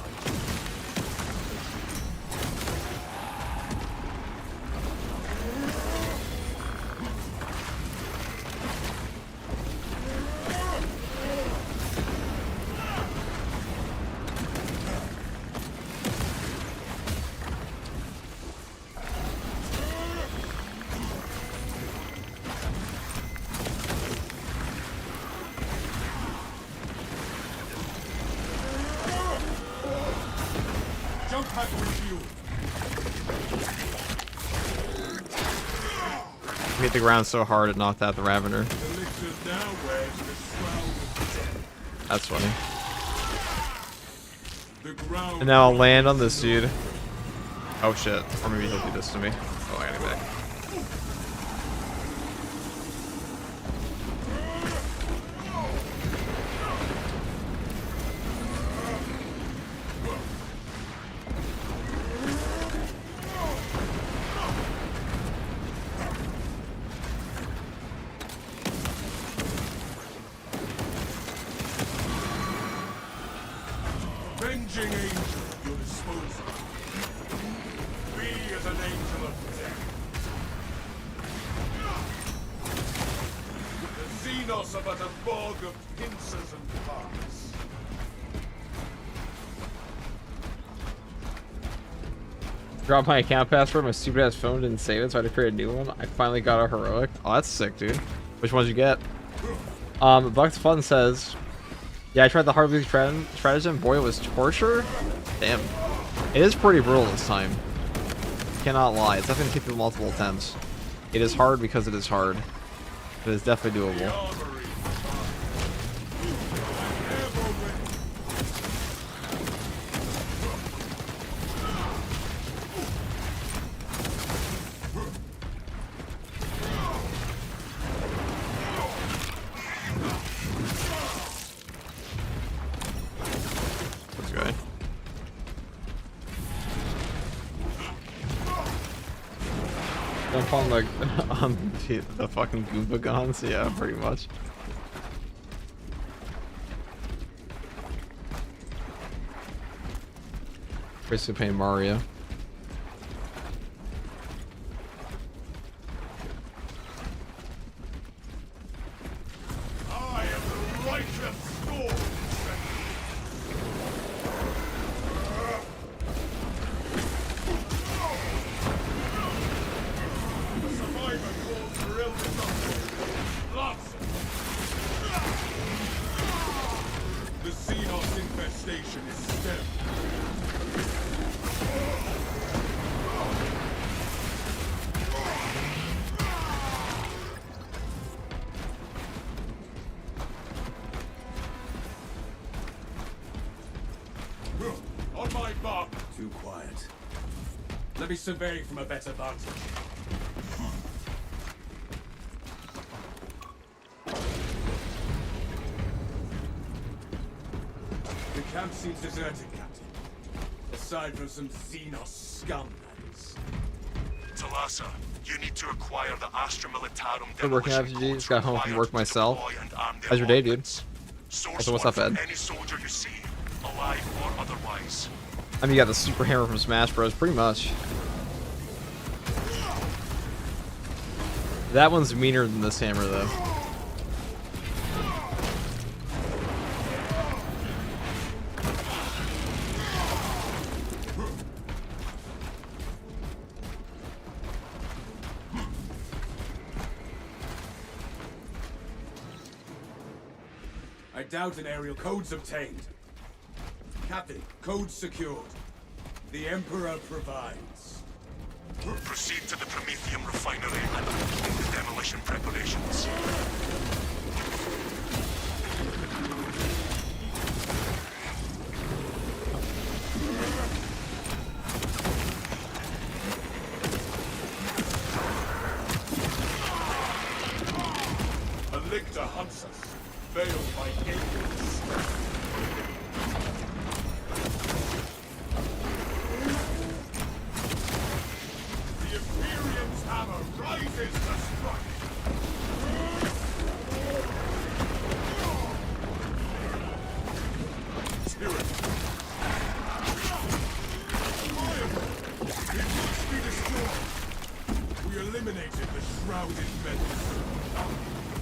Jump pack refuel. Hit the ground so hard it knocked out the Ravener. The lictor now wears the shroud of death. That's funny. The ground. And now I'll land on this dude. Oh shit. Or maybe he'll do this to me. Oh, I gotta get back. Avenging angel at your disposal. Be as an angel of death. The Xenos are but a bog of pincers and parts. Dropped my account password, my stupid ass phone didn't save it, so I had to create a new one. I finally got a heroic. Oh, that's sick, dude. Which one did you get? Bucks Fun says, yeah, I tried the hard losing stratagem. Boy, it was torture. Damn. It is pretty brutal this time. Cannot lie. It's definitely taken multiple attempts. It is hard because it is hard. But it's definitely doable. Armory. Airborne ready. on the on the fucking Goomba guns? Yeah, pretty much. Basically playing Mario. I am the righteous storm. The survivor calls for illness. Lots. The Xenos infestation is stemmed. On my mark. Too quiet. Let me survey from a better vantage. The camp seems deserted, Captain. Aside from some Xenos scum, that is. Talassa, you need to acquire the Astra Militarum Been working at demolition FG, codes just got home from required work to myself. deploy and arm their How's your day, dude? ordnance. Source Also, what's one up, Ed? from any soldier you see, alive or otherwise. I mean, you got the super hammer from Smash Bros. Pretty much. That one's meaner than this hammer, though. I doubt an aerial code's obtained. Captain, code secured. The Emperor provides. Proceed to the Prometheum refinery and complete the demolition preparations. A lictor hunts us, veiled by gateways. The Imperium's hammer rises to strike. Tyranny. It must be destroyed. We eliminated the shrouded menace.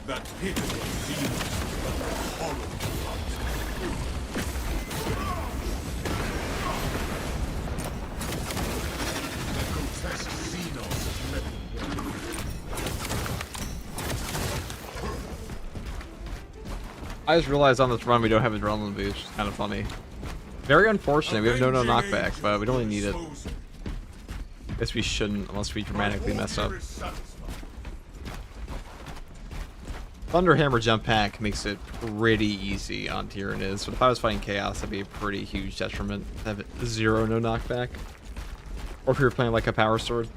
That pitiful Xenos is a horrible hunt. The grotesque Xenos has met the world. I just realized on this run we don't have adrenaline boost. It's kind of funny. Very unfortunate. We have no knockback, but we don't really need it. Guess we shouldn't unless we dramatically mess up. Thunder Hammer Jump Pack makes it pretty easy on Tyranids, but if I was fighting Chaos, that'd be a pretty huge detriment to have zero no knockback. Or if you were playing like a Power Sword.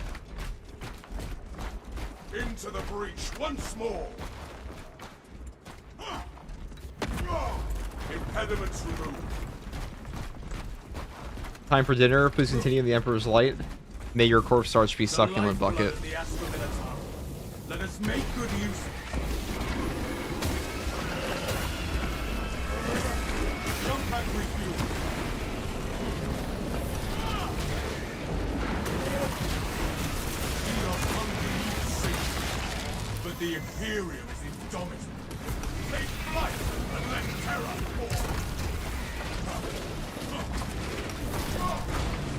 Into the breach once more. Impediments removed. Time for dinner. Please continue in the Emperor's Light. May your corpse starch be sucked in a bucket. Let us make good use of it. Jump pack refuel. Xenos hunger needs safety, but the Imperium is indomitable. Take flight and let terror fall.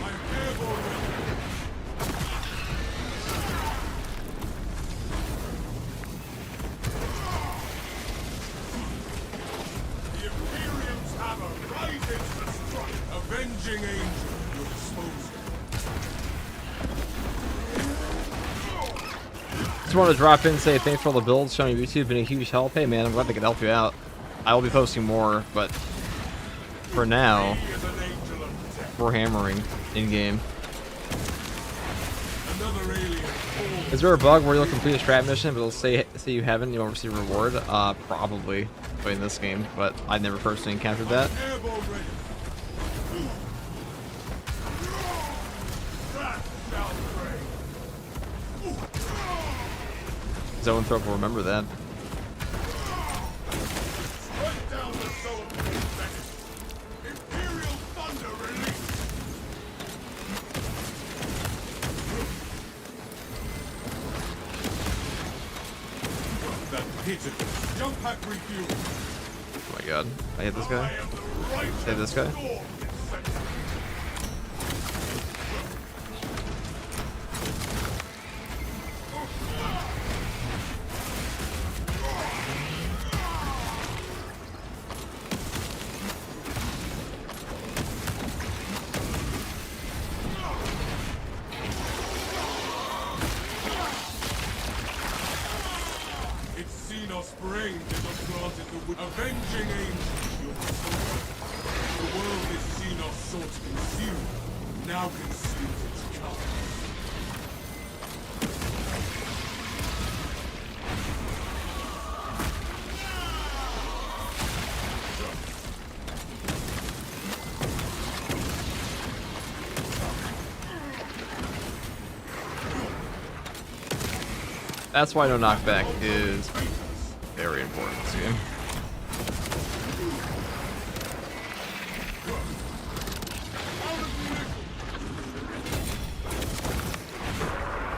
I'm airborne ready. The Imperium's hammer rises to strike. Avenging angel, your disposal. Just want to drop in and say thanks for all the builds showing YouTube. Been a huge help. Hey man, I'm glad they could help you out. I will be posting more, but for now, He is an angel of death. we're hammering in game. Another alien falls. Is there a bug where you'll complete a strat mission, but it'll say you haven't, you won't receive a reward? Probably playing this game, but I've never personally encountered that. Airborne ready. Zoanthrope will remember that. Strike down the soul of the Bennett. Imperial thunder release. That pitiful jump pack refuel. Oh my god. I hit this guy? Hit this guy? Brain is implanted the avenging angel. Your soul. The world is seen or sought to consume. Now consumes its colors. That's why no knockback is very important in this game.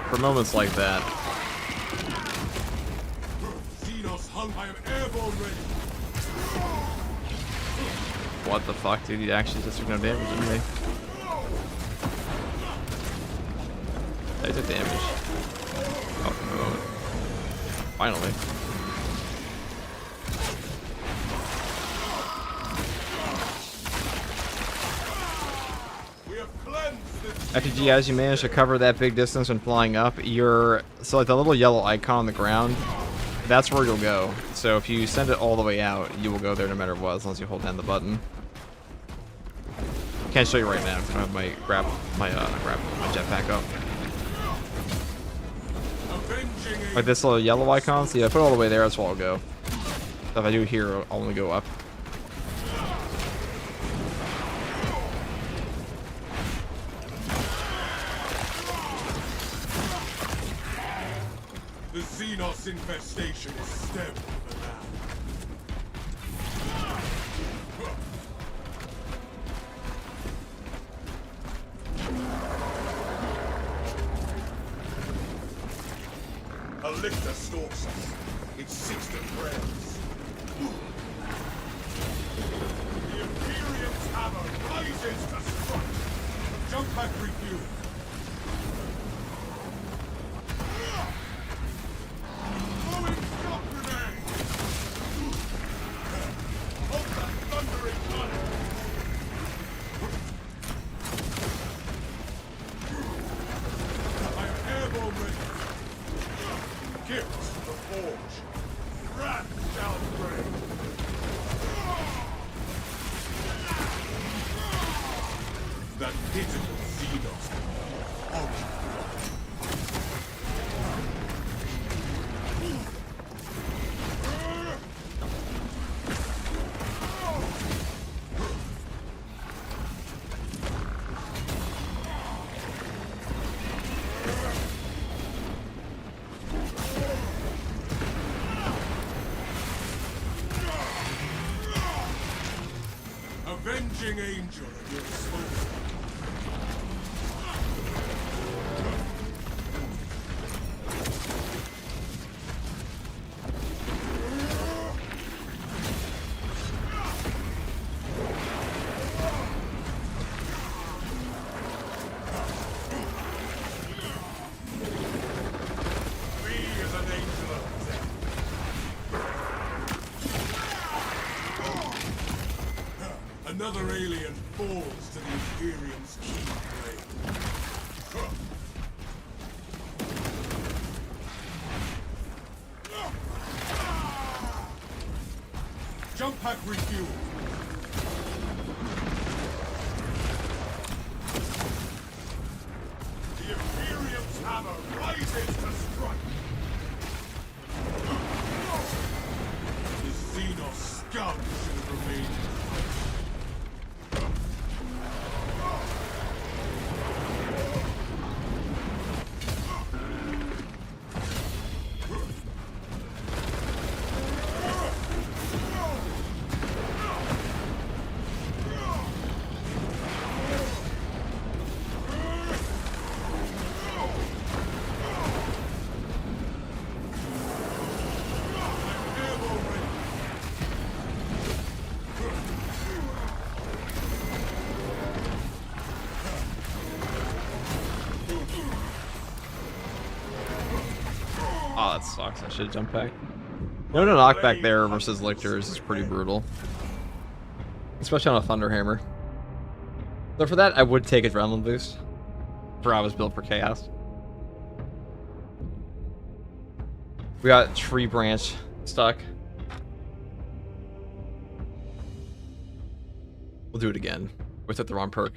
For moments like that. I am airborne ready. What the fuck, dude? He actually just took no damage, didn't he? They took damage. Oh, for a moment. Finally. FTG, as you manage to cover that big distance when flying up, so like the little yellow icon on the ground, that's where you'll go. So if you send it all the way out, you will go there no matter what, as long as you hold down the button. Can't show you right now because I don't have my jetpack up. Like this little yellow icon, so yeah, put it all the way there, that's where I'll go. So if I do here, I'll only go up. The Xenos infestation is stemmed for now. A lictor stalks us. It seeks to prayers. The Imperium's hammer rises to strike. Jump pack refuel. Throwing shock grenade. Hold that thundering gun. I am airborne ready. Gifts the forge. Wrath shall bring. That pitiful Xenos. Avenging angel at your disposal. Me as an angel of death. Another alien falls to the Imperium's key blade. Jump pack refuel. The Imperium's hammer rises to strike. The Xenos scum shall remain. that sucks. I should jump back. No, knockback there versus lictors is pretty brutal. Especially on a Thunderhammer. So for that, I would take Adrenaline Boost. For I was built for Chaos. We got Tree Branch stuck. We'll do it again. We took the wrong perk.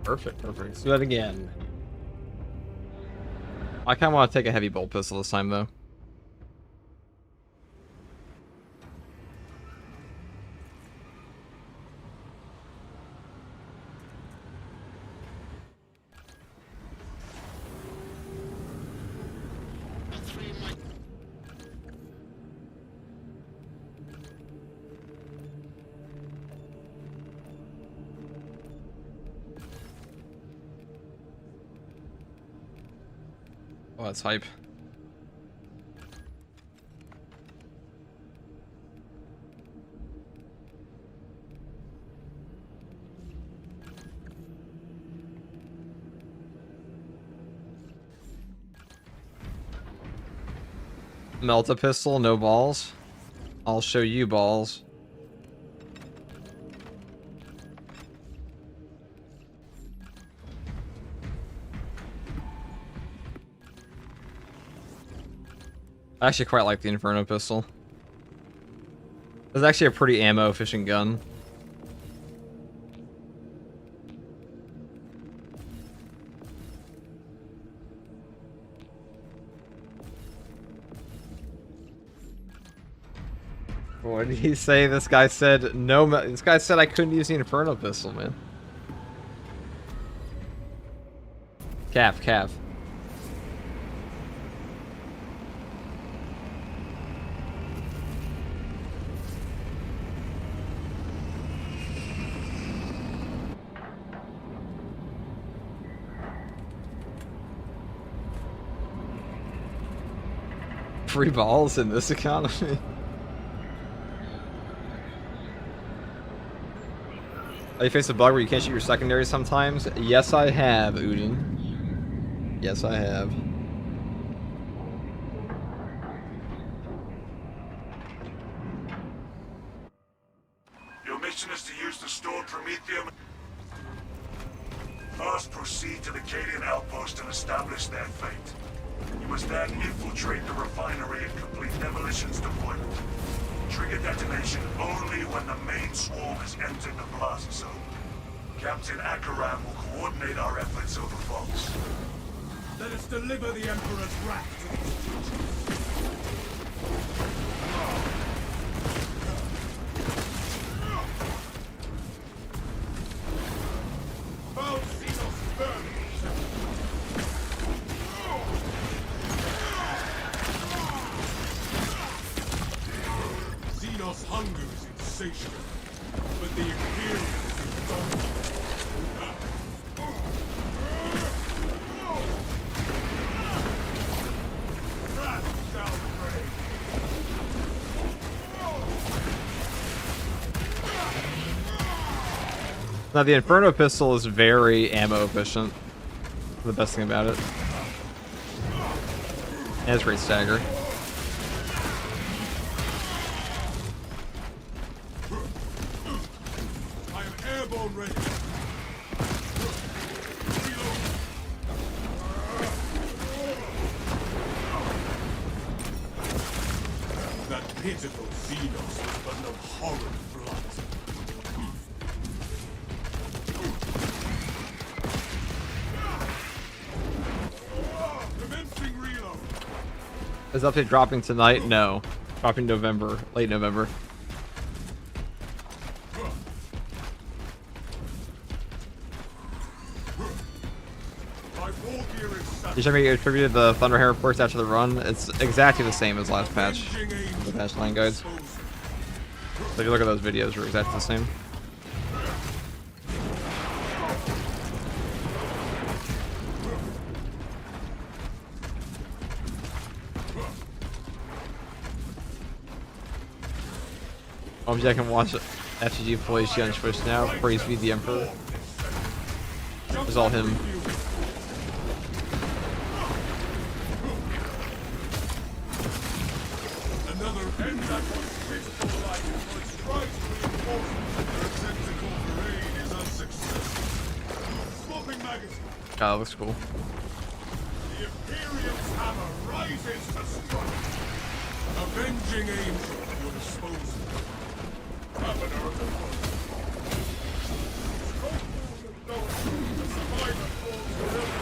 Perfect. Let's do that again. I kind of want to take a heavy bolt pistol this time, though. Oh, that's hype. Melt a pistol, no balls. I'll show you balls. I actually quite like the Inferno pistol. It's actually a pretty ammo efficient gun. What did he say? This guy said no. This guy said I couldn't use the Inferno pistol, man. Calf. Free balls in this economy. You face a bug where you can't shoot your secondary sometimes? Yes, I have, Udin. Yes, I have. Your mission is to use the stored Promethium. First, proceed to the Cadian outpost and establish their fate. You must then infiltrate the refinery and complete demolitions deployment. Trigger detonation only when the main swarm has entered the blast zone. Captain Akaram will coordinate our efforts over Fox. Let us deliver the Emperor's wrath to these creatures. Foul Xenos burning! Xenos hunger is insatiable, but the Imperium is indomitable. Wrath shall reign. Now the Inferno pistol is very ammo efficient. The best thing about it. And it's great stagger. I am airborne ready. That pitiful Xenos was but no horrid blood. Commencing reload. Is update dropping tonight? No. Dropping November. Late November. My war gear is set. You should make attributed the Thunderhair reports after the run. It's exactly the same as last patch. The patch 9 guides. So if you look at those videos, they're exactly the same. Obviously, I can watch FGG play Shi on Twitch now. Praise be the Emperor. It's all him. Another end that was peaceful life, but tries to reinforce their tentacle parade is unsuccessful. Swapping magazine. God, that looks cool. The Imperium's hammer rises to strike. Avenging angel at your disposal. Governor of the world. The survivor falls without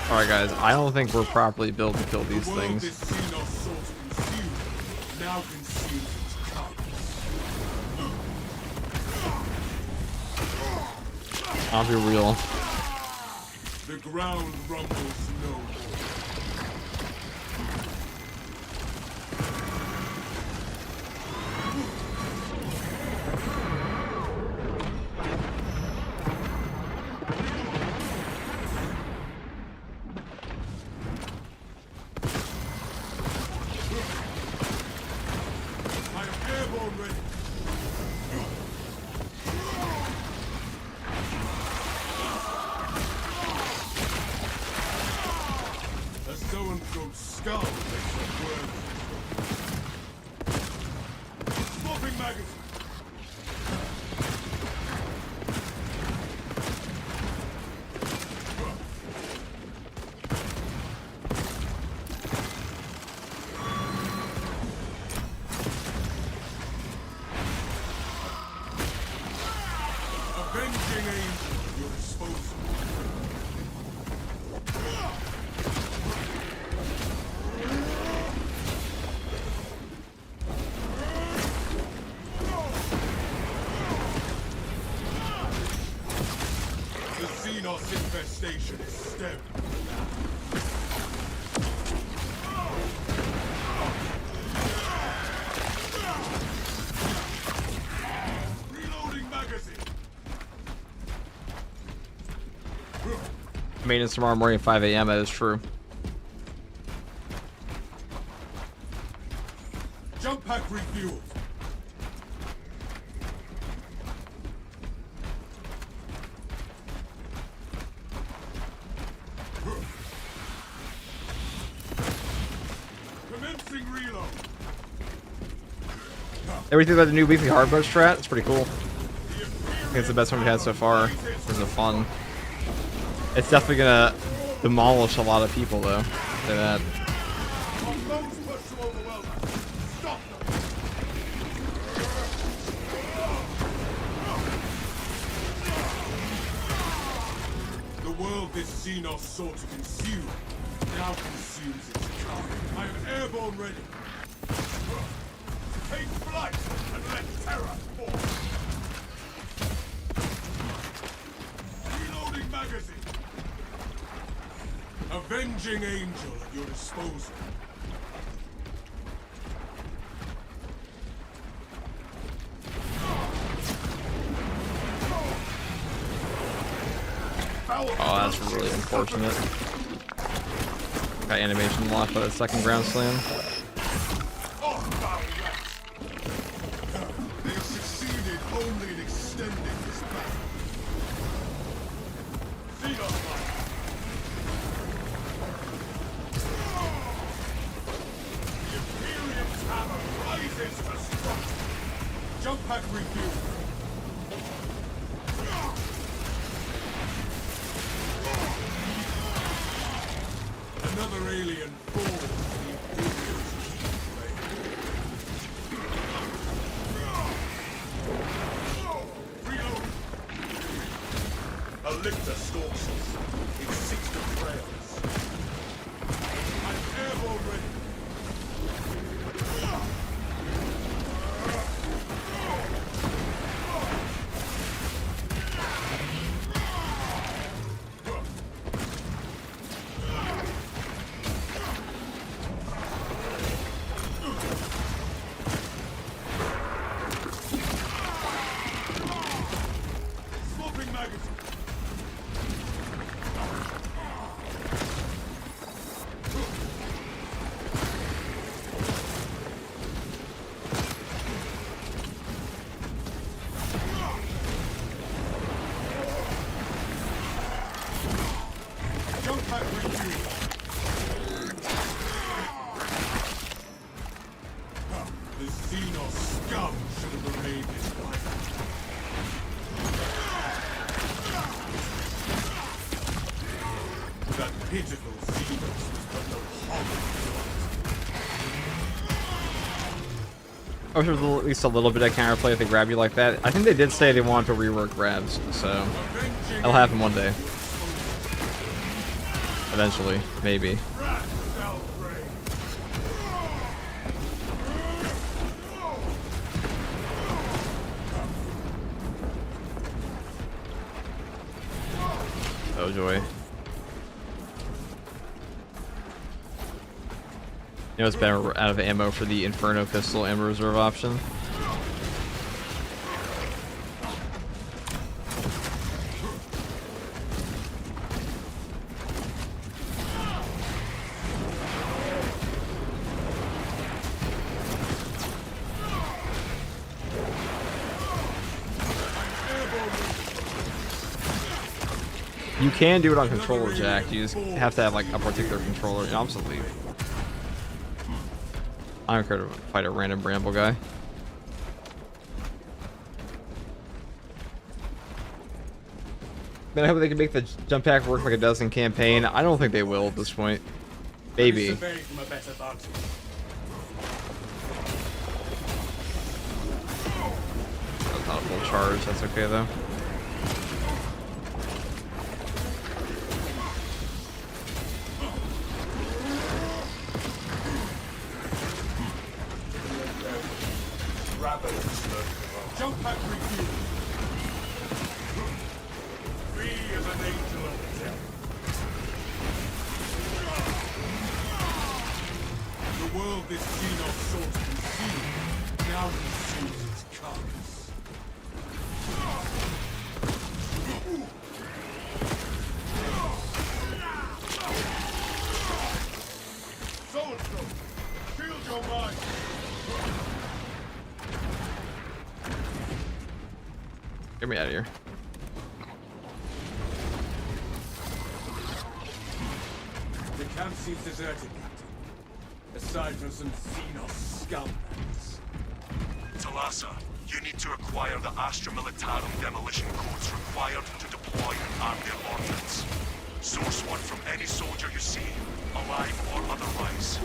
Alright guys, I don't think we're properly built to kill these things. Now consumes its carcass. I'll be real. The ground rumbles no more. I am airborne ready. A so-and-so skull makes a word. Swapping magazine. Avenging angel at your disposal. The Xenos infestation is stemmed now. Reloading magazine. Maintenance tomorrow morning at 5 AM, that is true. Jump pack refueled. Commencing reload. Everything about the new weekly hard mode strat, it's pretty cool. I think it's the best one we've had so far. It's of fun. It's definitely gonna demolish a lot of people though. Say that. Our foes push to overwhelm us. Stop them. The world this Xenos sought to consume now consumes its carcass. I am airborne ready. Take flight and let terror fall. Reloading magazine. Avenging angel at your disposal. Oh, that's really unfortunate. Got animation locked by the second ground slam. They have succeeded only in extending this battle. Xenos-like. The Imperium's hammer rises to strike. Jump pack refuel. Another alien falls to the Imperium's heat ray. Reload. A lictor stalks us. It seeks to trail us. I'm airborne ready. The Xenos scum should have remained in life. That pitiful Xenos was but no hollow. I wish there was at least a little bit of counterplay if they grab you like that. I think they did say they wanted to rework grabs, so that'll happen one day. Eventually, maybe. Oh joy. You know it's better out of ammo for the Inferno pistol ammo reserve option. You can do it on controller jack, you just have to have like a particular controller. I'm just gonna leave. I don't care to fight a random bramble guy. Man, I hope they can make the jump pack work like it does in campaign. I don't think they will at this point. Maybe. From a better vantage. That's not a full charge, that's okay though. Jump pack review. Free as an angel of the devil. The world this Xenos sought to conceal now consumes its carcass. So-and-so, shield your mind. Get me out of here. The camp seems deserted, Captain. Aside from some Xenos scumbags. Talassa, you need to acquire the Astra Militarum demolition codes required to deploy an Armir ordnance. Source one from any soldier you see, alive or otherwise.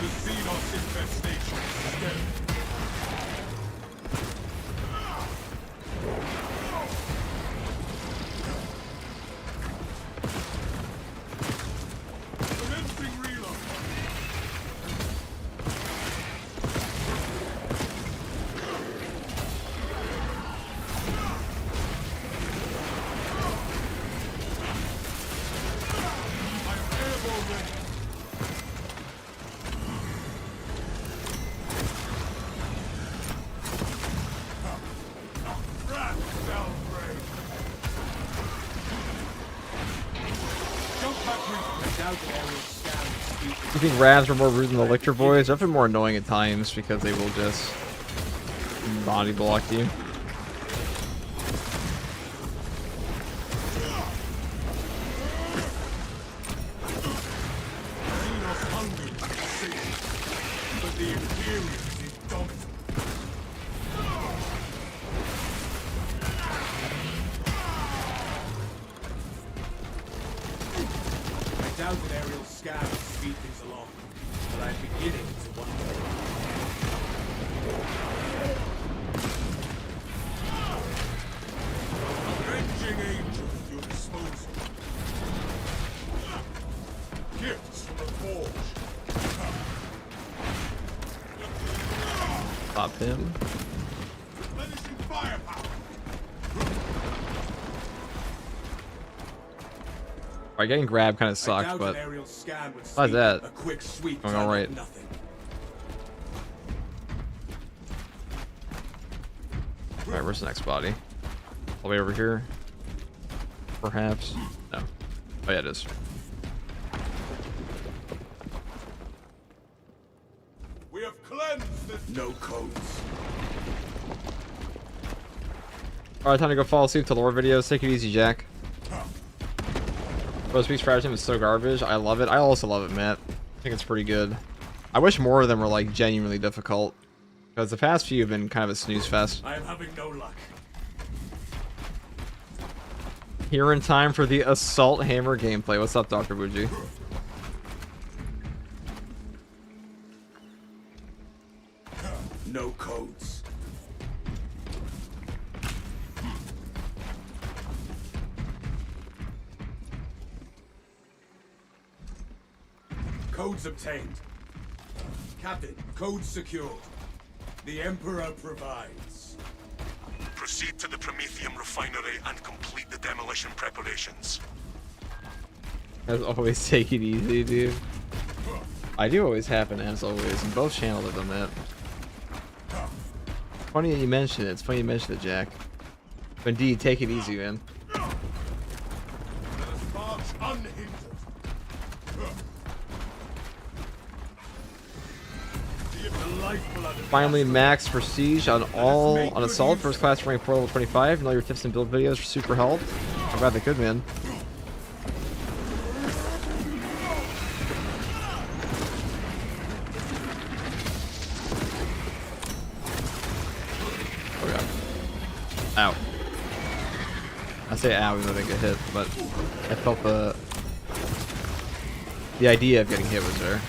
The Xenos infestation is dead. Commencing reload. I am airborne ready. Rat Valkyrie. Jump pack reach. Doubt aerial scan. You think Ravs are more rude than the Lictor Boys? They're often more annoying at times because they will just body block you. Xenos hunger is safe, but the Imperium is indomitable. I doubt an aerial scan will speed things along, but I'm beginning to wonder. Avenging angel at your disposal. Gifts from the forge. Pop him. Replenishing firepower. Alright, getting grabbed kind of I sucks, doubt but an aerial scan would besides speed that, a quick sweep going time alright. of nothing. Alright, where's the next body? All the way over here? Perhaps? No. Oh yeah, it is. We have cleansed this No codes. Alright, time to go fall asleep to lore videos. Take it easy, Jack. Bro, Speak Stratagem is so garbage. I love it. I also love it, Matt. I think it's pretty good. I wish more of them were like genuinely difficult. Because the past few have been kind of a snooze fest. I am having no luck. Here in time for the Assault Hammer gameplay. What's up, Dr. Bougie? No codes. Codes obtained. Captain, codes secured. The Emperor provides. Proceed to the Prometheum refinery and complete the demolition preparations. As always, take it easy, dude. I do always happen, as always, in both channels of them, Matt. Funny that you mentioned it. It's funny you mentioned it, Jack. But indeed, take it easy, man. Let us march unhindered. Finally, max prestige on assault, first class rank 4 level 25. And all your tips and build videos for super help. I'm glad they could, man. Oh god. Ow. I say ow even though I didn't get hit, but I felt the idea of getting hit was there.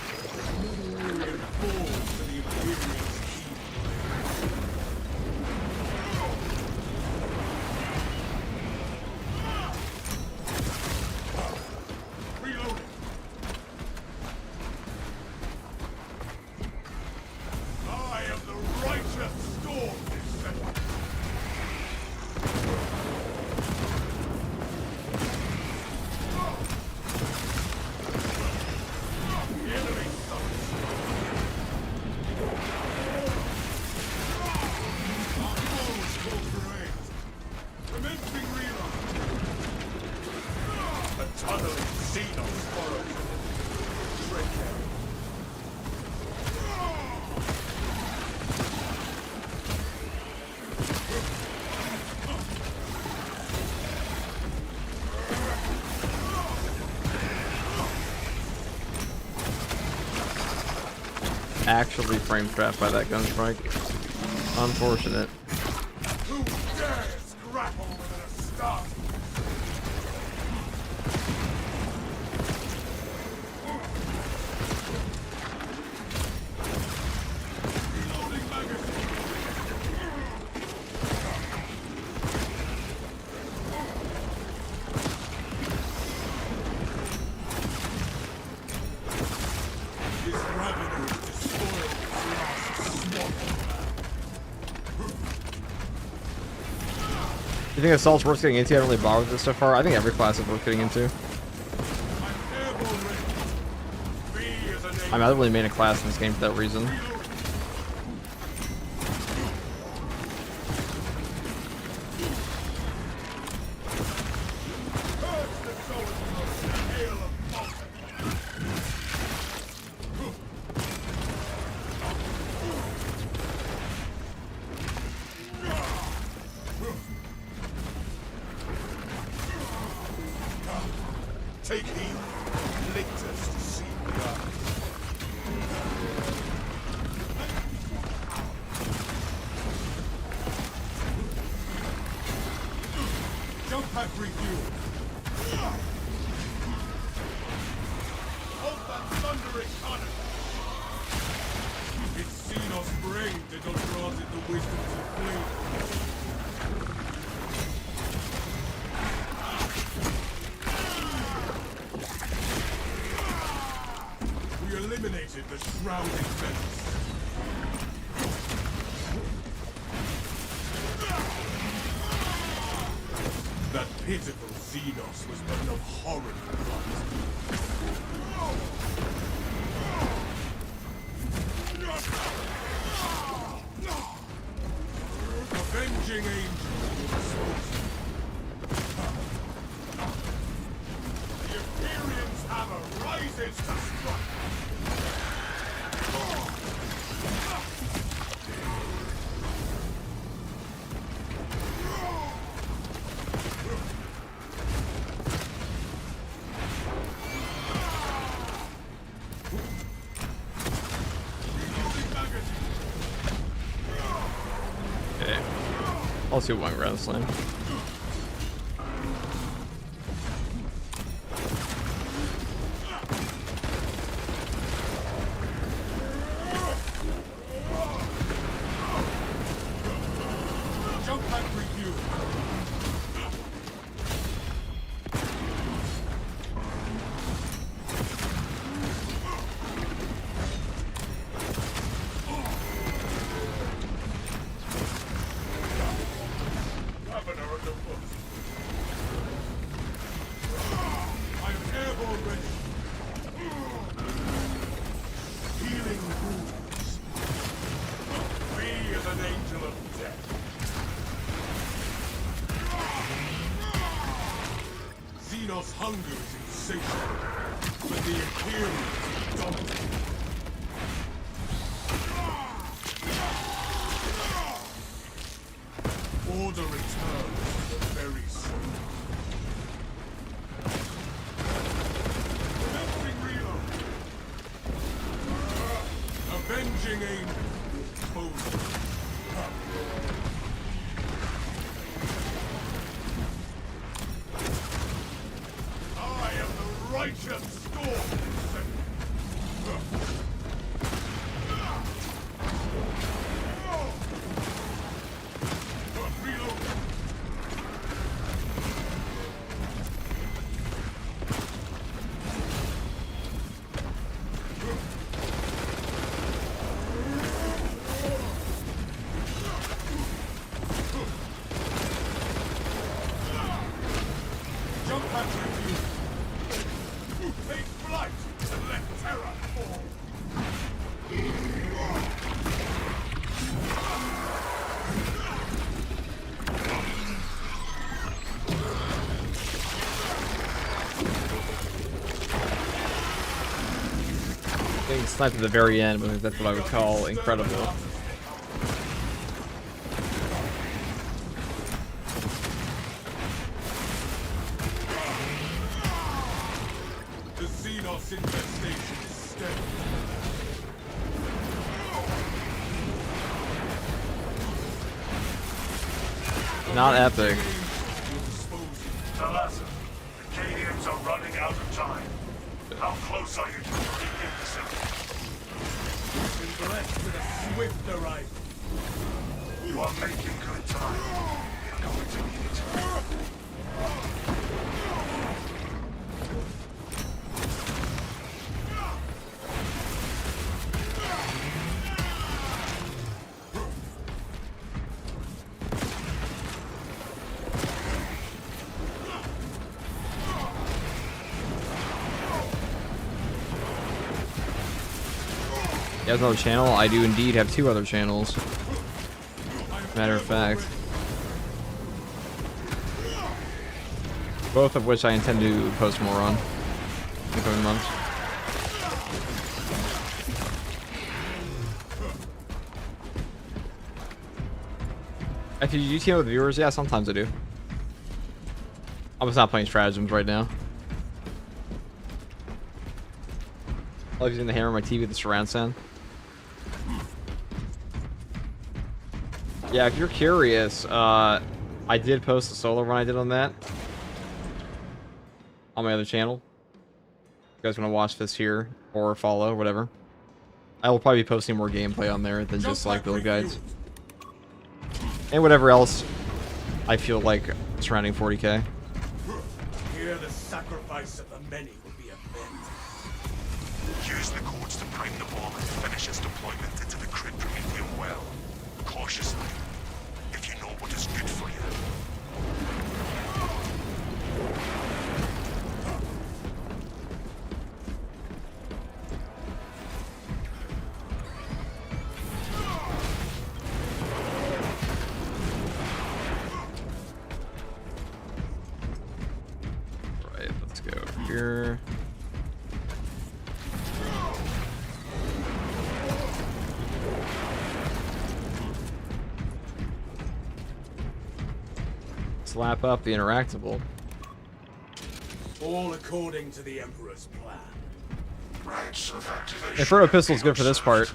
Actually frame trapped by that gun strike. Unfortunate. Who dares grapple with an Astarte? Reloading magazine. This ravener despoiled his last swamp. You think Assault's worth getting into? I haven't really bothered with this so far. I think every class is worth getting into. I haven't really made a class in this game for that reason. Take heed, latest see blood. Jump pack refuel. Hold that thundering cannon. It's Xenos' brain that don't grant it the wisdom to flee. We eliminated the shrouding menace. That pitiful Xenos was but of horrid Avenging angel. The Imperium's hammer rises to strike. I'll do one ground slam. Jump back review. Governor of the foot. I'm airborne ready. Healing wounds. Me as an angel of death. Xenos hunger is insatiable, but the Imperials dominate. Order returns very soon. Commencing reload. Avenging angel. Exposure. I am the righteous storm. Reload. Jump back to review. Take flight and let terror fall. Getting sniped at the very end, but that's what I would call incredible. The Xenos infestation is steady. Not epic. Talassa, the Cadians are running out of time. How close are you to completing the circle? Been blessed with a swift arrival. You are making good time. You're going to need it. You guys have another channel? I do indeed have 2 other channels. Matter of fact. Both of which I intend to post more on in the coming months. Actually, do you team with viewers? Yeah, sometimes I do. I'm just not playing stratagems right now. I love using the hammer on my TV with the surround sound. Yeah, if you're curious, I did post a solo run I did on that. On my other channel. If you guys want to watch this here, or follow, whatever. I will probably be posting more gameplay on there than just like build guides. And whatever else I feel like surrounding 40k. Here the sacrifice of the many will be avenged. Use the codes to prime the bomb and finish its deployment into the crit Prometheum well. Cautiously, if you know what is good for you. Right, let's go here. Slap up the interactable. All according to the Emperor's plan. Rights of activation. Inferno Pistol's good for this part.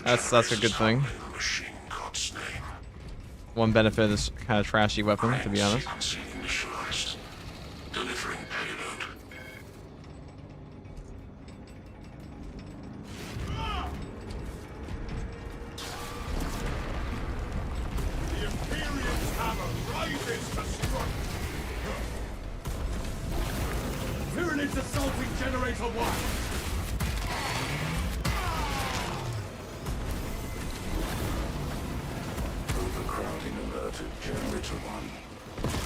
That's a good thing. Machine God's name. One benefit of this kind of trashy weapon, to be honest. Sequencing initialized. Delivering payload. The Imperium's hammer rises to strike. Tyranids assaulting Generator 1. Overcrowding alerted Generator 1.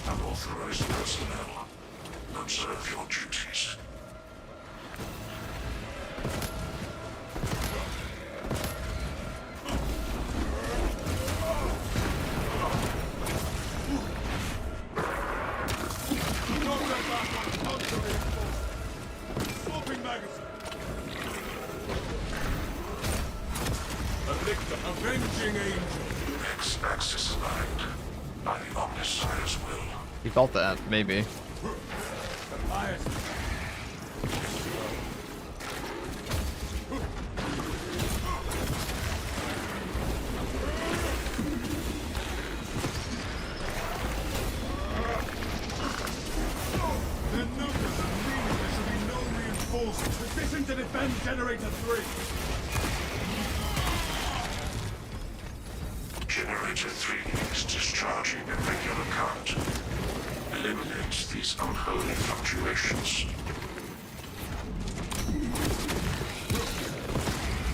Unauthorized personnel. Observe your duties. Not let that one come to reinforce. Swapping magazine. Avenging Angel. X-axis aligned. By the Omnissiah's will. He felt that, maybe. The highest. The numbers are meaning there should be no reinforcements. Position to defend Generator 3. Generator 3 is discharging a regular current. Eliminates these unholy fluctuations.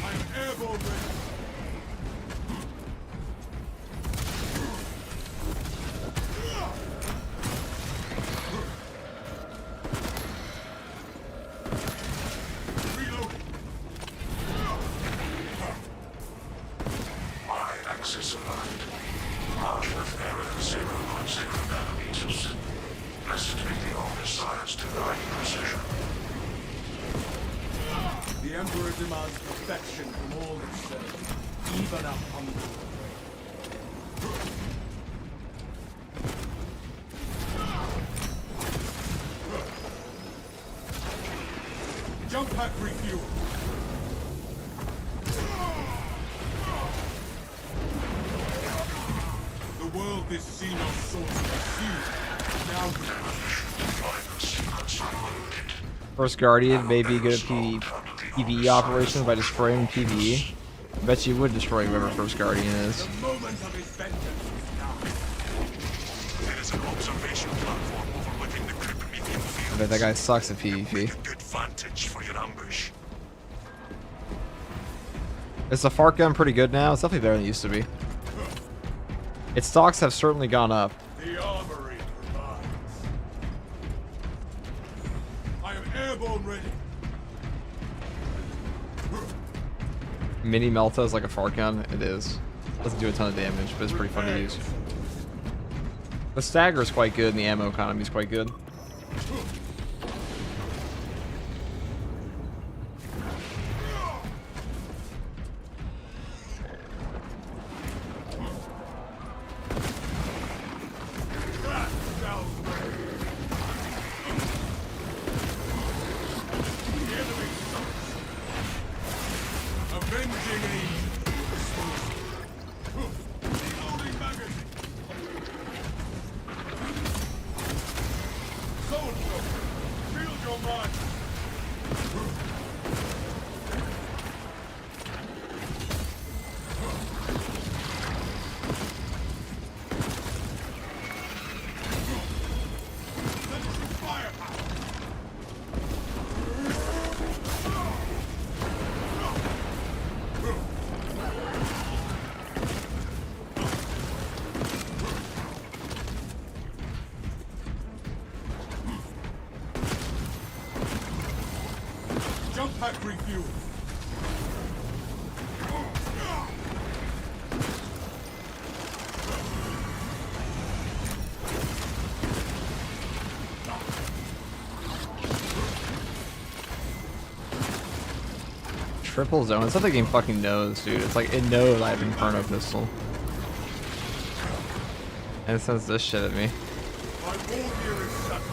I'm airborne ready. Reloading. Y-axis aligned. Margin of error 0.0 nanometers. Blessed be the Omnissiah's divine precision. The Emperor demands perfection from all it serves, even a humble. Jump pack refuel. The world this Xenos sought to pursue. Now Deployment sequence unloaded. First Guardian may be good at PvE operations by destroying PvE. I bet you would destroy whoever First Guardian is. the moment of his vengeance is now. There is an observation platform overlooking the Kryptonian I field. bet that guy sucks at PvP. Good vantage for your ambush. Is the fart gun pretty good now? It's definitely better than it used to be. Its stocks have certainly gone up. The armory provides. I am airborne ready. Mini Melta is like a fart gun. It is. Doesn't do a ton of damage, but it's pretty fun to use. The stagger is quite good, and the ammo economy is quite good. Avenging Angel. Reloading magazine. Soldier, field your mind. Firepower. Jump pack refuel. Triple zone. It's what the game fucking knows, dude. It's like it knows I have Inferno pistol. And it sends this shit at me. My war gear is settled.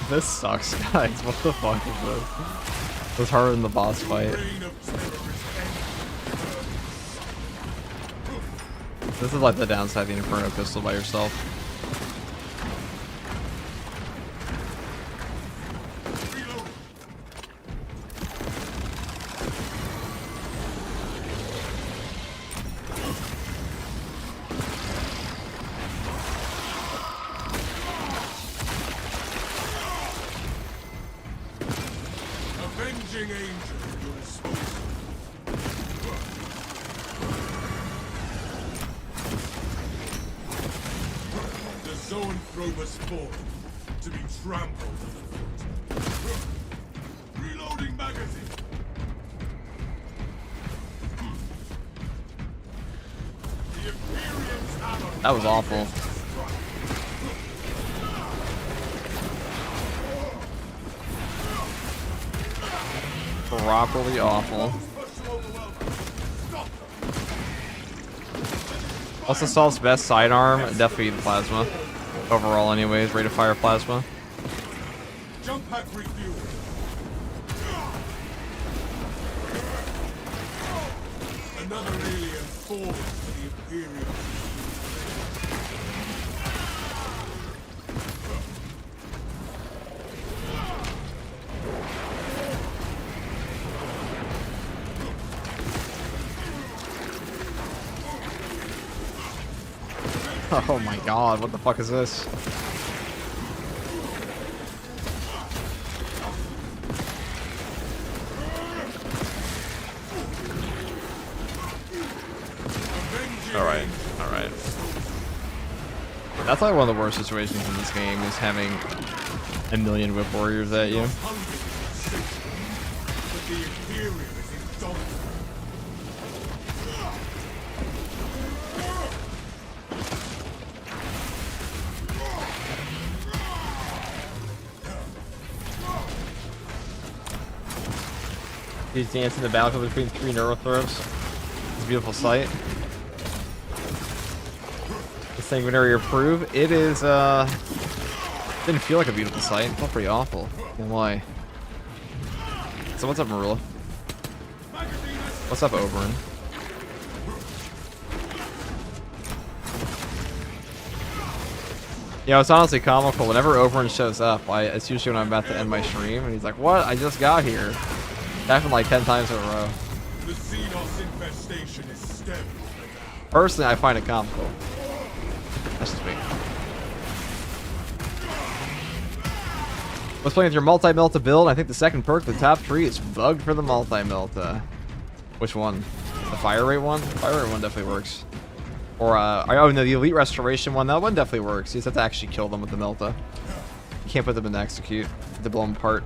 This sucks, guys. What the fuck is this? It was harder than the boss fight. This is like the downside of the Inferno pistol by yourself. Avenging angel at your disposal. The Zoanthrope was born to be trampled underfoot. Reloading magazine. The Imperium's hammer. That was awful. Properly awful. What's Assault's best sidearm? Definitely the plasma. Overall, anyways, rate of fire plasma. Jump pack refuel. Another alien forward for the Imperium. Oh my god, what the fuck is this? Alright, alright. That's like one of the worst situations in this game, is having a million whip warriors at you. But the Imperium is indomitable. He's dancing the battlefield between three neurothrows. It's a beautiful sight. The sanguinary approve. It is, didn't feel like a beautiful sight. It felt pretty awful. Can't lie. So what's up, Marula? What's up, Oberon? Yeah, it's honestly comical. Whenever Oberon shows up, it's usually when I'm about to end my stream, and he's like, "What? I just got here." It happened like 10 times in a row. The Xenos infestation is stemmed. Personally, I find it comical. That's just me. Was playing with your multi-melta build. I think the second perk, the top tree, is bugged for the multi-melta. Which one? The fire rate one? The fire rate one definitely works. Or, oh no, the elite restoration one. That one definitely works. You just have to actually kill them with the melta. You can't put them in the execute. You have to blow them apart.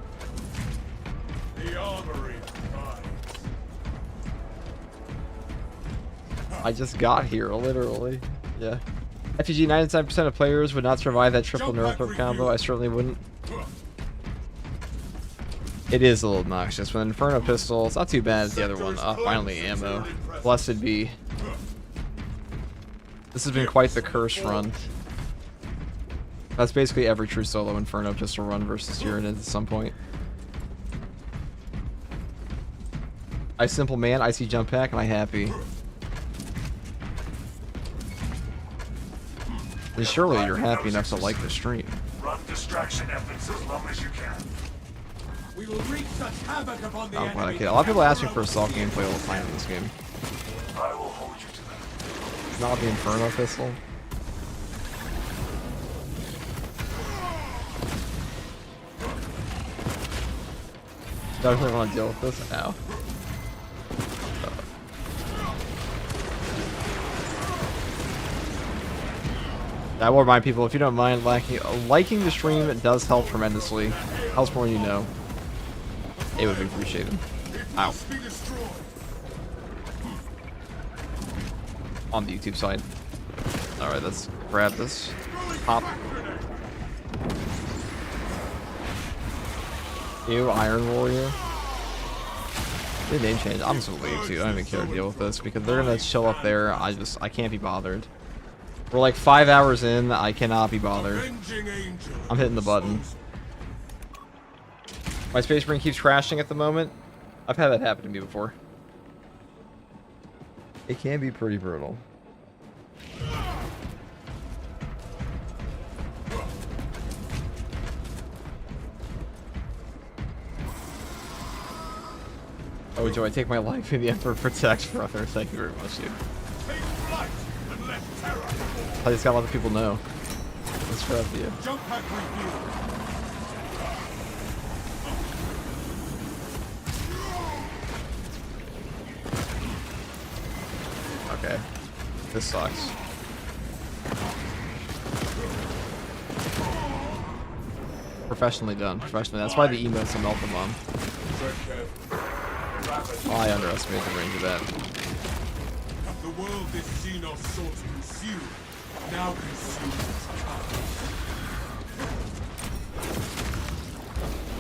The armory I just got here, literally. Yeah. FTG, 97% of players would not survive that triple neurothrope combo. I certainly wouldn't. It is a little obnoxious. With an Inferno pistol, it's not too bad as the other one. Finally, ammo. Blessed be. This has been quite the curse run. That's basically every true solo Inferno pistol run versus Tyranid at some point. I simple man, I see jump pack, and I happy. And surely you're happy enough to like the stream. Run distraction efforts as long as you can. We will wreak such havoc upon the Oh, enemy. okay. A lot of people ask me for assault gameplay all the time in this game. I will hold you to that. Not the Inferno pistol. Definitely want to deal with this now. I will remind people, if you don't mind liking the stream, it does help tremendously. Helps more than you know. It would be appreciated. Ow. On the YouTube side. Alright, let's grab this. Pop. Ew, Iron Warrior. The name change. I'm just gonna leave too. I don't even care to deal with this because they're gonna chill up there. I can't be bothered. We're like 5 hours in. I cannot be bothered. I'm hitting the button. My Space Marine keeps crashing at the moment. I've had that happen to me before. It can be pretty brutal. Oh, Joe, I take my life in the Emperor protects, brother. Thank you very much, dude. Take flight and let terror fall. I just gotta let the people know. Let's try for you. Jump pack revealed. Okay. This sucks. Professionally done. Professionally. That's why the emotes will melt them on. Oh, I underestimated the range of that. The world this Xenos sought to consume now consumes its kind.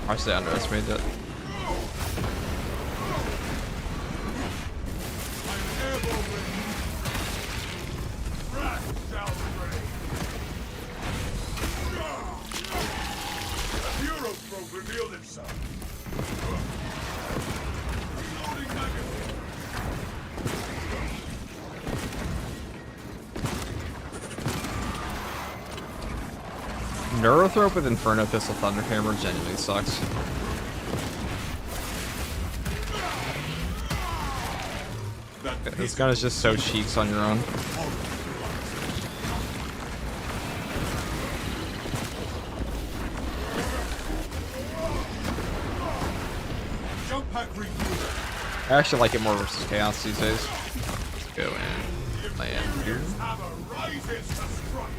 I should say I underestimated that. I'm airborne with wrath shall reign. A hero probe revealed itself. Reloading magazine. Neurothrope with Inferno Pistol Thunderhammer genuinely sucks. This gun is just so cheeks on your own. Jump pack refuel. I actually like it more versus Chaos these days. Let's go and land here. Hammer rises to strike.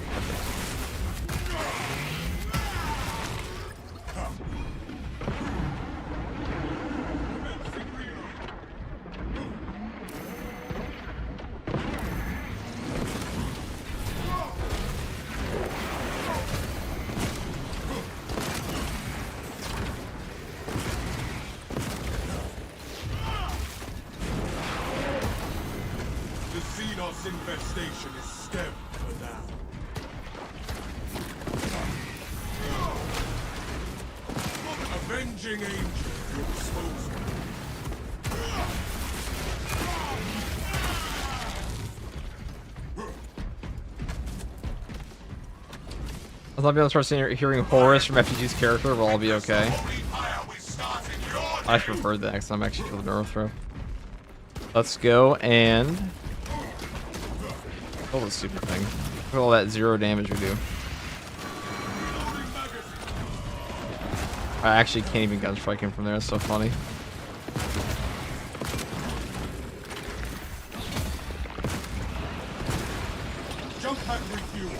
The Xenos infestation is stemmed for now. Avenging angel at your disposal. I'll be able to start hearing Horus from FGG's character, we'll all be okay. I preferred that because I'm actually for the Neurothrow. Let's go and kill this stupid thing. Look at all that 0 damage we do. I actually can't even gunstrike him from there, it's so funny. Jump pack refuel.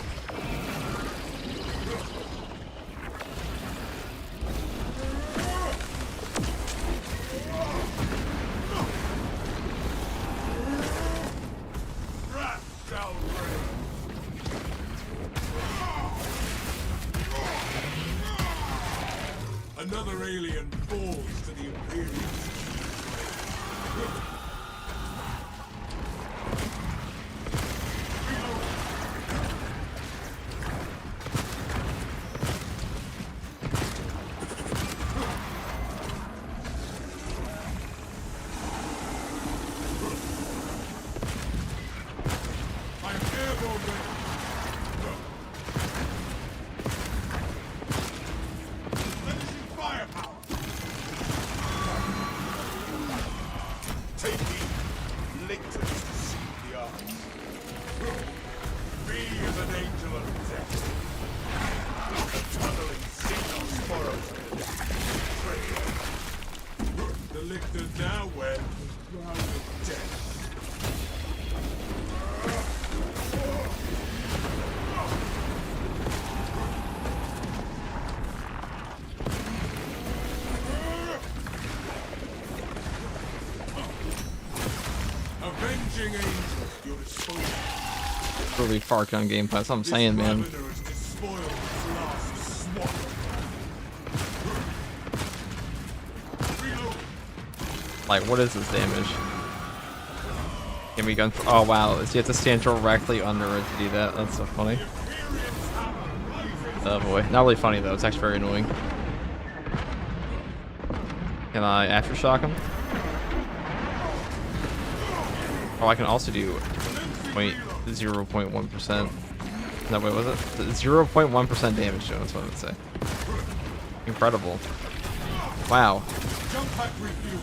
Wrath shall reign. Another alien falls to the Imperials. I'm airborne with finishing firepower. Take heed. Lictors deceive the eyes. Be as an angel of death. The tunneling Xenos furrows the lictors now wear the crown of death. Avenging angel at your disposal. Really far gun gameplay, that's what I'm saying, man. This Ravener has despoiled his last swallow. Reload. Like, what is this damage? Give me gun. Oh wow, so you have to stand directly under it to do that. That's so funny. Oh boy, not really funny though. It's actually very annoying. Can I aftershock him? Oh, I can also do, wait, 0.1%. No, wait, was it? 0.1% damage to him, that's what I would say. Incredible. Wow. Jump pack refuel.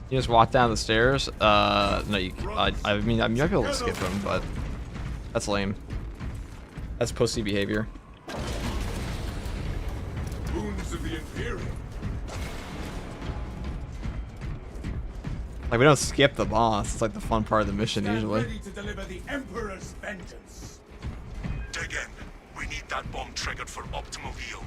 You just walk down the stairs? No, you. I mean, you might be able to skip him, but that's lame. That's pussy behavior. Wounds of the Imperium. Like, we don't skip the boss. It's like the fun part of the mission Stand usually. ready to deliver the Emperor's vengeance. Dig in. We need that bomb triggered for optimal yield.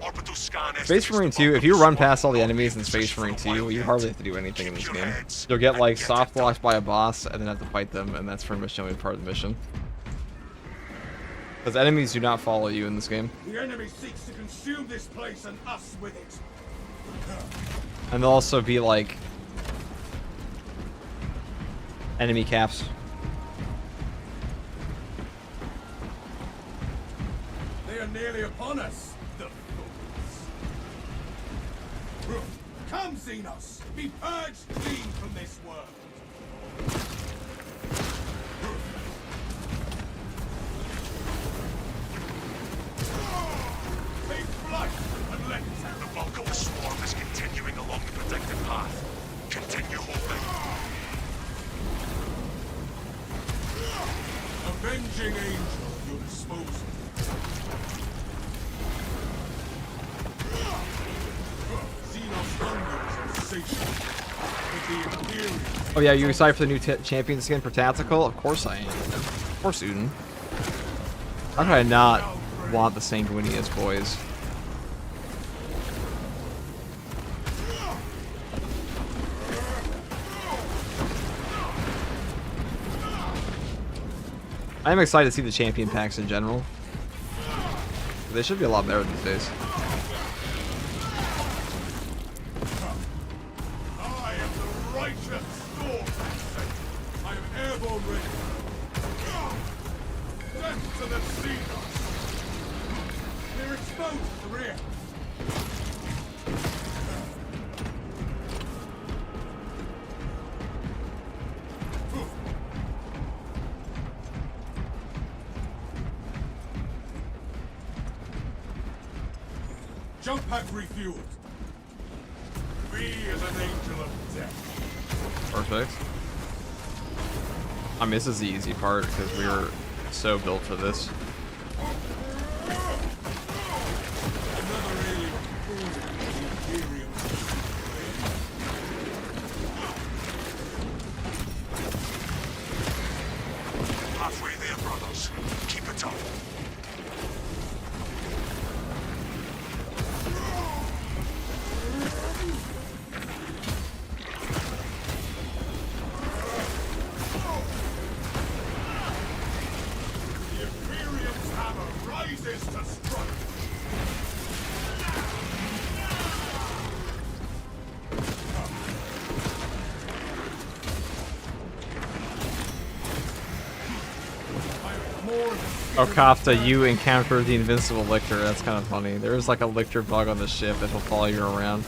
Orbital scan. Space Marine 2, if you run past all the enemies in Space Marine 2, you hardly have to do anything in this game. You'll get like soft blocked by a boss and then have to fight them, and that's pretty much the only part of the mission. Because enemies do not follow you in this game. The enemy seeks to consume this place and us with it. And there'll also be like enemy caps. They are nearly upon us, the fools. Come, Xenos! Be purged clean from this world! Take flight and let it out! The bulk of the swarm is continuing along the predicted path. Continue holding. Avenging Angel at your disposal. Xenos hunger is insatiable. With the Imperium. Oh yeah, you excited for the new champion skin for Tactical? Of course I am. Of course, Udin. How could I not want the Sanguinius boys? I am excited to see the champion packs in general. They should be a lot better these days. I am the righteous storm. I am airborne ready. Death to the Xenos. They're exposed to the rear. Jump pack refueled. Be as an angel of death. Perfect. I mean, this is the easy part because we were so built for this. Another alien fool the Imperium. Halfway there, brothers. Keep it up. The Imperium's hammer rises to strike. Oh, Kafta, you encountered the invincible lictor. That's kind of funny. There is like a lictor bug on the ship that will follow you around.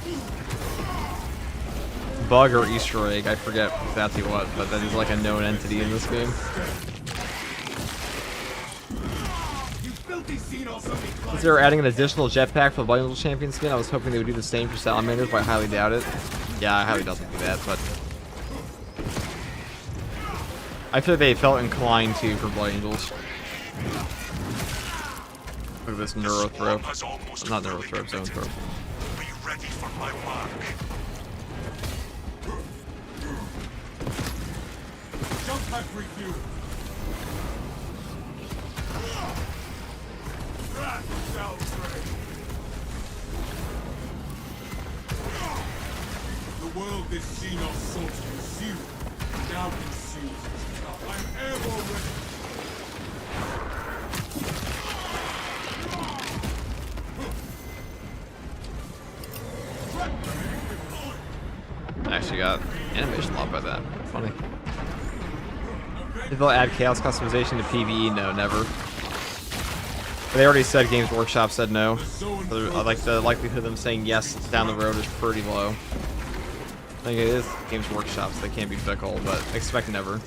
Bug or Easter egg, I forget exactly what, but that is like a known entity in this game. Since they were adding an additional jetpack for the Bundle Champion skin, I was hoping they would do the same for Salamanders, but I highly doubt it. Yeah, I highly doubt they do that, but I feel like they felt inclined to for Blood Angels. Look at this Neurothrope. Not Neurothrope, Zone Thrope. Be ready for my mark. Jump pack refueled. That shall break. The world this Xenos sought to consume now consumes itself. I'm airborne ready. I actually got animation locked by that. Funny. Did they'll add chaos customization to PvE? No, never. They already said Games Workshop said no. So like the likelihood of them saying yes down the road is pretty low. I think it is Games Workshop, so they can't be fickle, but expect never.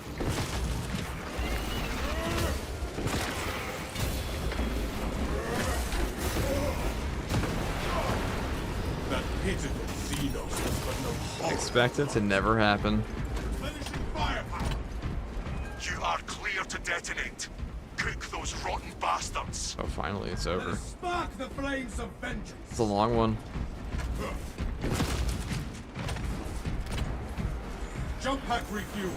That pitiful Xenos has got no horror. Expect it to never happen. Replenishing firepower. You are clear to detonate. Cook those rotten bastards. Oh, finally, it's over. Spark the flames of vengeance. It's a long one. Jump pack refuel.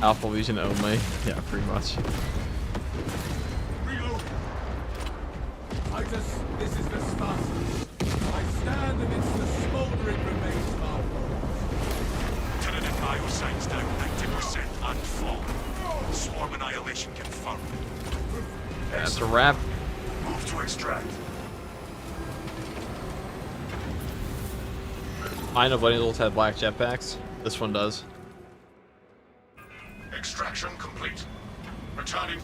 Alpha Legion only. Yeah, pretty much. Reload. Titus, this is the start. I stand amidst the smoldering remains of our foes. Tyranid biosign's down 90% and fall. Swarm annihilation confirmed. That's a wrap. Move to extract. I know Bloody Lulz had black jetpacks. This one does. Extraction complete. Returning.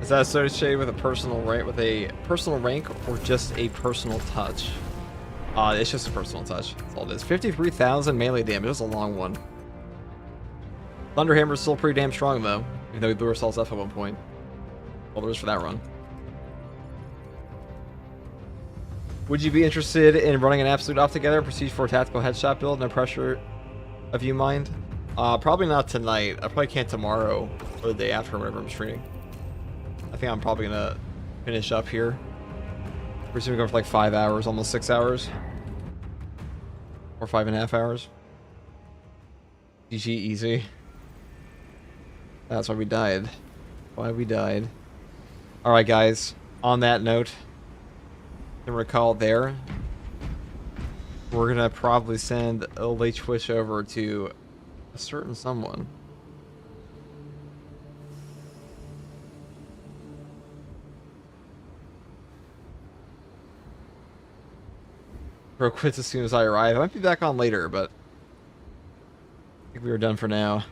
Is that associated with a personal rank, or just a personal touch? It's just a personal touch. That's all it is. 53,000 melee damage. That's a long one. Thunderhammer's still pretty damn strong though, even though we blew ourselves up at one point. All there is for that run. Would you be interested in running an absolute off together? Prestige for a tactical headshot build? No pressure of you mind? Probably not tonight. I probably can't tomorrow or the day after, whenever I'm streaming. I think I'm probably gonna finish up here. We're just gonna go for like 5 hours, almost 6 hours. Or 5.5 hours. GG easy. That's why we died. Why we died. Alright guys, on that note, I'm gonna call it there. We're gonna probably send a late twitch over to a certain someone. Bro quits as soon as I arrive. I might be back on later, but I think we were done for now.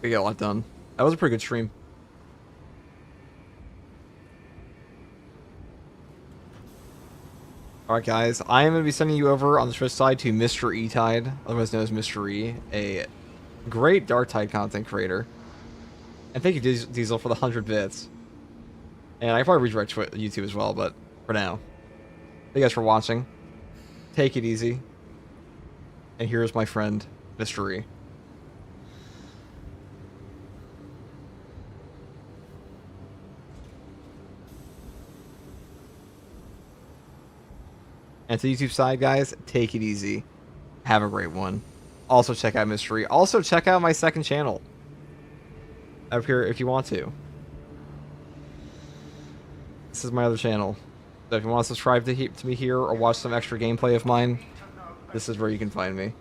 We got a lot done. That was a pretty good stream. Alright guys, I am going to be sending you over on the Twitch side to Mr. E-Tide, otherwise known as Mr. E, a great Dark Tide content creator. And thank you Diesel for the 100 bits. And I can probably redirect YouTube as well, but for now. Thank you guys for watching. Take it easy. And here's my friend, Mr. E. And to the YouTube side, guys, take it easy. Have a great one. Also check out Mystery. Also check out my second channel up here if you want to. This is my other channel. So if you want to subscribe to me here or watch some extra gameplay of mine, this is where you can find me.